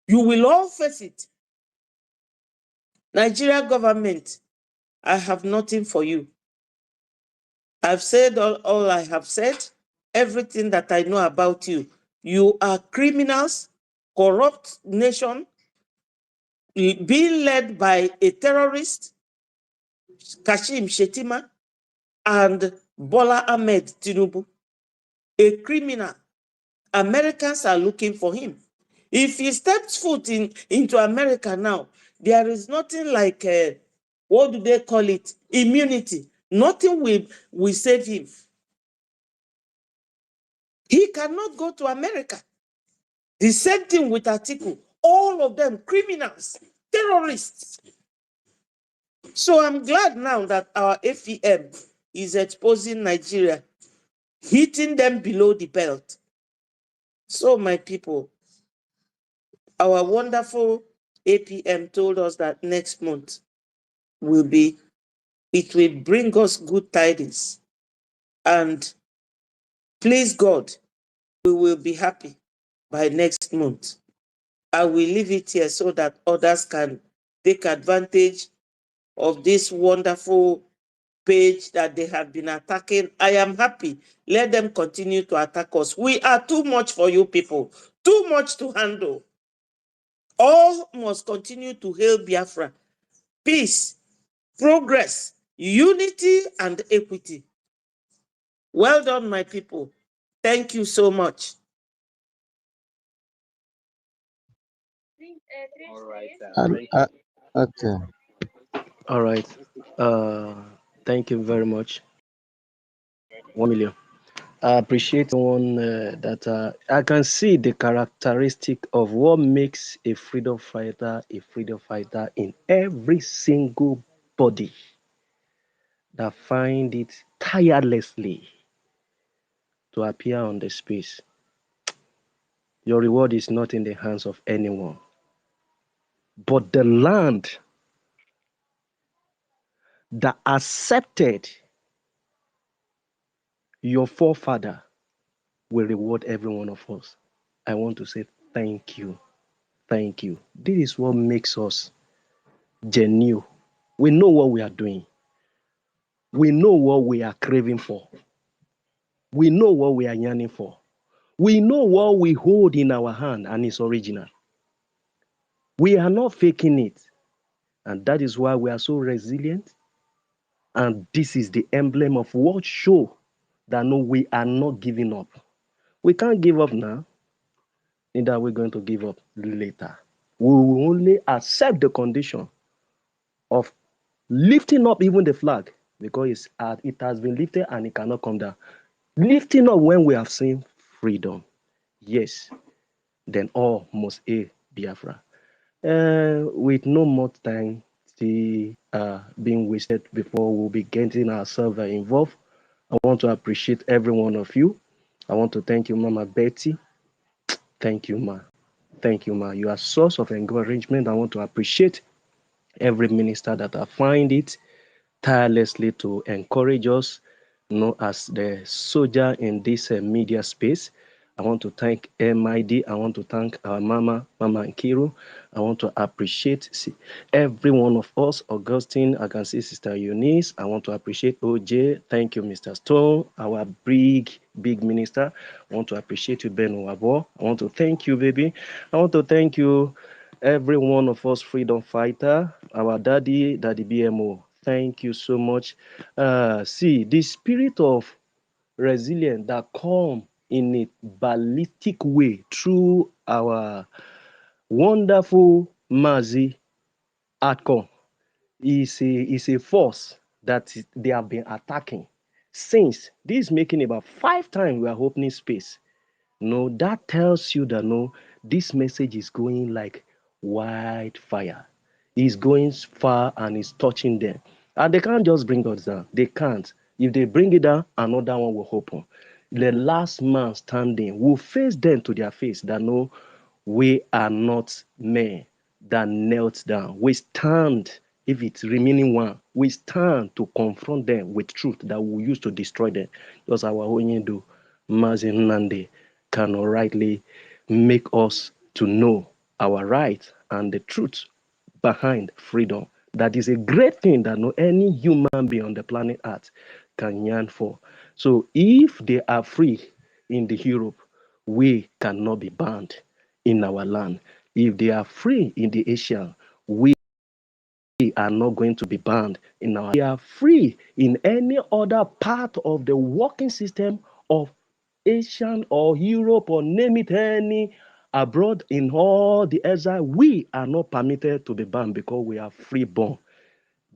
You will all face it. Nigeria government, I have nothing for you. I've said all I have said, everything that I know about you. You are criminals, corrupt nation, being led by a terrorist, Kashim Shetima, and Bola Ahmed Tinubu, a criminal. Americans are looking for him. If he steps foot into America now, there is nothing like, what do they call it? Immunity. Nothing will save him. He cannot go to America. The same thing with Atiku. All of them criminals, terrorists. So I'm glad now that our AFM is exposing Nigeria, hitting them below the belt. So my people, our wonderful APM told us that next month it will bring us good tidings. And please God, we will be happy by next month. I will leave it here so that others can take advantage of this wonderful page that they have been attacking. I am happy. Let them continue to attack us. We are too much for you people. Too much to handle. All must continue to hail Biafra. Peace, progress, unity, and equity. Well done, my people. Thank you so much. All right. Okay. All right. Thank you very much. 1 million. I appreciate one that I can see the characteristic of what makes a freedom fighter in every single body that find it tirelessly to appear on the space. Your reward is not in the hands of anyone, but the land that accepted your forefather will reward every one of us. I want to say thank you. Thank you. This is what makes us genuine. We know what we are doing. We know what we are craving for. We know what we are yearning for. We know what we hold in our hand and it's original. We are not faking it. And that is why we are so resilient. And this is the emblem of what show that no, we are not giving up. We can't give up now. Neither are we going to give up later. We will only accept the condition of lifting up even the flag because it has been lifted and it cannot come down. Lifting up when we have seen freedom. Yes, then all must hail Biafra. With no more time being wasted before we'll be getting ourselves involved, I want to appreciate every one of you. I want to thank you, Mama Betty. Thank you, Ma. Thank you, Ma. You are a source of encouragement. I want to appreciate every minister that I find it tirelessly to encourage us, as the soldier in this media space. I want to thank MID. I want to thank our Mama Nkiru. I want to appreciate every one of us. Augustine, I can see Sister Eunice. I want to appreciate OJ. Thank you, Mr. Stone, our big minister. I want to appreciate you, Ben Wabo. I want to thank you, baby. I want to thank you, every one of us freedom fighter, our daddy BMO. Thank you so much. See, the spirit of resilience that come in a ballistic way through our wonderful Mazi Atcom is a force that they have been attacking since. This is making about 5 times we are opening space. No, that tells you that no, this message is going like wildfire. It's going far and it's touching them. And they can't just bring us down. They can't. If they bring it down, another one will open. The last man standing will face them to their face that no, we are not men that knelt down. We stand, if it's remaining one, we stand to confront them with truth that we use to destroy them. Just our own do. Mazin Nande cannot rightly make us to know our right and the truth behind freedom. That is a great thing that no any human being on the planet Earth can yearn for. So if they are free in the Europe, we cannot be banned in our land. If they are free in the Asia, we are not going to be banned in our. We are free in any other part of the working system of Asian or Europe or name it any abroad in all the exile. We are not permitted to be banned because we are freeborn.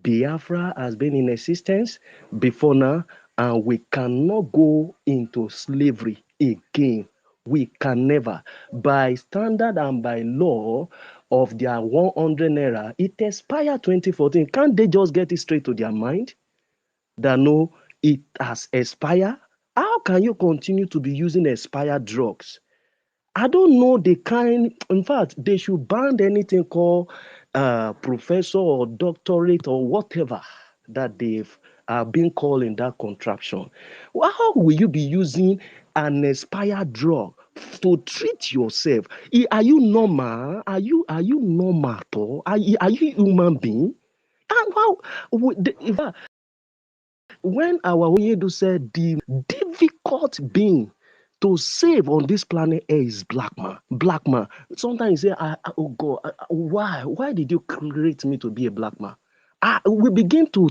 Biafra has been in existence before now, and we cannot go into slavery again. We can never. By standard and by law of their 100 naira, it expired 2014. Can't they just get it straight to their mind that no, it has expired? How can you continue to be using expired drugs? I don't know the kind. In fact, they should ban anything called professor or doctorate or whatever that they've been calling that contraption. Well, how will you be using an expired drug to treat yourself? Are you normal? Are you normal at all? Are you human being? And how when our Onyedu said the difficult being to save on this planet Earth is black man. Black man. Sometimes you say, oh God, why? Why did you create me to be a black man? We begin to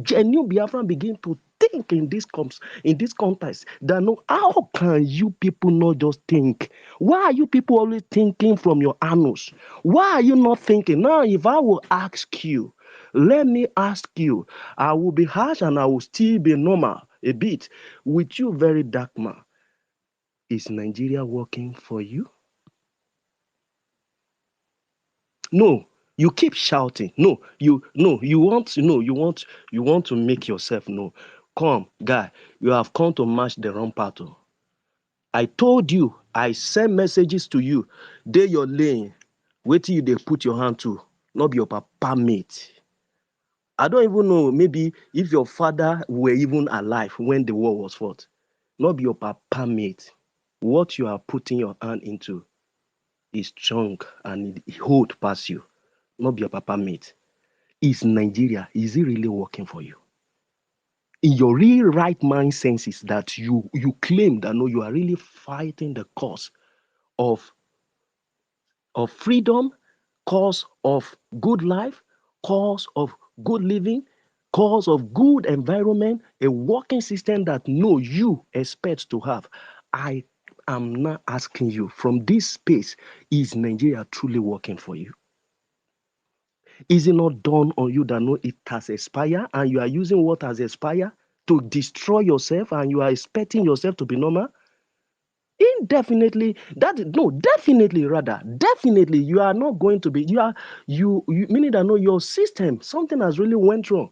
genuine Biafran begin to think in this context that no, how can you people not just think? Why are you people always thinking from your anus? Why are you not thinking? Now, if I will ask you, let me ask you, I will be harsh and I will still be normal a bit with you, very dark man. Is Nigeria working for you? No, you keep shouting. You want to make yourself know. Come, guy, you have come to match the wrong battle. I told you, I send messages to you. They your lane. Wait till they put your hand to, not be your papa mate. I don't even know, maybe if your father were even alive when the war was fought. Not be your papa mate. What you are putting your hand into is strong and it hold past you. Not be your papa mate. Is Nigeria, is it really working for you? In your real right mind senses that you claim that no, you are really fighting the cause of freedom, cause of good life, cause of good living, cause of good environment, a working system that no you expect to have. I am not asking you from this space, is Nigeria truly working for you? Is it not done on you that no, it has expired and you are using what has expired to destroy yourself and you are expecting yourself to be normal? Definitely you are not going to be, you meaning that no, your system, something has really went wrong.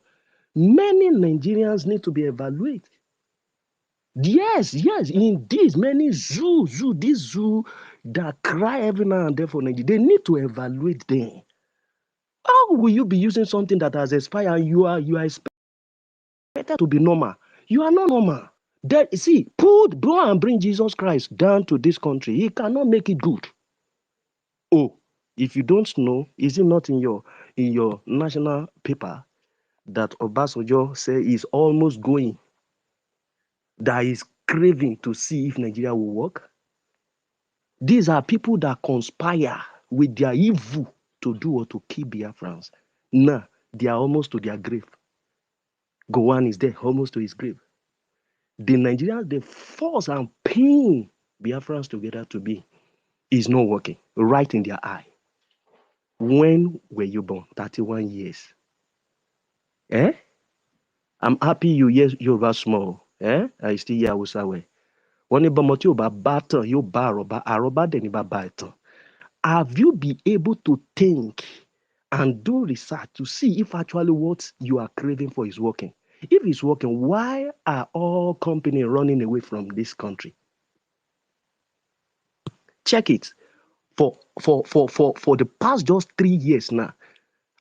Many Nigerians need to be evaluated. Yes, in this many this zoo that cry every now and then for Nigeria, they need to evaluate them. How will you be using something that has expired and you are expected to be normal? You are not normal. Go and bring Jesus Christ down to this country. He cannot make it good. Oh, if you don't know, is it not in your national paper that Obasanjo say is almost going, that is craving to see if Nigeria will work? These are people that conspire with their evil to do or to kill Biafrans. Now, they are almost to their grave. Gowon is there, almost to his grave. The Nigerians, they force and pain Biafrans together to be, is not working, right in their eye. When were you born? 31 years. Eh? I'm happy you hear Yoruba small. I still hear Hausa well. Wọ́n ní bọ́mọ tí ò bá bá tàn yóò bá àrọ́bá. Àrọ́bá dẹ̀ ní bàbá ẹ̀ tàn. Have you been able to think and do research to see if actually what you are craving for is working? If it's working, why are all companies running away from this country? Check it. For the past just 3 years now,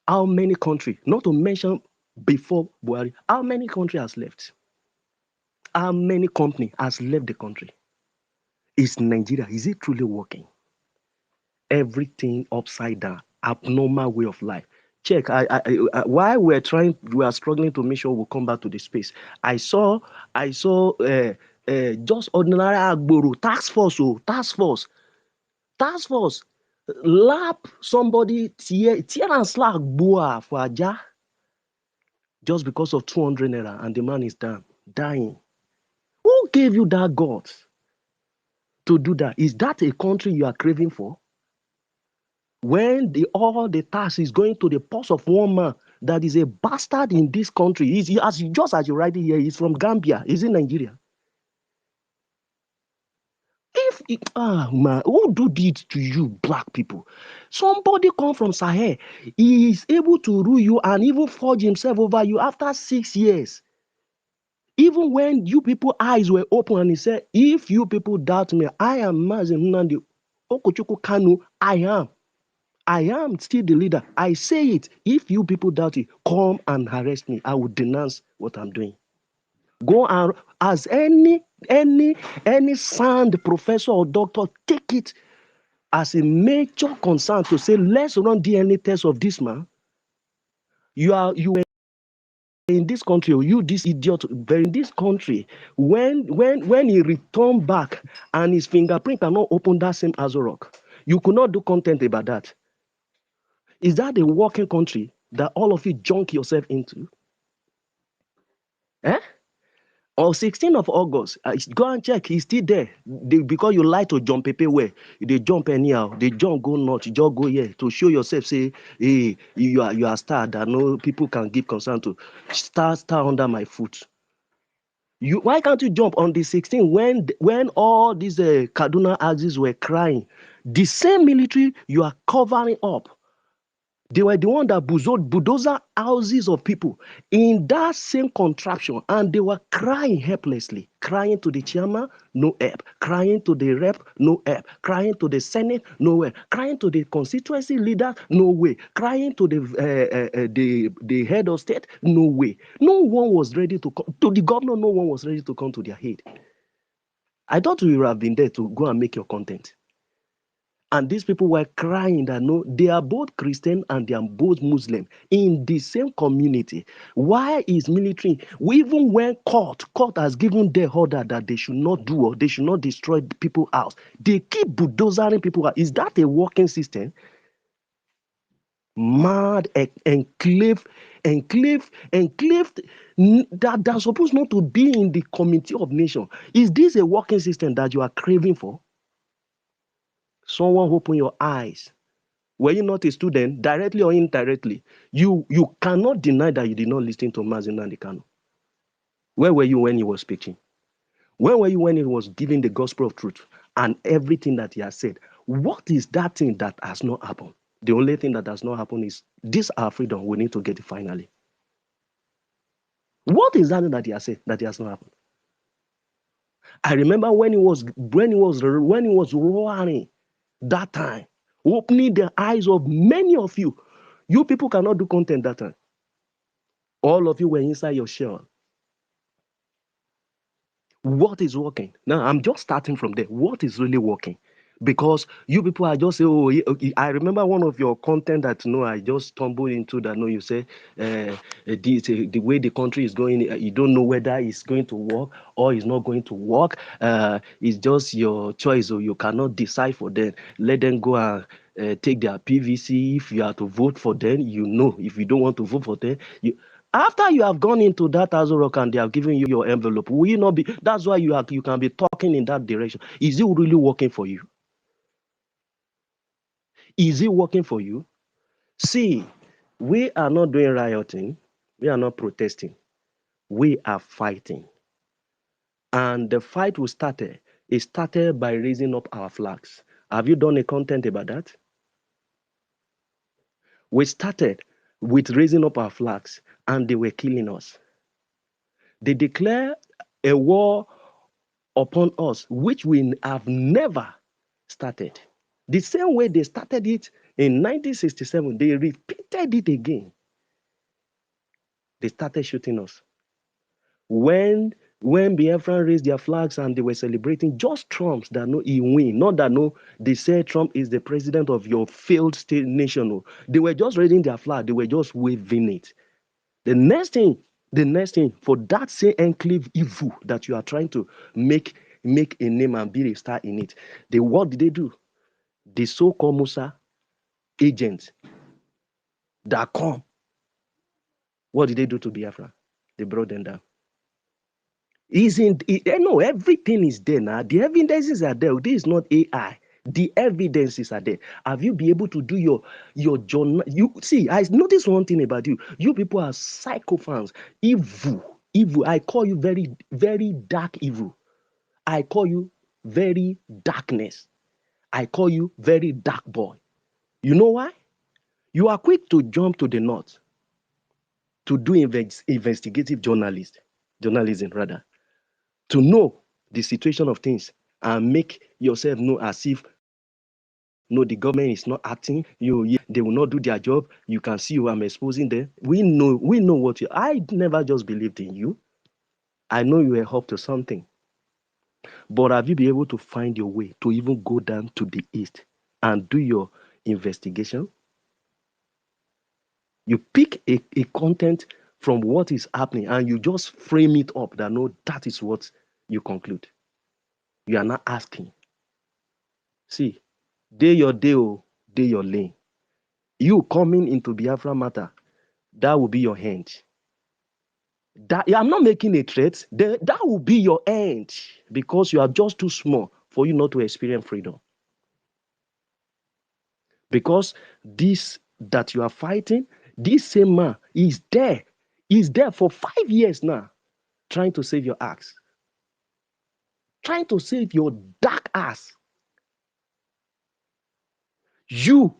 how many countries, not to mention before Buhari, how many countries has left? How many company has left the country? Is Nigeria, is it truly working? Everything upside down, abnormal way of life. Check. While we are struggling to make sure we come back to the space. I saw just ordinary agboro task force lap somebody tear and slag boa for Aja just because of 200 naira, and the man is dying. Who gave you that guts to do that? Is that a country you are craving for? When all the tax is going to the purse of one man that is a bastard in this country, just as you write it here, he's from Gambia, he's in Nigeria. Man, who do this to you, black people? Somebody come from Sahel, he is able to rule you and even forge himself over you after 6 years. Even when you people eyes were open and he said, if you people doubt me, I am Mazen Nnamdi Okochukwu Kanu, I am still the leader. I say it. If you people doubt it, come and arrest me. I will denounce what I'm doing. Go and as any sound professor or doctor, take it as a major concern to say, let's run DNA test of this man. You were in this country, or you this idiot, but in this country, when he returned back and his fingerprint cannot open that same Azorok, you could not do content about that. Is that a working country that all of you junk yourself into? On 16th of August, go and check, he's still there. Because you like to jump Pepe where they jump anyhow, they jump go north, you just go here to show yourself, say, hey, you are star that no people can give concern to. Star under my foot. Why can't you jump on the 16th when all these Kaduna axes were crying? The same military you are covering up. They were the one that bulldozer houses of people in that same contraption, and they were crying helplessly, crying to the chairman, no help, crying to the rep, no help, crying to the senate, no way, crying to the constituency leader, no way, crying to the head of state, no way. No one was ready to come to the governor. No one was ready to come to their aid. I thought you would have been there to go and make your content. And these people were crying that no, they are both Christian and they are both Muslim in the same community. Why is military, even when court has given their order that they should not do or they should not destroy people's house, they keep bulldozering people out. Is that a working system? Mad enclave that's supposed not to be in the community of nations. Is this a working system that you are craving for? Someone open your eyes. Were you not a student, directly or indirectly? You cannot deny that you did not listen to Mazi Nnamdi Kanu. Where were you when he was speaking? Where were you when he was giving the gospel of truth and everything that he has said? What is that thing that has not happened? The only thing that has not happened is this our freedom. We need to get it finally. What is that thing that he has said that has not happened? I remember when he was roaring that time, opening the eyes of many of you. You people cannot do content that time. All of you were inside your shell. What is working? Now, I'm just starting from there. What is really working? Because you people are just saying, oh, I remember one of your content that, I just stumbled into that, you say, the way the country is going, you don't know whether it's going to work or it's not going to work. It's just your choice, or you cannot decide for them. Let them go and take their PVC. If you are to vote for them, if you don't want to vote for them, after you have gone into that Azorok and they have given you your envelope, will you not be? That's why you can be talking in that direction. Is it really working for you? Is it working for you? See, we are not doing rioting. We are not protesting. We are fighting. And the fight we started, it started by raising up our flags. Have you done a content about that? We started with raising up our flags and they were killing us. They declared a war upon us, which we have never started. The same way they started it in 1967, they repeated it again. They started shooting us. When Biafra raised their flags and they were celebrating, just Trumps that know he win, not that no, they said Trump is the president of your failed state nation. No. They were just raising their flag, they were just waving it. The next thing for that same enclave evil that you are trying to make a name and be a star in it, what did they do? The so-called Musa agents that come, what did they do to Biafra? They brought them down. No, everything is there now. The evidences are there. This is not AI. The evidences are there. Have you been able to do your journal? You see, I noticed one thing about you. You people are psychophants, evil. I call you very, very dark evil. I call you very darkness. I call you very dark boy. You know why? You are quick to jump to the north to do investigative journalism rather, to know the situation of things and make yourself know as if no, the government is not acting. They will not do their job. You can see who I'm exposing them. We know what you. I never just believed in you. I know you were up to something. But have you been able to find your way to even go down to the east and do your investigation? You pick a content from what is happening and you just frame it up that no, that is what you conclude. You are not asking. See, day your lane. You coming into Biafra matter, that will be your end. I'm not making a threat. That will be your end because you are just too small for you not to experience freedom. Because this that you are fighting, this same man is there. He's there for 5 years now, trying to save your ass. Trying to save your dark ass. You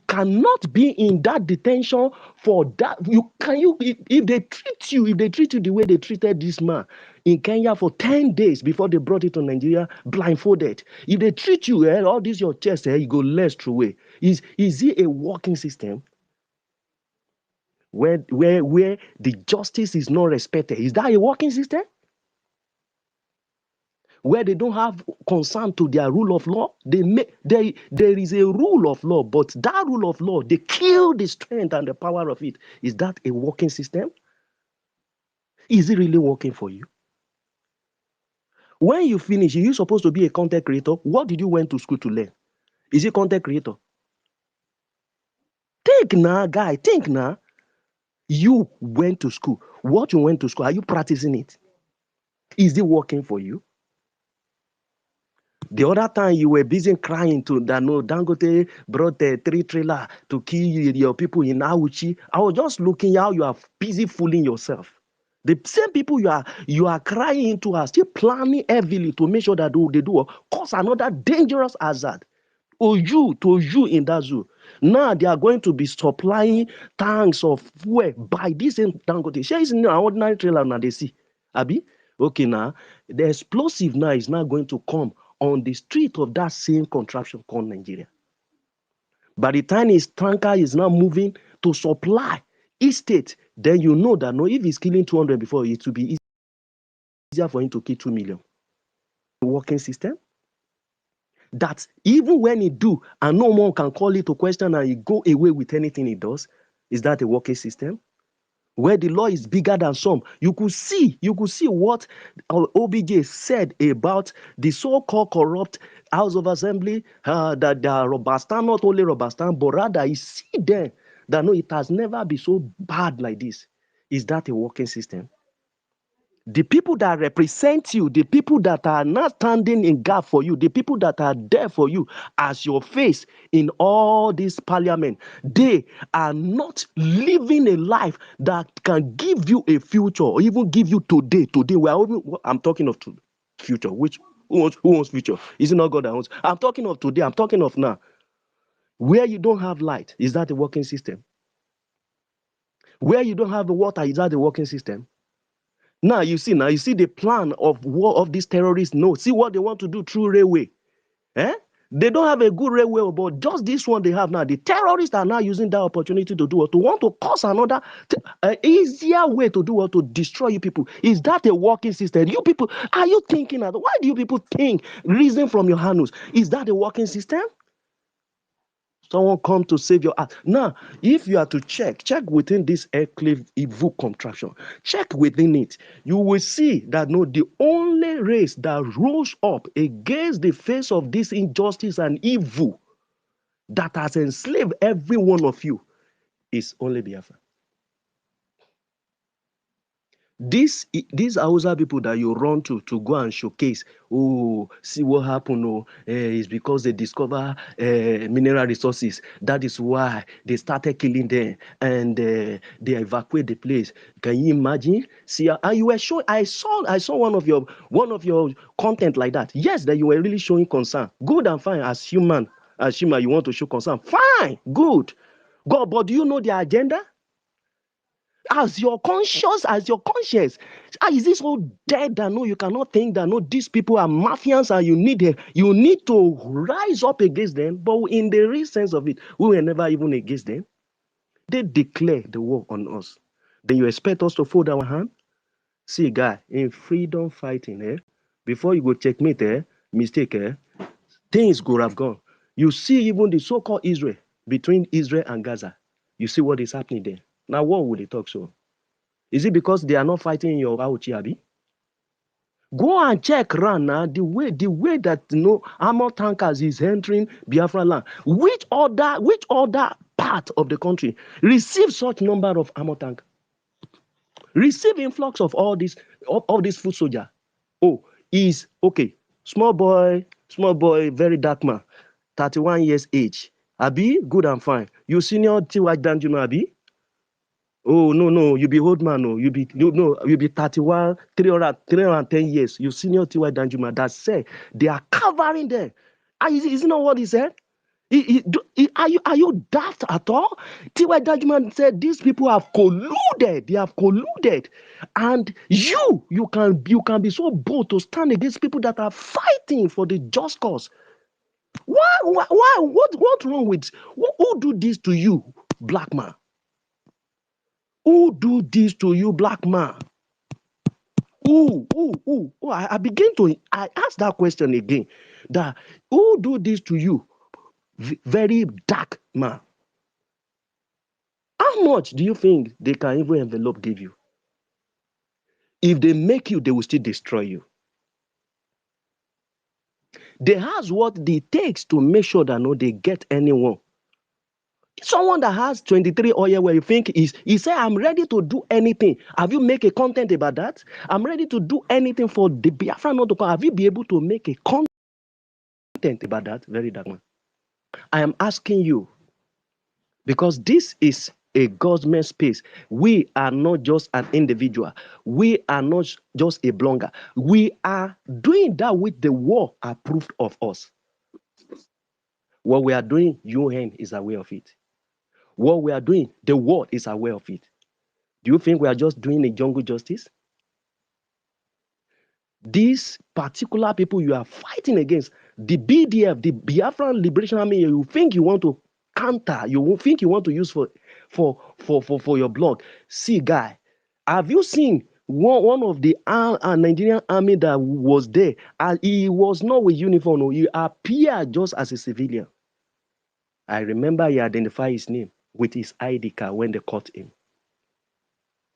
cannot be in that detention for that. If they treat you the way they treated this man in Kenya for 10 days before they brought it to Nigeria blindfolded. If they treat you, all this your chest, you go less through way. Is it a working system where the justice is not respected? Is that a working system? Where they don't have concern to their rule of law, there is a rule of law, but that rule of law, they kill the strength and the power of it. Is that a working system? Is it really working for you? When you finish, you're supposed to be a content creator. What did you went to school to learn? Is it content creator? Think now, guy, think now. You went to school. What you went to school, are you practicing it? Is it working for you? The other time you were busy crying to that no Dangote brought a 3 trailer to kill your people in Auchi. I was just looking how you are busy fooling yourself. The same people you are crying into are still planning heavily to make sure that they do cause another dangerous hazard. To you in that zoo. Now they are going to be supplying tanks of fuel by this same Dangote. Share is in an ordinary trailer now they see. Abi? Okay, now the explosive now is now going to come on the street of that same contraption called Nigeria. By the time his tanker is now moving to supply each state, then you know that no, if he's killing 200 before, it will be easier for him to kill 2 million. Working system. That even when he do, and no one can call it to question and he go away with anything he does, is that a working system? Where the law is bigger than some. You could see what OBJ said about the so-called corrupt House of Assembly, that they are robust, not only robust, but rather you see them that no, it has never been so bad like this. Is that a working system? The people that represent you, the people that are not standing in gap for you, the people that are there for you as your face in all this parliament, they are not living a life that can give you a future or even give you today. Today, I'm talking of future. Who wants future? Is it not God that wants? I'm talking of today. I'm talking of now. Where you don't have light, is that a working system? Where you don't have the water, is that a working system? Now you see the plan of war of these terrorists. No, see what they want to do through railway. They don't have a good railway, but just this one they have now. The terrorists are now using that opportunity to do what? To want to cause another easier way to do what? To destroy you people. Is that a working system? You people, are you thinking that? Why do you people think, reason from your handles? Is that a working system? Someone come to save your ass. Now, if you are to check within this enclave evil contraction, check within it, you will see that no, the only race that rose up against the face of this injustice and evil that has enslaved every one of you is only Biafra. These Hausa people that you run to go and showcase, oh, see what happened, is because they discover mineral resources. That is why they started killing them and they evacuate the place. Can you imagine? See, and you were showing. I saw one of your content like that. Yes, that you were really showing concern. Good and fine as human, you want to show concern. Fine, good. God, but do you know the agenda? As your conscience, is this so dead that no, you cannot think that no, these people are mafians and you need to rise up against them. But in the real sense of it, we were never even against them. They declare the war on us. Then you expect us to fold our hand? See, guy, in freedom fighting, before you go checkmate, mistake, things could have gone. You see, even the so-called Israel, between Israel and Gaza, you see what is happening there. Now, what would they talk so? Is it because they are not fighting in your Auchi, Abi? Go and check around now the way that armor tankers is entering Biafra land. Which other part of the country receives such number of armor tank? Receive influx of all this foot soldier. Oh, is okay. Small boy, very dark man, 31 years age. Abi, good and fine. You senior T.Y. Danjuma, Abi? Oh, no, you be old man, no. You be 31, 310 years. You senior T.Y. Danjuma that say they are covering them. Is it not what he said? Are you daft at all? T.Y. Danjuma said these people have colluded. They have colluded. And you can be so bold to stand against people that are fighting for the just cause. Why? What's wrong with who do this to you, black man? Who do this to you, black man? Who? I ask that question again. That who do this to you, very dark man? How much do you think they can even envelope give you? If they make you, they will still destroy you. They has what it takes to make sure that no, they get anyone. Someone that has 23 oil where you think he say, I'm ready to do anything. Have you make a content about that? I'm ready to do anything for the Biafra not to come. Have you been able to make a content about that? Very dark man. I am asking you, because this is a government space. We are not just an individual. We are not just a blogger. We are doing that with the war approved of us. What we are doing, UN is aware of it. What we are doing, the world is aware of it. Do you think we are just doing a jungle justice? These particular people you are fighting against, the BDF, the Biafran Liberation Army, you think you want to counter, you think you want to use for your blog. See, guy, have you seen one of the Nigerian army that was there? He was not with uniform, he appeared just as a civilian. I remember he identified his name with his ID card when they caught him.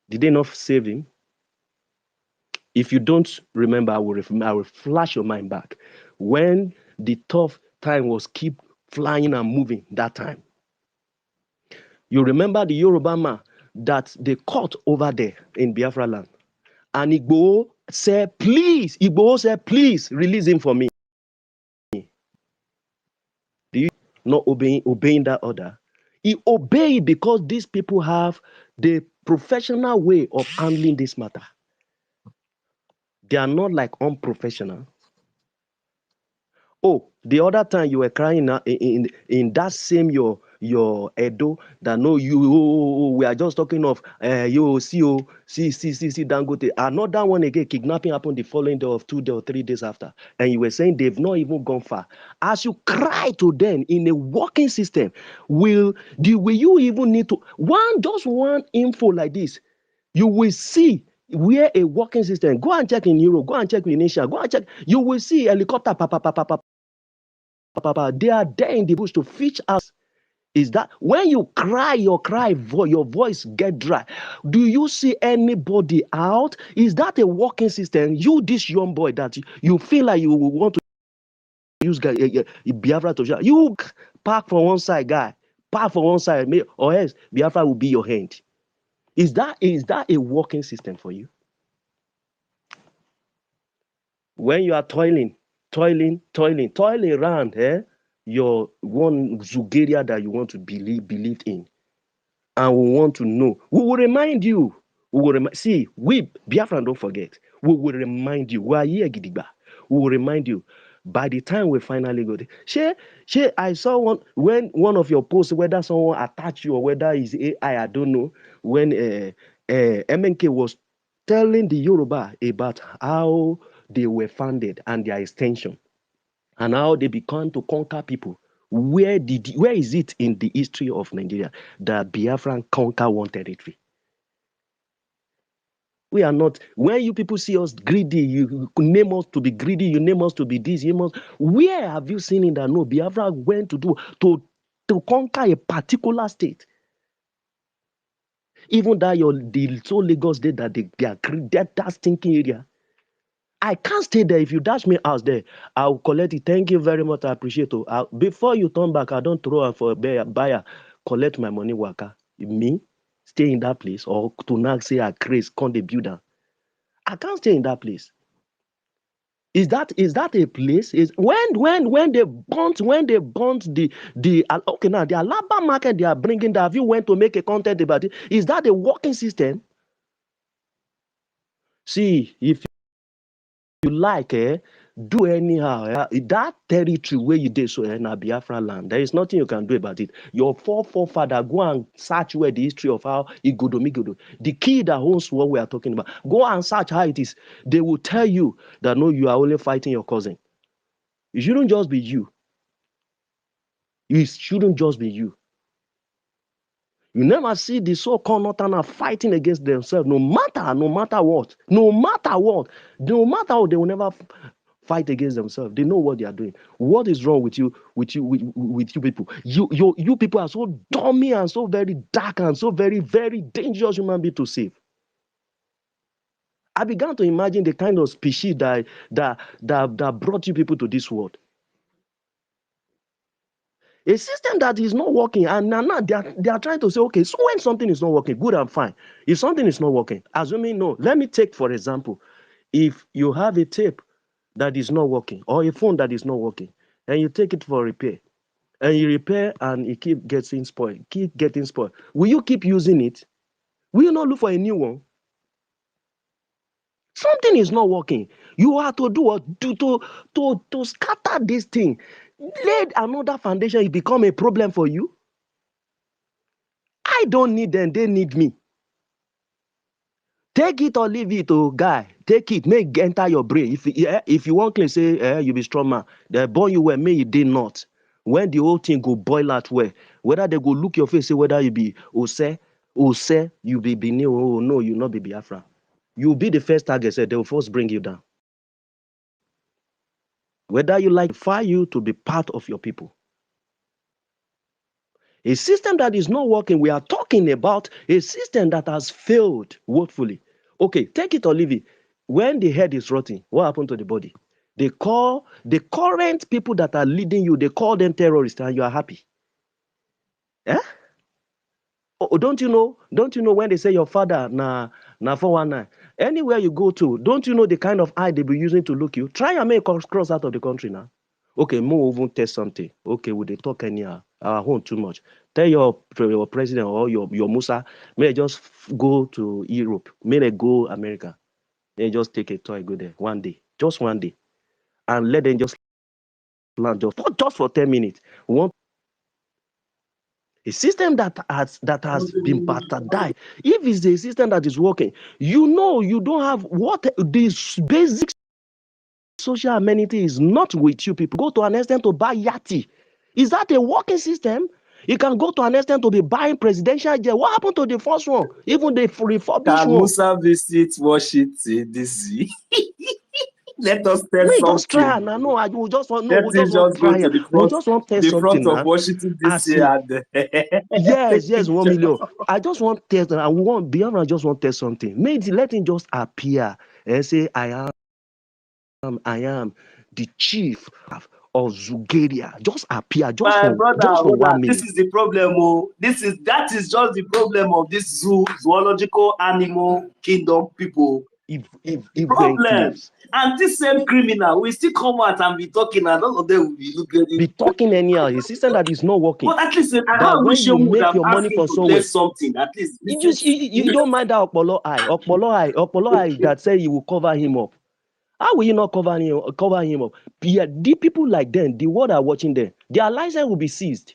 Did they not save him? If you don't remember, I will flash your mind back. When the tough time was keep flying and moving that time. You remember the Yoruba man that they caught over there in Biafra land. And Igbo said, please, release him for me. Do you not obeying that order? He obeyed because these people have the professional way of handling this matter. They are not like unprofessional. Oh, the other time you were crying in that same your Edo that no we are just talking of see Dangote. Another one again, kidnapping happened the following day of 2 days or 3 days after, and you were saying they've not even gone far. As you cry to them in a working system, will you even need to one info like this? You will see where a working system. Go and check in Europe. Go and check in Asia. Go and check. You will see helicopter. They are there in the bush to fish us. Is that when you cry, your voice get dry? Do you see anybody out? Is that a working system? You, this young boy, that you feel like you want to use Biafra to shout. You park for one side, guy. Park for one side, or else Biafra will be your hand. Is that a working system for you? When you are toiling around, your one Zugeria that you want to believe in, and we want to know. We will remind you. See, we Biafran, don't forget. We will remind you. We are here, Gidigba. We will remind you. By the time we finally go there, I saw one of your posts, whether someone attached you or whether it's AI, I don't know. When MNK was telling the Yoruba about how they were founded and their extension, and how they began to conquer people. Where is it in the history of Nigeria that Biafran conquer one territory? We are not. When you people see us greedy, you name us to be greedy, you name us to be this, where have you seen in that? No, Biafra went to conquer a particular state. Even that the so Lagos did that they are that stinking area. I can't stay there. If you dash me out there, I'll collect it. Thank you very much. I appreciate it. Before you turn back, I don't throw for a buyer. Collect my money, waka. Me, stay in that place, or to not say I craze, can't they build that? I can't stay in that place. Is that a place? Is when they burnt the okay, now the Alaba market they are bringing that. Have you went to make a content about it? Is that a working system? See, if you like, do anyhow. That territory where you did so in Biafra land, there is nothing you can do about it. Your forefather, go and search where the history of how Igodo. The key that owns what we are talking about. Go and search how it is. They will tell you that no, you are only fighting your cousin. It shouldn't just be you. It shouldn't just be you. You never see the so-called Northerners fighting against themselves, no matter what. No matter what, they will never fight against themselves. They know what they are doing. What is wrong with you people? You people are so dummy and so very dark and so very, very dangerous human being to save. I began to imagine the kind of species that brought you people to this world. A system that is not working, and now they are trying to say, okay, so when something is not working, good and fine. If something is not working, assuming no, let me take for example, if you have a tape that is not working or a phone that is not working, and you take it for repair, and you repair and it keep getting spoiled, will you keep using it? Will you not look for a new one? Something is not working. You have to do what to scatter this thing. Lay another foundation, it become a problem for you. I don't need them, they need me. Take it or leave it, oh guy. Take it, make it enter your brain. If you want to say you be strong man, they born you well, may you did not. When the whole thing go boil out where, whether they go look your face, say whether you be Ose, you be Benin, oh no, you not be Biafra. You be the first target, say they will first bring you down. Whether you like fire you to be part of your people. A system that is not working, we are talking about a system that has failed woefully. Okay, take it or leave it. When the head is rotting, what happened to the body? They call the current people that are leading you, they call them terrorists, and you are happy. Eh? Oh, don't you know when they say your father, Now 419. Anywhere you go to, don't you know the kind of eye they be using to look you? Try and make cross out of the country now. Okay, move even test something. Okay, would they talk anyhow? Our home too much. Tell your president or your Musa, may just go to Europe, may they go America. They just take a toy, go there one day, just one day, and let them just land just for 10 minutes. A system that has been bastardized. If it's a system that is working, you know you don't have what this basic social amenity is not with you. People go to an extent to buy yachty. Is that a working system? You can go to an extent to be buying presidential jet. What happened to the first one? Even the refurbished Can one. Musa visit Washington DC? Let us test Me just try something. and I know I will just want Let we him just want just go try to it. We just want test the front something of now. Washington As DC and yes, take 1 picture. million. I just want test. I want Biafra just want test something. Maybe let him just appear and say, I am the chief of Zugeria. Just appear just My for brother, 1 this minute. is the problem. Oh, that is just the problem of this zoological animal kingdom people. If Problem. And this same criminal will still come out and be talking, and all of them will be looking at it. Be talking anyhow. A system that is not working. But at least I That when you would make have your asked money him from to learn somewhere, something. At least you don't mind that Okpolo eye that say you will cover him up. How will you not cover him up? Yeah, the people like them, the world are watching them, their license will be seized.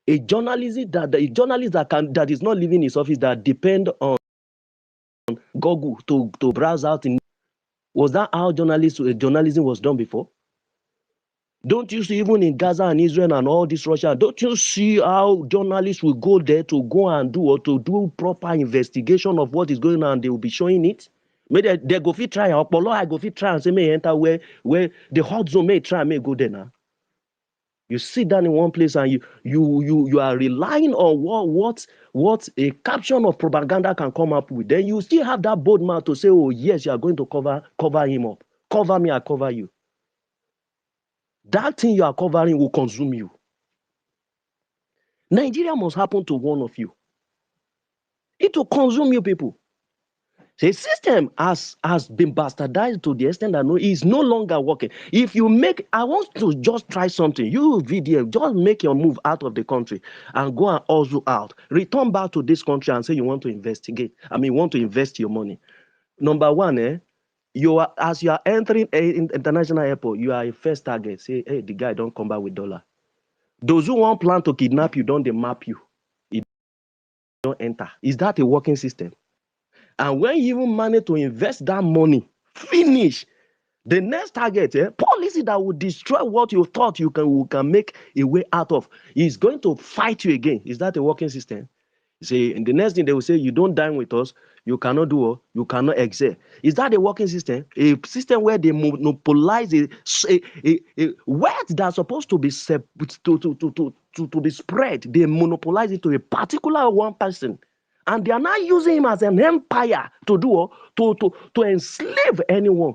A journalist that is not leaving his office, that depend on Google to browse out. Was that how journalism was done before? Don't you see, even in Gaza and Israel and all this Russia, don't you see how journalists will go there to go and do or to do proper investigation of what is going on, and they will be showing it? Maybe they go fit try Okpolo, I go fit try and say may enter where the hot zone may try, may go there now. You sit down in one place and you are relying on what a caption of propaganda can come up with. Then you still have that bold mouth to say, oh yes, you are going to cover him up. Cover me, I cover you. That thing you are covering will consume you. Nigeria must happen to one of you. It will consume you people. The system has been bastardized to the extent that it's no longer working. If you I want to just try something. You VDF, just make your move out of the country and go and also out. Return back to this country and say you want to investigate. You want to invest your money. Number one, as you are entering an international airport, you are a first target. Say, hey, the guy don't come back with dollar. Those who want plan to kidnap you, don't they map you? You don't enter. Is that a working system? And when you even manage to invest that money, finish. The next target, policy that will destroy what you thought you can make a way out of, is going to fight you again. Is that a working system? See, and the next thing they will say, you don't dine with us, you cannot do, you cannot excel. Is that a working system? A system where they monopolize a wealth that's supposed to be to be spread, they monopolize it to a particular one person. And they are now using him as an empire to do to enslave anyone.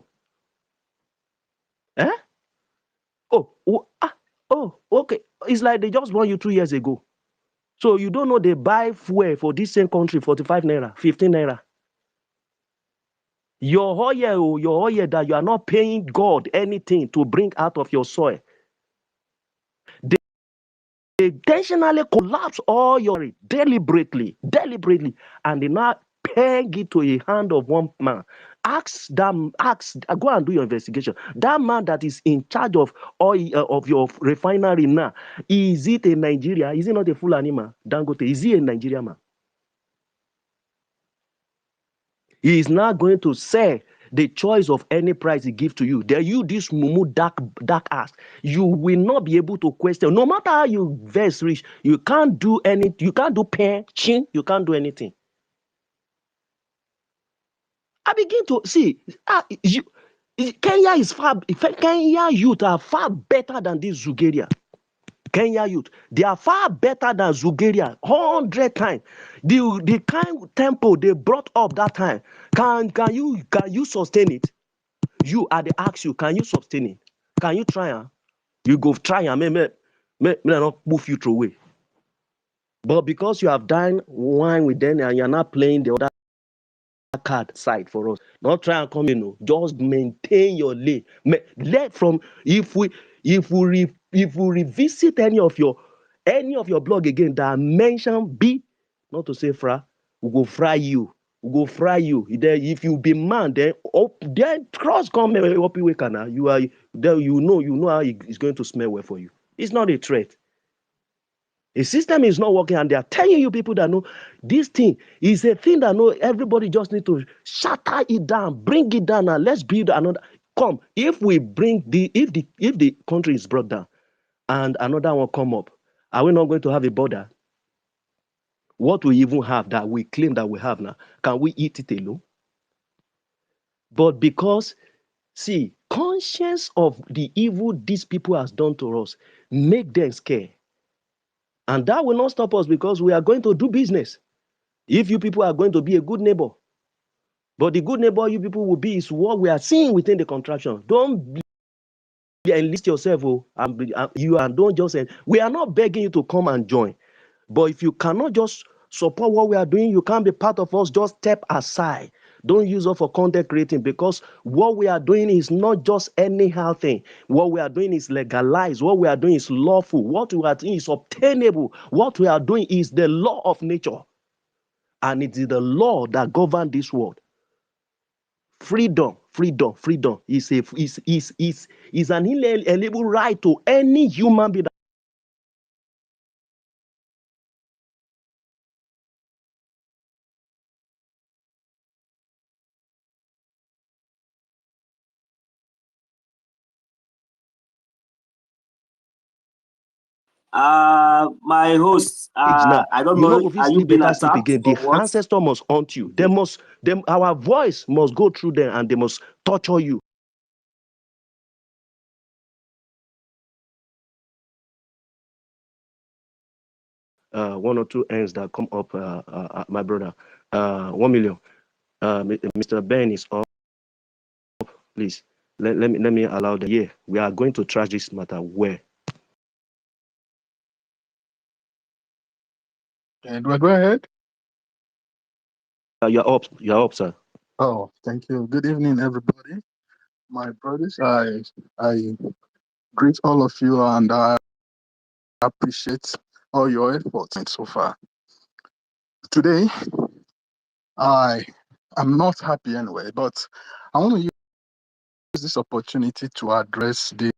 Eh? Okay. It's like they just won you 2 years ago. So you don't know they buy fuel for this same country 45 naira, 15 naira. Your oil that you are not paying God anything to bring out of your soil. They intentionally collapse all your deliberately, and they now peg it to a hand of one man. Go and do your investigation. That man that is in charge of oil of your refinery now, is it a Nigeria? Is it not a full animal? Dangote, is he a Nigerian man? He is now going to say the choice of any price he gives to you. There you, this mumu dark ass, you will not be able to question. No matter how you verse rich, you can't do anything. You can't do pen, chin, you can't do anything. I begin to see, Kenya youth are far better than this Zugeria. Kenya youth, they are far better than Zugeria, 100 times. The kind of tempo they brought up that time, can you sustain it? You are the ask you, can you sustain it? Can you try? You go try and may not move you through away. But because you have done wine with them and you're not playing the other card side for us, not try and come in. Just maintain your lane. Let from if we revisit any of your blog again that mention B, not to say fra, we go fry you. We go fry you. Then if you be man, then cross come up you can. You are there. You know how it's going to smell well for you. It's not a threat. A system is not working, and they are telling you people that know this thing is a thing that know everybody just need to shatter it down, bring it down, and let's build another. Come, if we bring if the country is brought down and another one come up, are we not going to have a border? What we even have that we claim that we have now, can we eat it alone? But because, see, conscience of the evil these people has done to us, make them scared. And that will not stop us because we are going to do business. If you people are going to be a good neighbor, but the good neighbor you people will be is what we are seeing within the contraction. Don't enlist yourself, and don't just say, we are not begging you to come and join. But if you cannot just support what we are doing, you can't be part of us, just step aside. Don't use us for content creating, because what we are doing is not just anyhow thing. What we are doing is legalized. What we are doing is lawful. What we are doing is obtainable. What we are doing is the law of nature. And it is the law that governs this world. Freedom is an inalienable right to any human being. My host, Now, I don't you know, know, if you are you sleep being better, sleep attacked again. or The what? ancestor must haunt you. Our voice must go through them, and they must torture you. One or two ends that come up, my brother. 1 million. Mr. Ben is up. Please let me allow the year. We are going to trash this matter where. Do I go ahead? You're up, sir. Oh, thank you. Good evening, everybody. My brothers, I greet all of you, and I appreciate all your efforts so far. Today, I am not happy anyway, but I want to use this opportunity to address the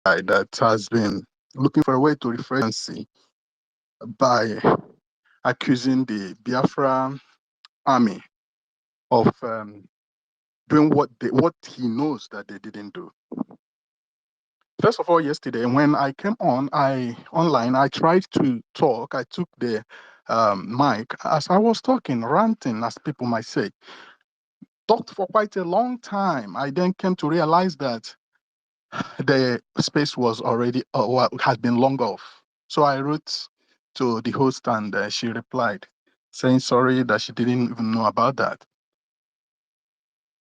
guy that has been looking for a way to refresh by accusing the Biafra army of doing what he knows that they didn't do. First of all, yesterday when I came online, I tried to talk. I took the mic as I was talking, ranting, as people might say. Talked for quite a long time. I then came to realize that the space was already had been long off. So I wrote to the host, and she replied, saying sorry that she didn't even know about that.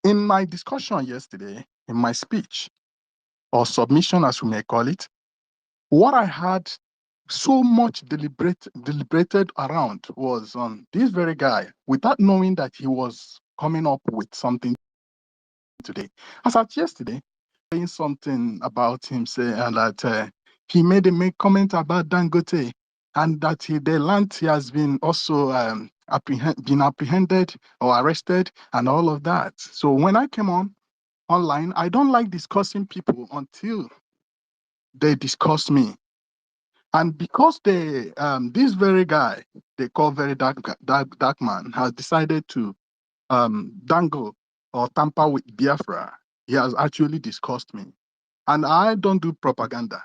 In my discussion yesterday, in my speech, or submission as we may call it, what I had so much deliberated around was on this very guy, without knowing that he was coming up with something today. As at yesterday, saying something about him, saying that he made a comment about Dangote, and that the land he has been also been apprehended or arrested and all of that. So when I came online, I don't like discussing people until they discuss me. And because this very guy they call very dark man has decided to dangle or tamper with Biafra, he has actually discussed me. And I don't do propaganda.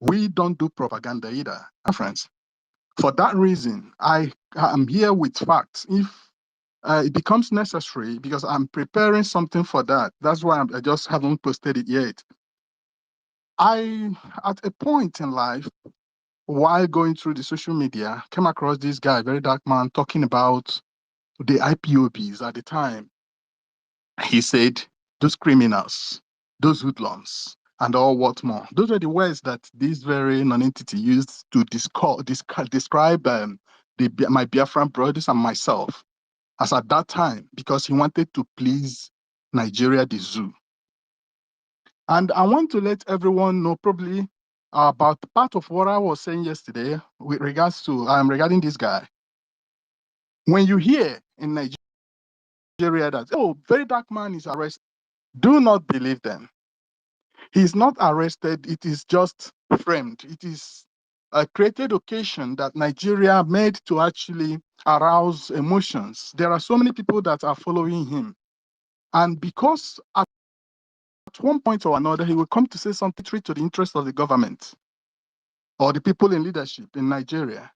We don't do propaganda either, my friends. For that reason, I am here with facts. If it becomes necessary, because I'm preparing something for that. That's why I just haven't posted it yet. At a point in life, while going through the social media, came across this guy, very dark man, talking about the IPOBs at the time. He said, those criminals, those hoodlums and all what more. Those were the words that this very non-entity used to describe my Biafran brothers and myself as at that time, because he wanted to please Nigeria, the zoo. And I want to let everyone know probably about part of what I was saying yesterday with regards to regarding this guy. When you hear in Nigeria that, oh, very dark man is arrested, do not believe them. He's not arrested. It is just framed. It is a created occasion that Nigeria made to actually arouse emotions. There are so many people that are following him. And because at one point or another, he will come to say something to the interest of the government or the people in leadership in Nigeria.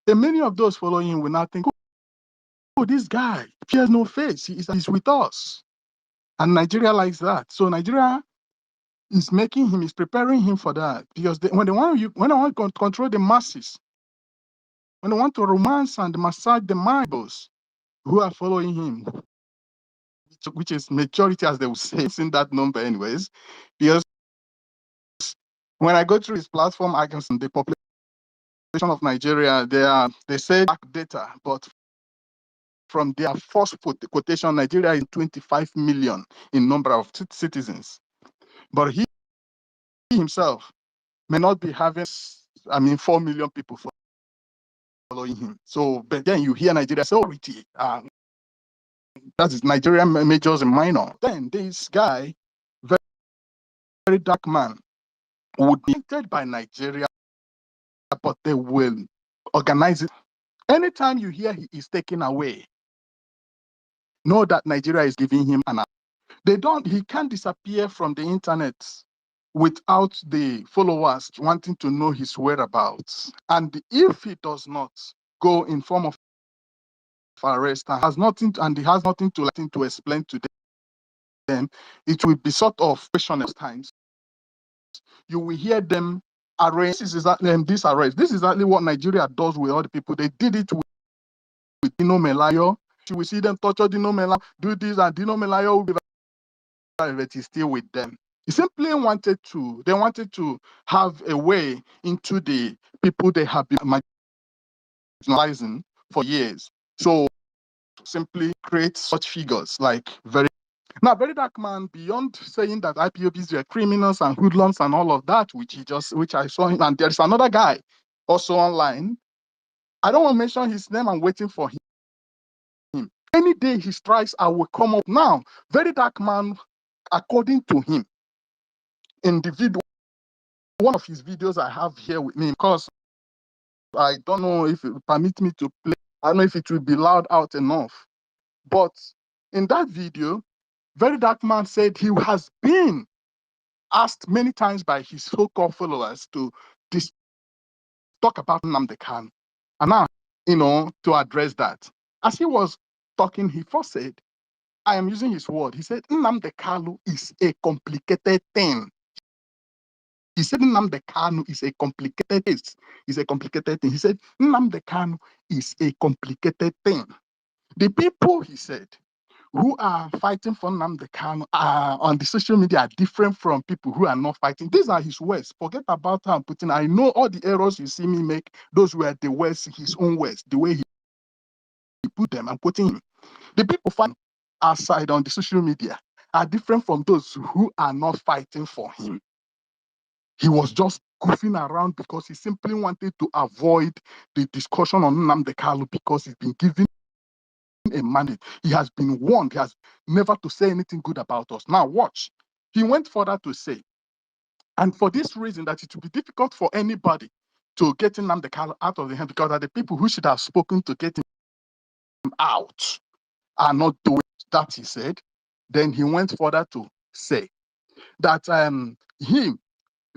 And many of those following him will now think, oh, this guy, he has no face. He's with us. And Nigeria likes that. So Nigeria is making him, is preparing him for that. Because when they want to control the masses, when they want to romance and massage the minds who are following him, which is majority, as they will say, it's in that number anyways. Because when I go through his platform, I can see the population of Nigeria, they say back data, but from their first quotation, Nigeria is 25 million in number of citizens. But he himself may not be having, 4 million people following him. So, but then you hear Nigeria say, that is Nigeria majors and minor. Then this guy, very, very dark man, would be hated by Nigeria, but they will organize it. Anytime you hear he is taken away, know that Nigeria is giving him an. He can't disappear from the internet without the followers wanting to know his whereabouts. And if he does not go in form of arrest and has nothing to explain to them, it will be sort of questionable times. You will hear them arrange this arrest. This is exactly what Nigeria does with all the people. They did it with Dino Melayo. You will see them torture Dino Melayo, do this, and Dino Melayo will be but he's still with them. He simply wanted to have a way into the people they have been marginalizing for years. So simply create such figures like very dark man, beyond saying that IPOBs were criminals and hoodlums and all of that, which I saw him, and there's another guy also online. I don't want to mention his name. I'm waiting for him. Any day he strikes, I will come up. Now, very dark man, according to him, in the video, one of his videos I have here with me, because I don't know if it will permit me to play. I don't know if it will be loud out enough. But in that video, very dark man said he has been asked many times by his so-called followers to talk about Nnamdi Kanu. And now, to address that. As he was talking, he first said, I am using his word. He said, Nnamdi Kanu is a complicated thing. He said Nnamdi Kanu is a complicated case. It's a complicated thing. He said Nnamdi Kanu is a complicated thing. The people, he said, who are fighting for Nnamdi Kanu on the social media are different from people who are not fighting. These are his words. Forget about how I'm putting. I know all the errors you see me make. Those were the words, his own words, the way he put them. I'm quoting him. The people fighting outside on the social media are different from those who are not fighting for him. He was just goofing around because he simply wanted to avoid the discussion on Nnamdi Kanu because he's been given a mandate. He has been warned. He has never to say anything good about us. Now watch. He went further to say, and for this reason that it will be difficult for anybody to get Nnamdi Kanu out of the hand because the people who should have spoken to get him out are not doing that, he said. Then he went further to say that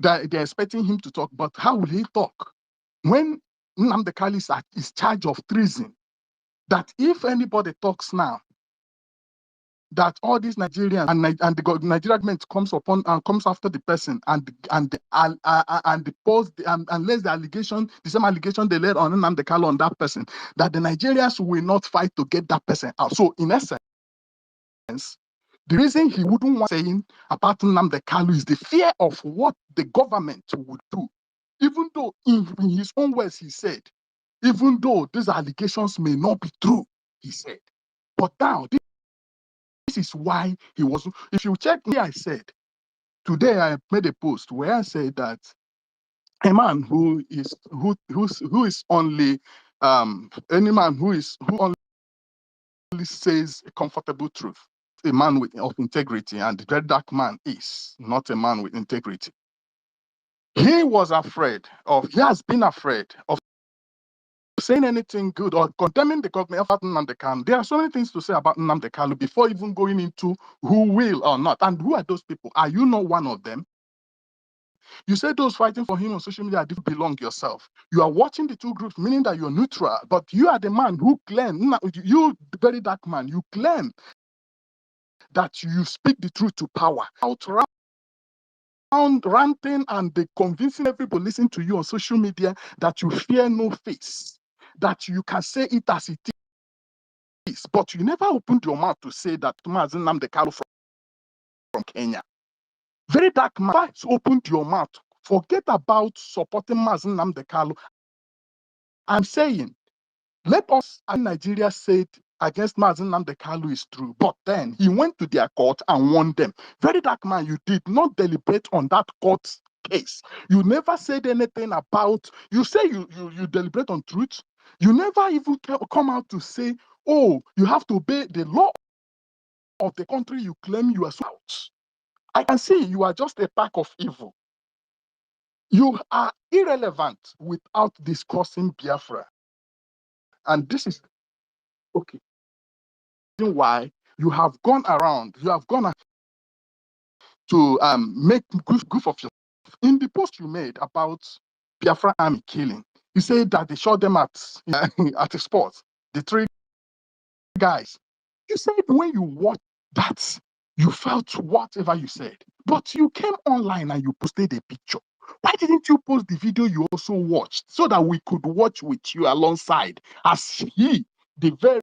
that they're expecting him to talk, but how will he talk when Nnamdi Kanu is charged of treason? That if anybody talks now, that all these Nigerians and the Nigerian government comes upon and comes after the person and lays the same allegation they laid on Nnamdi Kanu on that person, that the Nigerians will not fight to get that person out. So in essence, The reason he wouldn't want saying about Nnamdi Kanu is the fear of what the government would do. Even though in his own words he said, even though these allegations may not be true, he said. But now, this is why he wasn't. If you check me, I said, today I made a post where I said that a man who is only any man who only says a comfortable truth, a man of integrity, and the very dark man is not a man with integrity. He was afraid of, he has been afraid of saying anything good or condemning the government of Nnamdi Kanu. There are so many things to say about Nnamdi Kanu before even going into who will or not. And who are those people? Are you not one of them? You say those fighting for him on social media do belong yourself. You are watching the two groups, meaning that you're neutral, but you are the man who claim, you the very dark man, you claim that you speak the truth to power. Out ranting and they convincing everybody listening to you on social media that you fear no face, that you can say it as it is, but you never opened your mouth to say that Mazi Nnamdi Kanu from Kenya. Very dark man, opened your mouth. Forget about supporting Mazi Nnamdi Kanu. I'm saying, let us in Nigeria say it against Mazi Nnamdi Kanu is true, but then he went to their court and won them. Very dark man, you did not deliberate on that court case. You never said anything about, you say you deliberate on truth. You never even come out to say, oh, you have to obey the law of the country you claim you are out. I can see you are just a pack of evil. You are irrelevant without discussing Biafra. And this is, okay, why you have gone around, you have gone to make goof of yourself. In the post you made about Biafra army killing, you said that they shot them at a spot, the three guys. You said when you watched that, you felt whatever you said, but you came online and you posted a picture. Why didn't you post the video you also watched so that we could watch with you alongside as he, the very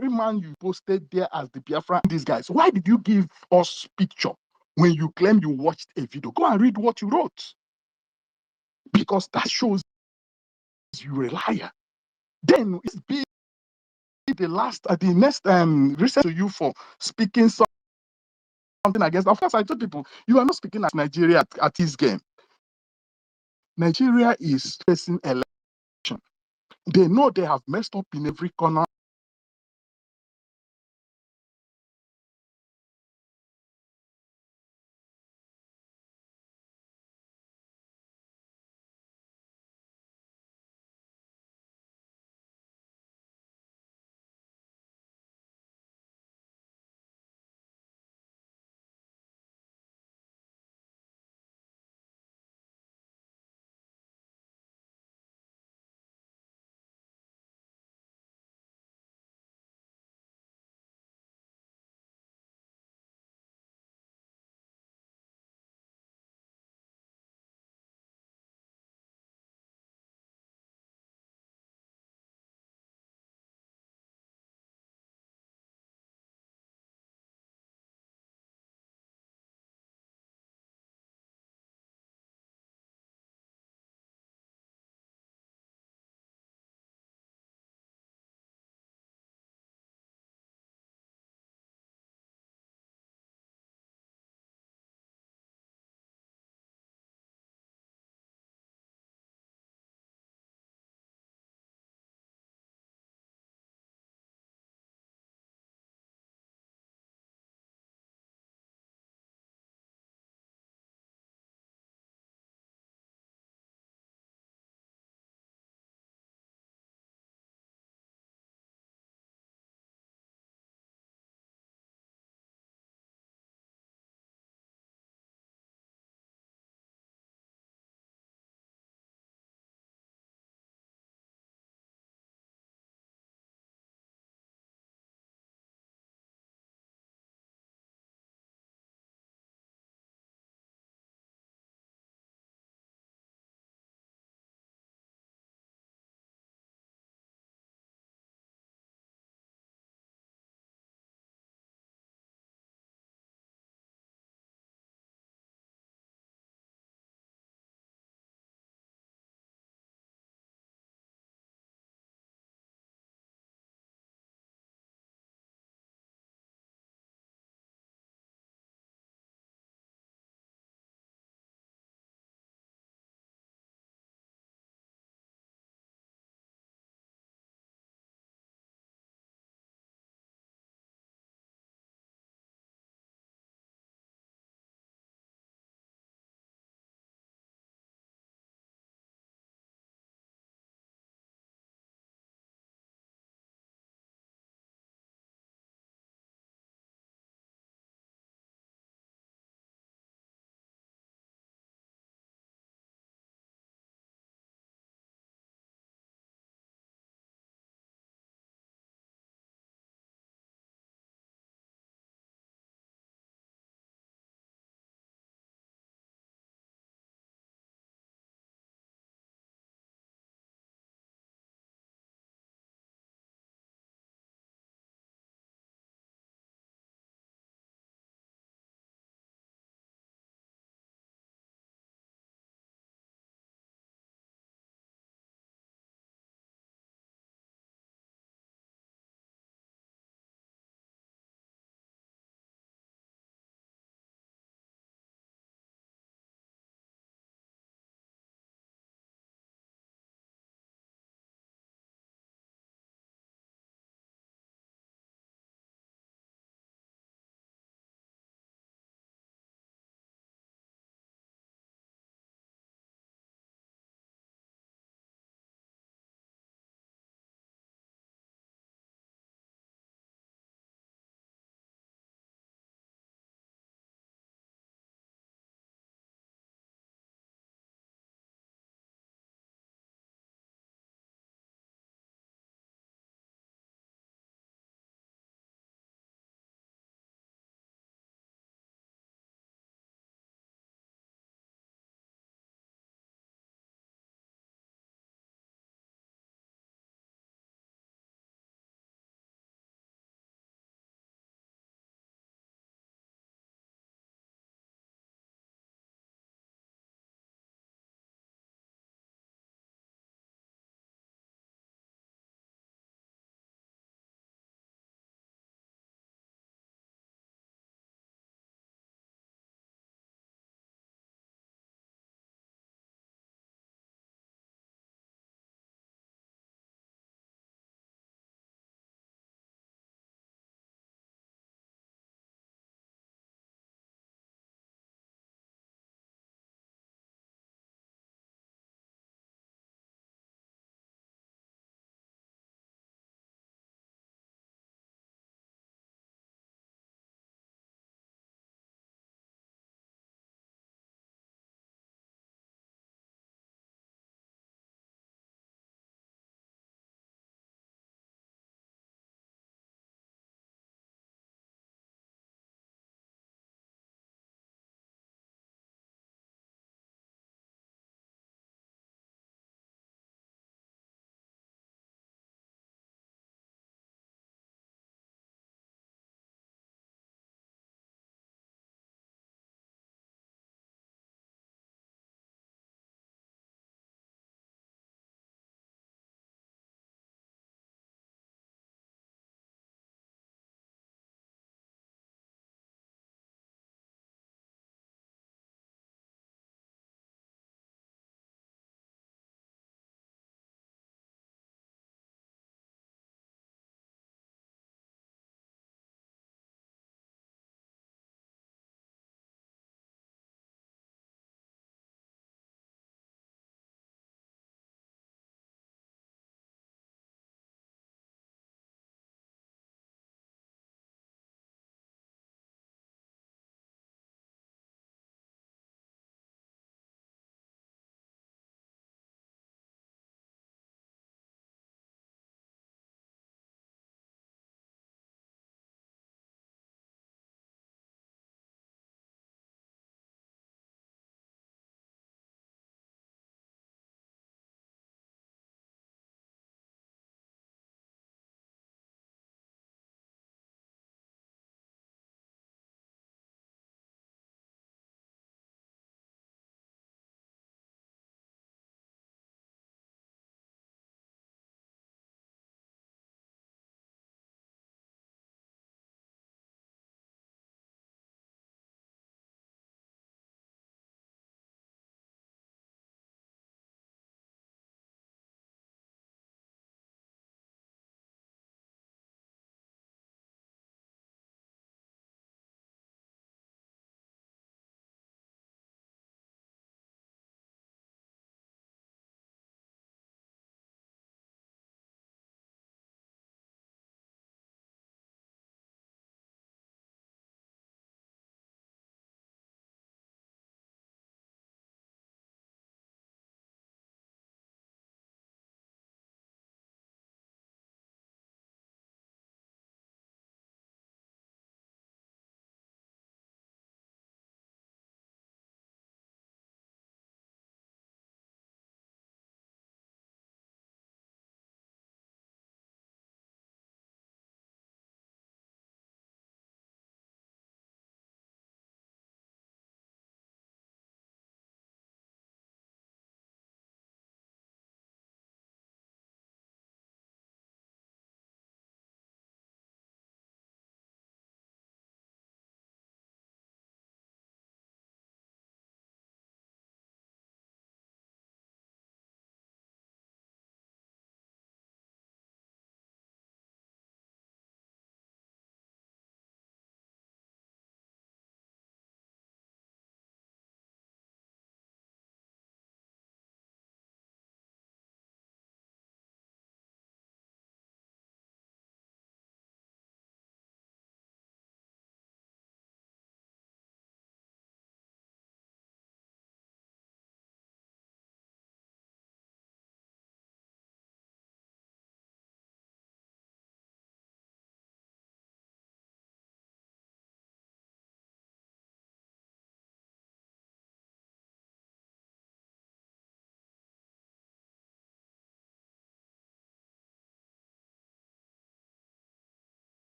man you posted there as the Biafra, these guys? Why did you give us picture when you claim you watched a video? Go and read what you wrote, because that shows you're a liar. Then it's be the next research to you for speaking something against. Of course, I told people you are not speaking as Nigeria at this game. Nigeria is facing election. They know they have messed up in every corner